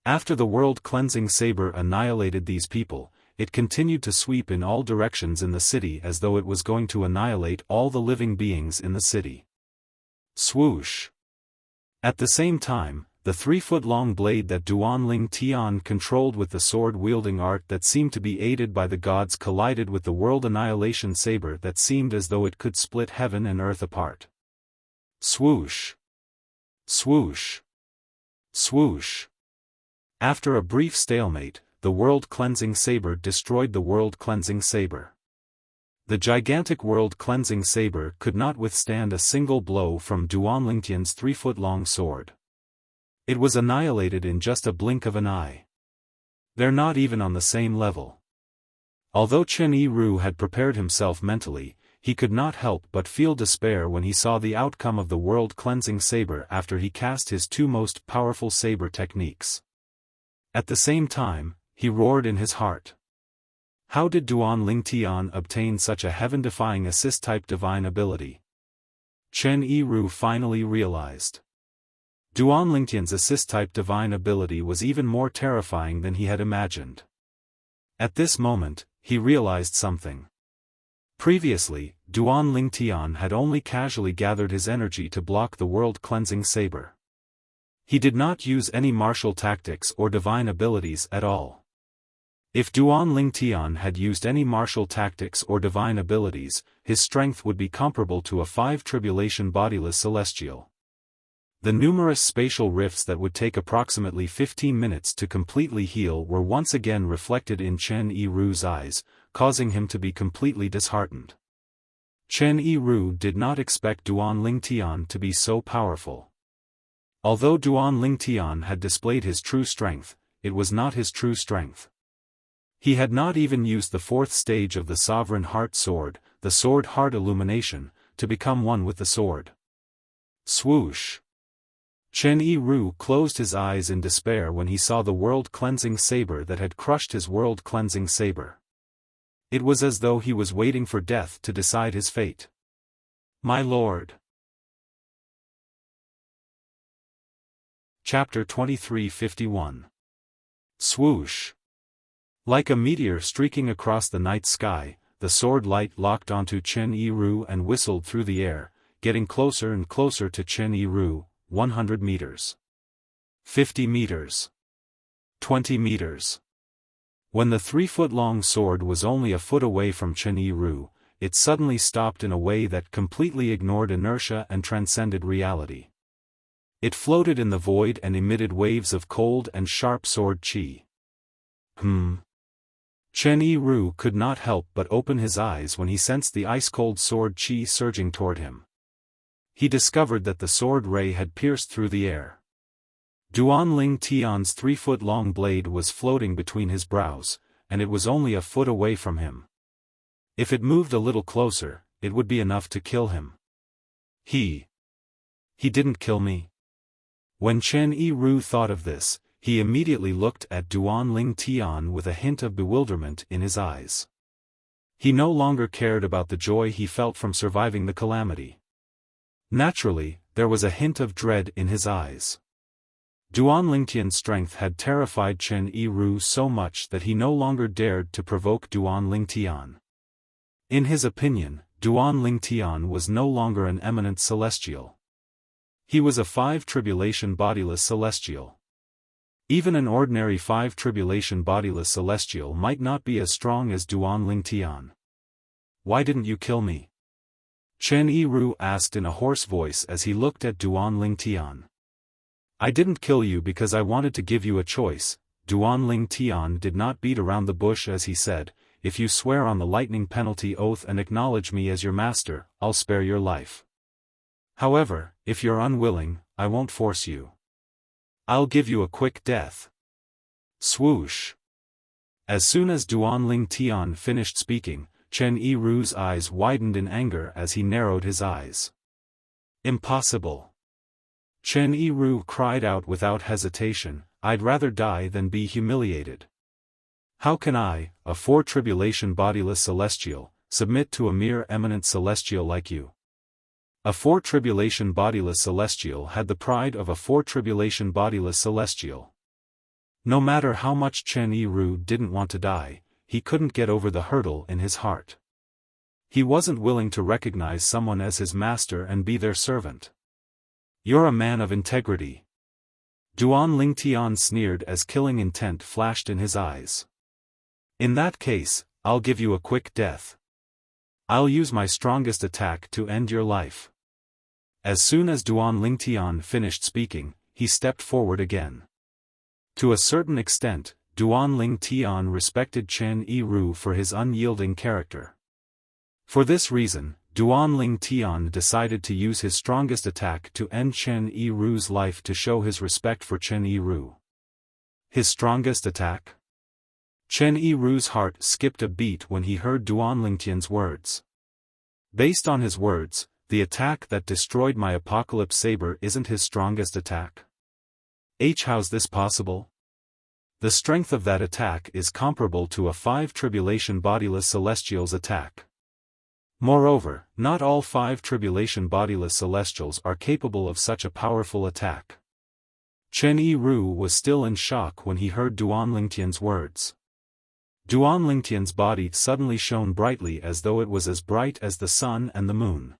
Speaker 1: After the world-cleansing saber annihilated these people, it continued to sweep in all directions in the city as though it was going to annihilate all the living beings in the city. Swoosh! At the same time, the 3-foot-long blade that Duan Lingtian controlled with the sword-wielding art that seemed to be aided by the gods collided with the world annihilation saber that seemed as though it could split heaven and earth apart. Swoosh! Swoosh! Swoosh! After a brief stalemate, the world-cleansing saber destroyed the world-cleansing saber. The gigantic world-cleansing saber could not withstand a single blow from Duan Lingtian's 3-foot-long sword. It was annihilated in just a blink of an eye. They're not even on the same level. Although Chen Yiru had prepared himself mentally, he could not help but feel despair when he saw the outcome of the world-cleansing saber after he cast his two most powerful saber techniques. At the same time, he roared in his heart. How did Duan Lingtian obtain such a heaven-defying assist-type divine ability? Chen Yiru finally realized. Duan Lingtian's assist-type divine ability was even more terrifying than he had imagined. At this moment, he realized something. Previously, Duan Lingtian had only casually gathered his energy to block the world-cleansing saber. He did not use any martial tactics or divine abilities at all. If Duan Lingtian had used any martial tactics or divine abilities, his strength would be comparable to a 5-tribulation bodiless celestial. The numerous spatial rifts that would take approximately 15 minutes to completely heal were once again reflected in Chen Yiru's eyes, causing him to be completely disheartened. Chen Yiru did not expect Duan Lingtian to be so powerful. Although Duan Lingtian had displayed his true strength, it was not his true strength. He had not even used the fourth stage of the Sovereign Heart Sword, the Sword Heart Illumination, to become one with the sword. Swoosh! Chen Yiru closed his eyes in despair when he saw the world-cleansing saber that had crushed his world-cleansing saber. It was as though he was waiting for death to decide his fate. My lord. Chapter 2351. Swoosh! Like a meteor streaking across the night sky, the sword light locked onto Chen Yiru and whistled through the air, getting closer and closer to Chen Yiru. 100 meters. 50 meters. 20 meters. When the 3-foot-long sword was only a foot away from Chen Yiru, it suddenly stopped in a way that completely ignored inertia and transcended reality. It floated in the void and emitted waves of cold and sharp sword chi. Chen Yiru could not help but open his eyes when he sensed the ice-cold sword chi surging toward him. He discovered that the sword ray had pierced through the air. Duan Lingtian's 3-foot-long blade was floating between his brows, and it was only a foot away from him. If it moved a little closer, it would be enough to kill him. He didn't kill me. When Chen Yiru thought of this, he immediately looked at Duan Lingtian with a hint of bewilderment in his eyes. He no longer cared about the joy he felt from surviving the calamity. Naturally, there was a hint of dread in his eyes. Duan Lingtian's strength had terrified Chen Yiru so much that he no longer dared to provoke Duan Lingtian. In his opinion, Duan Lingtian was no longer an eminent celestial. He was a 5-tribulation bodiless celestial. Even an ordinary 5-tribulation bodiless celestial might not be as strong as Duan Lingtian. Why didn't you kill me? Chen Yiru asked in a hoarse voice as he looked at Duan Lingtian. I didn't kill you because I wanted to give you a choice. Duan Lingtian did not beat around the bush as he said, if you swear on the lightning penalty oath and acknowledge me as your master, I'll spare your life. However, if you're unwilling, I won't force you. I'll give you a quick death. Swoosh! As soon as Duan Lingtian finished speaking, Chen Yiru's eyes widened in anger as he narrowed his eyes. Impossible! Chen Yiru cried out without hesitation, I'd rather die than be humiliated. How can I, a 4-tribulation bodiless celestial, submit to a mere eminent celestial like you? A 4-tribulation bodiless celestial had the pride of a 4-tribulation bodiless celestial. No matter how much Chen Yiru didn't want to die, he couldn't get over the hurdle in his heart. He wasn't willing to recognize someone as his master and be their servant. You're a man of integrity. Duan Lingtian sneered as killing intent flashed in his eyes. In that case, I'll give you a quick death. I'll use my strongest attack to end your life. As soon as Duan Lingtian finished speaking, he stepped forward again. To a certain extent, Duan Lingtian respected Chen Yiru for his unyielding character. For this reason, Duan Lingtian decided to use his strongest attack to end Chen Yiru's life to show his respect for Chen Yiru. His strongest attack? Chen Yiru's heart skipped a beat when he heard Duan Lingtian's words. Based on his words, the attack that destroyed my apocalypse saber isn't his strongest attack. How's this possible? The strength of that attack is comparable to a 5-tribulation bodiless celestial's attack. Moreover, not all 5-tribulation bodiless celestials are capable of such a powerful attack. Chen Yiru was still in shock when he heard Duan Lingtian's words. Duan Lingtian's body suddenly shone brightly as though it was as bright as the sun and the moon.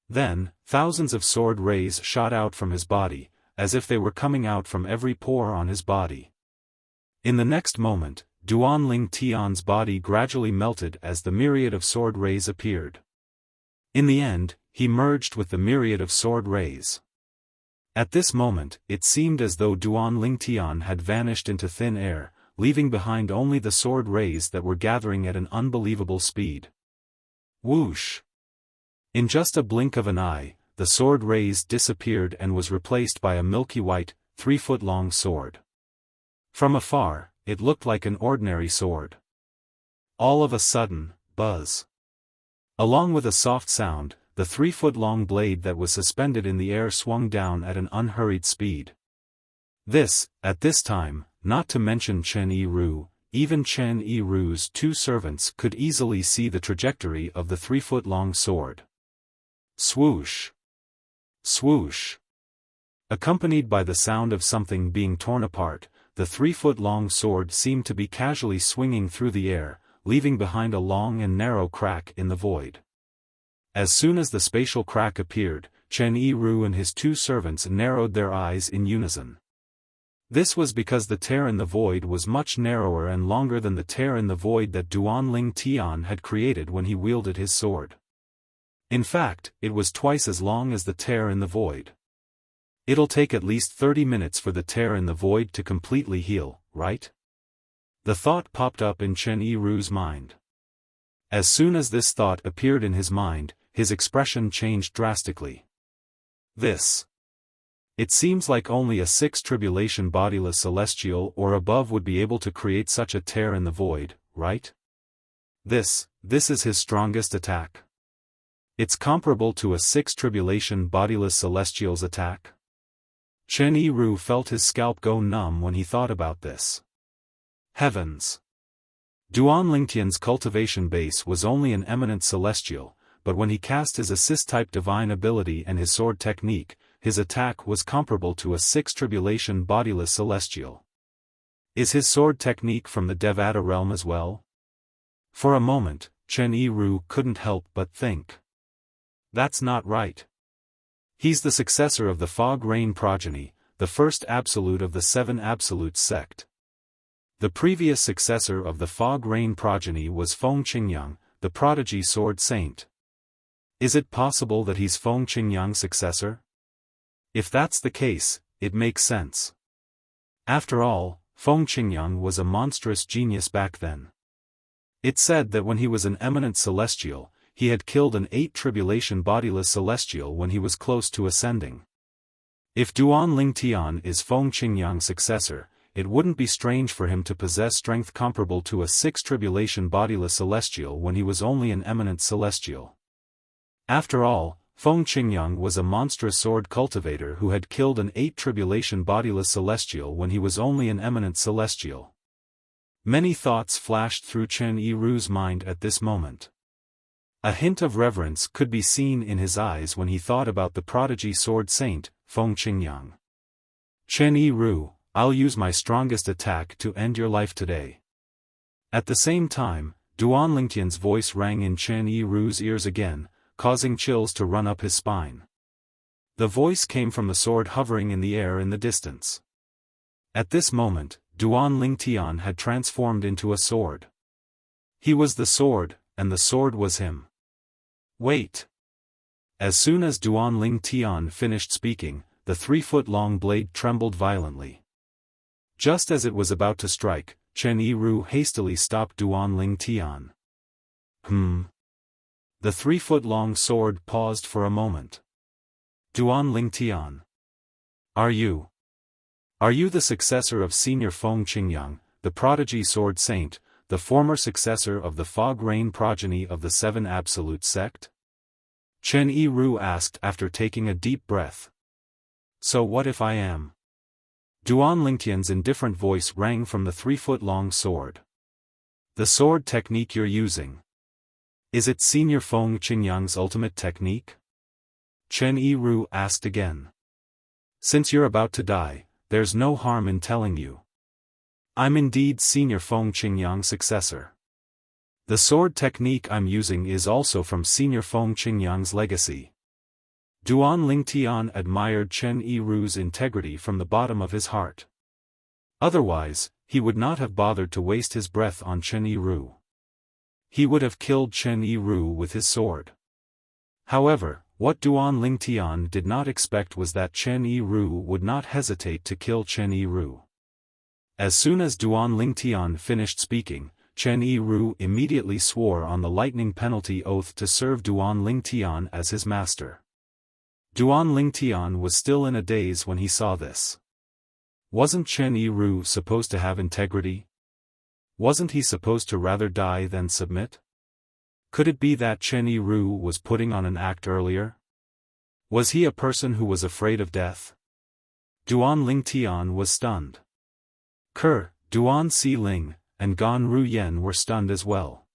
Speaker 1: Then, thousands of sword rays shot out from his body, as if they were coming out from every pore on his body. In the next moment, Duan Lingtian's body gradually melted as the myriad of sword rays appeared. In the end, he merged with the myriad of sword rays. At this moment, it seemed as though Duan Lingtian had vanished into thin air, leaving behind only the sword rays that were gathering at an unbelievable speed. Whoosh! In just a blink of an eye, the sword raised disappeared and was replaced by a milky white, 3-foot-long sword. From afar, it looked like an ordinary sword. All of a sudden, buzz. Along with a soft sound, the 3-foot-long blade that was suspended in the air swung down at an unhurried speed. At this time, not to mention Chen Yiru, even Chen Yiru's 2 servants could easily see the trajectory of the 3-foot-long sword. Swoosh! Swoosh! Accompanied by the sound of something being torn apart, the 3-foot-long sword seemed to be casually swinging through the air, leaving behind a long and narrow crack in the void. As soon as the spatial crack appeared, Chen Yiru and his 2 servants narrowed their eyes in unison. This was because the tear in the void was much narrower and longer than the tear in the void that Duanling Tian had created when he wielded his sword. In fact, it was twice as long as the tear in the void. It'll take at least 30 minutes for the tear in the void to completely heal, right? The thought popped up in Chen Yiru's mind. As soon as this thought appeared in his mind, his expression changed drastically. It seems like only a 6th tribulation bodiless celestial or above would be able to create such a tear in the void, right? This is his strongest attack. It's comparable to a 6th tribulation bodiless celestial's attack. Chen Yiru felt his scalp go numb when he thought about this. Heavens! Duanlingtian's cultivation base was only an eminent celestial, but when he cast his assist-type divine ability and his sword technique, his attack was comparable to a 6th tribulation bodiless celestial. Is his sword technique from the Devata realm as well? For a moment, Chen Yiru couldn't help but think. That's not right. He's the successor of the Fog Rain progeny, the first absolute of the 7 absolutes sect. The previous successor of the Fog Rain progeny was Feng Qingyang, the prodigy sword saint. Is it possible that he's Feng Qingyang's successor? If that's the case, it makes sense. After all, Feng Qingyang was a monstrous genius back then. It's said that when he was an eminent celestial, he had killed an 8th tribulation bodiless celestial when he was close to ascending. If Duanling Tian is Feng Qingyang's successor, it wouldn't be strange for him to possess strength comparable to a 6th tribulation bodiless celestial when he was only an eminent celestial. After all, Feng Qingyang was a monstrous sword cultivator who had killed an 8th tribulation bodiless celestial when he was only an eminent celestial. Many thoughts flashed through Chen Yiru's mind at this moment. A hint of reverence could be seen in his eyes when he thought about the prodigy sword saint, Feng Qingyang. Chen Yiru, I'll use my strongest attack to end your life today. At the same time, Duanlingtian's voice rang in Chen Yiru's ears again, causing chills to run up his spine. The voice came from the sword hovering in the air in the distance. At this moment, Duanling Tian had transformed into a sword. He was the sword, and the sword was him. Wait! As soon as Duanling Tian finished speaking, the 3-foot-long blade trembled violently. Just as it was about to strike, Chen Yiru hastily stopped Duanling Tian. The 3-foot-long sword paused for a moment. Duanling Tian. Are you the successor of Senior Feng Qingyang, the prodigy sword saint, the former successor of the Fog Rain progeny of the 7 absolute sect? Chen Yiru asked after taking a deep breath. So what if I am? Duanlingtian's indifferent voice rang from the 3-foot-long sword. The sword technique you're using. Is it Senior Feng Qingyang's ultimate technique? Chen Yiru asked again. Since you're about to die, there's no harm in telling you. I'm indeed Senior Feng Qingyang's successor. The sword technique I'm using is also from Senior Feng Qingyang's legacy. Duanling Tian admired Chen Yiru's integrity from the bottom of his heart. Otherwise, he would not have bothered to waste his breath on Chen Yiru. He would have killed Chen Yiru with his sword. However, what Duanling Tian did not expect was that Chen Yiru would not hesitate to kill Chen Yiru. As soon as Duanling Tian finished speaking, Chen Yiru immediately swore on the lightning penalty oath to serve Duan Lingtian as his master. Duan Lingtian was still in a daze when he saw this. Wasn't Chen Yiru supposed to have integrity? Wasn't he supposed to rather die than submit? Could it be that Chen Yiru was putting on an act earlier? Was he a person who was afraid of death? Duan Lingtian was stunned. Ke, Duan Xiling, and Gan Ruyen were stunned as well.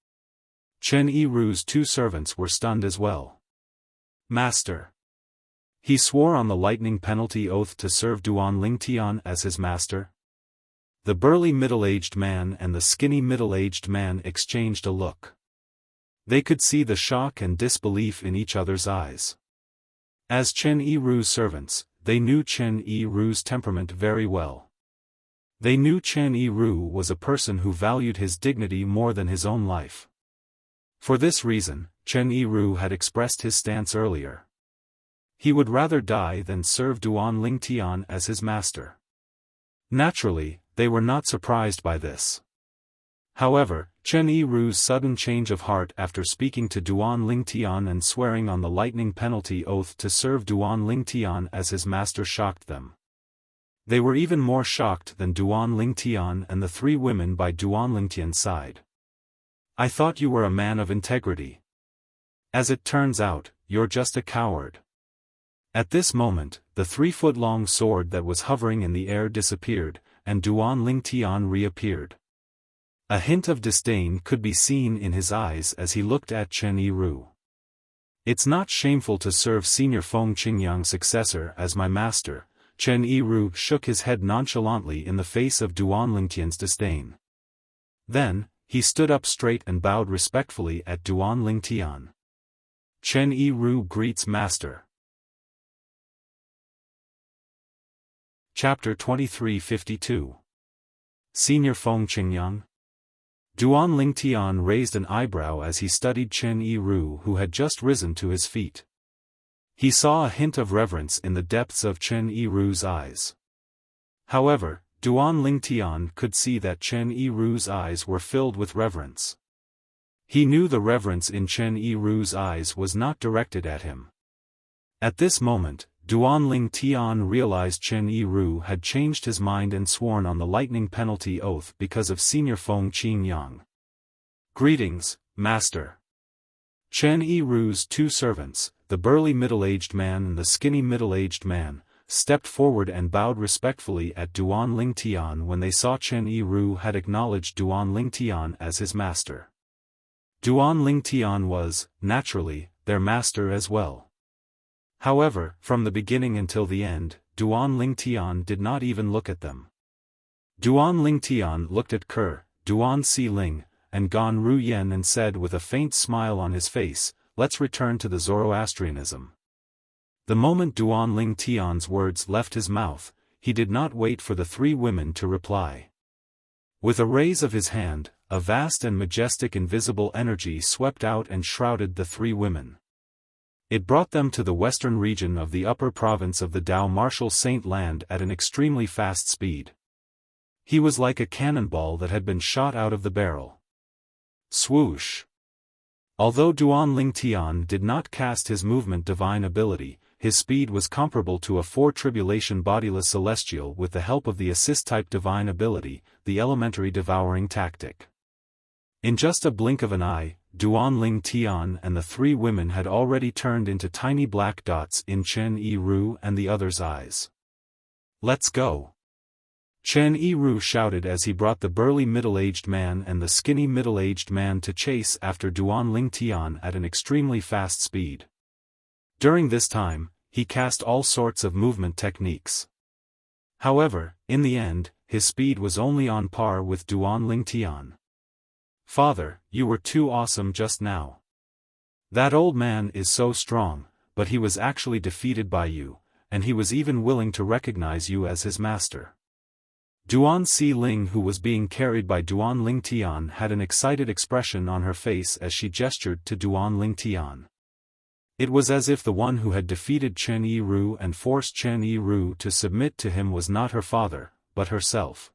Speaker 1: Chen Yiru's 2 servants were stunned as well. Master. He swore on the lightning penalty oath to serve Duan Lingtian as his master. The burly middle-aged man and the skinny middle-aged man exchanged a look. They could see the shock and disbelief in each other's eyes. As Chen Yiru's servants, they knew Chen Yiru's temperament very well. They knew Chen Yiru was a person who valued his dignity more than his own life. For this reason, Chen Yiru had expressed his stance earlier. He would rather die than serve Duan Lingtian as his master. Naturally, they were not surprised by this. However, Chen Yiru's sudden change of heart after speaking to Duan Lingtian and swearing on the lightning penalty oath to serve Duan Lingtian as his master shocked them. They were even more shocked than Duan Lingtian and the 3 women by Duan Lingtian's side. I thought you were a man of integrity. As it turns out, you're just a coward. At this moment, the 3-foot-long sword that was hovering in the air disappeared, and Duan Lingtian reappeared. A hint of disdain could be seen in his eyes as he looked at Chen Yiru. It's not shameful to serve Senior Feng Qingyang's successor as my master. Chen Yiru shook his head nonchalantly in the face of Duan Lingtian's disdain. Then, he stood up straight and bowed respectfully at Duan Lingtian. Chen Yiru greets master. Chapter 2352. Senior Feng Qingyang. Duan Lingtian raised an eyebrow as he studied Chen Yiru, who had just risen to his feet. He saw a hint of reverence in the depths of Chen Yiru's eyes. However, Duan Lingtian could see that Chen Yiru's eyes were filled with reverence. He knew the reverence in Chen Yiru's eyes was not directed at him. At this moment, Duan Lingtian realized Chen Yiru had changed his mind and sworn on the lightning penalty oath because of Senior Feng Qingyang. Greetings, master. Chen Yiru's 2 servants, the burly middle-aged man and the skinny middle-aged man, stepped forward and bowed respectfully at Duan Lingtian when they saw Chen Yiru had acknowledged Duan Lingtian as his master. Duan Lingtian was, naturally, their master as well. However, from the beginning until the end, Duan Lingtian did not even look at them. Duan Lingtian looked at Ke, Duan Xiling, and Gan Ruyen and said with a faint smile on his face, "Let's return to the Zoroastrianism." The moment Duan Lingtian's words left his mouth, he did not wait for the 3 women to reply. With a raise of his hand, a vast and majestic invisible energy swept out and shrouded the 3 women. It brought them to the western region of the upper province of the Dao Martial Saint Land at an extremely fast speed. He was like a cannonball that had been shot out of the barrel. Swoosh! Although Duan Lingtian did not cast his movement divine ability, his speed was comparable to a 4-tribulation bodiless celestial with the help of the assist-type divine ability, the elementary devouring tactic. In just a blink of an eye, Duan Lingtian and the 3 women had already turned into tiny black dots in Chen Yiru and the others' eyes. Let's go! Chen Yiru shouted as he brought the burly middle-aged man and the skinny middle-aged man to chase after Duan Lingtian at an extremely fast speed. During this time, he cast all sorts of movement techniques. However, in the end, his speed was only on par with Duan Lingtian. Father, you were too awesome just now. That old man is so strong, but he was actually defeated by you, and he was even willing to recognize you as his master. Duan Xiling, who was being carried by Duan Lingtian, had an excited expression on her face as she gestured to Duan Lingtian. It was as if the one who had defeated Chen Yiru and forced Chen Yiru to submit to him was not her father, but herself.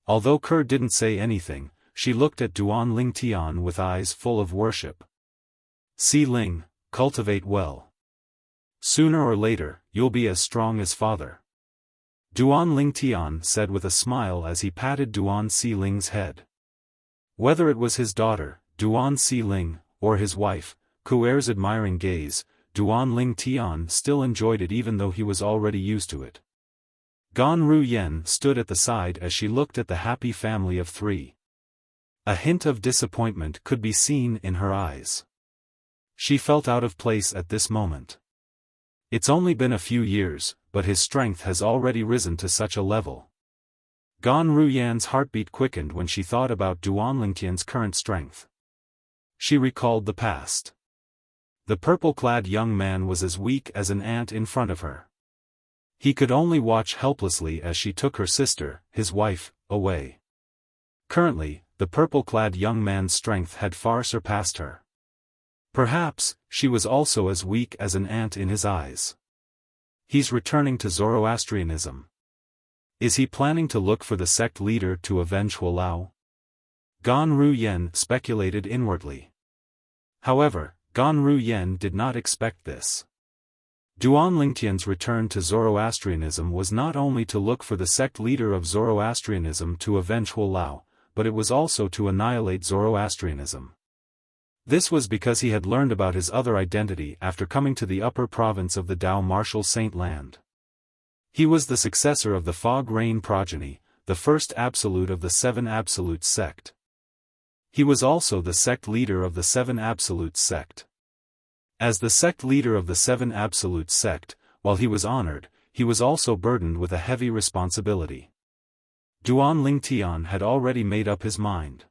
Speaker 1: Although Ke didn't say anything, she looked at Duan Lingtian with eyes full of worship. "Si Ling, cultivate well. Sooner or later, you'll be as strong as father." Duan Lingtian said with a smile as he patted Duan Si Ling's head. Whether it was his daughter, Duan Si Ling, or his wife, Kuer's admiring gaze, Duan Lingtian still enjoyed it even though he was already used to it. Gan Ruyen stood at the side as she looked at the happy family of three. A hint of disappointment could be seen in her eyes. She felt out of place at this moment. It's only been a few years, but his strength has already risen to such a level. Gan Ruyan's heartbeat quickened when she thought about Duan Lingtian's current strength. She recalled the past. The purple-clad young man was as weak as an ant in front of her. He could only watch helplessly as she took her sister, his wife, away. Currently, the purple-clad young man's strength had far surpassed her. Perhaps, she was also as weak as an ant in his eyes. He's returning to Zoroastrianism. Is he planning to look for the sect leader to avenge Huolao? Gan Ruyen speculated inwardly. However, Gan Ruyen did not expect this. Duan Lingtian's return to Zoroastrianism was not only to look for the sect leader of Zoroastrianism to avenge Huolao, but it was also to annihilate Zoroastrianism. This was because he had learned about his other identity after coming to the upper province of the Dao Martial Saint Land. He was the successor of the Fog Rain progeny, the first absolute of the Seven Absolutes sect. He was also the sect leader of the Seven Absolutes sect. As the sect leader of the Seven Absolutes sect, while he was honored, he was also burdened with a heavy responsibility. Duan Lingtian had already made up his mind.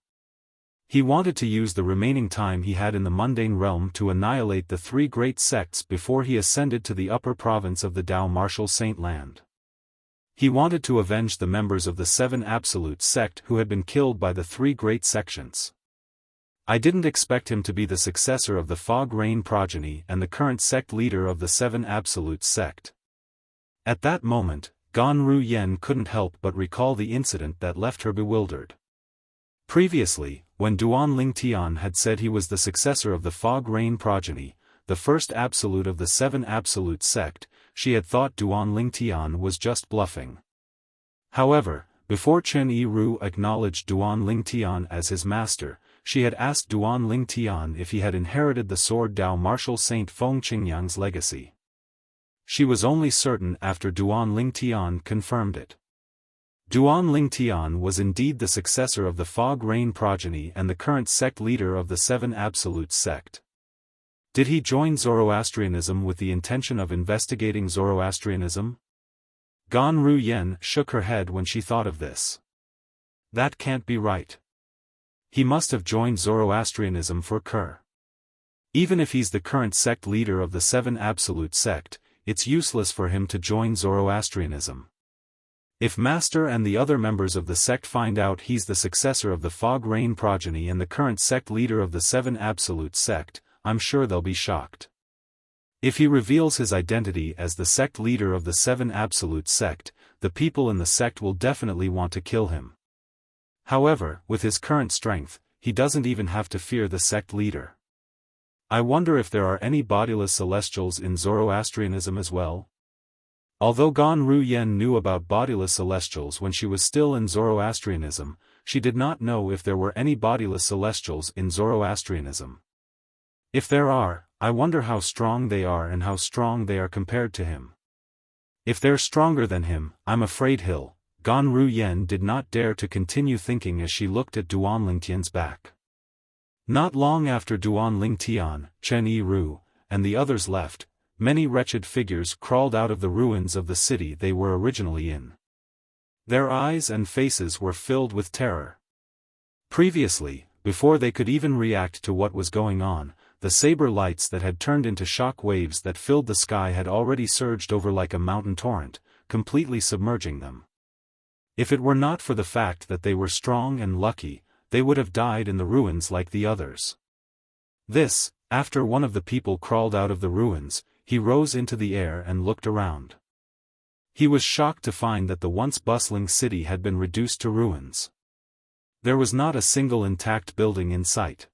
Speaker 1: He wanted to use the remaining time he had in the mundane realm to annihilate the three great sects before he ascended to the upper province of the Dao Martial Saint Land. He wanted to avenge the members of the Seven Absolute sect who had been killed by the three great sections. I didn't expect him to be the successor of the Fog Rain progeny and the current sect leader of the Seven Absolute sect. At that moment, Gan Ruyen couldn't help but recall the incident that left her bewildered. Previously, when Duan Lingtian had said he was the successor of the Fog Rain progeny, the first absolute of the Seven Absolute sect, she had thought Duan Lingtian was just bluffing. However, before Chen Yiru acknowledged Duan Lingtian as his master, she had asked Duan Lingtian if he had inherited the sword Dao Martial Saint Feng Qingyang's legacy. She was only certain after Duan Lingtian confirmed it. Duan Lingtian was indeed the successor of the Fog Rain progeny and the current sect leader of the Seven Absolute sect. Did he join Zoroastrianism with the intention of investigating Zoroastrianism? Gan Ruyen shook her head when she thought of this. That can't be right. He must have joined Zoroastrianism for Ker. Even if he's the current sect leader of the Seven Absolute sect, it's useless for him to join Zoroastrianism. If Master and the other members of the sect find out he's the successor of the Fog Rain progeny and the current sect leader of the Seven Absolute sect, I'm sure they'll be shocked. If he reveals his identity as the sect leader of the Seven Absolute sect, the people in the sect will definitely want to kill him. However, with his current strength, he doesn't even have to fear the sect leader. I wonder if there are any bodiless celestials in Zoroastrianism as well? Although Gan Ruyen knew about bodiless celestials when she was still in Zoroastrianism, she did not know if there were any bodiless celestials in Zoroastrianism. If there are, I wonder how strong they are and how strong they are compared to him. If they're stronger than him, I'm afraid Gan Ruyen did not dare to continue thinking as she looked at Duan Lingtian's back. Not long after Duan Lingtian, Chen Yiru, and the others left, many wretched figures crawled out of the ruins of the city they were originally in. Their eyes and faces were filled with terror. Previously, before they could even react to what was going on, the saber lights that had turned into shock waves that filled the sky had already surged over like a mountain torrent, completely submerging them. If it were not for the fact that they were strong and lucky, they would have died in the ruins like the others. This, after one of the people crawled out of the ruins, he rose into the air and looked around. He was shocked to find that the once bustling city had been reduced to ruins. There was not a single intact building in sight.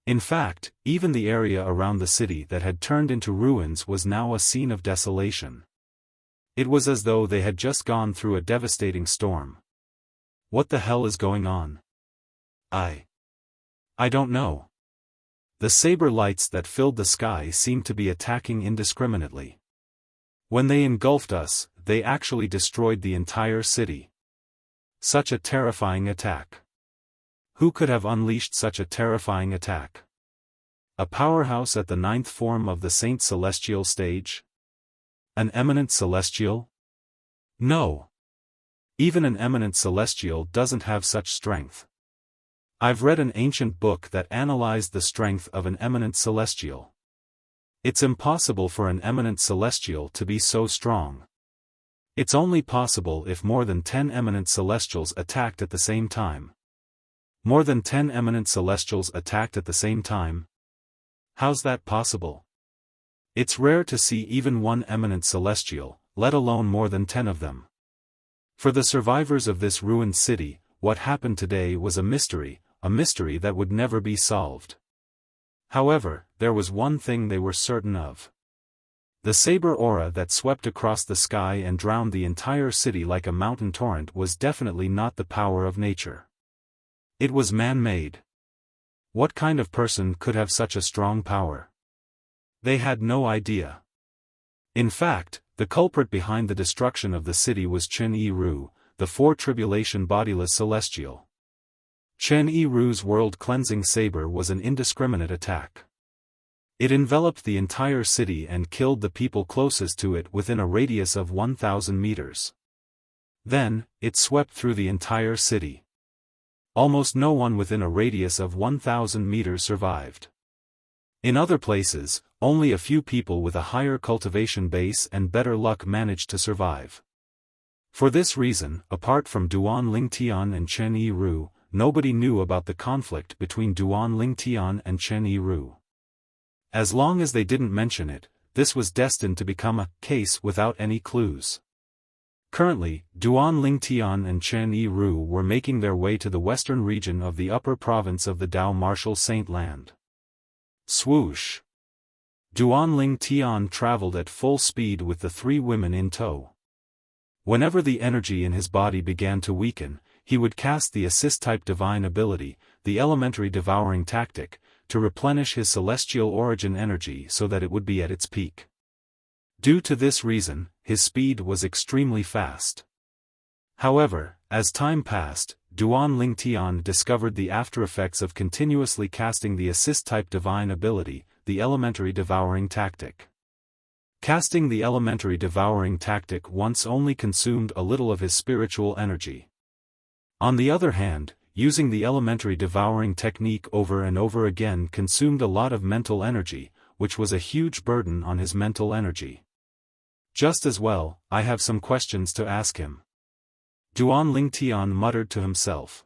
Speaker 1: In fact, even the area around the city that had turned into ruins was now a scene of desolation. It was as though they had just gone through a devastating storm. What the hell is going on? I don't know. The saber lights that filled the sky seemed to be attacking indiscriminately. When they engulfed us, they actually destroyed the entire city. Such a terrifying attack. Who could have unleashed such a terrifying attack? A powerhouse at the 9th form of the Saint Celestial stage? An eminent celestial? No. Even an eminent celestial doesn't have such strength. I've read an ancient book that analyzed the strength of an eminent celestial. It's impossible for an eminent celestial to be so strong. It's only possible if more than 10 eminent celestials attacked at the same time. More than 10 eminent celestials attacked at the same time? How's that possible? It's rare to see even one eminent celestial, let alone more than 10 of them. For the survivors of this ruined city, what happened today was a mystery that would never be solved. However, there was one thing they were certain of. The saber aura that swept across the sky and drowned the entire city like a mountain torrent was definitely not the power of nature. It was man-made. What kind of person could have such a strong power? They had no idea. In fact, the culprit behind the destruction of the city was Chen Yi-Ru, the four-tribulation bodiless celestial. Chen Yi-Ru's world-cleansing saber was an indiscriminate attack. It enveloped the entire city and killed the people closest to it within a radius of 1,000 meters. Then, it swept through the entire city. Almost no one within a radius of 1,000 meters survived. In other places, only a few people with a higher cultivation base and better luck managed to survive. For this reason, apart from Duan Lingtian and Chen Yi-Ru, nobody knew about the conflict between Duan Lingtian and Chen Yi-Ru. As long as they didn't mention it, this was destined to become a case without any clues. Currently, Duan Lingtian and Chen Yi-Ru were making their way to the western region of the upper province of the Dao Martial Saint Land. Swoosh! Duan Lingtian traveled at full speed with the three women in tow. Whenever the energy in his body began to weaken, he would cast the assist-type divine ability, the elementary devouring tactic, to replenish his celestial origin energy so that it would be at its peak. Due to this reason, his speed was extremely fast. However, as time passed, Duan Lingtian discovered the after-effects of continuously casting the assist-type divine ability, the elementary devouring tactic. Casting the elementary devouring tactic once only consumed a little of his spiritual energy. On the other hand, using the elementary devouring technique over and over again consumed a lot of mental energy, which was a huge burden on his mental energy. Just as well, I have some questions to ask him. Duan Lingtian muttered to himself.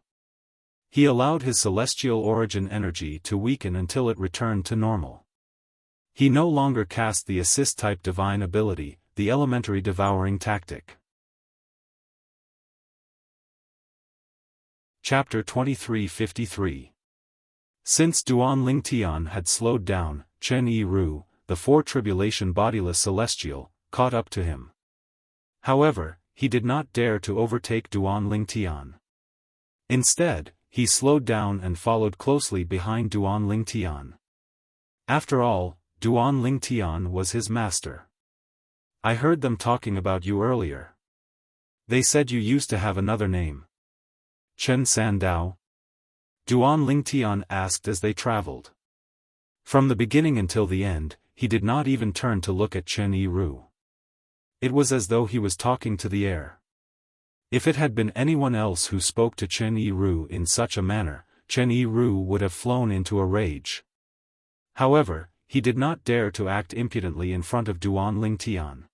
Speaker 1: He allowed his celestial origin energy to weaken until it returned to normal. He no longer cast the assist-type divine ability, the elementary devouring tactic. Chapter 2353. Since Duan Lingtian had slowed down, Chen Yi-Ru, the four-tribulation bodiless celestial, caught up to him. However, he did not dare to overtake Duan Lingtian. Instead, he slowed down and followed closely behind Duan Lingtian. After all, Duan Lingtian was his master. I heard them talking about you earlier. They said you used to have another name. Chen Sandao? Duan Lingtian asked as they traveled. From the beginning until the end, he did not even turn to look at Chen Yi-Ru. It was as though he was talking to the air. If it had been anyone else who spoke to Chen Yi-Ru in such a manner, Chen Yi-Ru would have flown into a rage. However, he did not dare to act impudently in front of Duan Lingtian.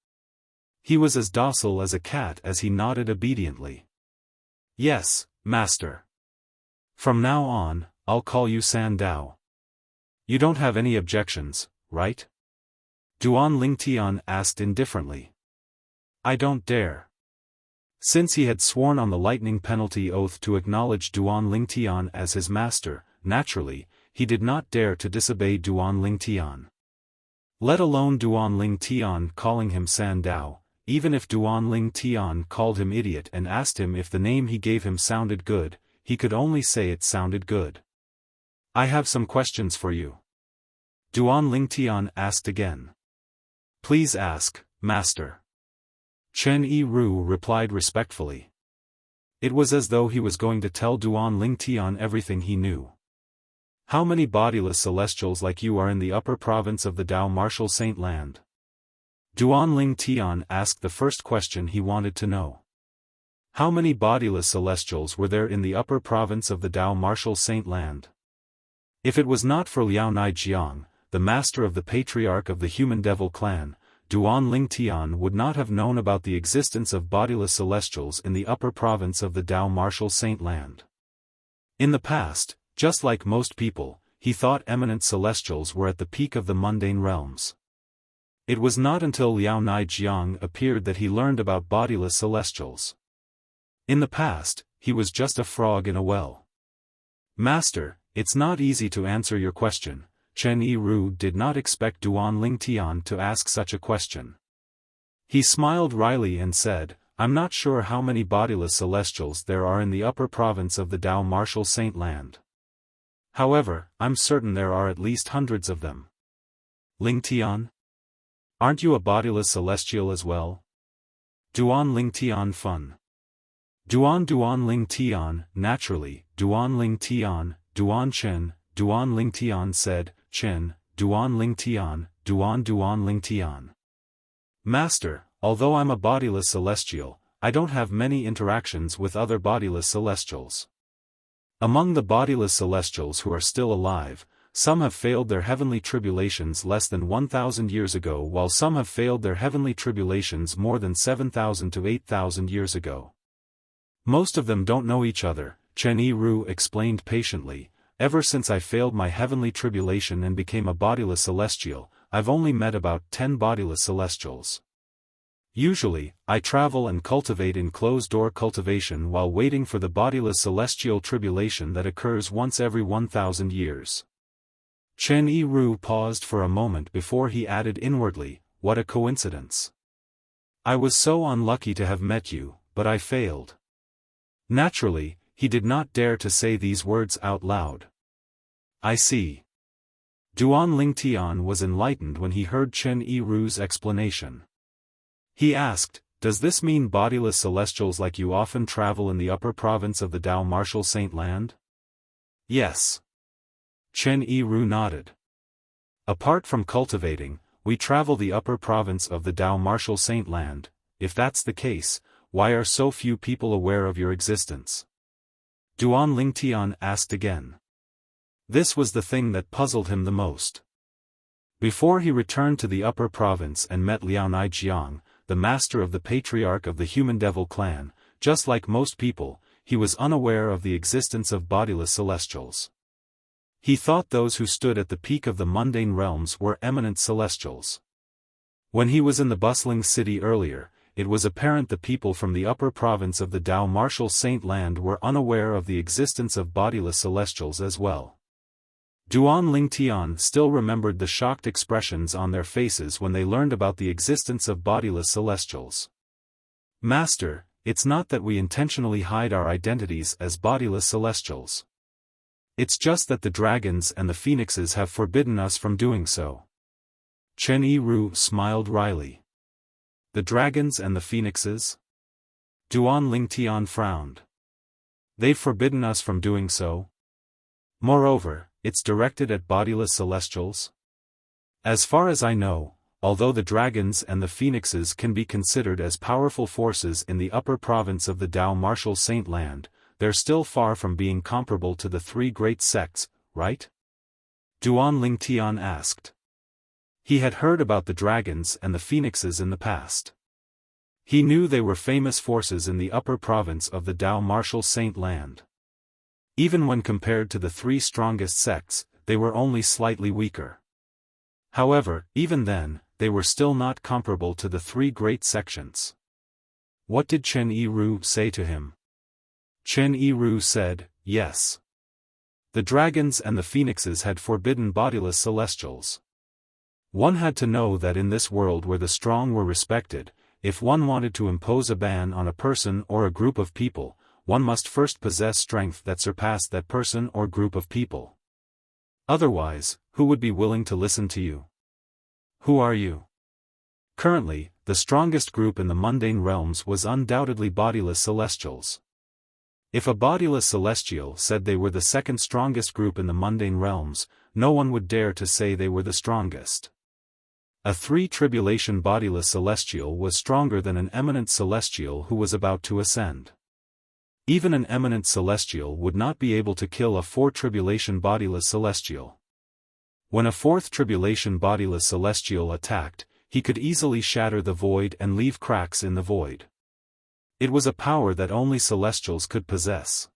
Speaker 1: He was as docile as a cat as he nodded obediently. Yes, master. From now on, I'll call you Sandao. You don't have any objections, right? Duan Lingtian asked indifferently. I don't dare. Since he had sworn on the lightning penalty oath to acknowledge Duan Lingtian as his master, naturally, he did not dare to disobey Duan Lingtian. Let alone Duan Lingtian calling him San Dao, even if Duan Lingtian called him idiot and asked him if the name he gave him sounded good, he could only say it sounded good. I have some questions for you. Duan Lingtian asked again. Please ask, master. Chen Yiru replied respectfully. It was as though he was going to tell Duan Lingtian everything he knew. How many bodiless celestials like you are in the upper province of the Dao Martial Saint Land? Duan Lingtian asked the first question he wanted to know. How many bodiless celestials were there in the upper province of the Dao Martial Saint Land? If it was not for Liao Naijiang, the master of the patriarch of the Human Devil clan, Duan Lingtian would not have known about the existence of bodiless celestials in the upper province of the Dao Martial Saint Land. In the past, just like most people, he thought eminent celestials were at the peak of the mundane realms. It was not until Liao Naijiang appeared that he learned about bodiless celestials. In the past, he was just a frog in a well. Master, it's not easy to answer your question. Chen Yiru did not expect Duan Lingtian to ask such a question. He smiled wryly and said, I'm not sure how many bodiless celestials there are in the upper province of the Dao Martial Saint Land. However, I'm certain there are at least hundreds of them. Lingtian? Aren't you a bodiless celestial as well? Duan Lingtian fun. Duan Lingtian, naturally, Duan Lingtian, Duan Chen, Duan Lingtian said, Chen, Duan Lingtian, Duan Lingtian. Master, although I'm a bodiless celestial, I don't have many interactions with other bodiless celestials. Among the bodiless celestials who are still alive, some have failed their heavenly tribulations less than 1,000 years ago while some have failed their heavenly tribulations more than 7,000 to 8,000 years ago. Most of them don't know each other, Chen Yiru explained patiently. Ever since I failed my heavenly tribulation and became a bodiless celestial, I've only met about 10 bodiless celestials. Usually, I travel and cultivate in closed-door cultivation while waiting for the bodiless celestial tribulation that occurs once every 1,000 years. Chen Yiru paused for a moment before he added inwardly, what a coincidence. I was so unlucky to have met you, but I failed. Naturally, he did not dare to say these words out loud. I see. Duan Lingtian was enlightened when he heard Chen Yiru's explanation. He asked, does this mean bodiless celestials like you often travel in the upper province of the Dao Martial Saint Land? Yes. Chen Yiru nodded. Apart from cultivating, we travel the upper province of the Dao Martial Saint Land. If that's the case, why are so few people aware of your existence? Duan Lingtian asked again. This was the thing that puzzled him the most. Before he returned to the upper province and met Liao Naijiang, the master of the patriarch of the Human Devil clan, just like most people, he was unaware of the existence of bodiless celestials. He thought those who stood at the peak of the mundane realms were eminent celestials. When he was in the bustling city earlier, it was apparent the people from the upper province of the Dao Martial Saint Land were unaware of the existence of bodiless celestials as well. Duan Lingtian still remembered the shocked expressions on their faces when they learned about the existence of bodiless celestials. Master, it's not that we intentionally hide our identities as bodiless celestials. It's just that the dragons and the phoenixes have forbidden us from doing so. Chen Yiru smiled wryly. The dragons and the phoenixes? Duan Lingtian frowned. They've forbidden us from doing so? Moreover, it's directed at bodiless celestials? As far as I know, although the dragons and the phoenixes can be considered as powerful forces in the upper province of the Dao Martial Saint Land, they're still far from being comparable to the three great sects, right? Duan Lingtian asked. He had heard about the dragons and the phoenixes in the past. He knew they were famous forces in the upper province of the Dao Martial Saint Land. Even when compared to the three strongest sects, they were only slightly weaker. However, even then, they were still not comparable to the three great sections. What did Chen Yiru say to him? Chen Yiru said, yes. The dragons and the phoenixes had forbidden bodiless celestials. One had to know that in this world where the strong were respected, if one wanted to impose a ban on a person or a group of people, one must first possess strength that surpassed that person or group of people. Otherwise, who would be willing to listen to you? Who are you? Currently, the strongest group in the mundane realms was undoubtedly bodiless celestials. If a bodiless celestial said they were the second strongest group in the mundane realms, no one would dare to say they were the strongest. A three-tribulation bodiless celestial was stronger than an eminent celestial who was about to ascend. Even an eminent celestial would not be able to kill a four-tribulation bodiless celestial. When a fourth tribulation bodiless celestial attacked, he could easily shatter the void and leave cracks in the void. It was a power that only celestials could possess.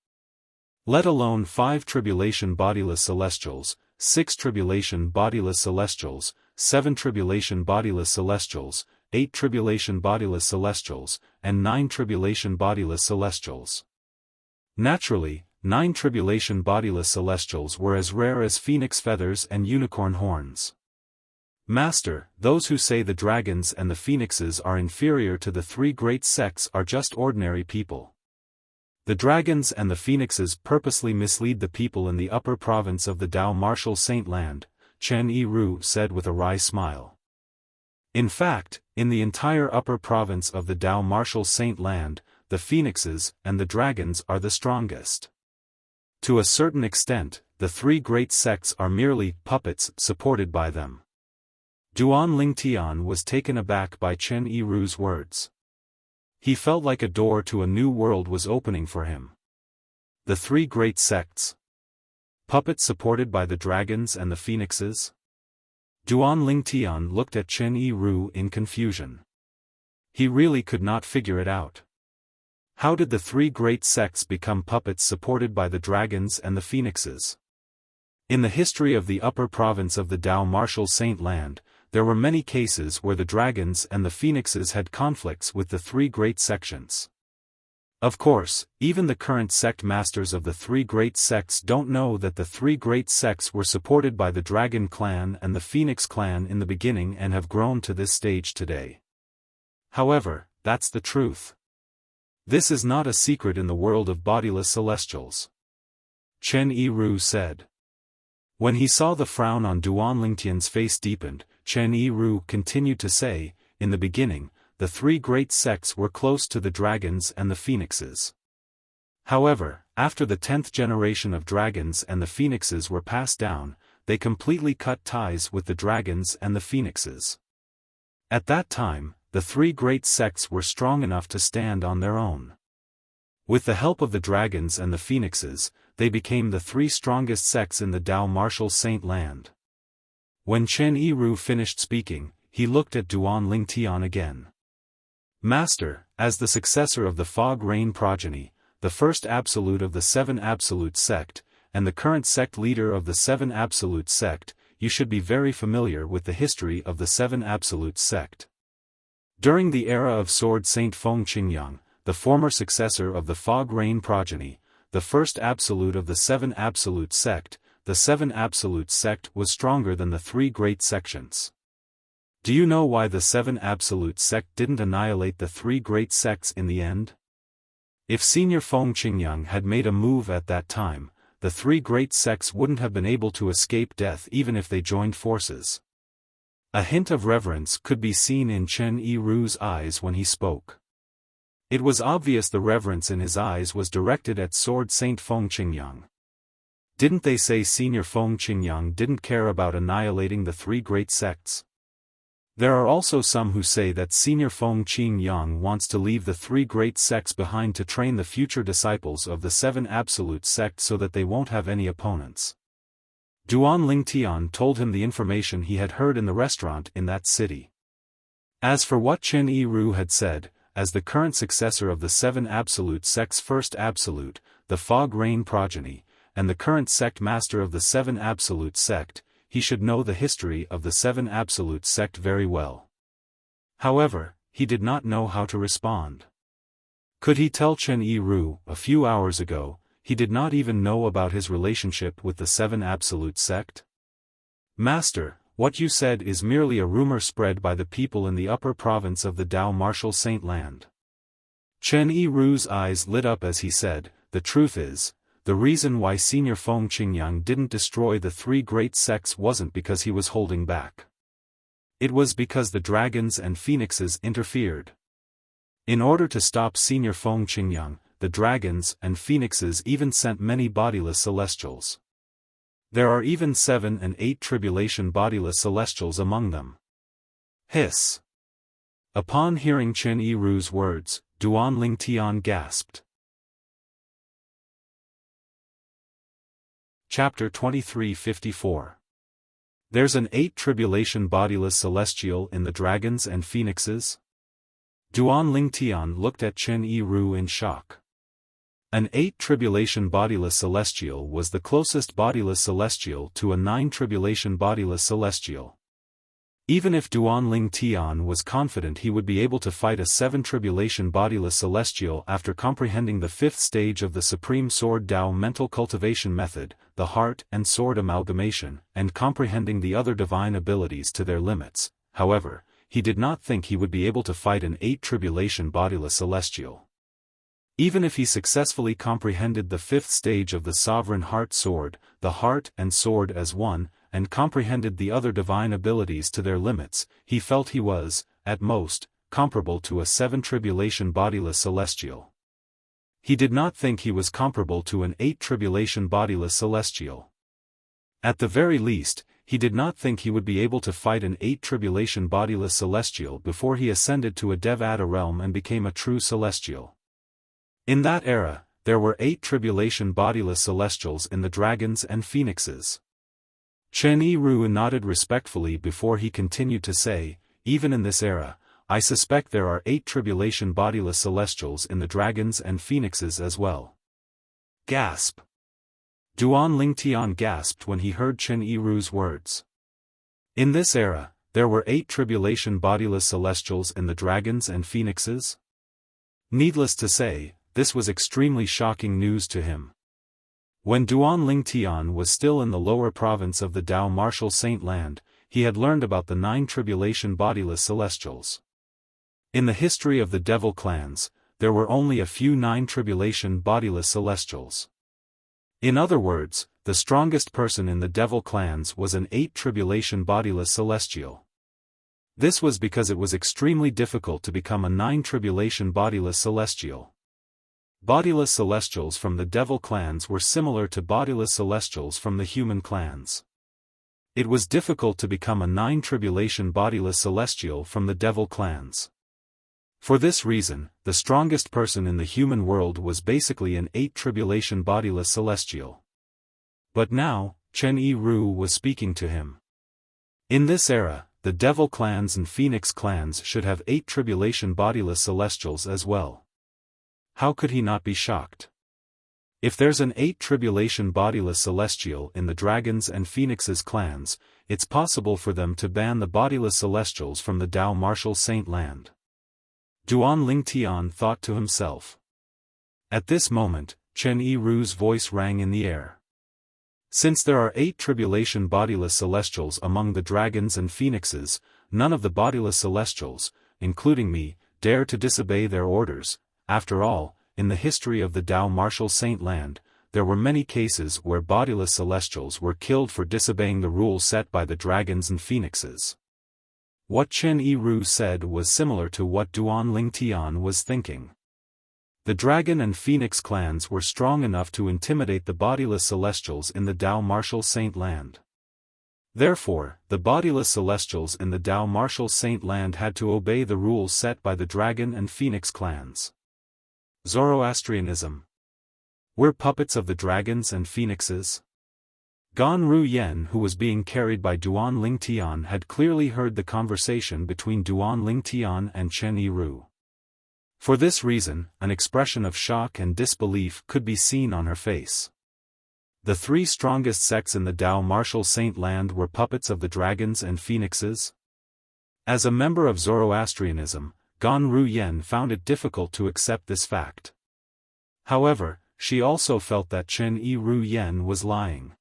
Speaker 1: Let alone 5 tribulation bodiless celestials, 6 tribulation bodiless celestials, 7 tribulation bodiless celestials, 8 tribulation bodiless celestials, and 9 tribulation bodiless celestials. Naturally, 9 tribulation bodiless celestials were as rare as phoenix feathers and unicorn horns. Master, those who say the dragons and the phoenixes are inferior to the 3 great sects are just ordinary people. The dragons and the phoenixes purposely mislead the people in the upper province of the Dao Martial Saint Land, Chen Yiru said with a wry smile. In fact, in the entire upper province of the Dao Martial Saint Land, the phoenixes and the dragons are the strongest. To a certain extent, the 3 great sects are merely puppets supported by them. Duan Lingtian was taken aback by Chen Yiru's words. He felt like a door to a new world was opening for him. The 3 great sects. Puppets supported by the dragons and the phoenixes? Duan Lingtian looked at Chen Yiru in confusion. He really could not figure it out. How did the 3 great sects become puppets supported by the dragons and the phoenixes? In the history of the upper province of the Dao Martial Saint Land, there were many cases where the dragons and the phoenixes had conflicts with the 3 great sections. Of course, even the current sect masters of the 3 great sects don't know that the 3 great sects were supported by the Dragon Clan and the Phoenix Clan in the beginning and have grown to this stage today. However, that's the truth. This is not a secret in the world of bodiless celestials. Chen Yiru said. When he saw the frown on Duan Lingtian's face deepened, Chen Yiru continued to say, in the beginning, the 3 great sects were close to the dragons and the phoenixes. However, after the 10th generation of dragons and the phoenixes were passed down, they completely cut ties with the dragons and the phoenixes. At that time, the 3 great sects were strong enough to stand on their own. With the help of the dragons and the phoenixes, they became the 3 strongest sects in the Dao Martial Saint Land. When Chen Yiru finished speaking, he looked at Duan Lingtian again. Master, as the successor of the Fog Rain progeny, the first absolute of the 7 absolute sect, and the current sect leader of the 7 absolute sect, you should be very familiar with the history of the 7 absolute sect. During the era of Sword Saint Feng Qingyang, the former successor of the Fog Rain progeny, the first absolute of the 7 absolute sect, the 7 absolute sect was stronger than the 3 great sections. Do you know why the 7 absolute sect didn't annihilate the 3 great sects in the end? If Senior Feng Qingyang had made a move at that time, the 3 great sects wouldn't have been able to escape death even if they joined forces. A hint of reverence could be seen in Chen Yiru's eyes when he spoke. It was obvious the reverence in his eyes was directed at Sword Saint Feng Qingyang. Didn't they say Senior Feng Qingyang didn't care about annihilating the 3 great sects? There are also some who say that Senior Feng Qingyang wants to leave the 3 great sects behind to train the future disciples of the 7 absolute sect so that they won't have any opponents. Duan Lingtian told him the information he had heard in the restaurant in that city. As for what Chen Yiru had said, as the current successor of the 7 absolute sect's first absolute, the Fog Rain progeny, and the current sect master of the 7 absolute sect, he should know the history of the 7 absolute sect very well. However, he did not know how to respond. Could he tell Chen Yiru, a few hours ago, he did not even know about his relationship with the Seven Absolute Sect? Master, what you said is merely a rumor spread by the people in the upper province of the Dao Martial Saint Land. Chen Yiru's eyes lit up as he said, the truth is, the reason why Senior Feng Qingyang didn't destroy the three great sects wasn't because he was holding back. It was because the dragons and phoenixes interfered. In order to stop Senior Feng Qingyang, the dragons and phoenixes even sent many bodiless celestials. There are even 7 and 8 tribulation bodiless celestials among them. Hiss. Upon hearing Chen Yiru's words, Duan Lingtian gasped. Chapter 2354. There's an 8 tribulation bodiless celestial in the dragons and phoenixes? Duan Lingtian looked at Chen Yiru in shock. An 8 tribulation bodiless celestial was the closest bodiless celestial to a 9 tribulation bodiless celestial. Even if Duan Lingtian was confident he would be able to fight a 7 tribulation bodiless celestial after comprehending the 5th stage of the Supreme Sword Dao mental cultivation method, the heart and sword amalgamation, and comprehending the other divine abilities to their limits, however, he did not think he would be able to fight an 8 tribulation bodiless celestial. Even if he successfully comprehended the 5th stage of the Sovereign Heart Sword, the heart and sword as one, and comprehended the other divine abilities to their limits, he felt he was, at most, comparable to a 7 tribulation bodiless celestial. He did not think he was comparable to an 8 tribulation bodiless celestial. At the very least, he did not think he would be able to fight an 8 tribulation bodiless celestial before he ascended to a Devata realm and became a true celestial. In that era, there were 8 tribulation bodiless celestials in the dragons and phoenixes. Chen Yiru nodded respectfully before he continued to say, even in this era, I suspect there are 8 tribulation bodiless celestials in the dragons and phoenixes as well. Gasp. Duan Lingtian gasped when he heard Chen Yiru's words. In this era, there were 8 tribulation bodiless celestials in the dragons and phoenixes? Needless to say, this was extremely shocking news to him. When Duan Lingtian was still in the lower province of the Dao Martial Saint Land, he had learned about the 9 tribulation bodiless celestials. In the history of the devil clans, there were only a few 9 tribulation bodiless celestials. In other words, the strongest person in the devil clans was an 8 tribulation bodiless celestial. This was because it was extremely difficult to become a 9 tribulation bodiless celestial. Bodiless celestials from the devil clans were similar to bodiless celestials from the human clans. It was difficult to become a 9 tribulation bodiless celestial from the devil clans. For this reason, the strongest person in the human world was basically an 8 tribulation bodiless celestial. But now, Chen Yiru was speaking to him. In this era, the devil clans and phoenix clans should have 8 tribulation bodiless celestials as well. How could he not be shocked? If there's an 8 tribulation bodiless celestial in the dragons and phoenixes clans, it's possible for them to ban the bodiless celestials from the Dao Martial Saint Land. Duan Lingtian thought to himself. At this moment, Chen Yiru's voice rang in the air. Since there are 8 tribulation bodiless celestials among the dragons and phoenixes, none of the bodiless celestials, including me, dare to disobey their orders. After all, in the history of the Dao Martial Saint Land, there were many cases where bodiless celestials were killed for disobeying the rules set by the dragons and phoenixes. What Chen Yiru said was similar to what Duan Lingtian was thinking. The dragon and phoenix clans were strong enough to intimidate the bodiless celestials in the Dao Martial Saint Land. Therefore, the bodiless celestials in the Dao Martial Saint Land had to obey the rules set by the dragon and phoenix clans. Zoroastrianism. We're puppets of the dragons and phoenixes? Gan Ru Yen, who was being carried by Duan Lingtian, had clearly heard the conversation between Duan Lingtian and Chen Yiru. For this reason, an expression of shock and disbelief could be seen on her face. The 3 strongest sects in the Dao Martial Saint Land were puppets of the dragons and phoenixes? As a member of Zoroastrianism, Gan Ruyen found it difficult to accept this fact. However, she also felt that Chen Yiruyen was lying.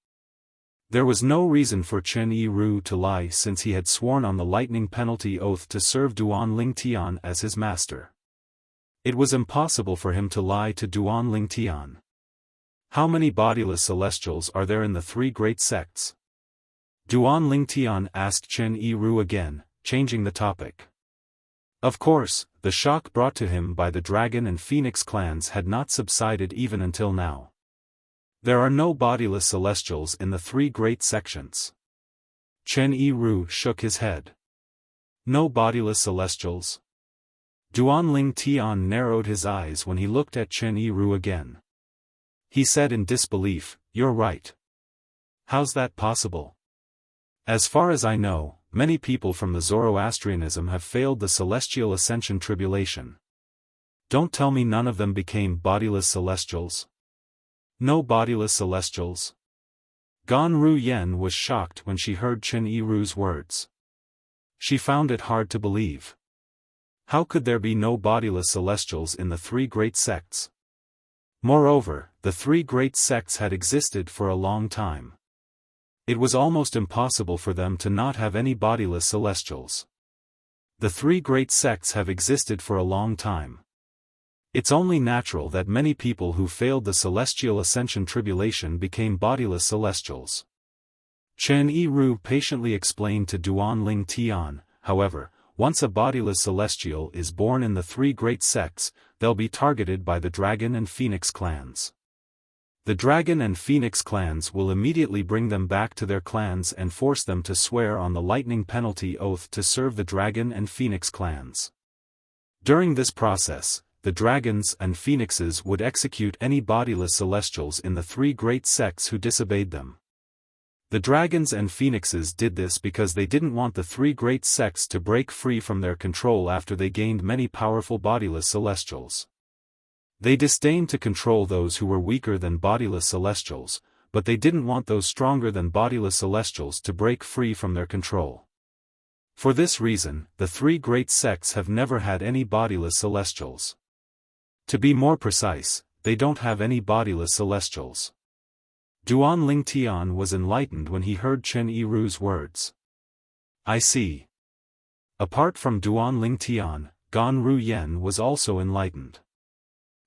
Speaker 1: There was no reason for Chen Yiru to lie since he had sworn on the lightning penalty oath to serve Duan Lingtian as his master. It was impossible for him to lie to Duan Lingtian. How many bodiless celestials are there in the three great sects? Duan Lingtian asked Chen Yiru again, changing the topic. Of course, the shock brought to him by the dragon and phoenix clans had not subsided even until now. There are no bodiless celestials in the three great sections. Chen Yiru shook his head. No bodiless celestials? Duan Lingtian narrowed his eyes when he looked at Chen Yiru again. He said in disbelief, "You're right. How's that possible? As far as I know, many people from the Zoroastrianism have failed the celestial ascension tribulation. Don't tell me none of them became bodiless celestials? No bodiless celestials?" Gan Ruyen was shocked when she heard Chen Yiru's words. She found it hard to believe. How could there be no bodiless celestials in the three great sects? Moreover, the three great sects had existed for a long time. It was almost impossible for them to not have any bodiless celestials. The three great sects have existed for a long time. It's only natural that many people who failed the celestial ascension tribulation became bodiless celestials. Chen Yiru patiently explained to Duan Lingtian, however, once a bodiless celestial is born in the three great sects, they'll be targeted by the dragon and phoenix clans. The dragon and phoenix clans will immediately bring them back to their clans and force them to swear on the lightning penalty oath to serve the dragon and phoenix clans. During this process, the dragons and phoenixes would execute any bodiless celestials in the three great sects who disobeyed them. The dragons and phoenixes did this because they didn't want the three great sects to break free from their control after they gained many powerful bodiless celestials. They disdained to control those who were weaker than bodiless celestials, but they didn't want those stronger than bodiless celestials to break free from their control. For this reason, the three great sects have never had any bodiless celestials. To be more precise, they don't have any bodiless celestials. Duan Lingtian was enlightened when he heard Chen Yiru's words. I see. Apart from Duan Lingtian, Gan Ruyen was also enlightened.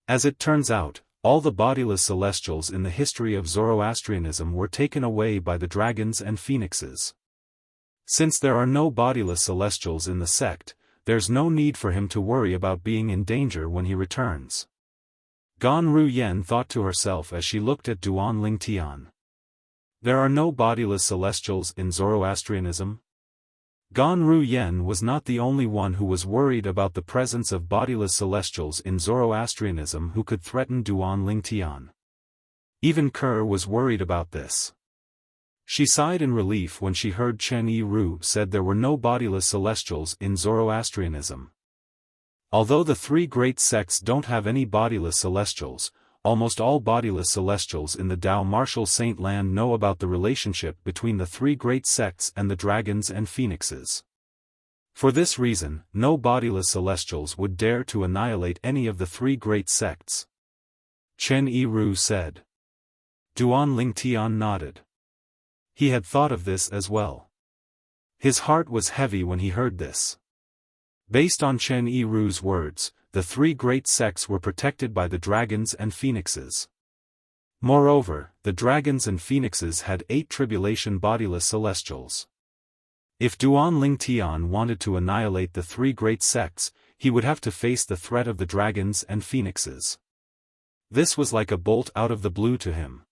Speaker 1: As it turns out, all the bodiless celestials in the history of Zoroastrianism were taken away by the dragons and phoenixes. Since there are no bodiless celestials in the sect, there's no need for him to worry about being in danger when he returns. Gan Ruyen thought to herself as she looked at Duan Lingtian. There are no bodiless celestials in Zoroastrianism? Gan Ruyen was not the only one who was worried about the presence of bodiless celestials in Zoroastrianism who could threaten Duan Lingtian. Even Kerr was worried about this. She sighed in relief when she heard Chen Yiru said there were no bodiless celestials in Zoroastrianism. Although the three great sects don't have any bodiless celestials, almost all bodiless celestials in the Dao Martial Saint Land know about the relationship between the three great sects and the dragons and phoenixes. For this reason, no bodiless celestials would dare to annihilate any of the three great sects. Chen Yiru said. Duan Lingtian nodded. He had thought of this as well. His heart was heavy when he heard this. Based on Chen Yiru's words, the three great sects were protected by the dragons and phoenixes. Moreover, the dragons and phoenixes had 8 tribulation bodiless celestials. If Duan Lingtian wanted to annihilate the three great sects, he would have to face the threat of the dragons and phoenixes. This was like a bolt out of the blue to him.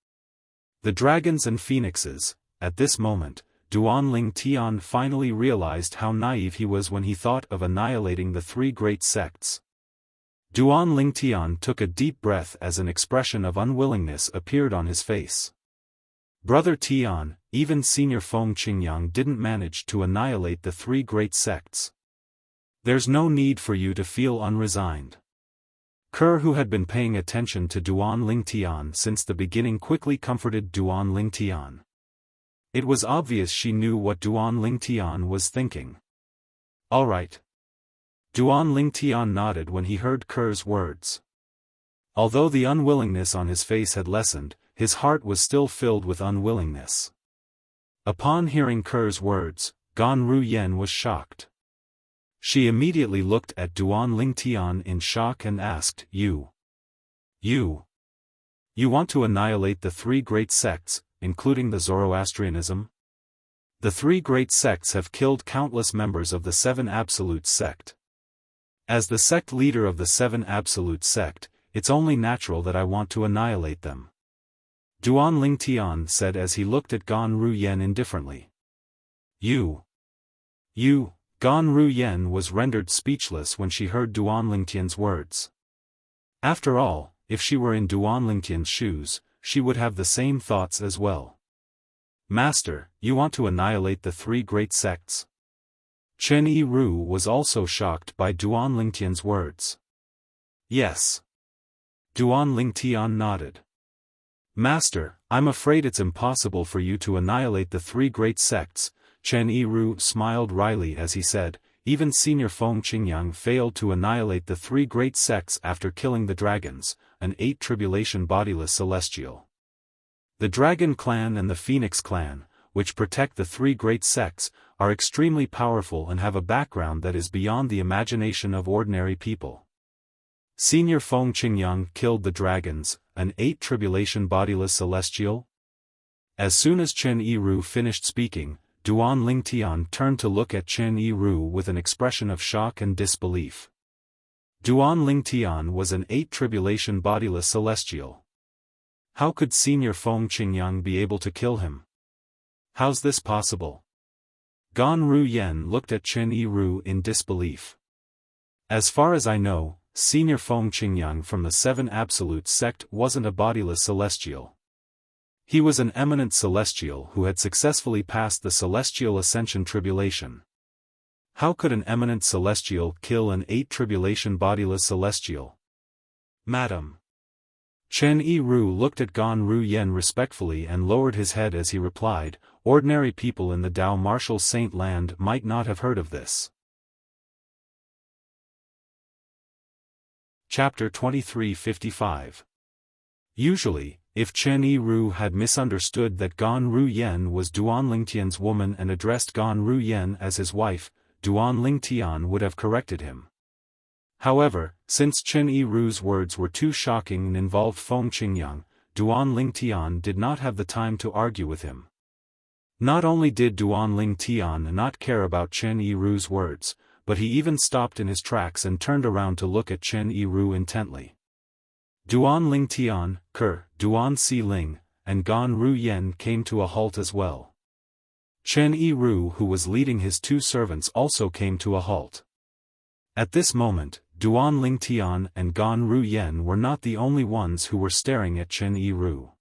Speaker 1: The dragons and phoenixes, at this moment, Duan Lingtian finally realized how naive he was when he thought of annihilating the three great sects. Duan Lingtian took a deep breath as an expression of unwillingness appeared on his face. Brother Tian, even Senior Feng Qingyang didn't manage to annihilate the three great sects. There's no need for you to feel unresigned. Kerr, who had been paying attention to Duan Lingtian since the beginning, quickly comforted Duan Lingtian. It was obvious she knew what Duan Lingtian was thinking. All right. Duan Lingtian nodded when he heard Ker's words. Although the unwillingness on his face had lessened, his heart was still filled with unwillingness. Upon hearing Ker's words, Gan Ruyen was shocked. She immediately looked at Duan Lingtian in shock and asked, You want to annihilate the three great sects, including the Zoroastrianism? The three great sects have killed countless members of the Seven Absolute sect. As the sect leader of the Seven Absolute sect, it's only natural that I want to annihilate them. Duan Lingtian said as he looked at Gan Ruyen indifferently. You. Gan Ruyen was rendered speechless when she heard Duan Lingtian's words. After all, if she were in Duan Lingtian's shoes, she would have the same thoughts as well. Master, you want to annihilate the three great sects? Chen Yiru was also shocked by Duan Lingtian's words. Yes. Duan Lingtian nodded. Master, I'm afraid it's impossible for you to annihilate the three great sects. Chen Yiru smiled wryly as he said, even Senior Feng Qingyang failed to annihilate the three great sects after killing the dragons, an 8 tribulation bodiless celestial. The Dragon Clan and the Phoenix Clan, which protect the three great sects, are extremely powerful and have a background that is beyond the imagination of ordinary people. Senior Feng Qingyang killed the dragons, an 8 tribulation bodiless celestial? As soon as Chen Yiru finished speaking, Duan Lingtian turned to look at Chen Yiru with an expression of shock and disbelief. Duan Lingtian was an 8 tribulation bodiless celestial. How could Senior Feng Qingyang be able to kill him? How's this possible? Gan Ruyen looked at Chen Yiru in disbelief. As far as I know, Senior Feng Qingyang from the Seven Absolute sect wasn't a bodiless celestial. He was an eminent celestial who had successfully passed the celestial ascension tribulation. How could an eminent celestial kill an 8 tribulation bodiless celestial? Madam. Chen Yiru looked at Gan Ruyen respectfully and lowered his head as he replied, ordinary people in the Dao Martial Saint land might not have heard of this. Chapter 2355. Usually, if Chen Yiru had misunderstood that Gan Ruyen was Duan Lingtian's woman and addressed Gan Ruyen as his wife, Duan Lingtian would have corrected him. However, since Chen Yiru's words were too shocking and involved Feng Qingyang, Duan Lingtian did not have the time to argue with him. Not only did Duan Lingtian not care about Chen Yiru's words, but he even stopped in his tracks and turned around to look at Chen Yiru intently. Duan Lingtian, Duan Xiling, and Gan Ruyen came to a halt as well. Chen Yiru, who was leading his two servants, also came to a halt. At this moment, Duan Lingtian and Gan Ruyen were not the only ones who were staring at Chen Yiru.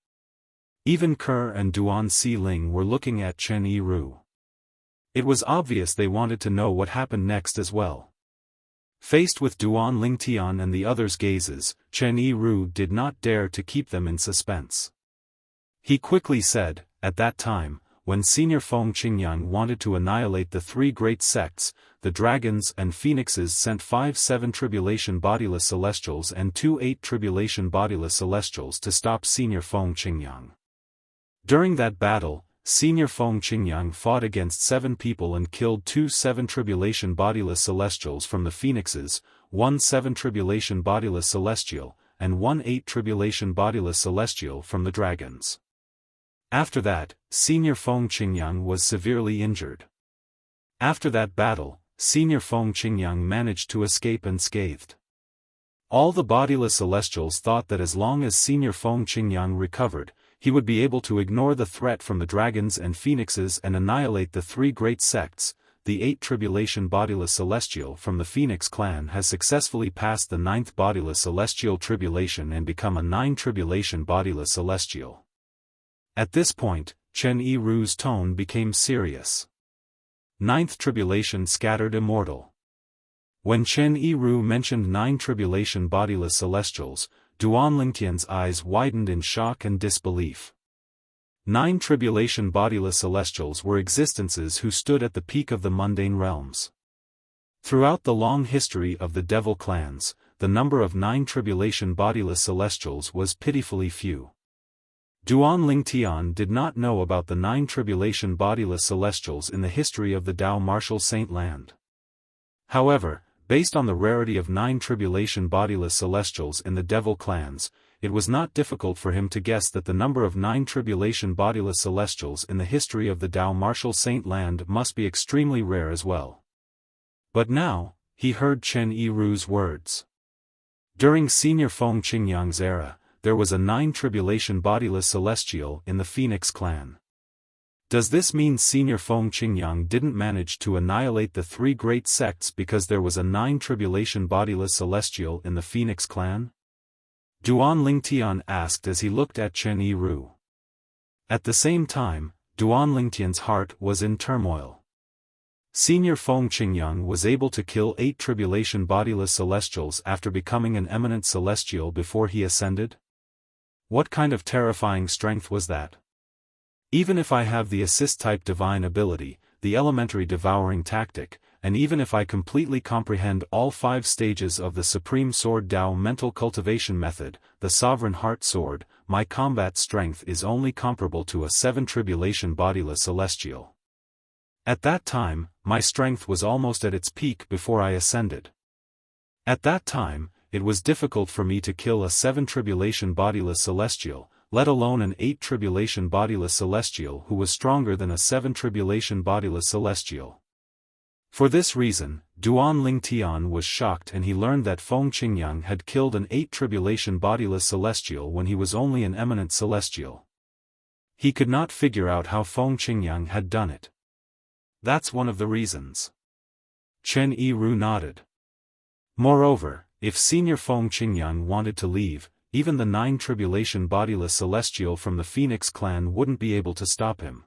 Speaker 1: Even and Duan Xiling were looking at Chen Yiru. It was obvious they wanted to know what happened next as well. Faced with Duan Lingtian and the others' gazes, Chen Yiru did not dare to keep them in suspense. He quickly said, at that time, when Senior Feng Qingyang wanted to annihilate the three great sects, the dragons and phoenixes sent 5 7 tribulation bodiless celestials and 2 8 tribulation bodiless celestials to stop Senior Feng Qingyang. During that battle, Senior Feng Qingyang fought against 7 people and killed 2 7 tribulation bodiless celestials from the phoenixes, 1 7 tribulation bodiless celestial, and 1 8 tribulation bodiless celestial from the dragons. After that, Senior Feng Qingyang was severely injured. After that battle, Senior Feng Qingyang managed to escape unscathed. All the bodiless celestials thought that as long as Senior Feng Qingyang recovered, he would be able to ignore the threat from the dragons and phoenixes and annihilate the three great sects. The 8 tribulation bodiless celestial from the Phoenix clan has successfully passed the 9th bodiless celestial tribulation and become a 9 tribulation bodiless celestial. At this point, Chen Yiru's tone became serious. 9th tribulation scattered immortal. When Chen Yiru mentioned 9 tribulation bodiless celestials, Duan Lingtian's eyes widened in shock and disbelief. 9 tribulation bodiless celestials were existences who stood at the peak of the mundane realms. Throughout the long history of the devil clans, the number of 9 tribulation bodiless celestials was pitifully few. Duan Lingtian did not know about the 9 tribulation bodiless celestials in the history of the Dao Martial Saint Land. However, based on the rarity of 9 tribulation bodiless celestials in the devil clans, it was not difficult for him to guess that the number of 9 tribulation bodiless celestials in the history of the Dao Martial Saint Land must be extremely rare as well. But now, he heard Chen Yiru's words. During Senior Feng Qingyang's era, there was a 9 tribulation bodiless celestial in the Phoenix clan. Does this mean Senior Feng Qingyang didn't manage to annihilate the 3 great sects because there was a 9 tribulation bodiless celestial in the Phoenix clan? Duan Lingtian asked as he looked at Chen Yiru. At the same time, Duan Lingtian's heart was in turmoil. Senior Feng Qingyang was able to kill 8 tribulation bodiless celestials after becoming an eminent celestial before he ascended? What kind of terrifying strength was that? Even if I have the assist-type divine ability, the elementary devouring tactic, and even if I completely comprehend all 5 stages of the Supreme Sword Dao mental cultivation method, the Sovereign Heart Sword, my combat strength is only comparable to a 7 tribulation bodiless celestial. At that time, my strength was almost at its peak before I ascended. At that time, it was difficult for me to kill a 7 tribulation bodiless celestial, let alone an 8 tribulation bodiless celestial who was stronger than a 7 tribulation bodiless celestial. For this reason, Duan Lingtian was shocked and he learned that Feng Qingyang had killed an 8 tribulation bodiless celestial when he was only an eminent celestial. He could not figure out how Feng Qingyang had done it. That's one of the reasons. Chen Yiru nodded. Moreover, if Senior Feng Qingyang wanted to leave, even the 9 tribulation bodiless celestial from the Phoenix clan wouldn't be able to stop him.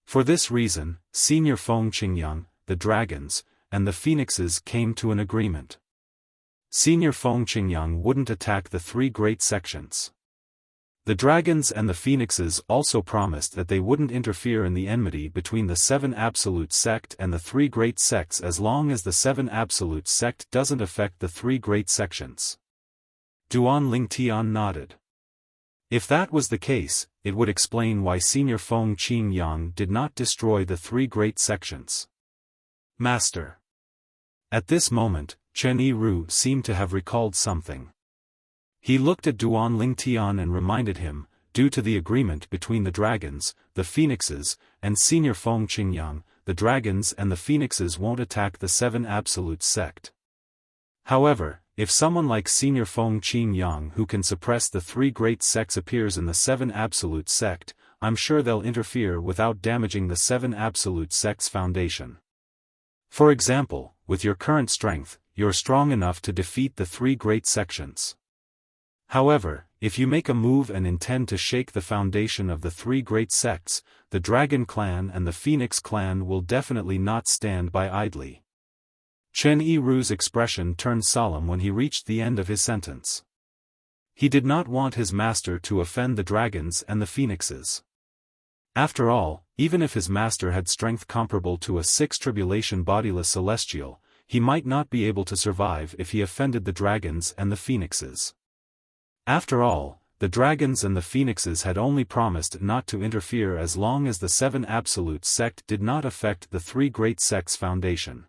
Speaker 1: For this reason, Senior Feng Qingyang, the dragons, and the phoenixes came to an agreement. Senior Feng Qingyang wouldn't attack the 3 great sections. The dragons and the phoenixes also promised that they wouldn't interfere in the enmity between the 7 Absolute Sect and the 3 great sects as long as the 7 Absolute Sect doesn't affect the 3 great sections. Duan Lingtian nodded. If that was the case, it would explain why Senior Feng Qingyang did not destroy the 3 great sections. Master. At this moment, Chen Yiru seemed to have recalled something. He looked at Duan Lingtian and reminded him, due to the agreement between the dragons, the phoenixes, and Senior Feng Qingyang, the dragons and the phoenixes won't attack the 7 Absolute Sect. However, if someone like Senior Feng Qingyang who can suppress the 3 great sects appears in the 7 Absolute Sect, I'm sure they'll interfere without damaging the 7 Absolute Sect's foundation. For example, with your current strength, you're strong enough to defeat the 3 great sections. However, if you make a move and intend to shake the foundation of the 3 great sects, the Dragon Clan and the Phoenix Clan will definitely not stand by idly. Chen Yiru's expression turned solemn when he reached the end of his sentence. He did not want his master to offend the dragons and the phoenixes. After all, even if his master had strength comparable to a 6 tribulation bodiless celestial, he might not be able to survive if he offended the dragons and the phoenixes. After all, the dragons and the phoenixes had only promised not to interfere as long as the 7 Absolute Sect did not affect the 3 great sects' foundation.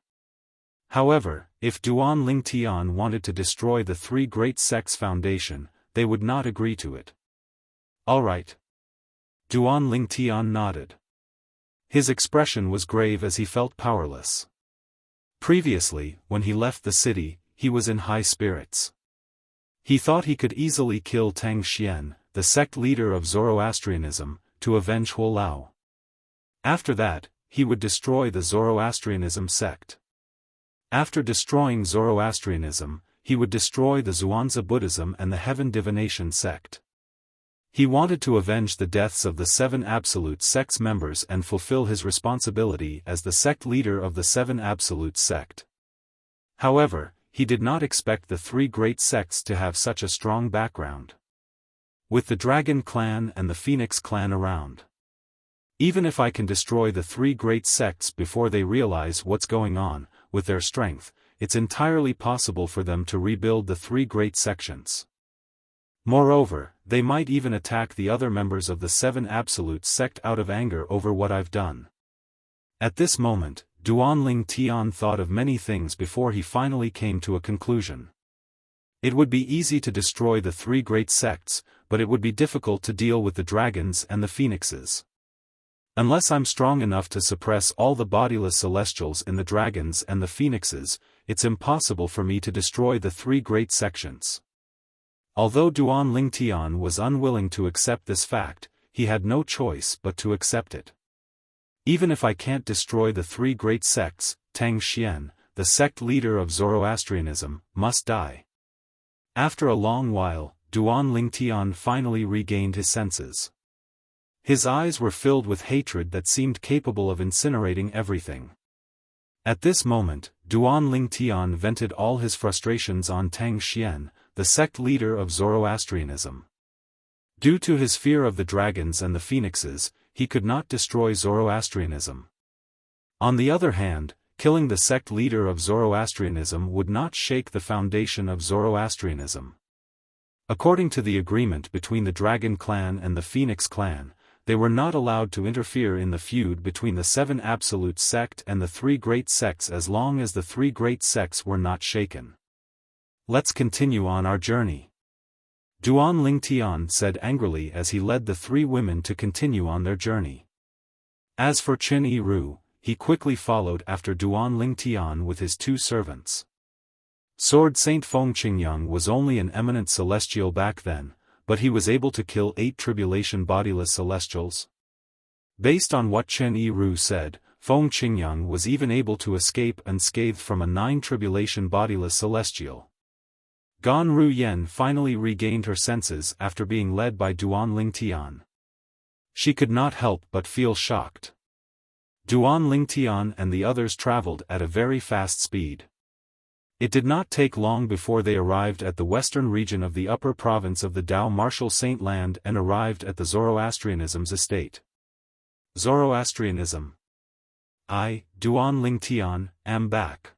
Speaker 1: However, if Duan Lingtian wanted to destroy the 3 great sects' foundation, they would not agree to it. All right. Duan Lingtian nodded. His expression was grave as he felt powerless. Previously, when he left the city, he was in high spirits. He thought he could easily kill Tang Xian, the sect leader of Zoroastrianism, to avenge Huo Lao. After that, he would destroy the Zoroastrianism sect. After destroying Zoroastrianism, he would destroy the Zhuangzi Buddhism and the Heaven Divination sect. He wanted to avenge the deaths of the 7 Absolute Sect's members and fulfill his responsibility as the sect leader of the 7 Absolute Sect. However, he did not expect the 3 great sects to have such a strong background. With the Dragon Clan and the Phoenix Clan around. Even if I can destroy the 3 great sects before they realize what's going on, with their strength, it's entirely possible for them to rebuild the three great sections. Moreover, they might even attack the other members of the Seven Absolute sect out of anger over what I've done. At this moment, Duanling Tian thought of many things before he finally came to a conclusion. It would be easy to destroy the three great sects, but it would be difficult to deal with the dragons and the phoenixes. Unless I'm strong enough to suppress all the bodiless celestials in the dragons and the phoenixes, it's impossible for me to destroy the three great sections. Although Duanling Tian was unwilling to accept this fact, he had no choice but to accept it. Even if I can't destroy the three great sects, Tang Xian, the sect leader of Zoroastrianism, must die. After a long while, Duanling Tian finally regained his senses. His eyes were filled with hatred that seemed capable of incinerating everything. At this moment, Duanling Tian vented all his frustrations on Tang Xian, the sect leader of Zoroastrianism. Due to his fear of the dragons and the phoenixes, he could not destroy Zoroastrianism. On the other hand, killing the sect leader of Zoroastrianism would not shake the foundation of Zoroastrianism. According to the agreement between the Dragon Clan and the Phoenix Clan, they were not allowed to interfere in the feud between the Seven Absolute sect and the three great sects as long as the three great sects were not shaken. Let's continue on our journey. Duanling Tian said angrily as he led the three women to continue on their journey. As for Chen Yiru, he quickly followed after Duanling Tian with his two servants. Sword Saint Feng Qingyang was only an eminent celestial back then, but he was able to kill 8 tribulation bodiless celestials. Based on what Chen Yiru said, Feng Qingyang was even able to escape unscathed from a 9 tribulation bodiless celestial. Gan Ru Yen finally regained her senses after being led by Duanling Tian. She could not help but feel shocked. Duanling Tian and the others traveled at a very fast speed. It did not take long before they arrived at the western region of the upper province of the Dao Martial Saint Land and arrived at the Zoroastrianism's estate. Zoroastrianism. I, Duanling Tian, am back.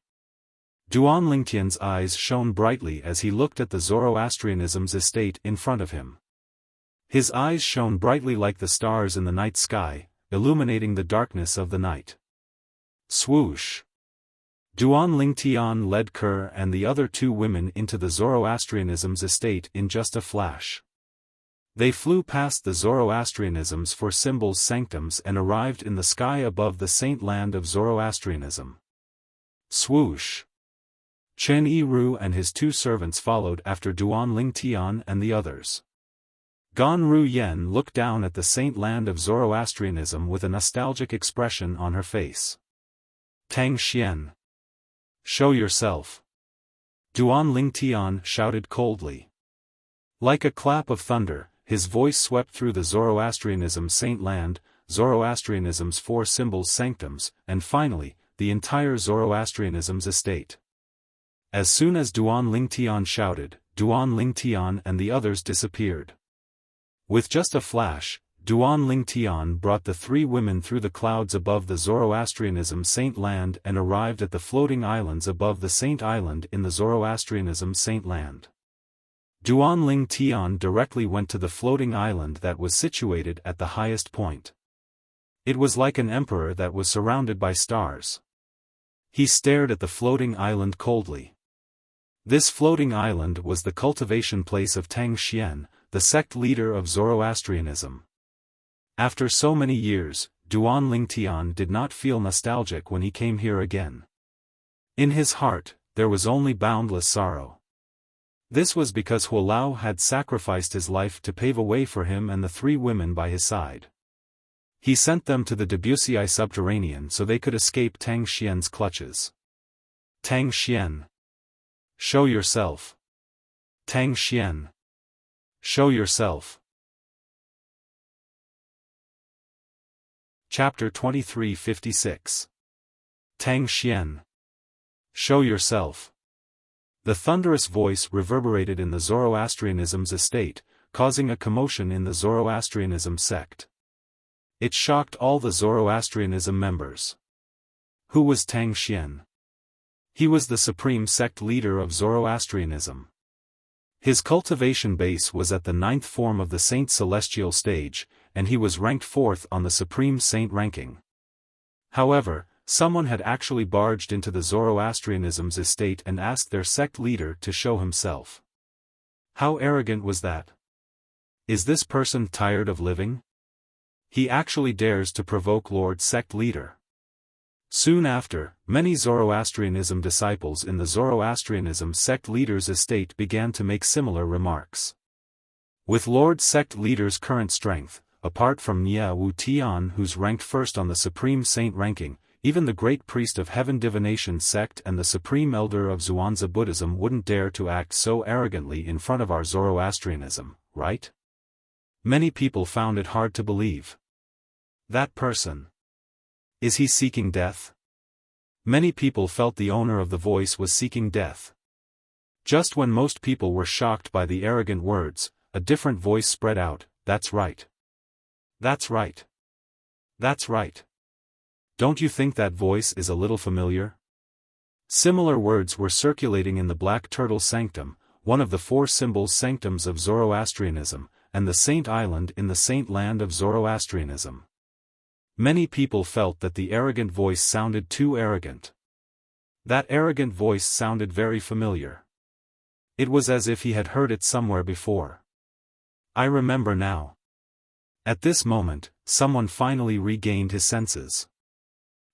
Speaker 1: Duanling Tian's eyes shone brightly as he looked at the Zoroastrianism's estate in front of him. His eyes shone brightly like the stars in the night sky, illuminating the darkness of the night. Swoosh! Duanling Tian led Kerr and the other 2 women into the Zoroastrianism's estate in just a flash. They flew past the Zoroastrianism's 4 symbols sanctums and arrived in the sky above the saint land of Zoroastrianism. Swoosh! Chen Yiru and his 2 servants followed after Duanling Tian and the others. Gan Ru Yen looked down at the saint land of Zoroastrianism with a nostalgic expression on her face. Tang Xian. Show yourself. Duanling Tian shouted coldly. Like a clap of thunder, his voice swept through the Zoroastrianism saint land, Zoroastrianism's 4 symbols sanctums, and finally, the entire Zoroastrianism's estate. As soon as Duanling Tian shouted, Duanling Tian and the others disappeared. With just a flash, Duanling Tian brought the 3 women through the clouds above the Zoroastrianism Saint Land and arrived at the floating islands above the Saint Island in the Zoroastrianism Saint Land. Duanling Tian directly went to the floating island that was situated at the highest point. It was like an emperor that was surrounded by stars. He stared at the floating island coldly. This floating island was the cultivation place of Tang Xian, the sect leader of Zoroastrianism. After so many years, Duanling Tian did not feel nostalgic when he came here again. In his heart, there was only boundless sorrow. This was because Huolao had sacrificed his life to pave a way for him and the 3 women by his side. He sent them to the Debussy subterranean so they could escape Tang Xian's clutches. Tang Xian. Show yourself. Tang Xian. Show yourself. Chapter 2356. Tang Xian. Show yourself. The thunderous voice reverberated in the Zoroastrianism's estate, causing a commotion in the Zoroastrianism sect. It shocked all the Zoroastrianism members. Who was Tang Xian? He was the supreme sect leader of Zoroastrianism. His cultivation base was at the 9th form of the Saint Celestial stage, and he was ranked 4th on the Supreme Saint ranking. However, someone had actually barged into the Zoroastrianism's estate and asked their sect leader to show himself. How arrogant was that? Is this person tired of living? He actually dares to provoke Lord Sect Leader. Soon after, many Zoroastrianism disciples in the Zoroastrianism sect leader's estate began to make similar remarks. With Lord Sect Leader's current strength, apart from Nye Wu Tian, who's ranked 1st on the Supreme Saint ranking, even the Great Priest of Heaven Divination sect and the Supreme Elder of Zhuangzi Buddhism wouldn't dare to act so arrogantly in front of our Zoroastrianism, right? Many people found it hard to believe. That person. Is he seeking death? Many people felt the owner of the voice was seeking death. Just when most people were shocked by the arrogant words, a different voice spread out, "That's right. That's right. That's right. Don't you think that voice is a little familiar?" Similar words were circulating in the Black Turtle Sanctum, one of the 4 symbols sanctums of Zoroastrianism, and the Saint Island in the Saint Land of Zoroastrianism. Many people felt that the arrogant voice sounded too arrogant. That arrogant voice sounded very familiar. It was as if he had heard it somewhere before. I remember now. At this moment, someone finally regained his senses.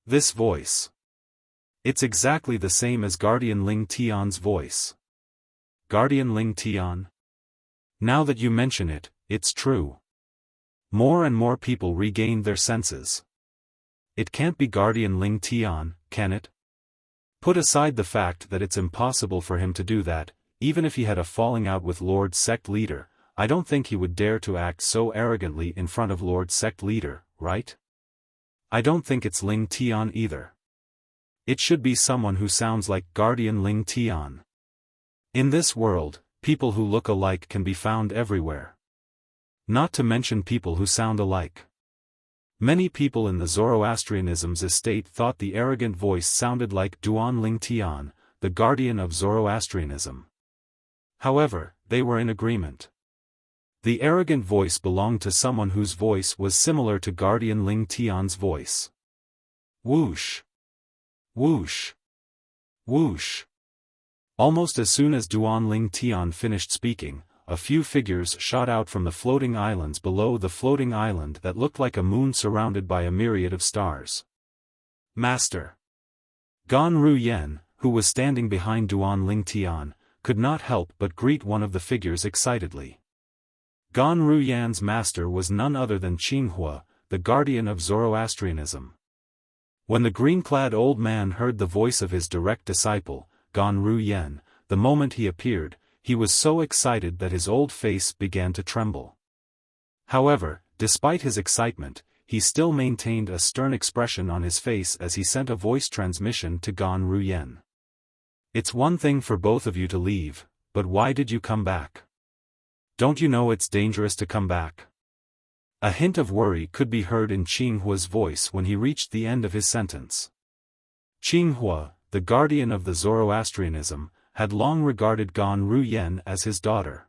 Speaker 1: This voice. It's exactly the same as Guardian Ling Tian's voice. Guardian Ling Tian? Now that you mention it, it's true. More and more people regained their senses. It can't be Guardian Ling Tian, can it? Put aside the fact that it's impossible for him to do that, even if he had a falling out with Lord Sect Leader, I don't think he would dare to act so arrogantly in front of Lord Sect Leader, right? I don't think it's Ling Tian either. It should be someone who sounds like Guardian Ling Tian. In this world, people who look alike can be found everywhere. Not to mention people who sound alike. Many people in the Zoroastrianism's estate thought the arrogant voice sounded like Duan Ling Tian, the guardian of Zoroastrianism. However, they were in agreement. The arrogant voice belonged to someone whose voice was similar to Guardian Ling Tian's voice. Whoosh! Whoosh! Whoosh! Almost as soon as Duan Ling Tian finished speaking, a few figures shot out from the floating islands below the floating island that looked like a moon surrounded by a myriad of stars. Master! Gan Ru Yen, who was standing behind Duan Ling Tian, could not help but greet one of the figures excitedly. Gan Ru Yan's master was none other than Qinghua, the guardian of Zoroastrianism. When the green-clad old man heard the voice of his direct disciple, Gan Ru Yan, the moment he appeared, he was so excited that his old face began to tremble. However, despite his excitement, he still maintained a stern expression on his face as he sent a voice transmission to Gan Ru Yan. "It's one thing for both of you to leave, but why did you come back? Don't you know it's dangerous to come back?" A hint of worry could be heard in Qinghua's voice when he reached the end of his sentence. Qinghua, the guardian of the Zoroastrianism, had long regarded Gan Ru Yan as his daughter.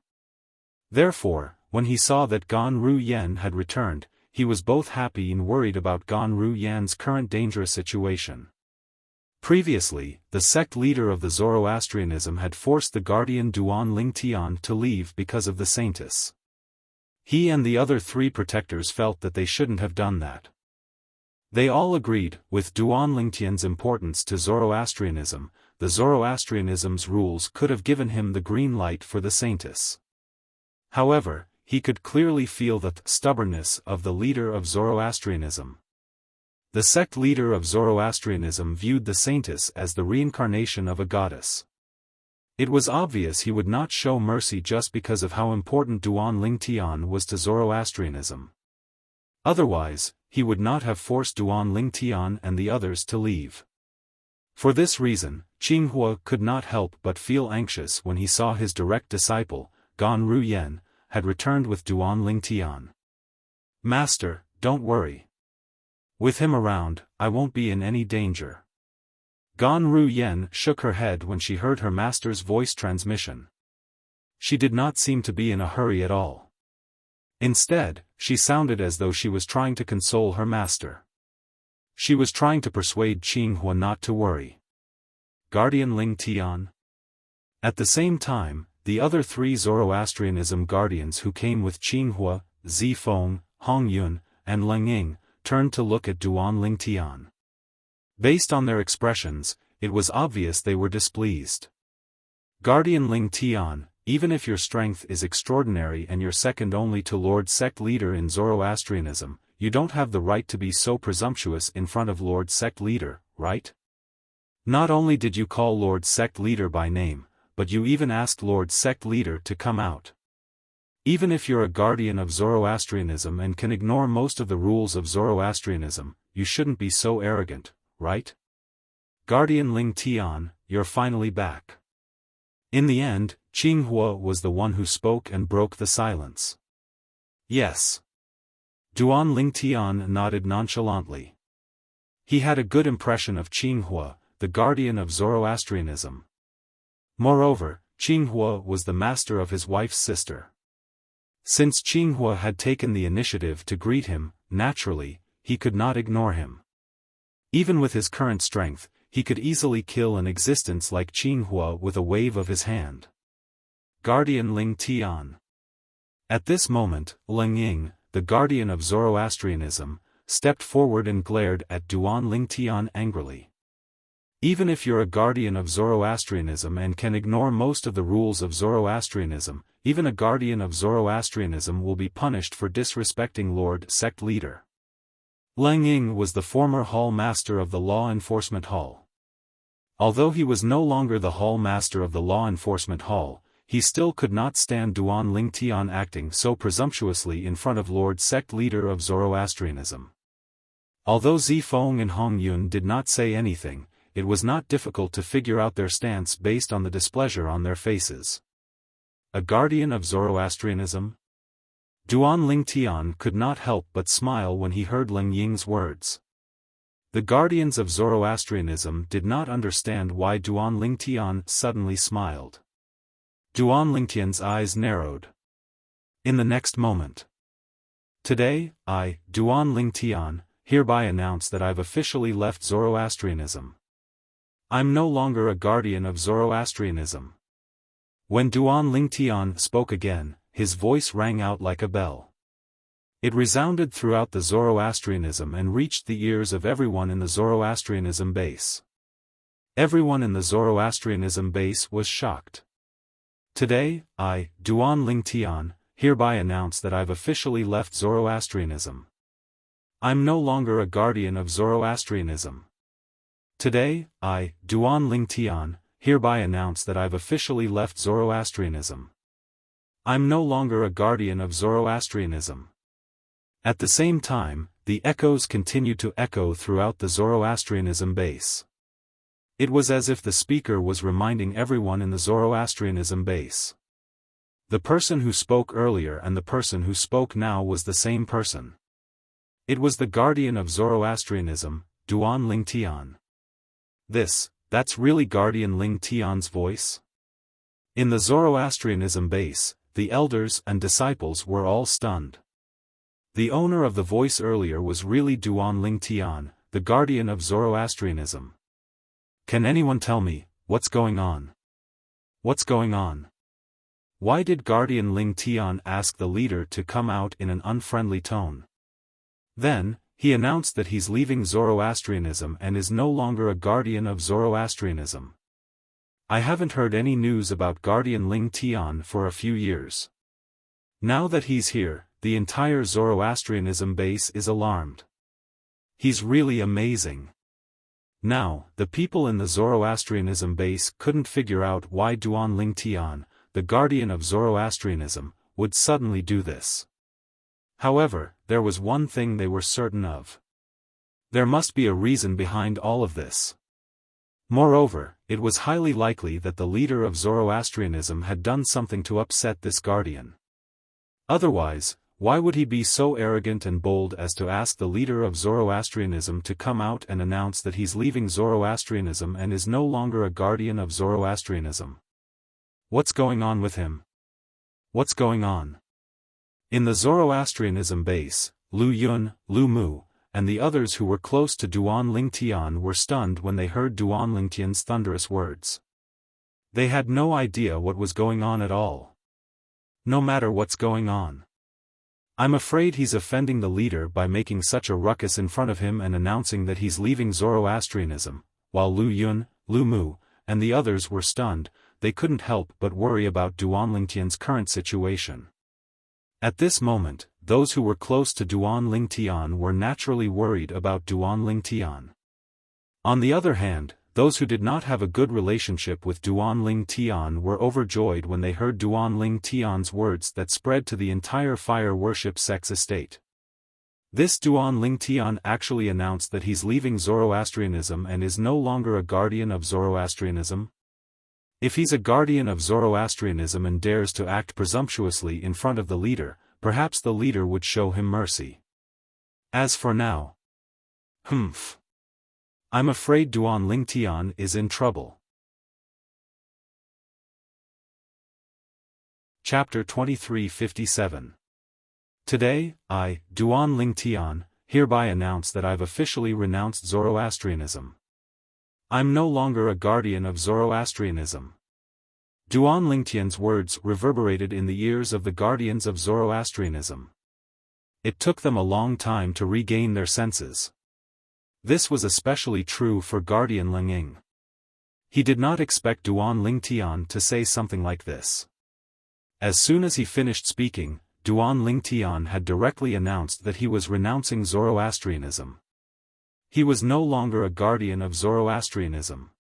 Speaker 1: Therefore, when he saw that Gan Ru Yan had returned, he was both happy and worried about Gan Ru Yan's current dangerous situation. Previously, the sect leader of the Zoroastrianism had forced the guardian Duan Ling Tian to leave because of the saintess. He and the other 3 protectors felt that they shouldn't have done that. They all agreed, with Duan Ling Tian's importance to Zoroastrianism, the Zoroastrianism's rules could have given him the green light for the saintess. However, he could clearly feel the stubbornness of the leader of Zoroastrianism. The sect leader of Zoroastrianism viewed the saintess as the reincarnation of a goddess. It was obvious he would not show mercy just because of how important Duan Ling Tian was to Zoroastrianism. Otherwise, he would not have forced Duan Ling Tian and the others to leave. For this reason, Qinghua could not help but feel anxious when he saw his direct disciple, Gan Ru Yan, had returned with Duan Ling Tian. "Master, don't worry. With him around, I won't be in any danger." Gan Ru Yen shook her head when she heard her master's voice transmission. She did not seem to be in a hurry at all. Instead, she sounded as though she was trying to console her master. She was trying to persuade Qinghua not to worry. Guardian Ling Tian. At the same time, the other three Zoroastrianism guardians who came with Qinghua, Zifeng, Hongyun, and Leng Ying, turned to look at Duan Ling Tian. Based on their expressions, it was obvious they were displeased. Guardian Ling Tian, even if your strength is extraordinary and you're second only to Lord Sect Leader in Zoroastrianism, you don't have the right to be so presumptuous in front of Lord Sect Leader, right? Not only did you call Lord Sect Leader by name, but you even asked Lord Sect Leader to come out. Even if you're a guardian of Zoroastrianism and can ignore most of the rules of Zoroastrianism, you shouldn't be so arrogant, right? Guardian Ling Tian, you're finally back. In the end, Qinghua was the one who spoke and broke the silence. Yes. Duan Ling Tian nodded nonchalantly. He had a good impression of Qinghua, the guardian of Zoroastrianism. Moreover, Qinghua was the master of his wife's sister. Since Qinghua had taken the initiative to greet him, naturally, he could not ignore him. Even with his current strength, he could easily kill an existence like Qinghua with a wave of his hand. Guardian Ling Tian. At this moment, Leng Ying, the guardian of Zoroastrianism, stepped forward and glared at Duan Ling Tian angrily. Even if you're a guardian of Zoroastrianism and can ignore most of the rules of Zoroastrianism, even a guardian of Zoroastrianism will be punished for disrespecting Lord Sect Leader. Leng Ying was the former Hall Master of the Law Enforcement Hall. Although he was no longer the Hall Master of the Law Enforcement Hall, he still could not stand Duan Ling Tian acting so presumptuously in front of Lord Sect Leader of Zoroastrianism. Although Zifeng and Hongyun did not say anything, it was not difficult to figure out their stance based on the displeasure on their faces. A guardian of Zoroastrianism? Duan Ling Tian could not help but smile when he heard Leng Ying's words. The guardians of Zoroastrianism did not understand why Duan Ling Tian suddenly smiled. Duan Ling Tian's eyes narrowed. In the next moment. Today, I, Duan Ling Tian, hereby announce that I've officially left Zoroastrianism. I'm no longer a guardian of Zoroastrianism. When Duan Ling Tian spoke again, his voice rang out like a bell. It resounded throughout the Zoroastrianism and reached the ears of everyone in the Zoroastrianism base. Everyone in the Zoroastrianism base was shocked. Today, I, Duan Ling Tian, hereby announce that I've officially left Zoroastrianism. I'm no longer a guardian of Zoroastrianism. Today, I, Duan Ling Tian, hereby announce that I've officially left Zoroastrianism. I'm no longer a guardian of Zoroastrianism. At the same time, the echoes continued to echo throughout the Zoroastrianism base. It was as if the speaker was reminding everyone in the Zoroastrianism base. The person who spoke earlier and the person who spoke now was the same person. It was the guardian of Zoroastrianism, Duan Ling Tian. That's really Guardian Ling Tian's voice? In the Zoroastrianism base, the elders and disciples were all stunned. The owner of the voice earlier was really Duan Ling Tian, the guardian of Zoroastrianism. Can anyone tell me, what's going on? What's going on? Why did Guardian Ling Tian ask the leader to come out in an unfriendly tone? Then, he announced that he's leaving Zoroastrianism and is no longer a guardian of Zoroastrianism. I haven't heard any news about Guardian Ling Tian for a few years. Now that he's here, the entire Zoroastrianism base is alarmed. He's really amazing. Now, the people in the Zoroastrianism base couldn't figure out why Duan Ling Tian, the guardian of Zoroastrianism, would suddenly do this. However, there was one thing they were certain of. There must be a reason behind all of this. Moreover, it was highly likely that the leader of Zoroastrianism had done something to upset this guardian. Otherwise, why would he be so arrogant and bold as to ask the leader of Zoroastrianism to come out and announce that he's leaving Zoroastrianism and is no longer a guardian of Zoroastrianism? What's going on with him? What's going on? In the Zoroastrianism base, Lu Yun, Lu Mu, and the others who were close to Duan Lingtian were stunned when they heard Duan Lingtian's thunderous words. They had no idea what was going on at all. No matter what's going on. I'm afraid he's offending the leader by making such a ruckus in front of him and announcing that he's leaving Zoroastrianism. While Lu Yun, Lu Mu, and the others were stunned, they couldn't help but worry about Duan Lingtian's current situation. At this moment, those who were close to Duan Lingtian were naturally worried about Duan Lingtian. On the other hand, those who did not have a good relationship with Duan Lingtian were overjoyed when they heard Duan Lingtian's words that spread to the entire fire worship sect's estate. This Duan Lingtian actually announced that he's leaving Zoroastrianism and is no longer a guardian of Zoroastrianism. If he's a guardian of Zoroastrianism and dares to act presumptuously in front of the leader, perhaps the leader would show him mercy. As for now, I'm afraid Duan Lingtian is in trouble. Chapter 2357. Today, I, Duan Lingtian, hereby announce that I've officially renounced Zoroastrianism. I'm no longer a guardian of Zoroastrianism. Duan Lingtian's words reverberated in the ears of the guardians of Zoroastrianism. It took them a long time to regain their senses. This was especially true for Guardian Lingying. He did not expect Duan Lingtian to say something like this. As soon as he finished speaking, Duan Lingtian had directly announced that he was renouncing Zoroastrianism. He was no longer a guardian of Zoroastrianism.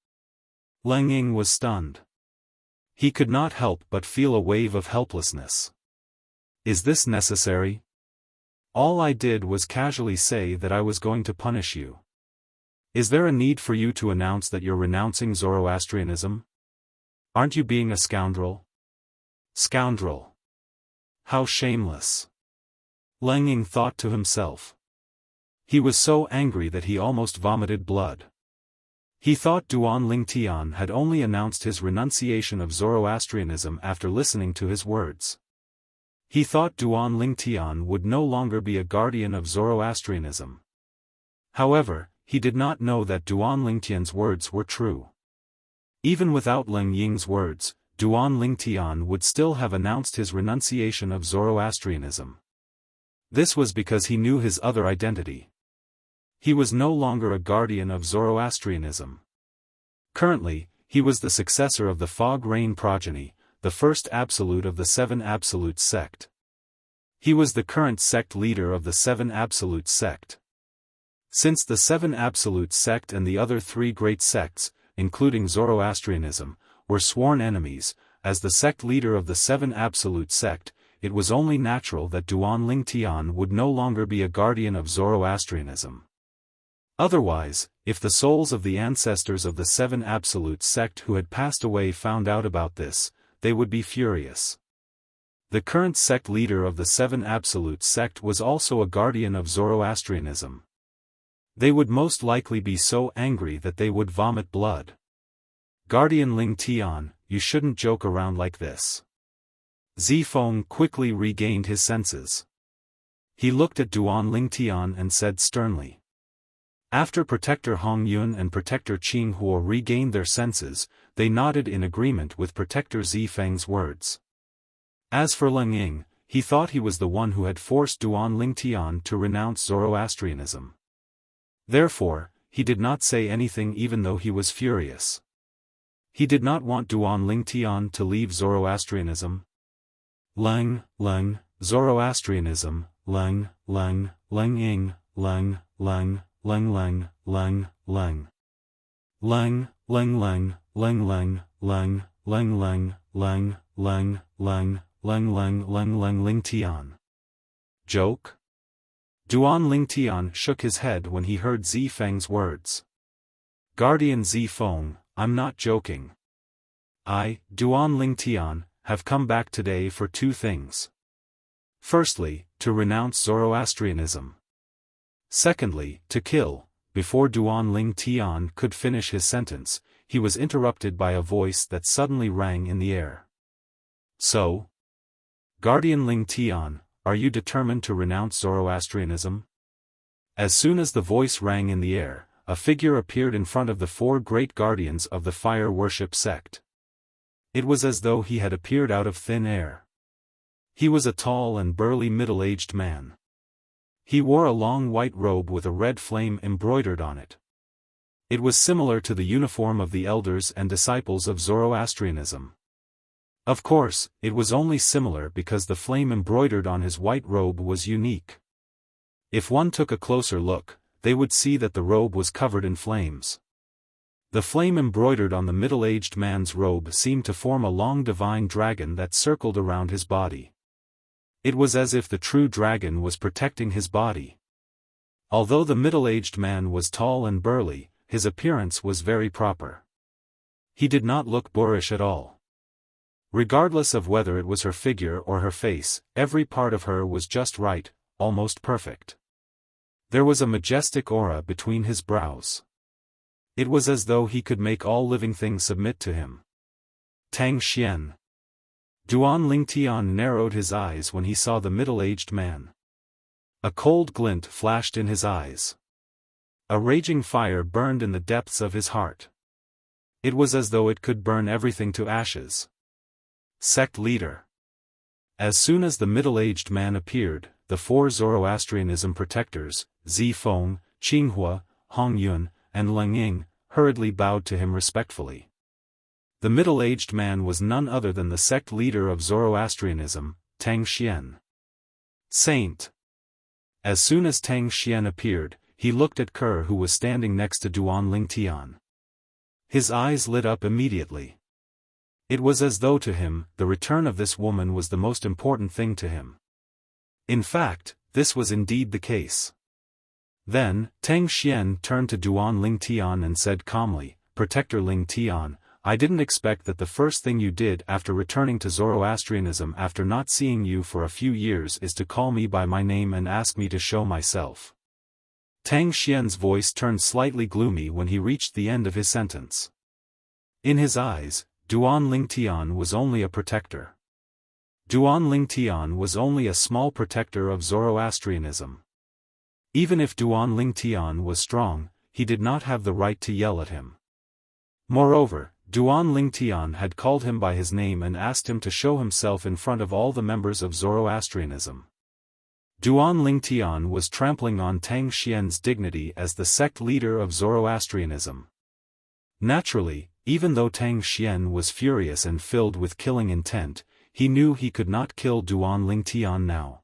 Speaker 1: Lingying was stunned. He could not help but feel a wave of helplessness. Is this necessary? All I did was casually say that I was going to punish you. Is there a need for you to announce that you're renouncing Zoroastrianism? Aren't you being a scoundrel? Scoundrel. How shameless. Lingying thought to himself. He was so angry that he almost vomited blood. He thought Duan Lingtian had only announced his renunciation of Zoroastrianism after listening to his words. He thought Duan Lingtian would no longer be a guardian of Zoroastrianism. However, he did not know that Duan Lingtian's words were true. Even without Lingying's words, Duan Lingtian would still have announced his renunciation of Zoroastrianism. This was because he knew his other identity. He was no longer a guardian of Zoroastrianism. Currently, he was the successor of the Fog Rain progeny, the first absolute of the Seven Absolutes sect. He was the current sect leader of the Seven Absolutes sect. Since the Seven Absolutes sect and the other three great sects, including Zoroastrianism, were sworn enemies, as the sect leader of the Seven Absolute sect, it was only natural that Duan Lingtian would no longer be a guardian of Zoroastrianism. Otherwise, if the souls of the ancestors of the Seven Absolute sect who had passed away found out about this, they would be furious. The current sect leader of the Seven Absolute sect was also a guardian of Zoroastrianism. They would most likely be so angry that they would vomit blood. Guardian Lingtian, you shouldn't joke around like this. Zifeng quickly regained his senses. He looked at Duan Lingtian and said sternly. After Protector Hong Yun and Protector Qing Huo regained their senses, they nodded in agreement with Protector Zifeng's words. As for Lingying, he thought he was the one who had forced Duan Lingtian to renounce Zoroastrianism. Therefore, he did not say anything even though he was furious. He did not want Duan Lingtian to leave Zoroastrianism. Zoroastrianism, Lingying, Lingtian. Joke? Duan Lingtian shook his head when he heard Zifeng's words. Guardian Zifeng, I'm not joking. I, Duan Lingtian, have come back today for two things. Firstly, to renounce Zoroastrianism. Secondly, to kill. Before Duan Ling Tian could finish his sentence, he was interrupted by a voice that suddenly rang in the air. So? Guardian Ling Tian, are you determined to renounce Zoroastrianism? As soon as the voice rang in the air, a figure appeared in front of the four great guardians of the fire worship sect. It was as though he had appeared out of thin air. He was a tall and burly middle-aged man. He wore a long white robe with a red flame embroidered on it. It was similar to the uniform of the elders and disciples of Zoroastrianism. Of course, it was only similar because the flame embroidered on his white robe was unique. If one took a closer look, they would see that the robe was covered in flames. The flame embroidered on the middle-aged man's robe seemed to form a long divine dragon that circled around his body. It was as if the true dragon was protecting his body. Although the middle-aged man was tall and burly, his appearance was very proper. He did not look boorish at all. Regardless of whether it was her figure or her face, every part of her was just right, almost perfect. There was a majestic aura between his brows. It was as though he could make all living things submit to him. Tang Xian. Duan Ling Tian narrowed his eyes when he saw the middle-aged man. A cold glint flashed in his eyes. A raging fire burned in the depths of his heart. It was as though it could burn everything to ashes. Sect leader. As soon as the middle-aged man appeared, the four Zoroastrianism protectors, Zifeng, Qinghua, Hongyun, and Leng Ying, hurriedly bowed to him respectfully. The middle-aged man was none other than the sect leader of Zoroastrianism, Tang Xian. Saint. As soon as Tang Xian appeared, he looked at Kerr, who was standing next to Duan Ling Tian. His eyes lit up immediately. It was as though to him, the return of this woman was the most important thing to him. In fact, this was indeed the case. Then, Tang Xian turned to Duan Ling Tian and said calmly, "Protector Ling Tian, I didn't expect that the first thing you did after returning to Zoroastrianism after not seeing you for a few years is to call me by my name and ask me to show myself." Tang Xian's voice turned slightly gloomy when he reached the end of his sentence. In his eyes, Duan Ling Tian was only a protector. Duan Ling Tian was only a small protector of Zoroastrianism. Even if Duan Ling Tian was strong, he did not have the right to yell at him. Moreover, Duan Ling Tian had called him by his name and asked him to show himself in front of all the members of Zoroastrianism. Duan Ling Tian was trampling on Tang Xian's dignity as the sect leader of Zoroastrianism. Naturally, even though Tang Xian was furious and filled with killing intent, he knew he could not kill Duan Ling Tian now.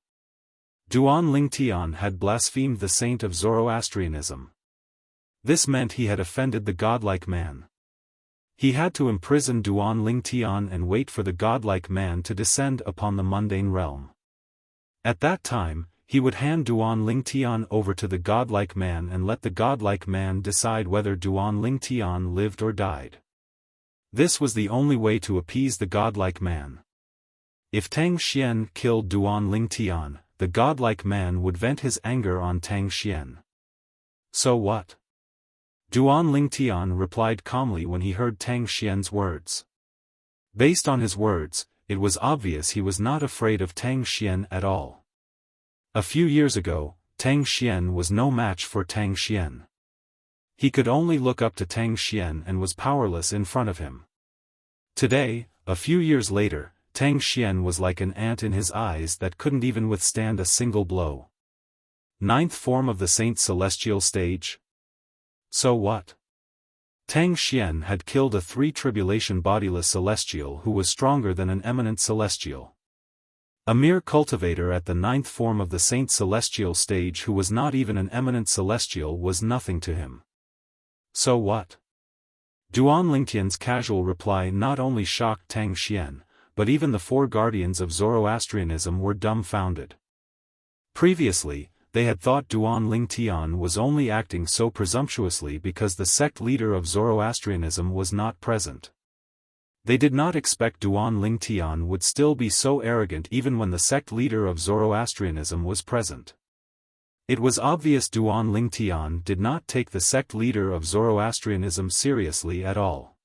Speaker 1: Duan Ling Tian had blasphemed the saint of Zoroastrianism. This meant he had offended the godlike man. He had to imprison Duan Ling Tian and wait for the godlike man to descend upon the mundane realm. At that time, he would hand Duan Ling Tian over to the godlike man and let the godlike man decide whether Duan Ling Tian lived or died. This was the only way to appease the godlike man. If Tang Xian killed Duan Ling Tian, the godlike man would vent his anger on Tang Xian. So what? Duan Ling Tian replied calmly when he heard Tang Xian's words. Based on his words, it was obvious he was not afraid of Tang Xian at all. A few years ago, Tang Xian was no match for Tang Xian. He could only look up to Tang Xian and was powerless in front of him. Today, a few years later, Tang Xian was like an ant in his eyes that couldn't even withstand a single blow. Ninth form of the Saint Celestial stage? So what? Tang Xian had killed a three-tribulation bodiless celestial who was stronger than an eminent celestial. A mere cultivator at the ninth form of the Saint Celestial stage who was not even an eminent celestial was nothing to him. So what? Duan Lingtian's casual reply not only shocked Tang Xian, but even the four guardians of Zoroastrianism were dumbfounded. Previously, they had thought Duan Ling Tian was only acting so presumptuously because the sect leader of Zoroastrianism was not present. They did not expect Duan Lingtian would still be so arrogant even when the sect leader of Zoroastrianism was present. It was obvious Duan Lingtian did not take the sect leader of Zoroastrianism seriously at all.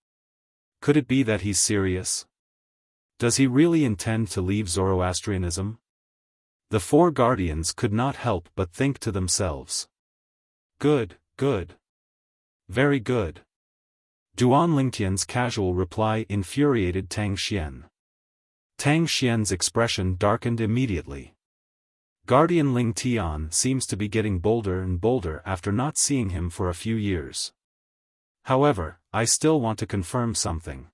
Speaker 1: Could it be that he's serious? Does he really intend to leave Zoroastrianism? The four guardians could not help but think to themselves. Good, good. Very good. Duan Lingtian's casual reply infuriated Tang Xian. Tang Xian's expression darkened immediately. Guardian Lingtian seems to be getting bolder and bolder after not seeing him for a few years. However, I still want to confirm something.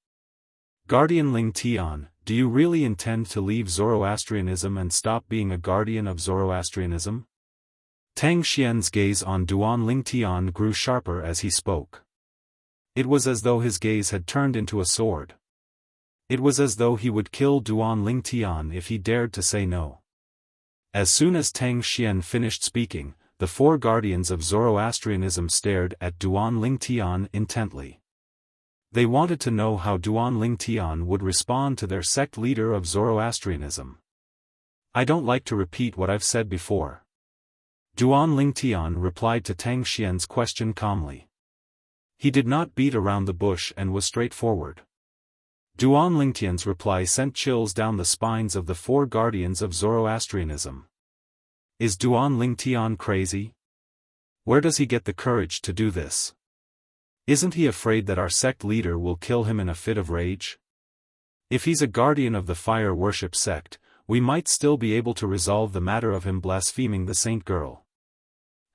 Speaker 1: Guardian Lingtian, do you really intend to leave Zoroastrianism and stop being a guardian of Zoroastrianism? Tang Xian's gaze on Duan Lingtian grew sharper as he spoke. It was as though his gaze had turned into a sword. It was as though he would kill Duan Lingtian if he dared to say no. As soon as Tang Xian finished speaking, the four guardians of Zoroastrianism stared at Duan Lingtian intently. They wanted to know how Duan Lingtian would respond to their sect leader of Zoroastrianism. I don't like to repeat what I've said before. Duan Lingtian replied to Tang Xian's question calmly. He did not beat around the bush and was straightforward. Duan Lingtian's reply sent chills down the spines of the four guardians of Zoroastrianism. Is Duan Lingtian crazy? Where does he get the courage to do this? Isn't he afraid that our sect leader will kill him in a fit of rage? If he's a guardian of the fire worship sect, we might still be able to resolve the matter of him blaspheming the saint girl.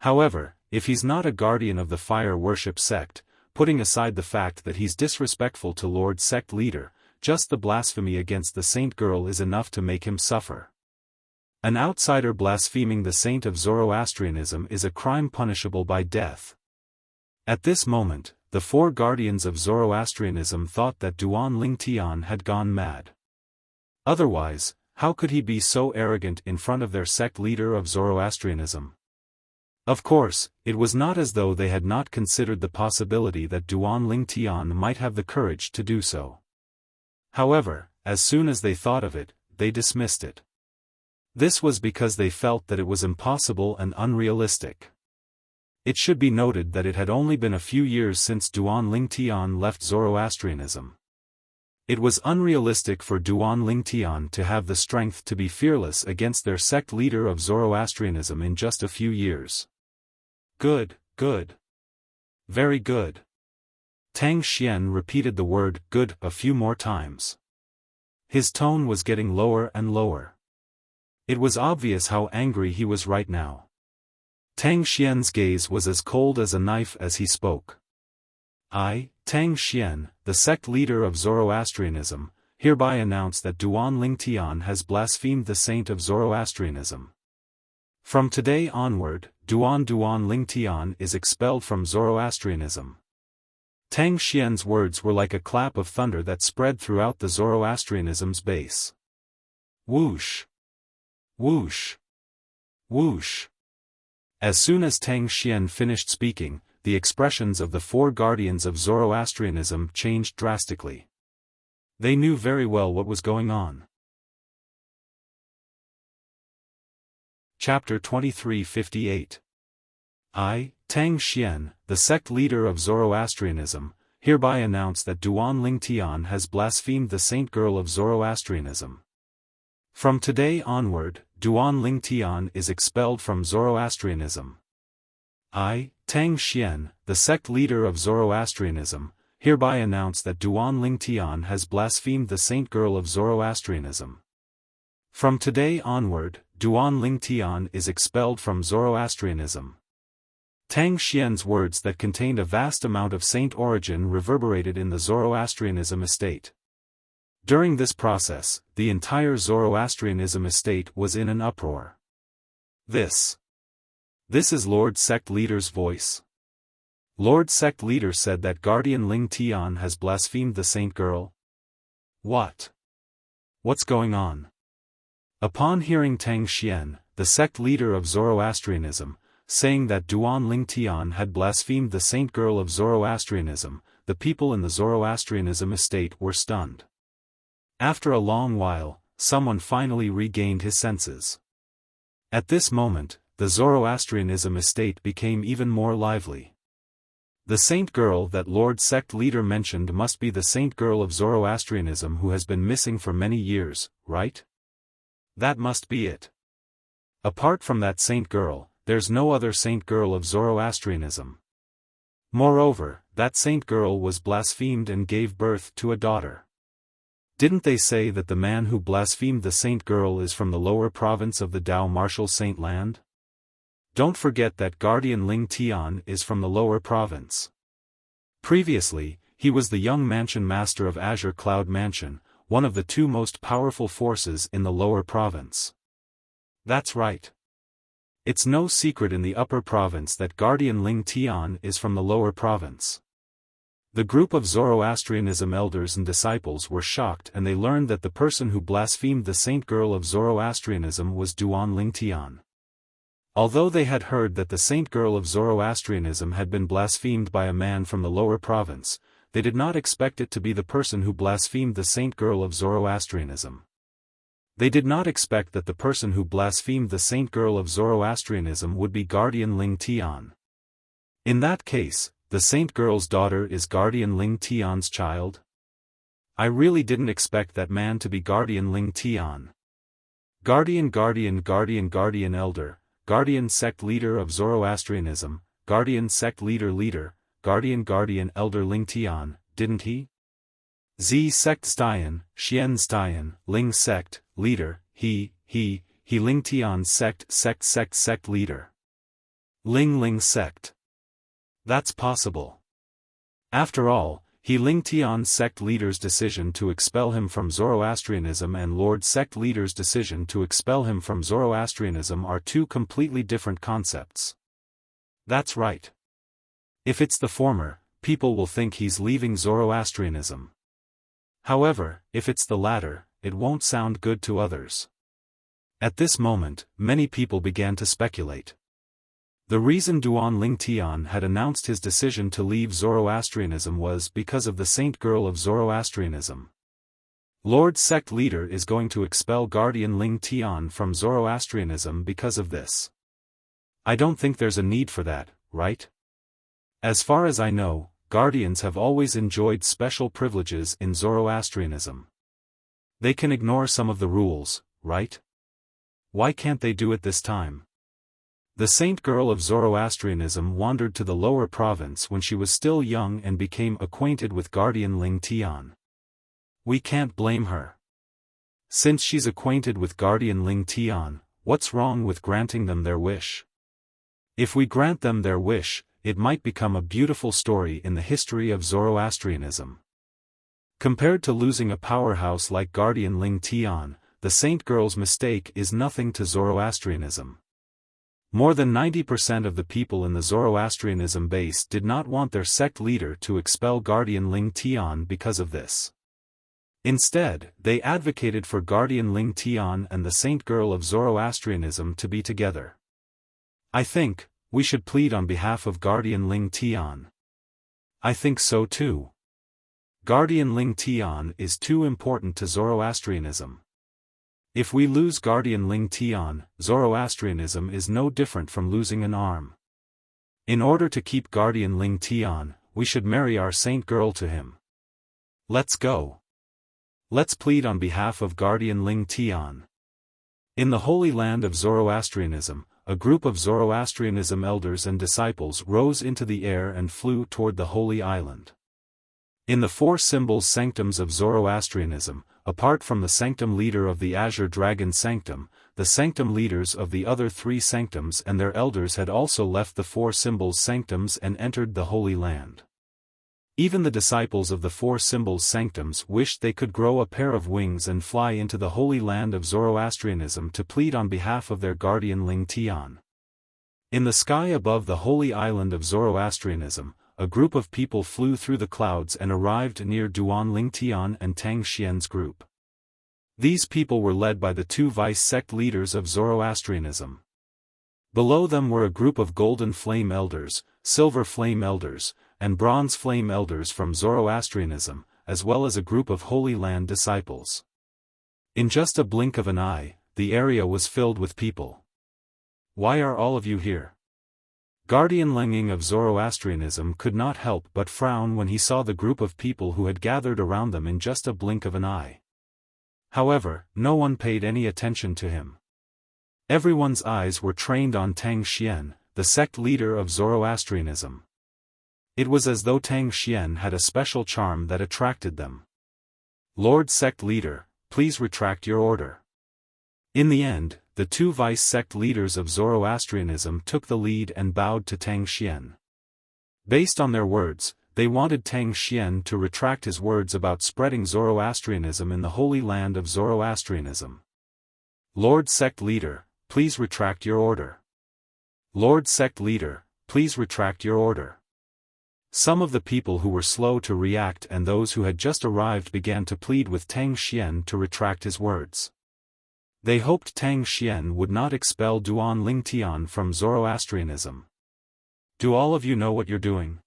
Speaker 1: However, if he's not a guardian of the fire worship sect, putting aside the fact that he's disrespectful to Lord sect leader, just the blasphemy against the saint girl is enough to make him suffer. An outsider blaspheming the saint of Zoroastrianism is a crime punishable by death. At this moment, the four guardians of Zoroastrianism thought that Duan Lingtian had gone mad. Otherwise, how could he be so arrogant in front of their sect leader of Zoroastrianism? Of course, it was not as though they had not considered the possibility that Duan Lingtian might have the courage to do so. However, as soon as they thought of it, they dismissed it. This was because they felt that it was impossible and unrealistic. It should be noted that it had only been a few years since Duan Lingtian left Zoroastrianism. It was unrealistic for Duan Lingtian to have the strength to be fearless against their sect leader of Zoroastrianism in just a few years. Good, good. Very good. Tang Xian repeated the word good a few more times. His tone was getting lower and lower. It was obvious how angry he was right now. Tang Xian's gaze was as cold as a knife as he spoke. I, Tang Xian, the sect leader of Zoroastrianism, hereby announce that Duan Lingtian has blasphemed the saint of Zoroastrianism. From today onward, Duan Lingtian is expelled from Zoroastrianism. Tang Xian's words were like a clap of thunder that spread throughout the Zoroastrianism's base. Whoosh! Whoosh! Whoosh! As soon as Tang Xian finished speaking, the expressions of the four guardians of Zoroastrianism changed drastically. They knew very well what was going on. Chapter 2358. I, Tang Xian, the sect leader of Zoroastrianism, hereby announce that Duan Lingtian has blasphemed the saint girl of Zoroastrianism. From today onward, Duan Lingtian is expelled from Zoroastrianism. I, Tang Xian, the sect leader of Zoroastrianism, hereby announce that Duan Lingtian has blasphemed the saint girl of Zoroastrianism. From today onward, Duan Lingtian is expelled from Zoroastrianism. Tang Xian's words that contained a vast amount of saint origin reverberated in the Zoroastrianism estate. During this process, the entire Zoroastrianism estate was in an uproar. This is Lord Sect Leader's voice. Lord Sect Leader said that Guardian Lingtian has blasphemed the saint girl? What? What's going on? Upon hearing Tang Xian, the sect leader of Zoroastrianism, saying that Duan Lingtian had blasphemed the saint girl of Zoroastrianism, the people in the Zoroastrianism estate were stunned. After a long while, someone finally regained his senses. At this moment, the Zoroastrianism estate became even more lively. The saint girl that Lord Sect Leader mentioned must be the saint girl of Zoroastrianism who has been missing for many years, right? That must be it. Apart from that saint girl, there's no other saint girl of Zoroastrianism. Moreover, that saint girl was blasphemed and gave birth to a daughter. Didn't they say that the man who blasphemed the saint girl is from the lower province of the Dao Martial Saint Land? Don't forget that guardian Ling Tian is from the lower province. Previously, he was the young mansion master of Azure Cloud Mansion, one of the two most powerful forces in the lower province. That's right. It's no secret in the upper province that guardian Ling Tian is from the lower province. The group of Zoroastrianism elders and disciples were shocked and they learned that the person who blasphemed the saint girl of Zoroastrianism was Duan Ling Tian. Although they had heard that the saint girl of Zoroastrianism had been blasphemed by a man from the lower province, they did not expect it to be the person who blasphemed the saint girl of Zoroastrianism. They did not expect that the person who blasphemed the saint girl of Zoroastrianism would be guardian Ling Tian. In that case, the saint girl's daughter is guardian Ling Tian's child? I really didn't expect that man to be guardian Ling Tian. Guardian elder, guardian sect leader of Zoroastrianism, guardian sect leader, guardian elder Ling Tian, didn't he? Z sect Stian, Xian Stian, Ling sect, leader, he Ling Tian sect leader. Ling sect. That's possible. After all, Ling Tian sect leader's decision to expel him from Zoroastrianism and Lord sect leader's decision to expel him from Zoroastrianism are two completely different concepts. That's right. If it's the former, people will think he's leaving Zoroastrianism. However, if it's the latter, it won't sound good to others. At this moment, many people began to speculate. The reason Duan Ling Tian had announced his decision to leave Zoroastrianism was because of the saint girl of Zoroastrianism. Lord Sect Leader is going to expel guardian Ling Tian from Zoroastrianism because of this. I don't think there's a need for that, right? As far as I know, guardians have always enjoyed special privileges in Zoroastrianism. They can ignore some of the rules, right? Why can't they do it this time? The saint girl of Zoroastrianism wandered to the lower province when she was still young and became acquainted with guardian Ling Tian. We can't blame her. Since she's acquainted with guardian Ling Tian, what's wrong with granting them their wish? If we grant them their wish, it might become a beautiful story in the history of Zoroastrianism. Compared to losing a powerhouse like guardian Ling Tian, the saint girl's mistake is nothing to Zoroastrianism. More than 90% of the people in the Zoroastrianism base did not want their sect leader to expel guardian Ling Tian because of this. Instead, they advocated for guardian Ling Tian and the saint girl of Zoroastrianism to be together. I think we should plead on behalf of guardian Ling Tian. I think so too. Guardian Ling Tian is too important to Zoroastrianism. If we lose guardian Ling Tian, Zoroastrianism is no different from losing an arm. In order to keep guardian Ling Tian, we should marry our saint girl to him. Let's go. Let's plead on behalf of guardian Ling Tian. In the Holy Land of Zoroastrianism, a group of Zoroastrianism elders and disciples rose into the air and flew toward the Holy Island. In the four symbols sanctums of Zoroastrianism, apart from the sanctum leader of the Azure Dragon Sanctum, the sanctum leaders of the other three sanctums and their elders had also left the four symbols sanctums and entered the Holy Land. Even the disciples of the four symbols sanctums wished they could grow a pair of wings and fly into the Holy Land of Zoroastrianism to plead on behalf of their guardian Ling Tian. In the sky above the Holy Island of Zoroastrianism, a group of people flew through the clouds and arrived near Duan Ling Tian and Tang Xian's group. These people were led by the two vice-sect leaders of Zoroastrianism. Below them were a group of golden flame elders, silver flame elders, and bronze flame elders from Zoroastrianism, as well as a group of Holy Land disciples. In just a blink of an eye, the area was filled with people. "Why are all of you here?" Guardian Lenging of Zoroastrianism could not help but frown when he saw the group of people who had gathered around them in just a blink of an eye. However, no one paid any attention to him. Everyone's eyes were trained on Tang Xian, the sect leader of Zoroastrianism. It was as though Tang Xian had a special charm that attracted them. "Lord Sect Leader, please retract your order." In the end, the two vice-sect leaders of Zoroastrianism took the lead and bowed to Tang Xian. Based on their words, they wanted Tang Xian to retract his words about spreading Zoroastrianism in the Holy Land of Zoroastrianism. "Lord Sect Leader, please retract your order." "Lord Sect Leader, please retract your order." Some of the people who were slow to react and those who had just arrived began to plead with Tang Xian to retract his words. They hoped Tang Xian would not expel Duan Lingtian from Zoroastrianism. "Do all of you know what you're doing?"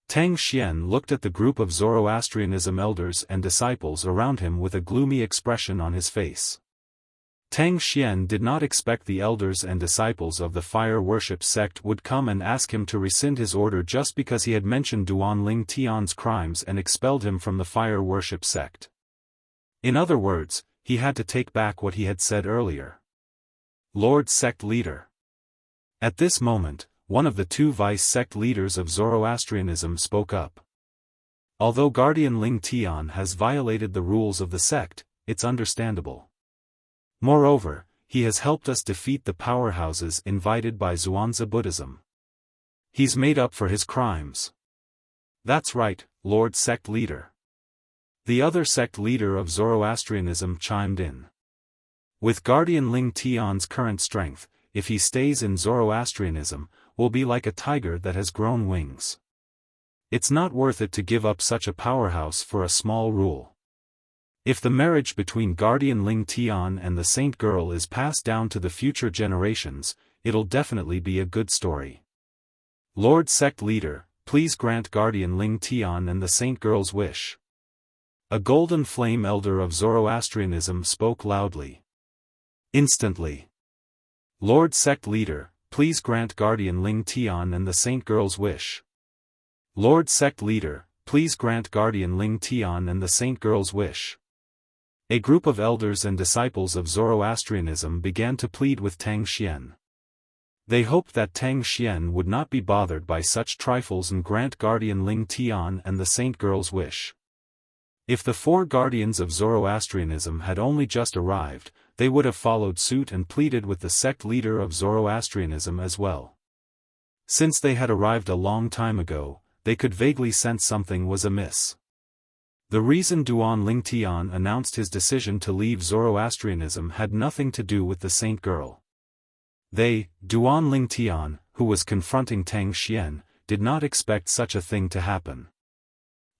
Speaker 1: Tang Xian looked at the group of Zoroastrianism elders and disciples around him with a gloomy expression on his face. Tang Xian did not expect the elders and disciples of the fire worship sect would come and ask him to rescind his order just because he had mentioned Duan Lingtian's crimes and expelled him from the fire worship sect. In other words, he had to take back what he had said earlier. "Lord Sect Leader." At this moment, one of the two vice-sect leaders of Zoroastrianism spoke up. "Although Guardian Lingtian has violated the rules of the sect, it's understandable. Moreover, he has helped us defeat the powerhouses invited by Zhuangzi Buddhism. He's made up for his crimes." "That's right, Lord Sect Leader." The other sect leader of Zoroastrianism chimed in. "With Guardian Lingtian's current strength, if he stays in Zoroastrianism, will be like a tiger that has grown wings. It's not worth it to give up such a powerhouse for a small rule. If the marriage between Guardian Lingtian and the Saint Girl is passed down to the future generations, it'll definitely be a good story. Lord Sect Leader, please grant Guardian Lingtian and the Saint Girl's wish." A golden flame elder of Zoroastrianism spoke loudly. Instantly. "Lord Sect Leader, please grant Guardian Lingtian and the Saint Girl's wish." "Lord Sect Leader, please grant Guardian Lingtian and the Saint Girl's wish." A group of elders and disciples of Zoroastrianism began to plead with Tang Xian. They hoped that Tang Xian would not be bothered by such trifles and grant Guardian Lingtian and the Saint Girl's wish. If the four guardians of Zoroastrianism had only just arrived, they would have followed suit and pleaded with the sect leader of Zoroastrianism as well. Since they had arrived a long time ago, they could vaguely sense something was amiss. The reason Duan Lingtian announced his decision to leave Zoroastrianism had nothing to do with the Saint Girl. Duan Lingtian, who was confronting Tang Xian, did not expect such a thing to happen.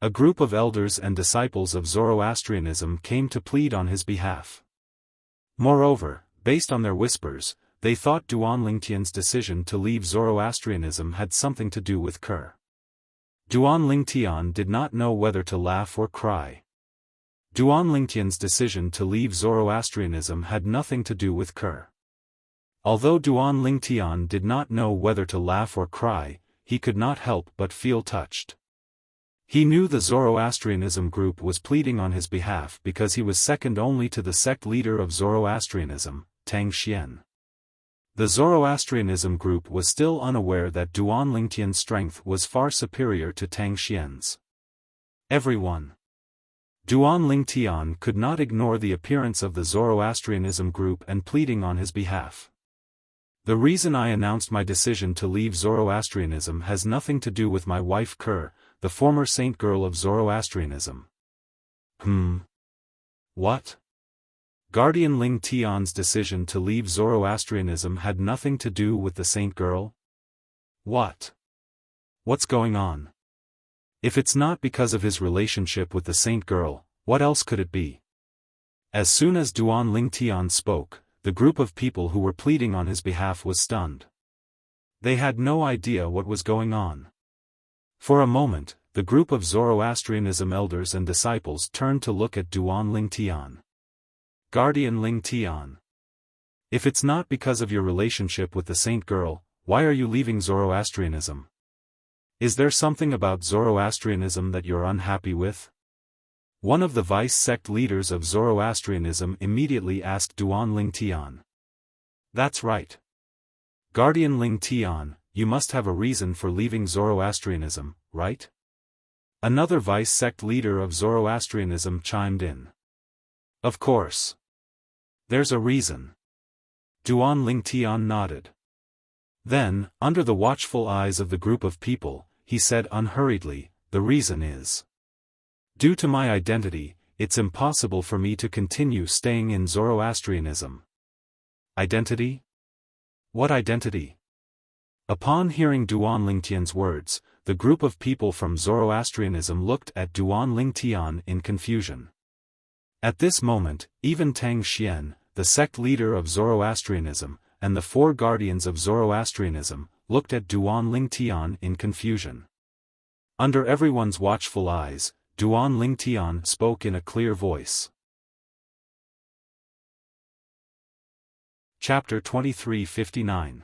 Speaker 1: A group of elders and disciples of Zoroastrianism came to plead on his behalf. Moreover, based on their whispers, they thought Duan Lingtian's decision to leave Zoroastrianism had something to do with Kerr. Duan Lingtian did not know whether to laugh or cry. Duan Lingtian's decision to leave Zoroastrianism had nothing to do with Kerr. Although Duan Lingtian did not know whether to laugh or cry, he could not help but feel touched. He knew the Zoroastrianism group was pleading on his behalf because he was second only to the sect leader of Zoroastrianism, Tang Xian. The Zoroastrianism group was still unaware that Duan Lingtian's strength was far superior to Tang Xian's. Everyone. Duan Lingtian could not ignore the appearance of the Zoroastrianism group and pleading on his behalf. "The reason I announced my decision to leave Zoroastrianism has nothing to do with my wife Kerr, the former Saint Girl of Zoroastrianism." What? Guardian Lingtian's decision to leave Zoroastrianism had nothing to do with the Saint Girl? What? What's going on? If it's not because of his relationship with the Saint Girl, what else could it be? As soon as Duan Lingtian spoke, the group of people who were pleading on his behalf was stunned. They had no idea what was going on. For a moment, the group of Zoroastrianism elders and disciples turned to look at Duan Ling Tian. Guardian Ling Tian. If it's not because of your relationship with the saint girl, why are you leaving Zoroastrianism? Is there something about Zoroastrianism that you're unhappy with? One of the vice sect leaders of Zoroastrianism immediately asked Duan Ling Tian. That's right. Guardian Ling Tian, you must have a reason for leaving Zoroastrianism, right? Another vice sect leader of Zoroastrianism chimed in. Of course. There's a reason. Duan Ling Tian nodded. Then, under the watchful eyes of the group of people, he said unhurriedly, the reason is. Due to my identity, it's impossible for me to continue staying in Zoroastrianism. Identity? What identity? Upon hearing Duan Ling Tian's words, the group of people from Zoroastrianism looked at Duan Ling Tian in confusion. At this moment, even Tang Xian, the sect leader of Zoroastrianism, and the four guardians of Zoroastrianism, looked at Duan Ling Tian in confusion. Under everyone's watchful eyes, Duan Ling Tian spoke in a clear voice. Chapter 2359.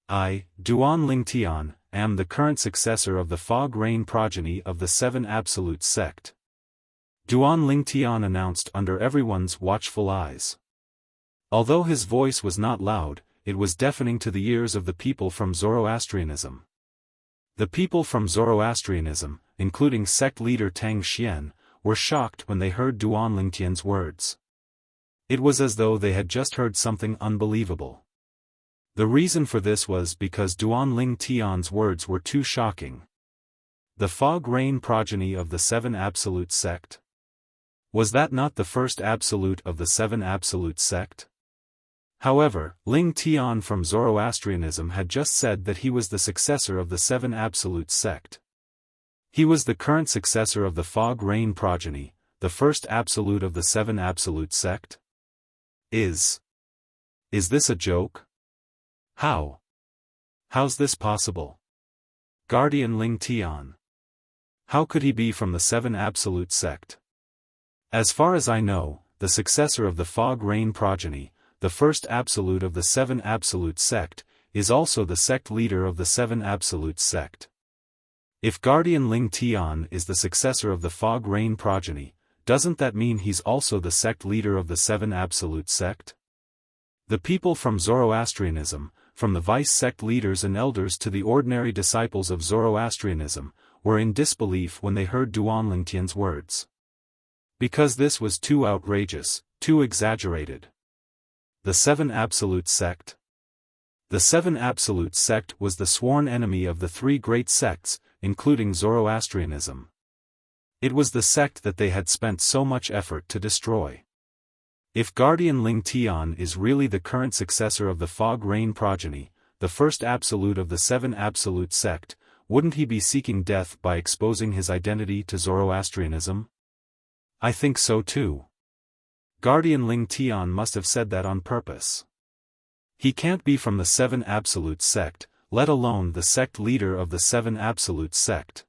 Speaker 1: I, Duan Ling Tian, am the current successor of the Fog Rain progeny of the Seven Absolute sect. Duan Ling Tian announced under everyone's watchful eyes. Although his voice was not loud, it was deafening to the ears of the people from Zoroastrianism. The people from Zoroastrianism, including sect leader Tang Xian, were shocked when they heard Duan Ling Tian's words. It was as though they had just heard something unbelievable. The reason for this was because Duan Ling Tian's words were too shocking. The Fog Rain progeny of the Seven Absolute sect? Was that not the first absolute of the Seven Absolute sect? However, Ling Tian from Zoroastrianism had just said that he was the successor of the Seven Absolute sect. He was the current successor of the Fog Rain progeny, the first absolute of the Seven Absolute sect? Is this a joke? How? How's this possible? Guardian Ling Tian. How could he be from the Seven Absolute sect? As far as I know, the successor of the Fog Rain progeny, the first absolute of the Seven Absolute sect, is also the sect leader of the Seven Absolute sect. If Guardian Ling Tian is the successor of the Fog Rain progeny, doesn't that mean he's also the sect leader of the Seven Absolute sect? The people from Zoroastrianism, from the vice sect leaders and elders to the ordinary disciples of Zoroastrianism, were in disbelief when they heard Duan Ling Tian's words. Because this was too outrageous, too exaggerated. The Seven Absolute sect? The Seven Absolute sect was the sworn enemy of the three great sects, including Zoroastrianism. It was the sect that they had spent so much effort to destroy. If Guardian Ling Tian is really the current successor of the Fog Rain progeny, the first absolute of the Seven Absolute sect, wouldn't he be seeking death by exposing his identity to Zoroastrianism? I think so too. Guardian Ling Tian must have said that on purpose. He can't be from the Seven Absolute sect, let alone the sect leader of the Seven Absolute sect.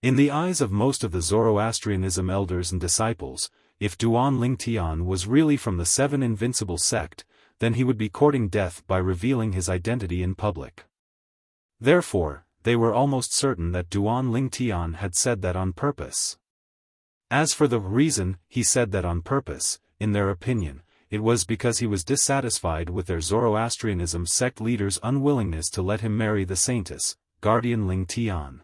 Speaker 1: In the eyes of most of the Zoroastrianism elders and disciples, if Duan Ling Tian was really from the Seven Invincible sect, then he would be courting death by revealing his identity in public. Therefore, they were almost certain that Duan Ling Tian had said that on purpose. As for the reason he said that on purpose, in their opinion, it was because he was dissatisfied with their Zoroastrianism sect leader's unwillingness to let him marry the saintess, Guardian Ling Tian.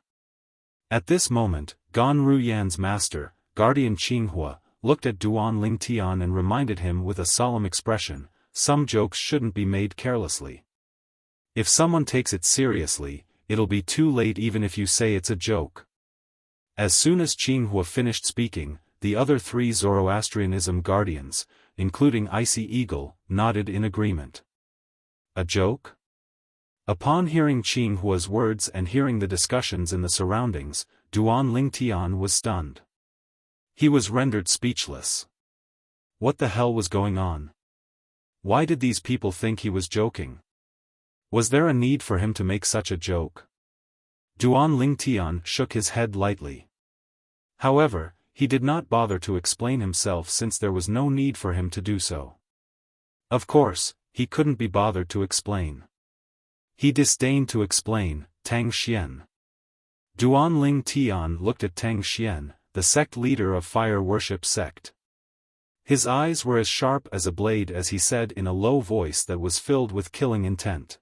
Speaker 1: At this moment, Gan Ruyan's master, Guardian Qinghua, looked at Duan Ling Tian and reminded him with a solemn expression, some jokes shouldn't be made carelessly. If someone takes it seriously, it'll be too late even if you say it's a joke. As soon as Qinghua finished speaking, the other three Zoroastrianism guardians, including Icy Eagle, nodded in agreement. A joke? Upon hearing Qinghua's words and hearing the discussions in the surroundings, Duan Ling Tian was stunned. He was rendered speechless. What the hell was going on? Why did these people think he was joking? Was there a need for him to make such a joke? Duan Lingtian shook his head lightly. However, he did not bother to explain himself since there was no need for him to do so. Of course, he couldn't be bothered to explain. He disdained to explain. Tang Xian. Duan Lingtian looked at Tang Xian, the sect leader of fire worship sect. His eyes were as sharp as a blade as he said in a low voice that was filled with killing intent.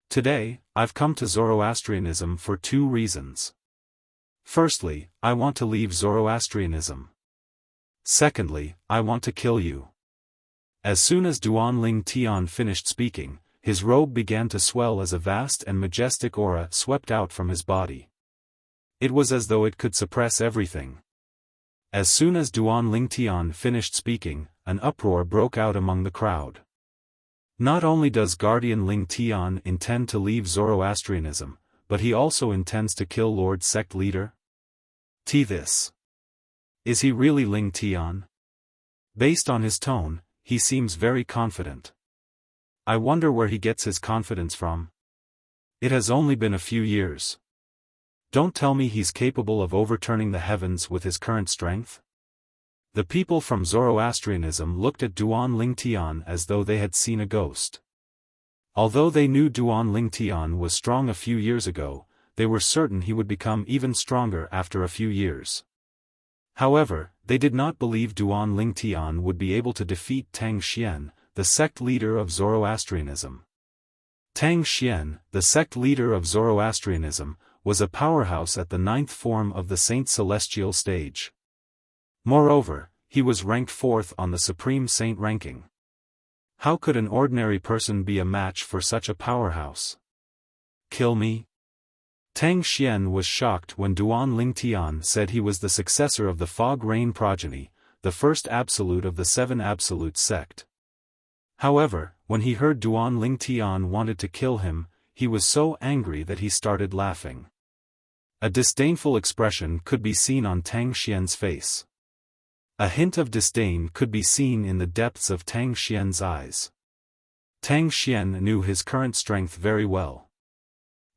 Speaker 1: Today, I've come to Zoroastrianism for 2 reasons. Firstly, I want to leave Zoroastrianism. Secondly, I want to kill you. As soon as Duan Lingtian finished speaking, his robe began to swell as a vast and majestic aura swept out from his body. It was as though it could suppress everything. As soon as Duan Lingtian finished speaking, an uproar broke out among the crowd. Not only does Guardian Lingtian intend to leave Zoroastrianism, but he also intends to kill Lord Sect Leader? This. Is he really Lingtian? Based on his tone, he seems very confident. I wonder where he gets his confidence from. It has only been a few years. Don't tell me he's capable of overturning the heavens with his current strength? The people from Zoroastrianism looked at Duan Lingtian as though they had seen a ghost. Although they knew Duan Lingtian was strong a few years ago, they were certain he would become even stronger after a few years. However, they did not believe Duan Lingtian would be able to defeat Tang Xian, the sect leader of Zoroastrianism. Tang Xian, the sect leader of Zoroastrianism, was a powerhouse at the 9th form of the Saint Celestial stage. Moreover, he was ranked 4th on the Supreme Saint ranking. How could an ordinary person be a match for such a powerhouse? Kill me? Tang Xian was shocked when Duan Lingtian said he was the successor of the Fog Rain progeny, the first absolute of the 7 Absolute sect. However, when he heard Duan Lingtian wanted to kill him, he was so angry that he started laughing. A disdainful expression could be seen on Tang Xian's face. A hint of disdain could be seen in the depths of Tang Xian's eyes. Tang Xian knew his current strength very well.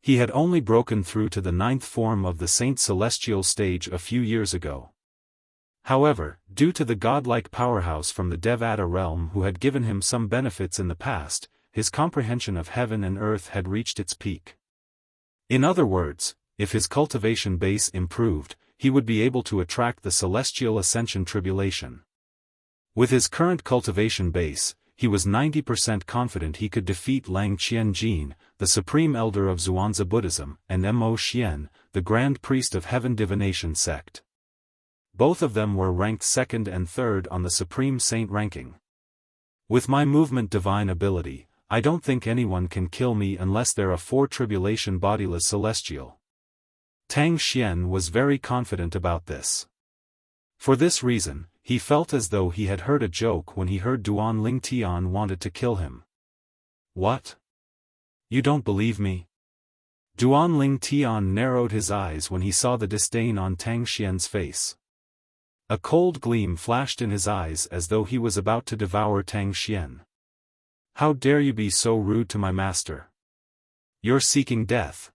Speaker 1: He had only broken through to the 9th form of the Saint Celestial stage a few years ago. However, due to the godlike powerhouse from the Devata realm who had given him some benefits in the past, his comprehension of heaven and earth had reached its peak. In other words, if his cultivation base improved, he would be able to attract the celestial ascension tribulation. With his current cultivation base, he was 90% confident he could defeat Lang Qianjin, the supreme elder of Zhuangzi Buddhism, and Mo Xian, the grand priest of Heaven Divination sect. Both of them were ranked 2nd and 3rd on the Supreme Saint ranking. With my movement divine ability, I don't think anyone can kill me unless they're a 4 tribulation bodiless celestial. Tang Xian was very confident about this. For this reason, he felt as though he had heard a joke when he heard Duan Lingtian wanted to kill him. What? You don't believe me? Duan Lingtian narrowed his eyes when he saw the disdain on Tang Xian's face. A cold gleam flashed in his eyes as though he was about to devour Tang Xian. How dare you be so rude to my master? You're seeking death.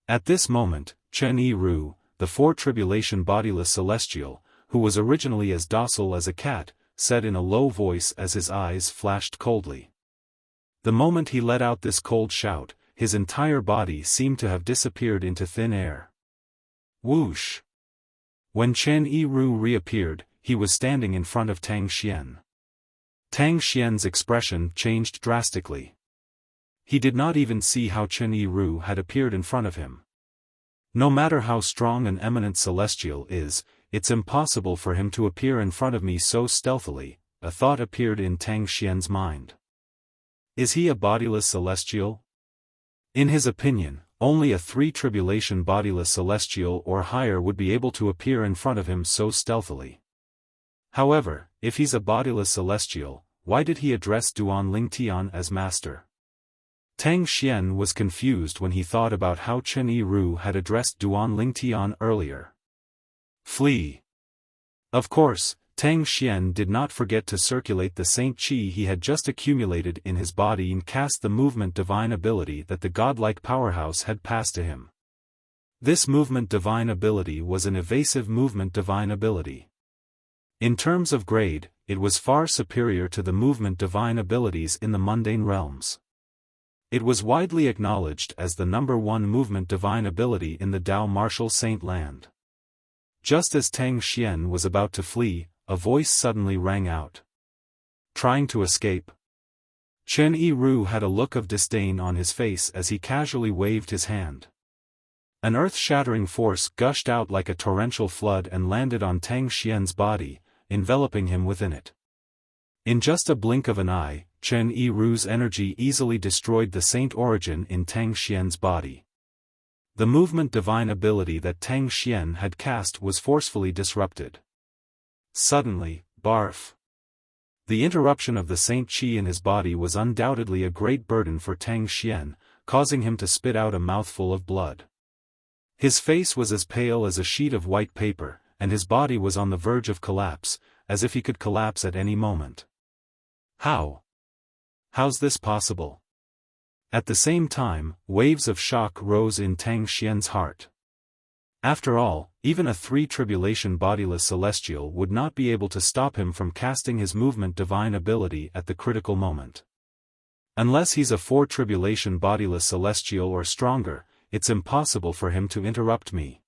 Speaker 1: At this moment, Chen Yi-Ru, the 4 tribulation bodiless celestial, who was originally as docile as a cat, said in a low voice as his eyes flashed coldly. The moment he let out this cold shout, his entire body seemed to have disappeared into thin air. Whoosh! When Chen Yi-Ru reappeared, he was standing in front of Tang Xian. Tang Xian's expression changed drastically. He did not even see how Chen Yi-Ru had appeared in front of him. No matter how strong an eminent celestial is, it's impossible for him to appear in front of me so stealthily, a thought appeared in Tang Xian's mind. Is he a bodiless celestial? In his opinion, only a 3 tribulation bodiless celestial or higher would be able to appear in front of him so stealthily. However, if he's a bodiless celestial, why did he address Duan Lingtian as master? Tang Xian was confused when he thought about how Chen Yi-Ru had addressed Duan Lingtian earlier. Flee! Of course, Tang Xian did not forget to circulate the Saint Qi he had just accumulated in his body and cast the movement divine ability that the godlike powerhouse had passed to him. This movement divine ability was an evasive movement divine ability. In terms of grade, it was far superior to the movement divine abilities in the mundane realms. It was widely acknowledged as the #1 movement divine ability in the Dao martial saint land. Just as Tang Xian was about to flee, a voice suddenly rang out. Trying to escape? Chen Yiru had a look of disdain on his face as he casually waved his hand. An earth-shattering force gushed out like a torrential flood and landed on Tang Xian's body, enveloping him within it. In just a blink of an eye, Chen Yiru's energy easily destroyed the saint origin in Tang Xian's body. The movement divine ability that Tang Xian had cast was forcefully disrupted. Suddenly, barf. The interruption of the saint qi in his body was undoubtedly a great burden for Tang Xian, causing him to spit out a mouthful of blood. His face was as pale as a sheet of white paper, and his body was on the verge of collapse, as if he could collapse at any moment. How's this possible? At the same time, waves of shock rose in Tang Xian's heart. After all, even a 3-tribulation bodiless celestial would not be able to stop him from casting his movement divine ability at the critical moment. Unless he's a 4-tribulation bodiless celestial or stronger, it's impossible for him to interrupt me.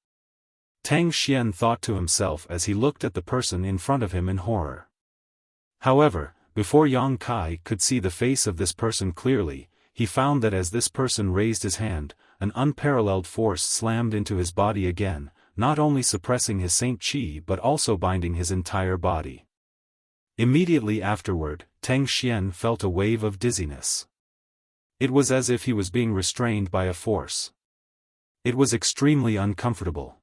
Speaker 1: Tang Xian thought to himself as he looked at the person in front of him in horror. However, before Yang Kai could see the face of this person clearly, he found that as this person raised his hand, an unparalleled force slammed into his body again, not only suppressing his saint qi but also binding his entire body. Immediately afterward, Tang Xian felt a wave of dizziness. It was as if he was being restrained by a force. It was extremely uncomfortable.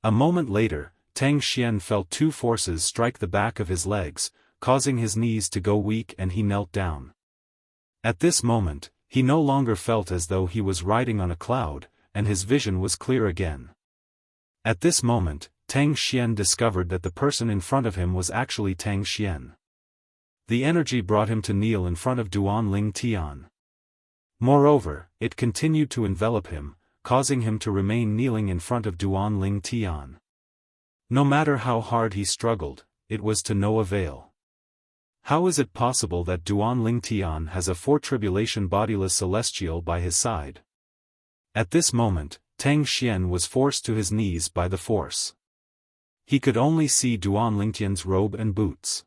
Speaker 1: A moment later, Tang Xian felt 2 forces strike the back of his legs, causing his knees to go weak, and he knelt down. At this moment, he no longer felt as though he was riding on a cloud, and his vision was clear again. At this moment, Tang Xian discovered that the person in front of him was actually Tang Xian. The energy brought him to kneel in front of Duan Ling Tian. Moreover, it continued to envelop him, causing him to remain kneeling in front of Duan Ling Tian. No matter how hard he struggled, it was to no avail. How is it possible that Duan Ling Tian has a 4-tribulation bodiless celestial by his side? At this moment, Tang Xian was forced to his knees by the force. He could only see Duan Ling Tian's robe and boots.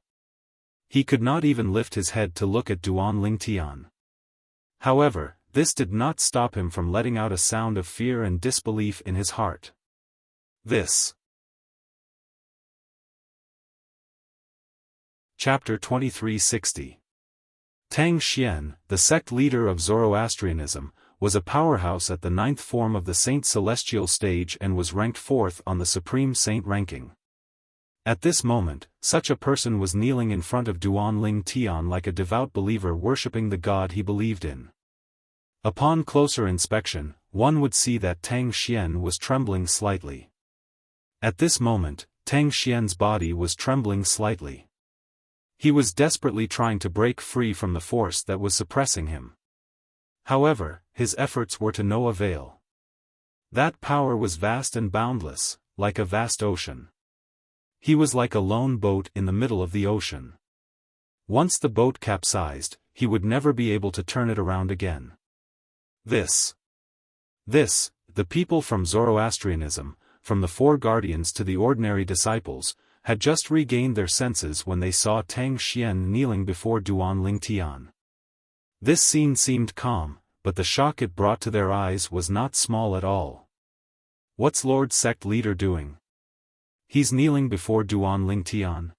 Speaker 1: He could not even lift his head to look at Duan Ling Tian. However, this did not stop him from letting out a sound of fear and disbelief in his heart. Chapter 2360. Tang Xian, the sect leader of Zoroastrianism, was a powerhouse at the 9th form of the Saint Celestial stage and was ranked 4th on the Supreme Saint ranking. At this moment, such a person was kneeling in front of Duan Ling Tian like a devout believer worshipping the god he believed in. Upon closer inspection, one would see that Tang Xian was trembling slightly. At this moment, Tang Xian's body was trembling slightly. He was desperately trying to break free from the force that was suppressing him. However, his efforts were to no avail. That power was vast and boundless, like a vast ocean. He was like a lone boat in the middle of the ocean. Once the boat capsized, he would never be able to turn it around again. The people from Zoroastrianism, from the 4 guardians to the ordinary disciples, had just regained their senses when they saw Tang Xian kneeling before Duan Ling Tian. This scene seemed calm, but the shock it brought to their eyes was not small at all. What's Lord Sect Leader doing? He's kneeling before Duan Ling Tian.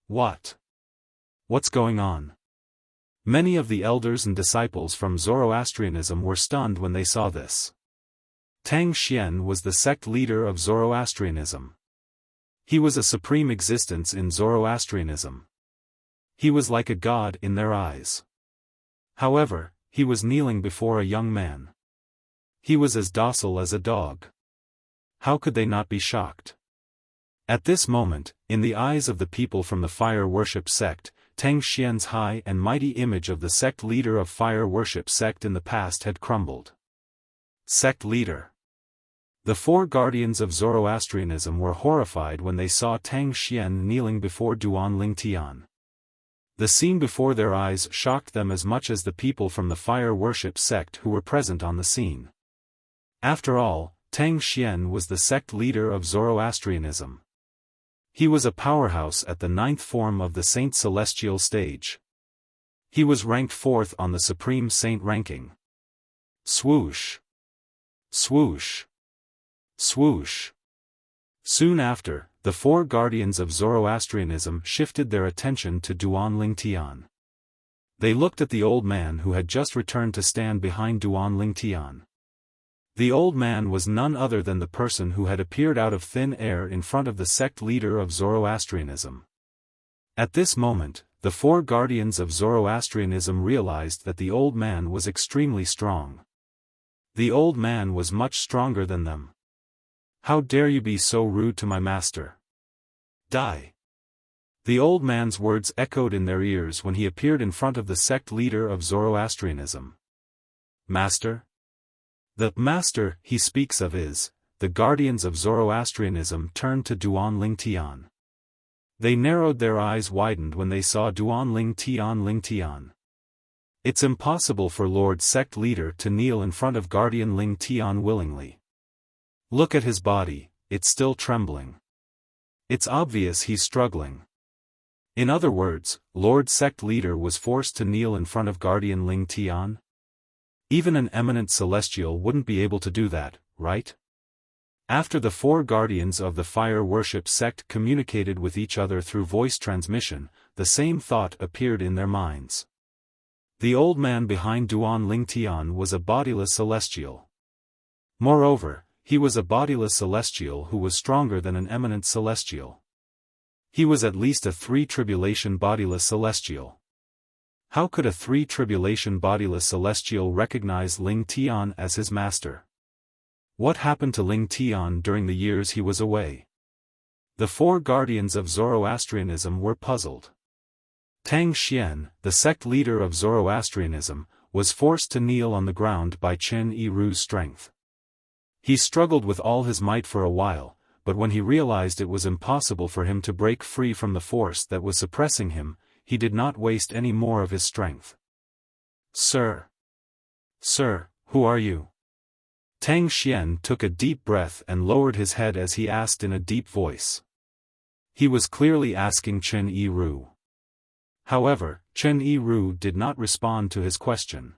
Speaker 1: What's going on? Many of the elders and disciples from Zoroastrianism were stunned when they saw this. Tang Xian was the sect leader of Zoroastrianism. He was a supreme existence in Zoroastrianism. He was like a god in their eyes. However, he was kneeling before a young man. He was as docile as a dog. How could they not be shocked? At this moment, in the eyes of the people from the fire worship sect, Tang Xian's high and mighty image of the sect leader of fire worship sect in the past had crumbled. Sect leader. The four guardians of Zoroastrianism were horrified when they saw Tang Xian kneeling before Duan Lingtian. The scene before their eyes shocked them as much as the people from the fire worship sect who were present on the scene. After all, Tang Xian was the sect leader of Zoroastrianism. He was a powerhouse at the 9th form of the Saint Celestial stage. He was ranked 4th on the Supreme Saint ranking. Swoosh! Swoosh! Swoosh! Soon after, the four guardians of Zoroastrianism shifted their attention to Duan Lingtian. They looked at the old man who had just returned to stand behind Duan Lingtian. The old man was none other than the person who had appeared out of thin air in front of the sect leader of Zoroastrianism. At this moment, the four guardians of Zoroastrianism realized that the old man was extremely strong. The old man was much stronger than them. "How dare you be so rude to my master? Die!" The old man's words echoed in their ears when he appeared in front of the sect leader of Zoroastrianism. "Master?" The master he speaks of is, the guardians of Zoroastrianism turned to Duan Lingtian. They narrowed their eyes widened when they saw Duan Lingtian. It's impossible for Lord Sect Leader to kneel in front of Guardian Lingtian willingly. Look at his body, it's still trembling. It's obvious he's struggling. In other words, Lord Sect Leader was forced to kneel in front of Guardian Lingtian? Even an eminent celestial wouldn't be able to do that, right? After the four guardians of the fire worship sect communicated with each other through voice transmission, the same thought appeared in their minds. The old man behind Duan Lingtian was a bodiless celestial. Moreover, he was a bodiless celestial who was stronger than an eminent celestial. He was at least a 3-tribulation bodiless celestial. How could a 3-tribulation bodiless celestial recognize Lingtian as his master? What happened to Lingtian during the years he was away? The four guardians of Zoroastrianism were puzzled. Tang Xian, the sect leader of Zoroastrianism, was forced to kneel on the ground by Chen Yiru's strength. He struggled with all his might for a while, but when he realized it was impossible for him to break free from the force that was suppressing him, he did not waste any more of his strength. "Sir! Sir, who are you?" Tang Xian took a deep breath and lowered his head as he asked in a deep voice. He was clearly asking Chen Yiru. However, Chen Yiru did not respond to his question.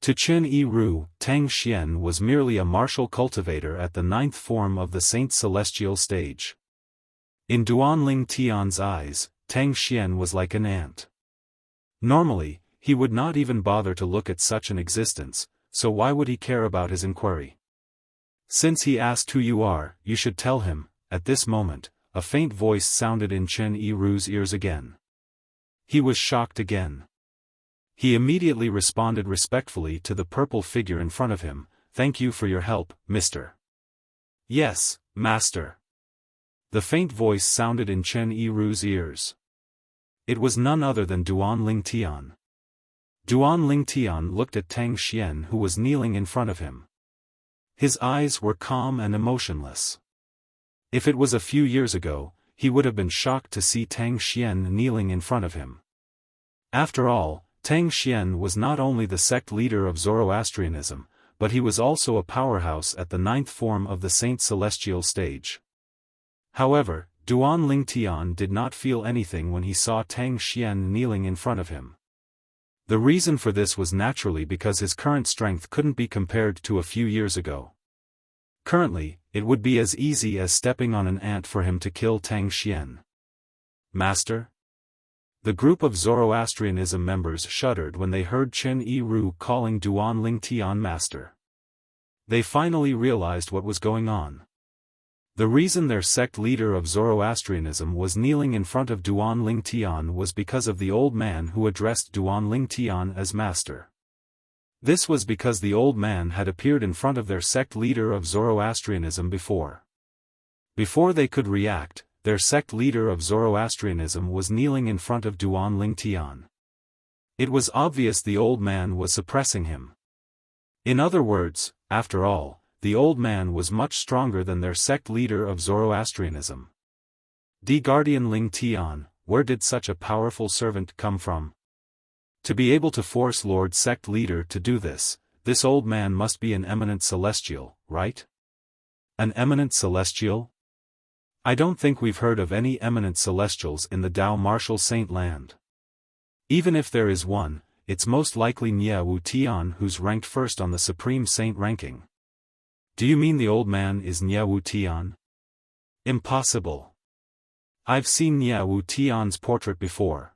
Speaker 1: To Chen Yiru, Tang Xian was merely a martial cultivator at the 9th form of the Saint Celestial stage. In Duan Lingtian's eyes, Tang Xian was like an ant. Normally, he would not even bother to look at such an existence, so why would he care about his inquiry? Since he asked who you are, you should tell him. At this moment, a faint voice sounded in Chen Yiru's ears again. He was shocked again. He immediately responded respectfully to the purple figure in front of him, "Thank you for your help, Mr." "Yes, Master." The faint voice sounded in Chen Yiru's ears. It was none other than Duan Lingtian. Duan Lingtian looked at Tang Xian who was kneeling in front of him. His eyes were calm and emotionless. If it was a few years ago, he would have been shocked to see Tang Xian kneeling in front of him. After all, Tang Xian was not only the sect leader of Zoroastrianism, but he was also a powerhouse at the 9th form of the Saint Celestial stage. However, Duan Lingtian did not feel anything when he saw Tang Xian kneeling in front of him. The reason for this was naturally because his current strength couldn't be compared to a few years ago. Currently, it would be as easy as stepping on an ant for him to kill Tang Xian. "Master?" The group of Zoroastrianism members shuddered when they heard Chen Yiru calling Duan Lingtian master. They finally realized what was going on. The reason their sect leader of Zoroastrianism was kneeling in front of Duan Lingtian was because of the old man who addressed Duan Lingtian as master. This was because the old man had appeared in front of their sect leader of Zoroastrianism before. Before they could react, their sect leader of Zoroastrianism was kneeling in front of Duan Lingtian. It was obvious the old man was suppressing him. In other words, after all, the old man was much stronger than their sect leader of Zoroastrianism. The guardian Ling Tian, where did such a powerful servant come from? To be able to force Lord Sect Leader to do this old man must be an eminent celestial, right? An eminent celestial? I don't think we've heard of any eminent celestials in the Dao Martial Saint Land. Even if there is one, it's most likely Nie Wu Tian, who's ranked first on the Supreme Saint ranking. Do you mean the old man is Nie Wu Tian? Impossible. I've seen Nie Wu Tian's portrait before.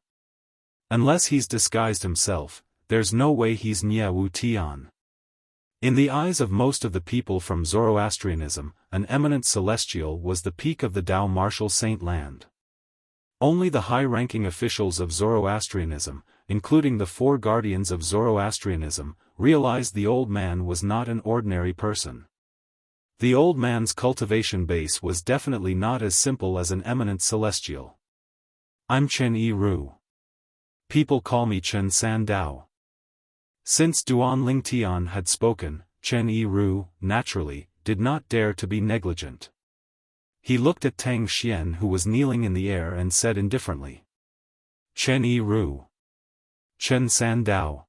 Speaker 1: Unless he's disguised himself, there's no way he's Nie Wu Tian. In the eyes of most of the people from Zoroastrianism, an eminent celestial was the peak of the Dao Martial Saint Land. Only the high-ranking officials of Zoroastrianism, including the 4 guardians of Zoroastrianism, realized the old man was not an ordinary person. The old man's cultivation base was definitely not as simple as an eminent celestial. I'm Chen Yi Ru. People call me Chen San Dao. Since Duan Lingtian had spoken, Chen Yi Ru, naturally, did not dare to be negligent. He looked at Tang Xian, who was kneeling in the air, and said indifferently, Chen Yi Ru. Chen San Dao.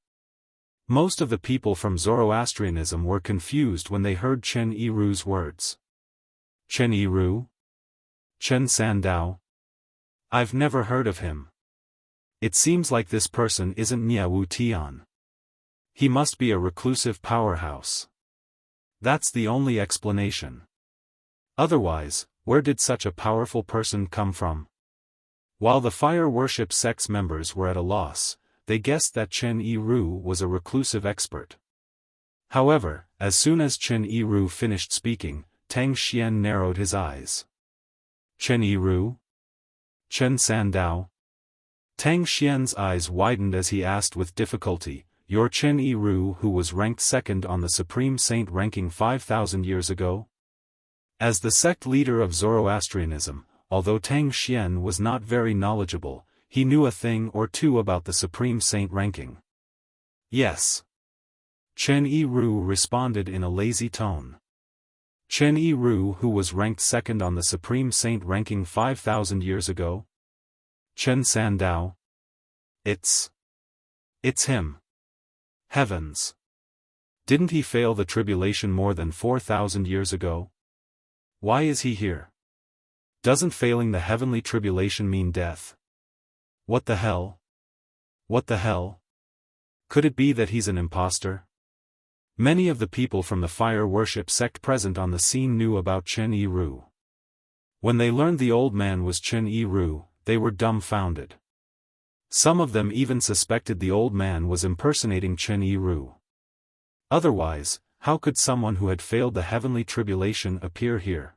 Speaker 1: Most of the people from Zoroastrianism were confused when they heard Chen Yi Ru's words. Chen Yi Ru? Chen San Dao? I've never heard of him. It seems like this person isn't Nie Wu Tian. He must be a reclusive powerhouse. That's the only explanation. Otherwise, where did such a powerful person come from? While the fire worship sect's members were at a loss, they guessed that Chen Yi Ru was a reclusive expert. However, as soon as Chen Yi Ru finished speaking, Tang Xian narrowed his eyes. Chen Yi Ru? Chen San Dao? Tang Xian's eyes widened as he asked with difficulty, You're Chen Yi Ru, who was ranked second on the Supreme Saint ranking 5,000 years ago? As the sect leader of Zoroastrianism, although Tang Xian was not very knowledgeable, he knew a thing or two about the Supreme Saint ranking. Yes. Chen Yi Ru responded in a lazy tone. Chen Yi Ru, who was ranked second on the Supreme Saint ranking 5,000 years ago? Chen San Dao? It's him. Heavens! Didn't he fail the tribulation more than 4,000 years ago? Why is he here? Doesn't failing the heavenly tribulation mean death? What the hell? What the hell? Could it be that he's an imposter? Many of the people from the fire worship sect present on the scene knew about Chen Yi Ru. When they learned the old man was Chen Yi Ru, they were dumbfounded. Some of them even suspected the old man was impersonating Chen Yi Ru. Otherwise, how could someone who had failed the heavenly tribulation appear here?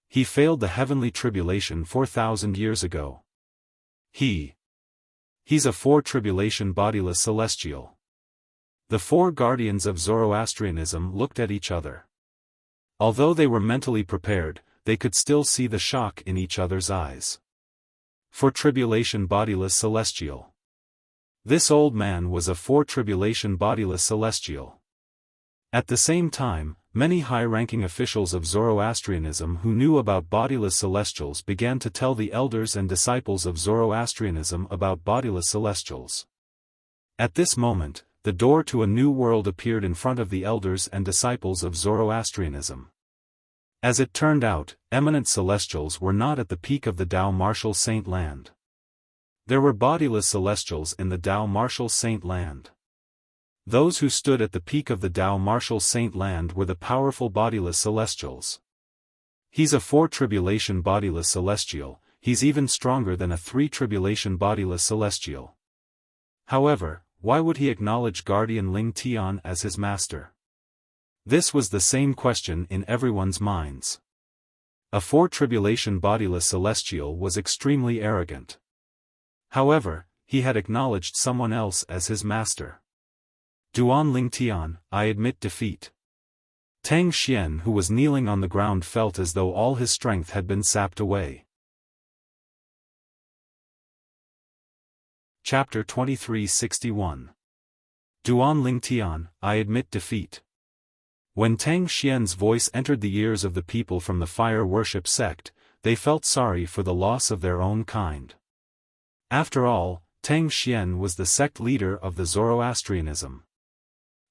Speaker 1: He failed the heavenly tribulation 4,000 years ago. He's a 4 tribulation bodiless celestial. The 4 guardians of Zoroastrianism looked at each other. Although they were mentally prepared, they could still see the shock in each other's eyes. 4 tribulation bodiless celestial. This old man was a 4 tribulation bodiless celestial. At the same time, many high-ranking officials of Zoroastrianism who knew about bodiless celestials began to tell the elders and disciples of Zoroastrianism about bodiless celestials. At this moment, the door to a new world appeared in front of the elders and disciples of Zoroastrianism. As it turned out, eminent celestials were not at the peak of the Dao Martial Saint Land. There were bodiless celestials in the Dao Martial Saint Land. Those who stood at the peak of the Dao Martial Saint Land were the powerful bodiless celestials. He's a 4 tribulation bodiless celestial, he's even stronger than a 3 tribulation bodiless celestial. However, why would he acknowledge Guardian Ling Tian as his master? This was the same question in everyone's minds. A 4 tribulation bodiless celestial was extremely arrogant. However, he had acknowledged someone else as his master. Duan Lingtian, I admit defeat. Tang Xian, who was kneeling on the ground, felt as though all his strength had been sapped away. Chapter 2361. Duan Lingtian, I admit defeat. When Tang Xian's voice entered the ears of the people from the fire worship sect, they felt sorry for the loss of their own kind. After all, Tang Xian was the sect leader of the Zoroastrianism.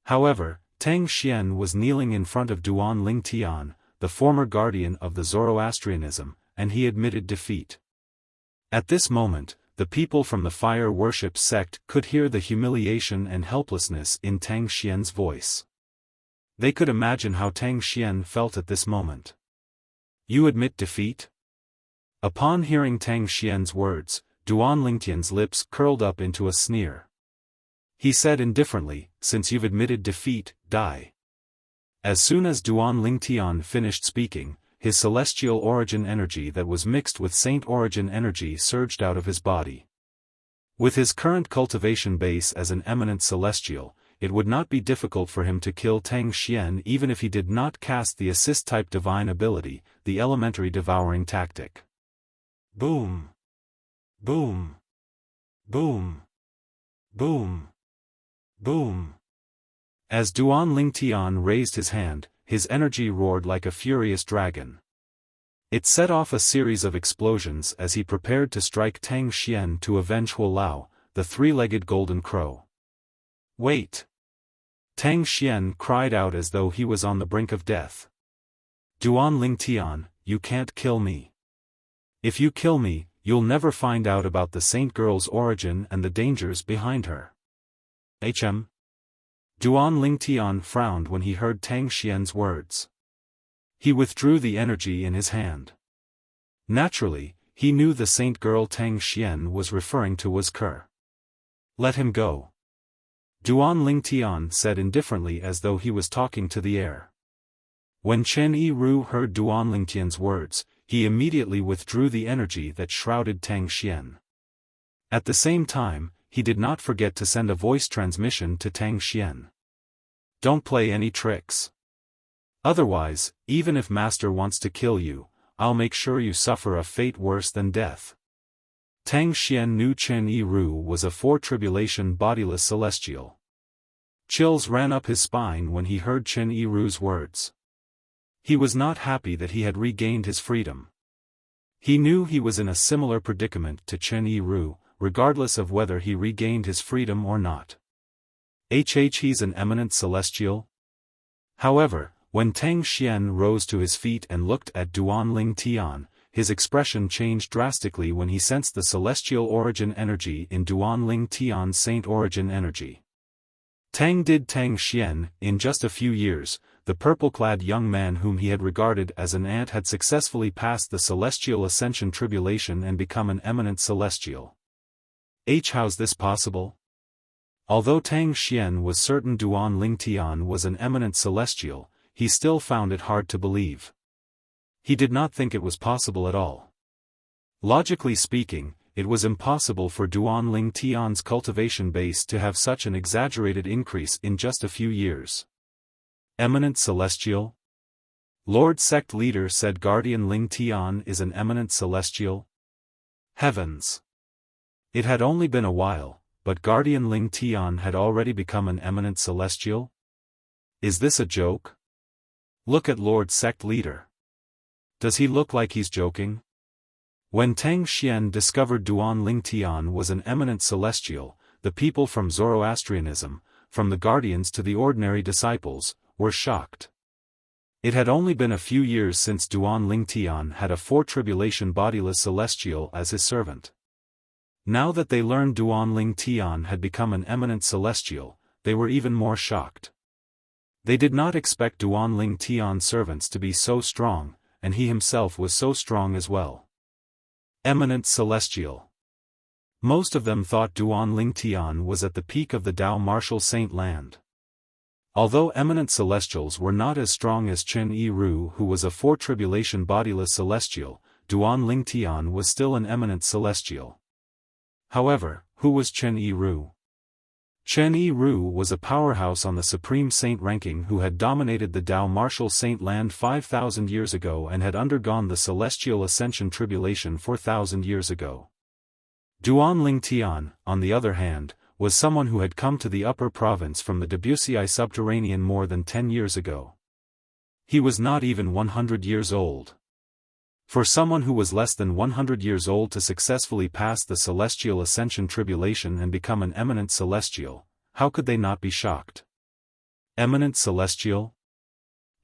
Speaker 1: However, Tang Xian was kneeling in front of Duan Ling Tian, the former guardian of the Zoroastrianism, and he admitted defeat. At this moment, the people from the fire worship sect could hear the humiliation and helplessness in Tang Xian's voice. They could imagine how Tang Xian felt at this moment. You admit defeat? Upon hearing Tang Xian's words, Duan Lingtian's lips curled up into a sneer. He said indifferently, since you've admitted defeat, die. As soon as Duan Lingtian finished speaking, his celestial origin energy that was mixed with saint origin energy surged out of his body. With his current cultivation base as an eminent celestial, it would not be difficult for him to kill Tang Xian even if he did not cast the assist-type divine ability, the elementary devouring tactic. Boom! Boom! Boom! Boom! Boom! As Duan Lingtian raised his hand, his energy roared like a furious dragon. It set off a series of explosions as he prepared to strike Tang Xian to avenge Huolao, the three-legged golden crow. Wait! Tang Xian cried out as though he was on the brink of death. Duan Lingtian, you can't kill me. If you kill me, you'll never find out about the saint girl's origin and the dangers behind her. Duan Lingtian frowned when he heard Tang Xian's words. He withdrew the energy in his hand. Naturally, he knew the saint girl Tang Xian was referring to was Ker. Let him go. Duan Lingtian said indifferently as though he was talking to the air. When Chen Yiru heard Duan Lingtian's words, he immediately withdrew the energy that shrouded Tang Xian. At the same time, he did not forget to send a voice transmission to Tang Xian. Don't play any tricks. Otherwise, even if Master wants to kill you, I'll make sure you suffer a fate worse than death. Tang Xian knew Chen Yiru was a four-tribulation bodiless celestial. Chills ran up his spine when he heard Chen Yiru's words. He was not happy that he had regained his freedom. He knew he was in a similar predicament to Chen Yiru, regardless of whether he regained his freedom or not. He's an eminent celestial? However, when Tang Xian rose to his feet and looked at Duan Lingtian, his expression changed drastically when he sensed the celestial origin energy in Duan Lingtian's saint origin energy. Tang Xian, in just a few years, the purple-clad young man whom he had regarded as an ant had successfully passed the celestial ascension tribulation and become an eminent celestial. How's this possible? Although Tang Xian was certain Duan Lingtian was an eminent celestial, he still found it hard to believe. He did not think it was possible at all. Logically speaking, it was impossible for Duan Lingtian's cultivation base to have such an exaggerated increase in just a few years. Eminent celestial? Lord Sect Leader said Guardian Lingtian is an eminent celestial? Heavens! It had only been a while, but Guardian Lingtian had already become an eminent celestial? Is this a joke? Look at Lord Sect Leader. Does he look like he's joking? When Tang Xian discovered Duan Lingtian was an eminent celestial, the people from Zoroastrianism, from the guardians to the ordinary disciples, were shocked. It had only been a few years since Duan Lingtian had a four-tribulation bodiless celestial as his servant. Now that they learned Duan Lingtian had become an eminent celestial, they were even more shocked. They did not expect Duan Lingtian's servants to be so strong, and he himself was so strong as well. Eminent celestial. Most of them thought Duan Lingtian was at the peak of the Tao martial saint land. Although eminent celestials were not as strong as Chen Yiru, who was a four-tribulation bodiless celestial, Duan Lingtian was still an eminent celestial. However, who was Chen Yiru? Chen Yiru was a powerhouse on the Supreme Saint ranking who had dominated the Tao martial saint land 5,000 years ago and had undergone the celestial ascension tribulation 4,000 years ago. Duan Lingtian, on the other hand, was someone who had come to the upper province from the Debussy subterranean more than 10 years ago. He was not even 100 years old. For someone who was less than 100 years old to successfully pass the celestial ascension tribulation and become an eminent celestial, how could they not be shocked? Eminent celestial?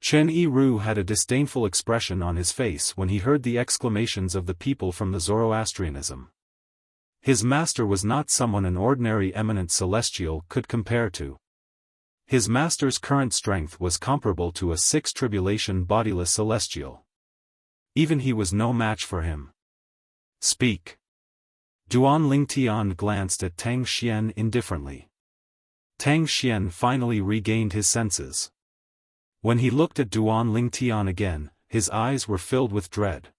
Speaker 1: Chen Yi-ru had a disdainful expression on his face when he heard the exclamations of the people from the Zoroastrianism. His master was not someone an ordinary eminent celestial could compare to. His master's current strength was comparable to a sixth tribulation bodiless celestial. Even he was no match for him. Speak. Duan Lingtian glanced at Tang Xian indifferently. Tang Xian finally regained his senses. When he looked at Duan Lingtian again, his eyes were filled with dread.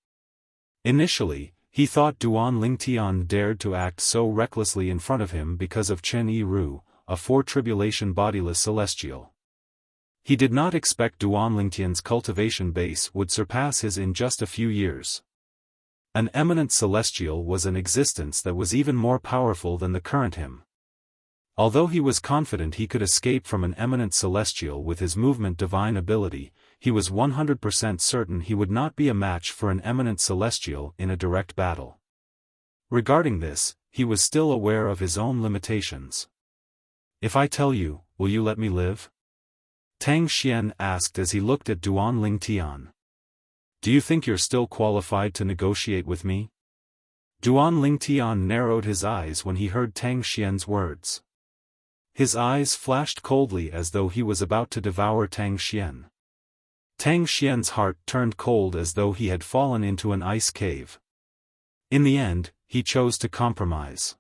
Speaker 1: Initially, he thought Duan Lingtian dared to act so recklessly in front of him because of Chen Yi-ru, a four-tribulation bodiless celestial. He did not expect Duan Lingtian's cultivation base would surpass his in just a few years. An eminent celestial was an existence that was even more powerful than the current him. Although he was confident he could escape from an eminent celestial with his movement divine ability, he was 100% certain he would not be a match for an eminent celestial in a direct battle. Regarding this, he was still aware of his own limitations. If I tell you, will you let me live? Tang Xian asked as he looked at Duan Lingtian. Do you think you're still qualified to negotiate with me? Duan Lingtian narrowed his eyes when he heard Tang Xian's words. His eyes flashed coldly as though he was about to devour Tang Xian. Tang Xian's heart turned cold as though he had fallen into an ice cave. In the end, he chose to compromise.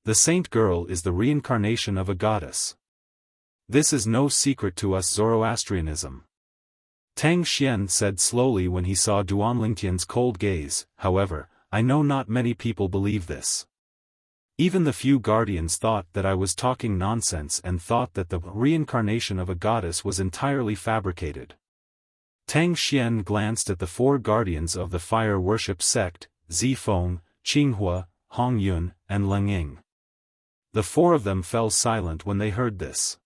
Speaker 1: The saint girl is the reincarnation of a goddess. This is no secret to us Zoroastrianism. Tang Xian said slowly when he saw Duan Lingtian's cold gaze. However, I know not many people believe this. Even the few guardians thought that I was talking nonsense and thought that the reincarnation of a goddess was entirely fabricated. Tang Xian glanced at the four guardians of the fire worship sect, Zifeng, Qinghua, Hongyun, and Leng Ying. The four of them fell silent when they heard this.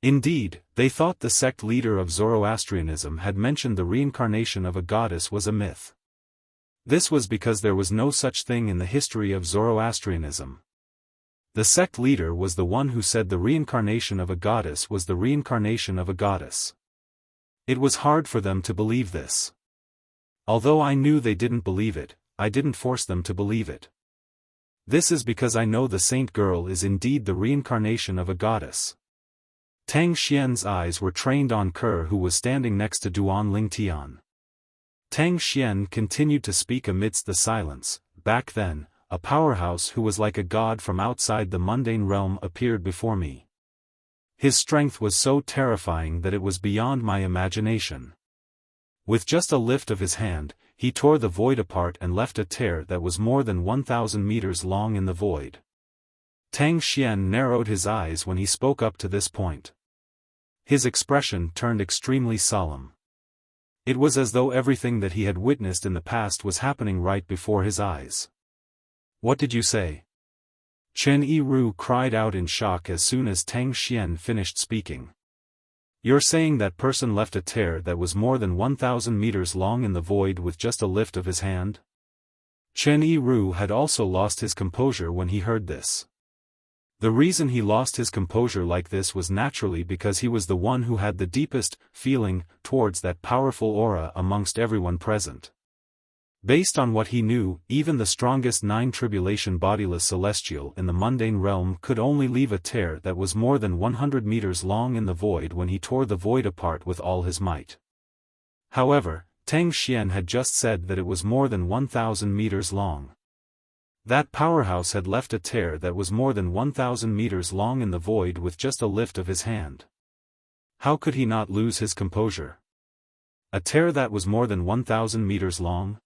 Speaker 1: Indeed, they thought the sect leader of Zoroastrianism had mentioned the reincarnation of a goddess was a myth. This was because there was no such thing in the history of Zoroastrianism. The sect leader was the one who said the reincarnation of a goddess was the reincarnation of a goddess. It was hard for them to believe this. Although I knew they didn't believe it, I didn't force them to believe it. This is because I know the saint girl is indeed the reincarnation of a goddess. Tang Xian's eyes were trained on Kerr, who was standing next to Duan Lingtian. Tang Xian continued to speak amidst the silence. Back then, a powerhouse who was like a god from outside the mundane realm appeared before me. His strength was so terrifying that it was beyond my imagination. With just a lift of his hand, he tore the void apart and left a tear that was more than 1,000 meters long in the void. Tang Xian narrowed his eyes when he spoke up to this point. His expression turned extremely solemn. It was as though everything that he had witnessed in the past was happening right before his eyes. What did you say? Chen Yi-ru cried out in shock as soon as Tang Xian finished speaking. You're saying that person left a tear that was more than 1,000 meters long in the void with just a lift of his hand? Chen Yi-ru had also lost his composure when he heard this. The reason he lost his composure like this was naturally because he was the one who had the deepest feeling towards that powerful aura amongst everyone present. Based on what he knew, even the strongest nine-tribulation bodiless celestial in the mundane realm could only leave a tear that was more than 100 meters long in the void when he tore the void apart with all his might. However, Tang Xian had just said that it was more than 1,000 meters long. That powerhouse had left a tear that was more than 1,000 meters long in the void with just a lift of his hand. How could he not lose his composure? A tear that was more than 1,000 meters long?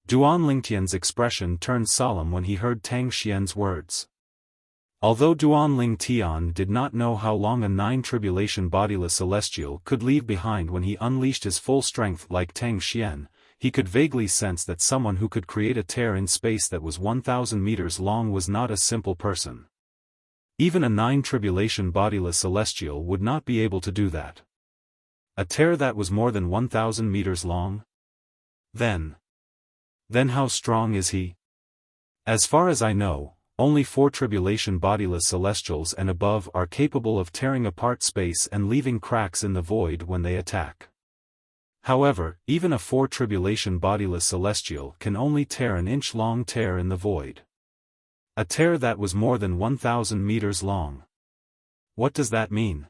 Speaker 1: Duan Lingtian's expression turned solemn when he heard Tang Xian's words. Although Duan Lingtian did not know how long a nine-tribulation bodiless celestial could leave behind when he unleashed his full strength like Tang Xian, he could vaguely sense that someone who could create a tear in space that was 1,000 meters long was not a simple person. Even a nine-tribulation bodiless celestial would not be able to do that. A tear that was more than 1,000 meters long? Then how strong is he? As far as I know, only 4 tribulation bodiless celestials and above are capable of tearing apart space and leaving cracks in the void when they attack. However, even a 4 tribulation bodiless celestial can only tear an inch-long tear in the void. A tear that was more than 1,000 meters long. What does that mean?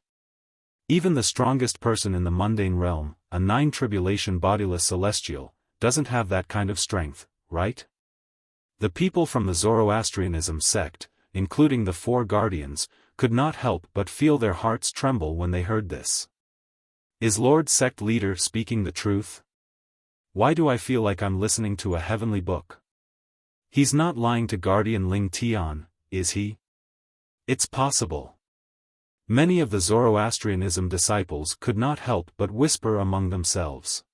Speaker 1: Even the strongest person in the mundane realm, a 9 tribulation bodiless celestial, doesn't have that kind of strength, right? The people from the Zoroastrianism sect, including the 4 guardians, could not help but feel their hearts tremble when they heard this. Is Lord Sect Leader speaking the truth? Why do I feel like I'm listening to a heavenly book? He's not lying to Guardian Ling Tian, is he? It's possible. Many of the Zoroastrianism disciples could not help but whisper among themselves.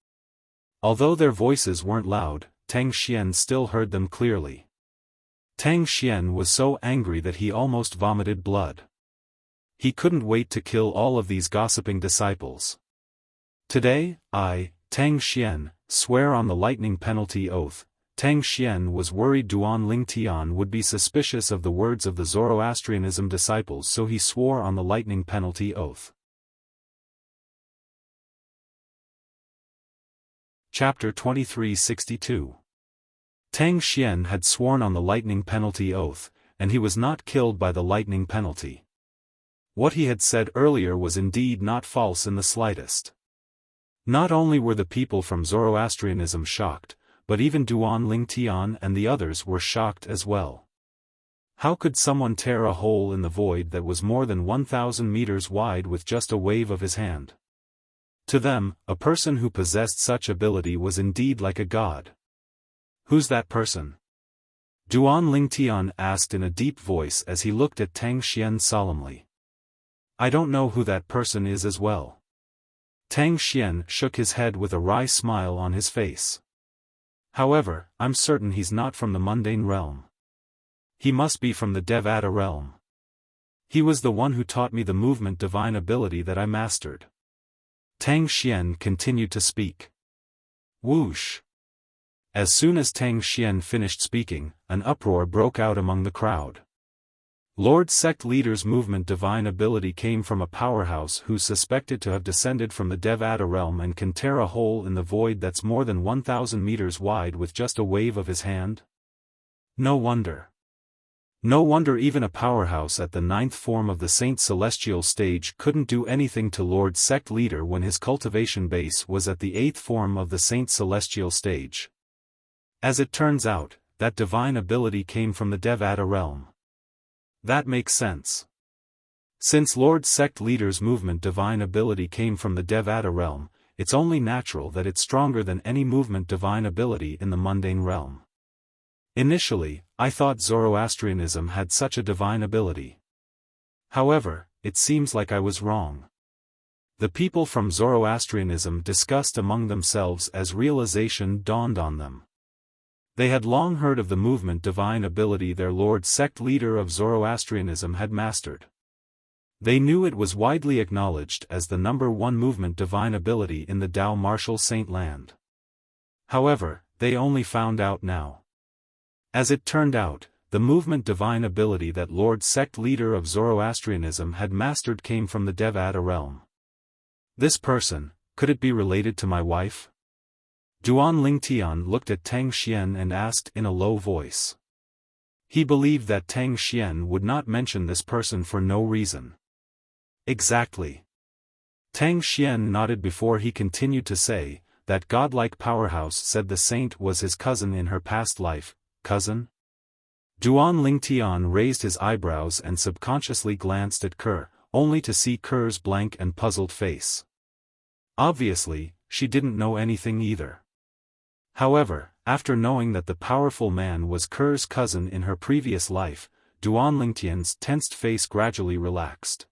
Speaker 1: Although their voices weren't loud, Tang Xian still heard them clearly. Tang Xian was so angry that he almost vomited blood. He couldn't wait to kill all of these gossiping disciples. Today, I, Tang Xian, swear on the lightning penalty oath. Tang Xian was worried Duan Lingtian would be suspicious of the words of the Zoroastrianism disciples, so he swore on the lightning penalty oath. Chapter 2362. Tang Xian had sworn on the lightning penalty oath, and he was not killed by the lightning penalty. What he had said earlier was indeed not false in the slightest. Not only were the people from Zoroastrianism shocked, but even Duan Lingtian and the others were shocked as well. How could someone tear a hole in the void that was more than 1,000 meters wide with just a wave of his hand? To them, a person who possessed such ability was indeed like a god. Who's that person? Duan Lingtian asked in a deep voice as he looked at Tang Xian solemnly. I don't know who that person is as well. Tang Xian shook his head with a wry smile on his face. However, I'm certain he's not from the mundane realm. He must be from the Devata realm. He was the one who taught me the movement divine ability that I mastered. Tang Xian continued to speak. Whoosh! As soon as Tang Xian finished speaking, an uproar broke out among the crowd. Lord Sect Leader's movement divine ability came from a powerhouse who's suspected to have descended from the Devata realm and can tear a hole in the void that's more than 1,000 meters wide with just a wave of his hand? No wonder. No wonder even a powerhouse at the 9th form of the Saint Celestial stage couldn't do anything to Lord Sect Leader when his cultivation base was at the 8th form of the Saint Celestial stage. As it turns out, that divine ability came from the Devata realm. That makes sense. Since Lord Sect Leader's movement divine ability came from the Devata realm, it's only natural that it's stronger than any movement divine ability in the mundane realm. Initially, I thought Zoroastrianism had such a divine ability. However, it seems like I was wrong. The people from Zoroastrianism discussed among themselves as realization dawned on them. They had long heard of the movement divine ability their Lord Sect Leader of Zoroastrianism had mastered. They knew it was widely acknowledged as the #1 movement divine ability in the Tao Martial Saint Land. However, they only found out now. As it turned out, the movement divine ability that Lord Sect Leader of Zoroastrianism had mastered came from the Devata realm. This person, could it be related to my wife? Duan Lingtian looked at Tang Xian and asked in a low voice. He believed that Tang Xian would not mention this person for no reason. Exactly. Tang Xian nodded before he continued to say, that godlike powerhouse said the saint was his cousin in her past life. Cousin? Duan Lingtian raised his eyebrows and subconsciously glanced at Kerr, only to see Kerr's blank and puzzled face. Obviously, she didn't know anything either. However, after knowing that the powerful man was Kerr's cousin in her previous life, Duan Lingtian's tensed face gradually relaxed.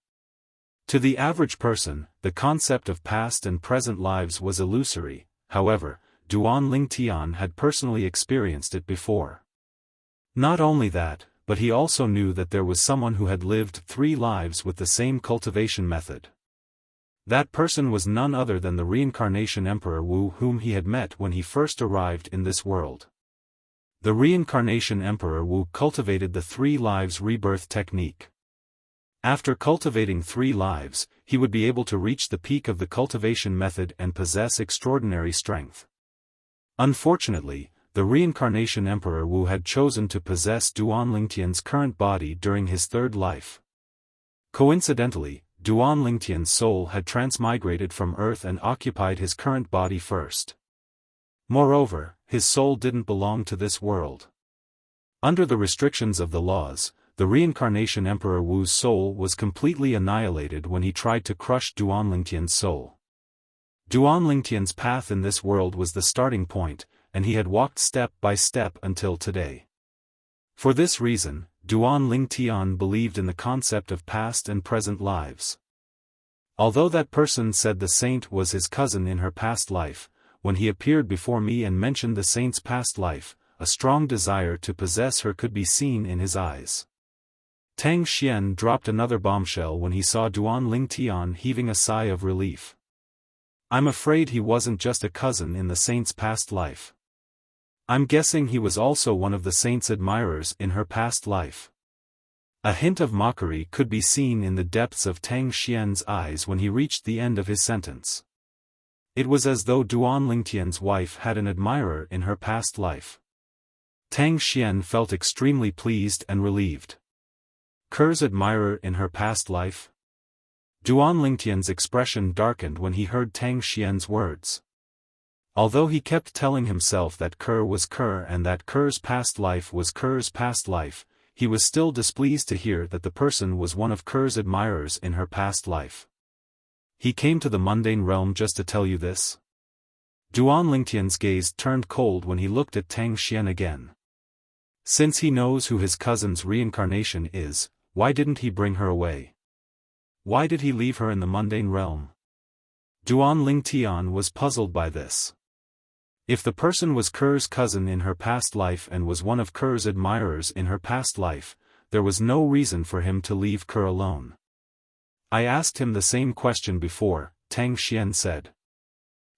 Speaker 1: To the average person, the concept of past and present lives was illusory. However, Duan Lingtian had personally experienced it before. Not only that, but he also knew that there was someone who had lived 3 lives with the same cultivation method. That person was none other than the reincarnation Emperor Wu, whom he had met when he first arrived in this world. The reincarnation Emperor Wu cultivated the 3 lives rebirth technique. After cultivating 3 lives, he would be able to reach the peak of the cultivation method and possess extraordinary strength. Unfortunately, the reincarnation Emperor Wu had chosen to possess Duan Lingtian's current body during his 3rd life. Coincidentally, Duan Lingtian's soul had transmigrated from Earth and occupied his current body first. Moreover, his soul didn't belong to this world. Under the restrictions of the laws, the reincarnation Emperor Wu's soul was completely annihilated when he tried to crush Duan Lingtian's soul. Duan Lingtian's path in this world was the starting point, and he had walked step by step until today. For this reason, Duan Lingtian believed in the concept of past and present lives. Although that person said the saint was his cousin in her past life, when he appeared before me and mentioned the saint's past life, a strong desire to possess her could be seen in his eyes. Tang Xian dropped another bombshell when he saw Duan Lingtian heaving a sigh of relief. I'm afraid he wasn't just a cousin in the saint's past life. I'm guessing he was also one of the saint's admirers in her past life. A hint of mockery could be seen in the depths of Tang Xian's eyes when he reached the end of his sentence. It was as though Duan Lingtian's wife had an admirer in her past life. Tang Xian felt extremely pleased and relieved. Ker's admirer in her past life? Duan Lingtian's expression darkened when he heard Tang Xian's words. Although he kept telling himself that Ker was Ker and that Ker's past life was Ker's past life, he was still displeased to hear that the person was one of Ker's admirers in her past life. He came to the mundane realm just to tell you this? Duan Lingtian's gaze turned cold when he looked at Tang Xian again. Since he knows who his cousin's reincarnation is, why didn't he bring her away? Why did he leave her in the mundane realm? Duan Lingtian was puzzled by this. If the person was Ker's cousin in her past life and was one of Ker's admirers in her past life, there was no reason for him to leave Ker alone. I asked him the same question before, Tang Xian said.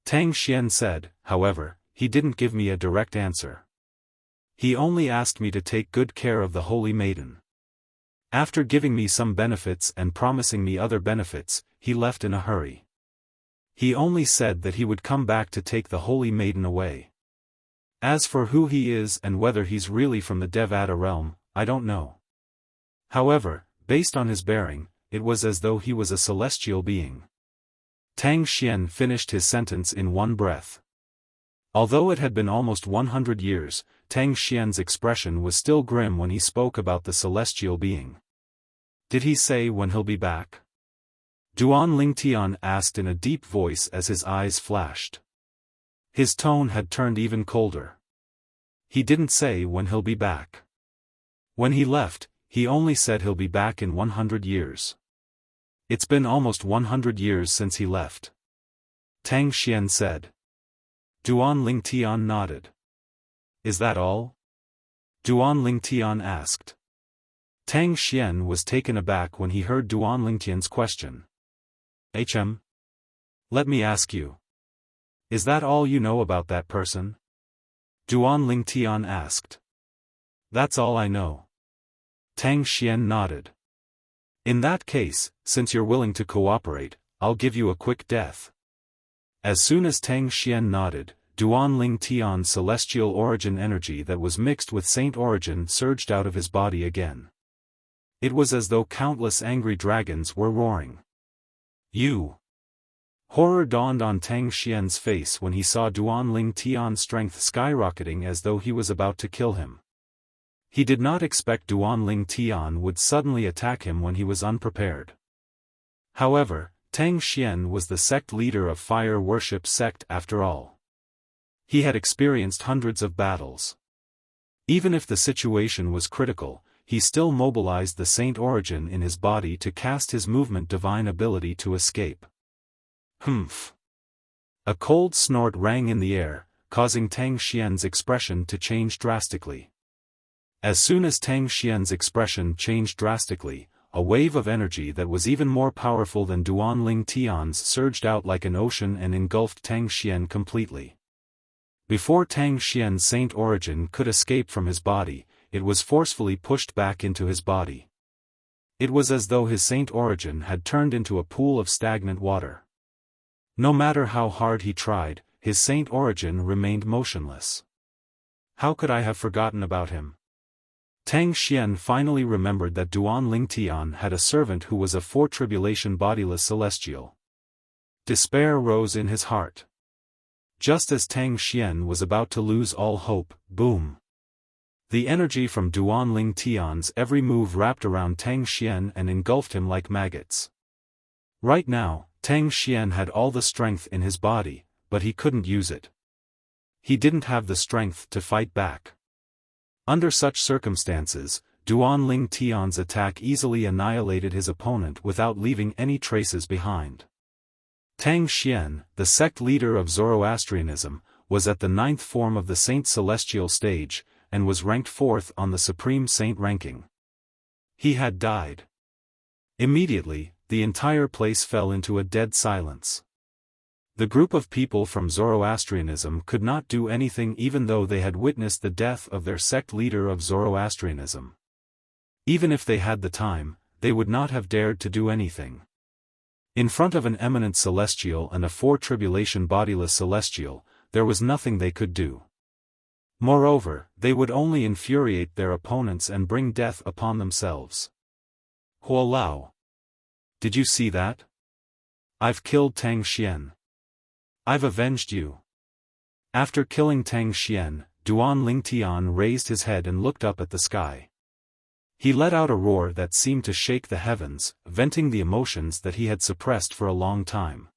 Speaker 1: Tang Xian said, however, he didn't give me a direct answer. He only asked me to take good care of the holy maiden. After giving me some benefits and promising me other benefits, he left in a hurry. He only said that he would come back to take the holy maiden away. As for who he is and whether he's really from the Devata realm, I don't know. However, based on his bearing, it was as though he was a celestial being. Tang Xian finished his sentence in one breath. Although it had been almost 100 years, Tang Xian's expression was still grim when he spoke about the celestial being. Did he say when he'll be back? Duan Lingtian asked in a deep voice as his eyes flashed. His tone had turned even colder. He didn't say when he'll be back. When he left, he only said he'll be back in 100 years. It's been almost 100 years since he left. Tang Xian said. Duan Lingtian nodded. Is that all? Duan Lingtian asked. Tang Xian was taken aback when he heard Duan Lingtian's question. Let me ask you. Is that all you know about that person? Duan Lingtian asked. That's all I know. Tang Xian nodded. In that case, since you're willing to cooperate, I'll give you a quick death. As soon as Tang Xian nodded, Duan Lingtian's celestial origin energy that was mixed with saint origin surged out of his body again. It was as though countless angry dragons were roaring. You! Horror dawned on Tang Xian's face when he saw Duan Lingtian's strength skyrocketing as though he was about to kill him. He did not expect Duan Lingtian would suddenly attack him when he was unprepared. However, Tang Xian was the sect leader of fire worship sect after all. He had experienced hundreds of battles. Even if the situation was critical, he still mobilized the saint origin in his body to cast his movement divine ability to escape. Humph! A cold snort rang in the air, causing Tang Xian's expression to change drastically. As soon as Tang Xian's expression changed drastically, a wave of energy that was even more powerful than Duan Ling Tian's surged out like an ocean and engulfed Tang Xian completely. Before Tang Xian's saint origin could escape from his body, it was forcefully pushed back into his body. It was as though his saint origin had turned into a pool of stagnant water. No matter how hard he tried, his saint origin remained motionless. How could I have forgotten about him? Tang Xian finally remembered that Duan Ling Tian had a servant who was a fore-tribulation bodiless celestial. Despair rose in his heart. Just as Tang Xian was about to lose all hope, boom! The energy from Duan Ling Tian's every move wrapped around Tang Xian and engulfed him like maggots. Right now, Tang Xian had all the strength in his body, but he couldn't use it. He didn't have the strength to fight back. Under such circumstances, Duan Ling Tian's attack easily annihilated his opponent without leaving any traces behind. Tang Xian, the sect leader of Zoroastrianism, was at the 9th form of the Saint Celestial stage, and was ranked 4th on the Supreme Saint ranking. He had died. Immediately, the entire place fell into a dead silence. The group of people from Zoroastrianism could not do anything even though they had witnessed the death of their sect leader of Zoroastrianism. Even if they had the time, they would not have dared to do anything. In front of an eminent celestial and a fore-tribulation bodiless celestial, there was nothing they could do. Moreover, they would only infuriate their opponents and bring death upon themselves. Huo Lao. Did you see that? I've killed Tang Xian. I've avenged you. After killing Tang Xian, Duan Ling Tian raised his head and looked up at the sky. He let out a roar that seemed to shake the heavens, venting the emotions that he had suppressed for a long time.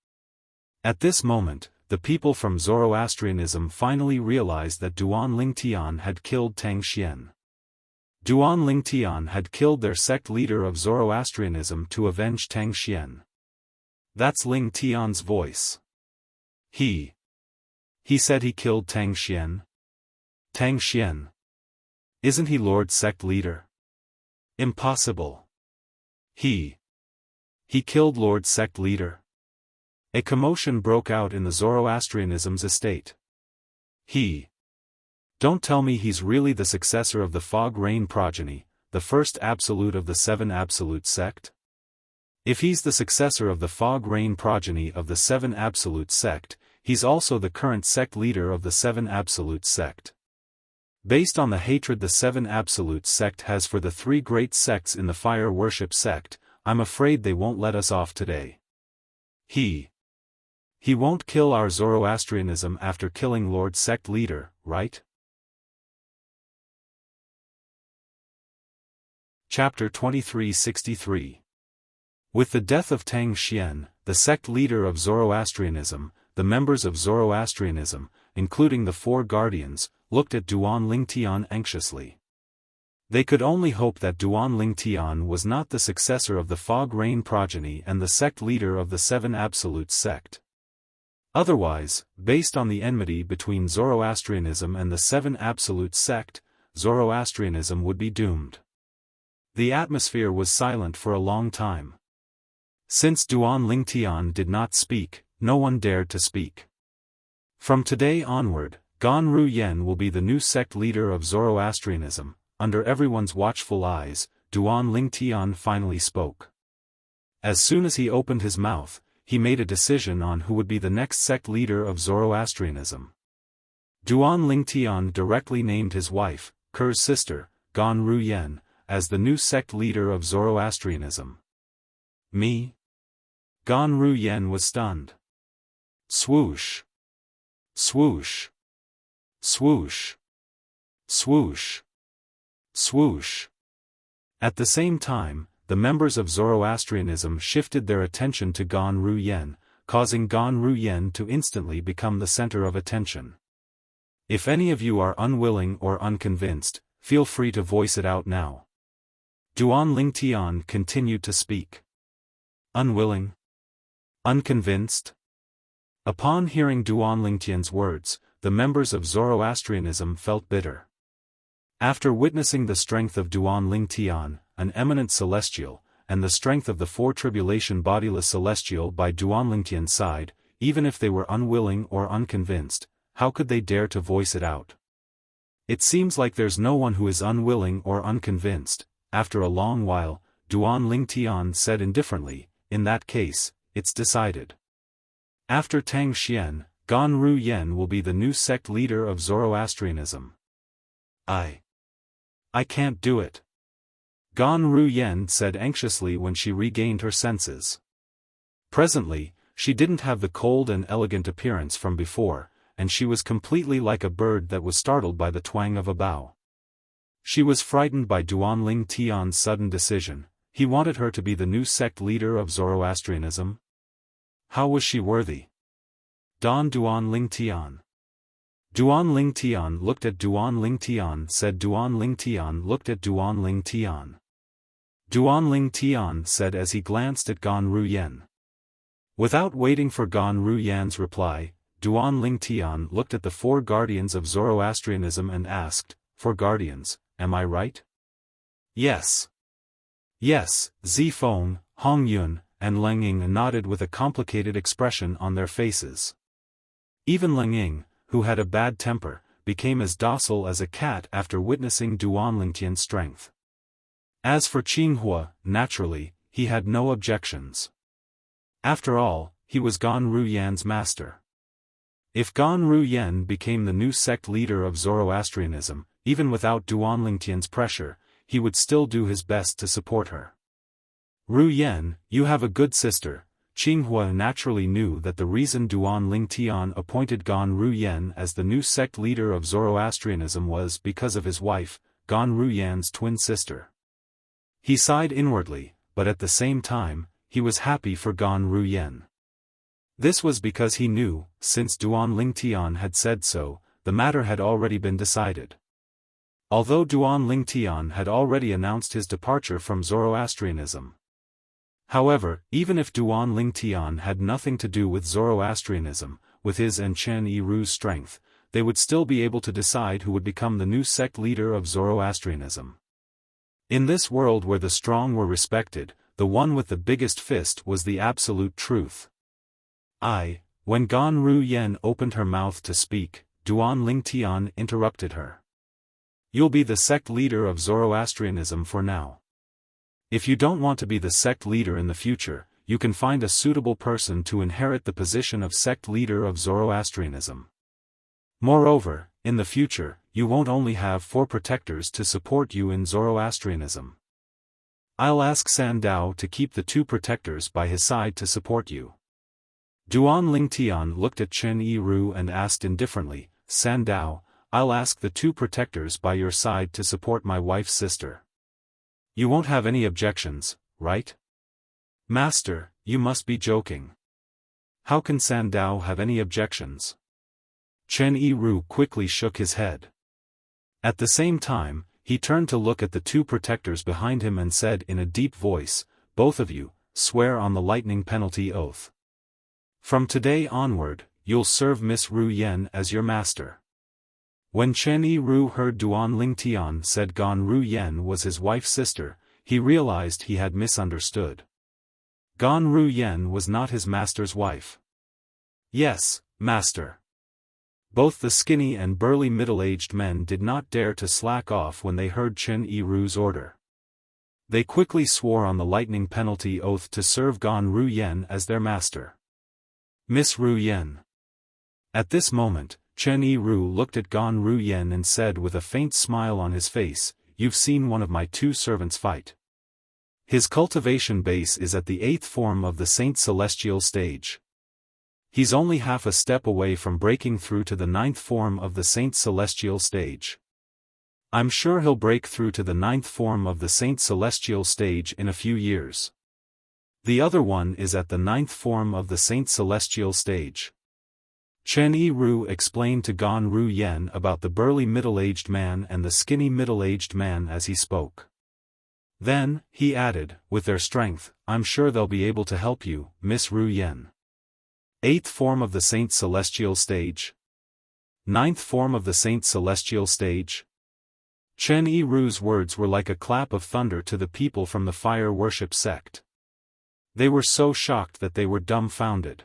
Speaker 1: At this moment, the people from Zoroastrianism finally realized that Duan Ling Tian had killed Tang Xian. Duan Ling Tian had killed their sect leader of Zoroastrianism to avenge Tang Xian. That's Ling Tian's voice. He said he killed Tang Xian? Tang Xian? Isn't he Lord Sect Leader? Impossible. He killed Lord Sect Leader? A commotion broke out in the Zoroastrianism's estate. Don't tell me he's really the successor of the Fog Rain progeny, the first absolute of the 7 absolute sect? If he's the successor of the Fog Rain progeny of the 7 absolute sect, he's also the current sect leader of the 7 absolute sect. Based on the hatred the 7 absolute sect has for the 3 great sects in the fire worship sect, I'm afraid they won't let us off today. He won't kill our Zoroastrianism after killing Lord Sect Leader, right? Chapter 2363. With the death of Tang Xian, the sect leader of Zoroastrianism, the members of Zoroastrianism, including the 4 guardians, looked at Duan Ling Tian anxiously. They could only hope that Duan Ling Tian was not the successor of the Fog Rain progeny and the sect leader of the 7 absolute sect. Otherwise, based on the enmity between Zoroastrianism and the 7 absolute sect, Zoroastrianism would be doomed. The atmosphere was silent for a long time. Since Duan Ling Tian did not speak, no one dared to speak. From today onward, Gan Ru Yen will be the new sect leader of Zoroastrianism. Under everyone's watchful eyes, Duan Ling Tian finally spoke. As soon as he opened his mouth, he made a decision on who would be the next sect leader of Zoroastrianism. Duan Ling Tian directly named his wife, Ker's sister, Gan Ru Yen, as the new sect leader of Zoroastrianism. Me? Gan Ru Yen was stunned. Swoosh. Swoosh. Swoosh. Swoosh. Swoosh. At the same time, the members of Zoroastrianism shifted their attention to Gan Ru Yen, causing Gan Ru Yen to instantly become the center of attention. If any of you are unwilling or unconvinced, feel free to voice it out now. Duan Ling Tian continued to speak. Unwilling? Unconvinced? Upon hearing Duan Ling Tian's words, the members of Zoroastrianism felt bitter. After witnessing the strength of Duan Ling Tian, an eminent celestial, and the strength of the four tribulation bodiless celestial by Duanlingtian's side, even if they were unwilling or unconvinced, how could they dare to voice it out? It seems like there's no one who is unwilling or unconvinced. After a long while, Duanlingtian said indifferently, in that case, it's decided. After Tang Xian, Gan Ru Yen will be the new sect leader of Zoroastrianism. I can't do it. Gan Ru Yen said anxiously when she regained her senses. Presently, she didn't have the cold and elegant appearance from before, and she was completely like a bird that was startled by the twang of a bow. She was frightened by Duanlingtian's sudden decision. He wanted her to be the new sect leader of Zoroastrianism. How was she worthy? Duanlingtian. Duanlingtian looked at Duanlingtian said Duanlingtian looked at Duanlingtian. Duanlingtian said as he glanced at Gan Ru Yen. Without waiting for Gan Ru Yan's reply, Duanlingtian looked at the four guardians of Zoroastrianism and asked, "Four guardians, am I right?" "Yes." "Yes," Zifeng, Hongyun, and Lengying nodded with a complicated expression on their faces. Even Lengying, who had a bad temper, became as docile as a cat after witnessing Duanlingtian's strength. As for Qinghua, naturally, he had no objections. After all, he was Gan Ru Yan's master. If Gan Ru Yen became the new sect leader of Zoroastrianism, even without Duanlingtian's pressure, he would still do his best to support her. "Ru Yen, you have a good sister." Qinghua naturally knew that the reason Duanlingtian appointed Gan Ru Yen as the new sect leader of Zoroastrianism was because of his wife, Gan Ru Yan's twin sister. He sighed inwardly, but at the same time, he was happy for Gan Ru Yen. This was because he knew, since Duanlingtian had said so, the matter had already been decided. Although Duanlingtian had already announced his departure from Zoroastrianism. However, even if Duanlingtian had nothing to do with Zoroastrianism, with his and Chen Yiru's strength, they would still be able to decide who would become the new sect leader of Zoroastrianism. In this world where the strong were respected, the one with the biggest fist was the absolute truth. When Gan Ru Yen opened her mouth to speak, Duanlingtian interrupted her. "You'll be the sect leader of Zoroastrianism for now. If you don't want to be the sect leader in the future, you can find a suitable person to inherit the position of sect leader of Zoroastrianism. Moreover, in the future, you won't only have 4 protectors to support you in Zoroastrianism. I'll ask Sandao to keep the 2 protectors by his side to support you." Duanlingtian looked at Chen Yiru and asked indifferently, "Sandao, I'll ask the 2 protectors by your side to support my wife's sister. You won't have any objections, right?" "Master, you must be joking. How can Sandao have any objections?" Chen Yiru quickly shook his head. At the same time, he turned to look at the 2 protectors behind him and said in a deep voice, "Both of you, swear on the lightning penalty oath. From today onward, you'll serve Miss Ru Yen as your master." When Chen Yiru heard Duanlingtian said Gan Ru Yen was his wife's sister, he realized he had misunderstood. Gan Ru Yen was not his master's wife. "Yes, master." Both the skinny and burly middle-aged men did not dare to slack off when they heard Chen Yiru's order. They quickly swore on the lightning penalty oath to serve Gan Ru Yen as their master. "Miss Ru Yen." At this moment, Chen Yiru looked at Gan Ru Yen and said with a faint smile on his face, "You've seen one of my 2 servants fight. His cultivation base is at the 8th form of the Saint Celestial stage. He's only half a step away from breaking through to the 9th form of the Saint Celestial stage. I'm sure he'll break through to the 9th form of the Saint Celestial stage in a few years. The other one is at the 9th form of the Saint Celestial stage." Chen Yiru explained to Gan Ru Yen about the burly middle-aged man and the skinny middle-aged man as he spoke. Then, he added, "With their strength, I'm sure they'll be able to help you, Miss Ru Yen. 8th form of the Saint Celestial stage? 9th form of the Saint Celestial stage?" Chen Yiru's words were like a clap of thunder to the people from the fire worship sect. They were so shocked that they were dumbfounded.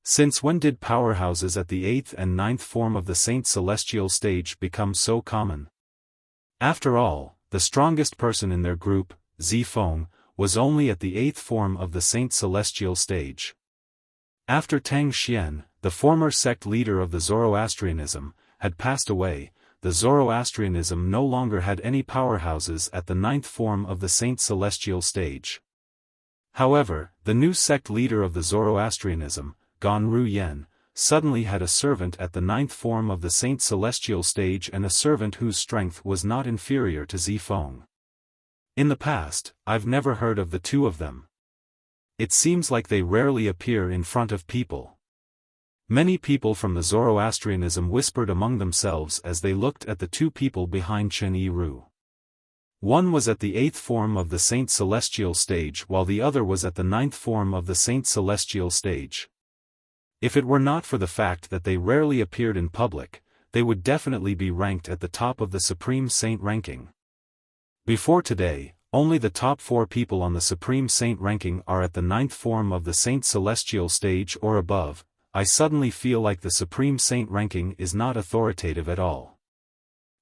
Speaker 1: Since when did powerhouses at the 8th and 9th form of the Saint Celestial stage become so common? After all, the strongest person in their group, Zifeng, was only at the 8th form of the Saint Celestial stage. After Tang Xian, the former sect leader of the Zoroastrianism, had passed away, the Zoroastrianism no longer had any powerhouses at the 9th form of the Saint Celestial stage. However, the new sect leader of the Zoroastrianism, Ganru Yen, suddenly had a servant at the 9th form of the Saint Celestial stage and a servant whose strength was not inferior to Zifeng. In the past, I've never heard of the two of them. It seems like they rarely appear in front of people. Many people from the Zoroastrianism whispered among themselves as they looked at the two people behind Chen Yiru. One was at the 8th form of the Saint Celestial stage while the other was at the 9th form of the Saint Celestial stage. If it were not for the fact that they rarely appeared in public, they would definitely be ranked at the top of the Supreme Saint ranking. Before today, only the top 4 people on the Supreme Saint ranking are at the 9th form of the Saint Celestial stage or above. I suddenly feel like the Supreme Saint ranking is not authoritative at all.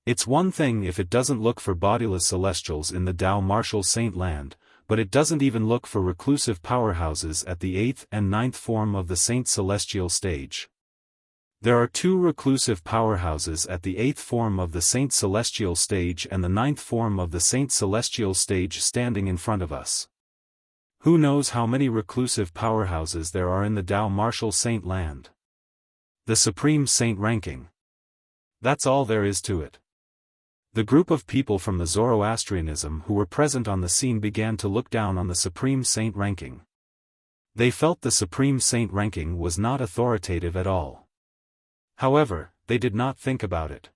Speaker 1: It's one thing if it doesn't look for bodiless celestials in the Tao Martial Saint land, but it doesn't even look for reclusive powerhouses at the 8th and 9th form of the Saint Celestial stage. There are 2 reclusive powerhouses at the 8th form of the Saint Celestial stage and the 9th form of the Saint Celestial stage standing in front of us. Who knows how many reclusive powerhouses there are in the Tao Martial Saint land? The Supreme Saint ranking. That's all there is to it. The group of people from the Zoroastrianism who were present on the scene began to look down on the Supreme Saint ranking. They felt the Supreme Saint ranking was not authoritative at all. However, they did not think about it.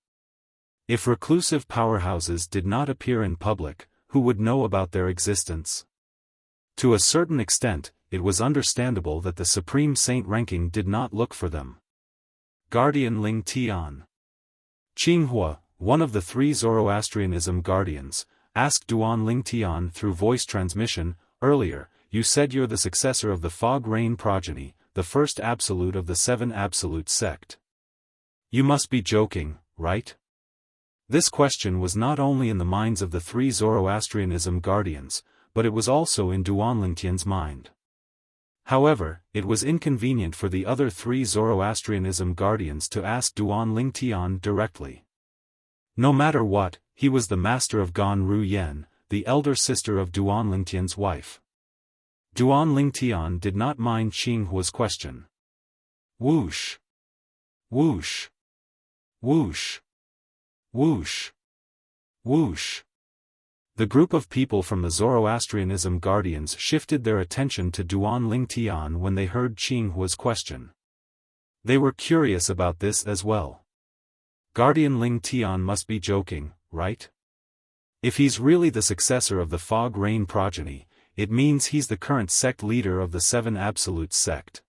Speaker 1: If reclusive powerhouses did not appear in public, who would know about their existence? To a certain extent, it was understandable that the Supreme Saint ranking did not look for them. Guardian Ling Tian. Qinghua, one of the 3 Zoroastrianism guardians, asked Duan Ling Tian through voice transmission, earlier, you said you're the successor of the Fog Rain progeny, the first absolute of the 7 absolute sect. You must be joking, right? This question was not only in the minds of the 3 Zoroastrianism guardians, but it was also in Duan Ling Tian's mind. However, it was inconvenient for the other 3 Zoroastrianism guardians to ask Duan Ling Tian directly. No matter what, he was the master of Ganru Yen, the elder sister of Duan Ling Tian's wife. Duan Ling Tian did not mind Qinghua's question. Whoosh! Whoosh! Whoosh! Whoosh! Whoosh! The group of people from the Zoroastrianism guardians shifted their attention to Duan Ling Tian when they heard Qinghua's question. They were curious about this as well. Guardian Ling Tian must be joking, right? If he's really the successor of the Fog Rain progeny, it means he's the current sect leader of the 7 Absolute sect.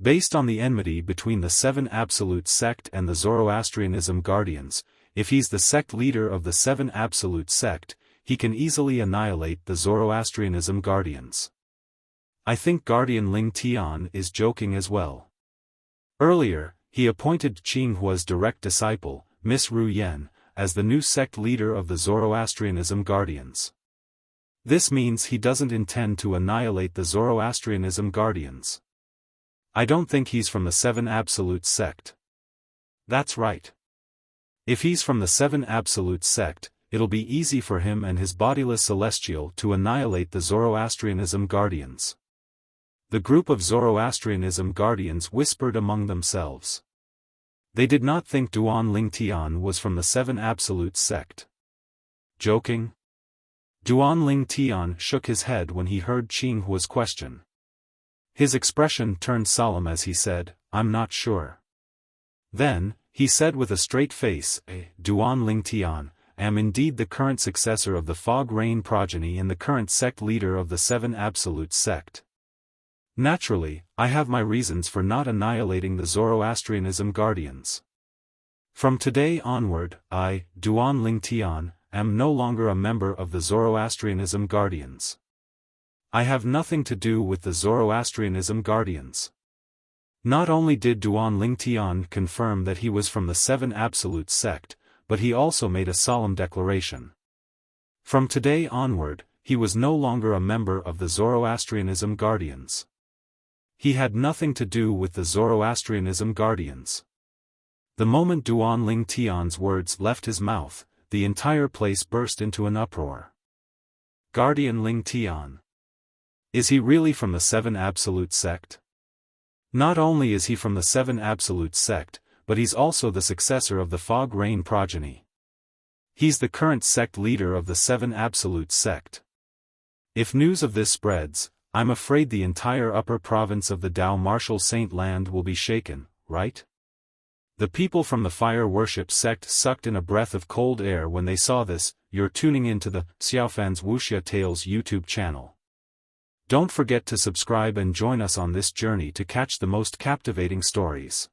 Speaker 1: Based on the enmity between the 7 Absolute sect and the Zoroastrianism guardians, if he's the sect leader of the 7 Absolute sect, he can easily annihilate the Zoroastrianism guardians. I think Guardian Ling Tian is joking as well. Earlier, he appointed Qinghua's direct disciple, Miss Ru Yan, as the new sect leader of the Zoroastrianism guardians. This means he doesn't intend to annihilate the Zoroastrianism guardians. I don't think he's from the 7 Absolute sect. That's right. If he's from the 7 Absolute sect, it'll be easy for him and his bodiless celestial to annihilate the Zoroastrianism guardians. The group of Zoroastrianism guardians whispered among themselves. They did not think Duan Ling Tian was from the 7 Absolute sect. Joking? Duan Ling Tian shook his head when he heard Qinghua's question. His expression turned solemn as he said, I'm not sure. Then, he said with a straight face, Duan Ling Tian, am indeed the current successor of the Fog Rain progeny and the current sect leader of the 7 Absolute sect. Naturally, I have my reasons for not annihilating the Zoroastrianism guardians. From today onward, I, Duan Lingtian, am no longer a member of the Zoroastrianism Guardians. I have nothing to do with the Zoroastrianism Guardians. Not only did Duan Lingtian confirm that he was from the Seven Absolute sect, but he also made a solemn declaration. From today onward, he was no longer a member of the Zoroastrianism Guardians. He had nothing to do with the Zoroastrianism Guardians. The moment Duan Lingtian's words left his mouth, the entire place burst into an uproar. Guardian Lingtian. Is he really from the Seven Absolute sect? Not only is he from the Seven Absolute sect, but he's also the successor of the Fog Rain progeny. He's the current sect leader of the Seven Absolute sect. If news of this spreads, I'm afraid the entire upper province of the Dao Martial Saint Land will be shaken, right? The people from the fire worship sect sucked in a breath of cold air when they saw this. You're tuning into the Xiaofan's Wuxia Tales YouTube channel. Don't forget to subscribe and join us on this journey to catch the most captivating stories.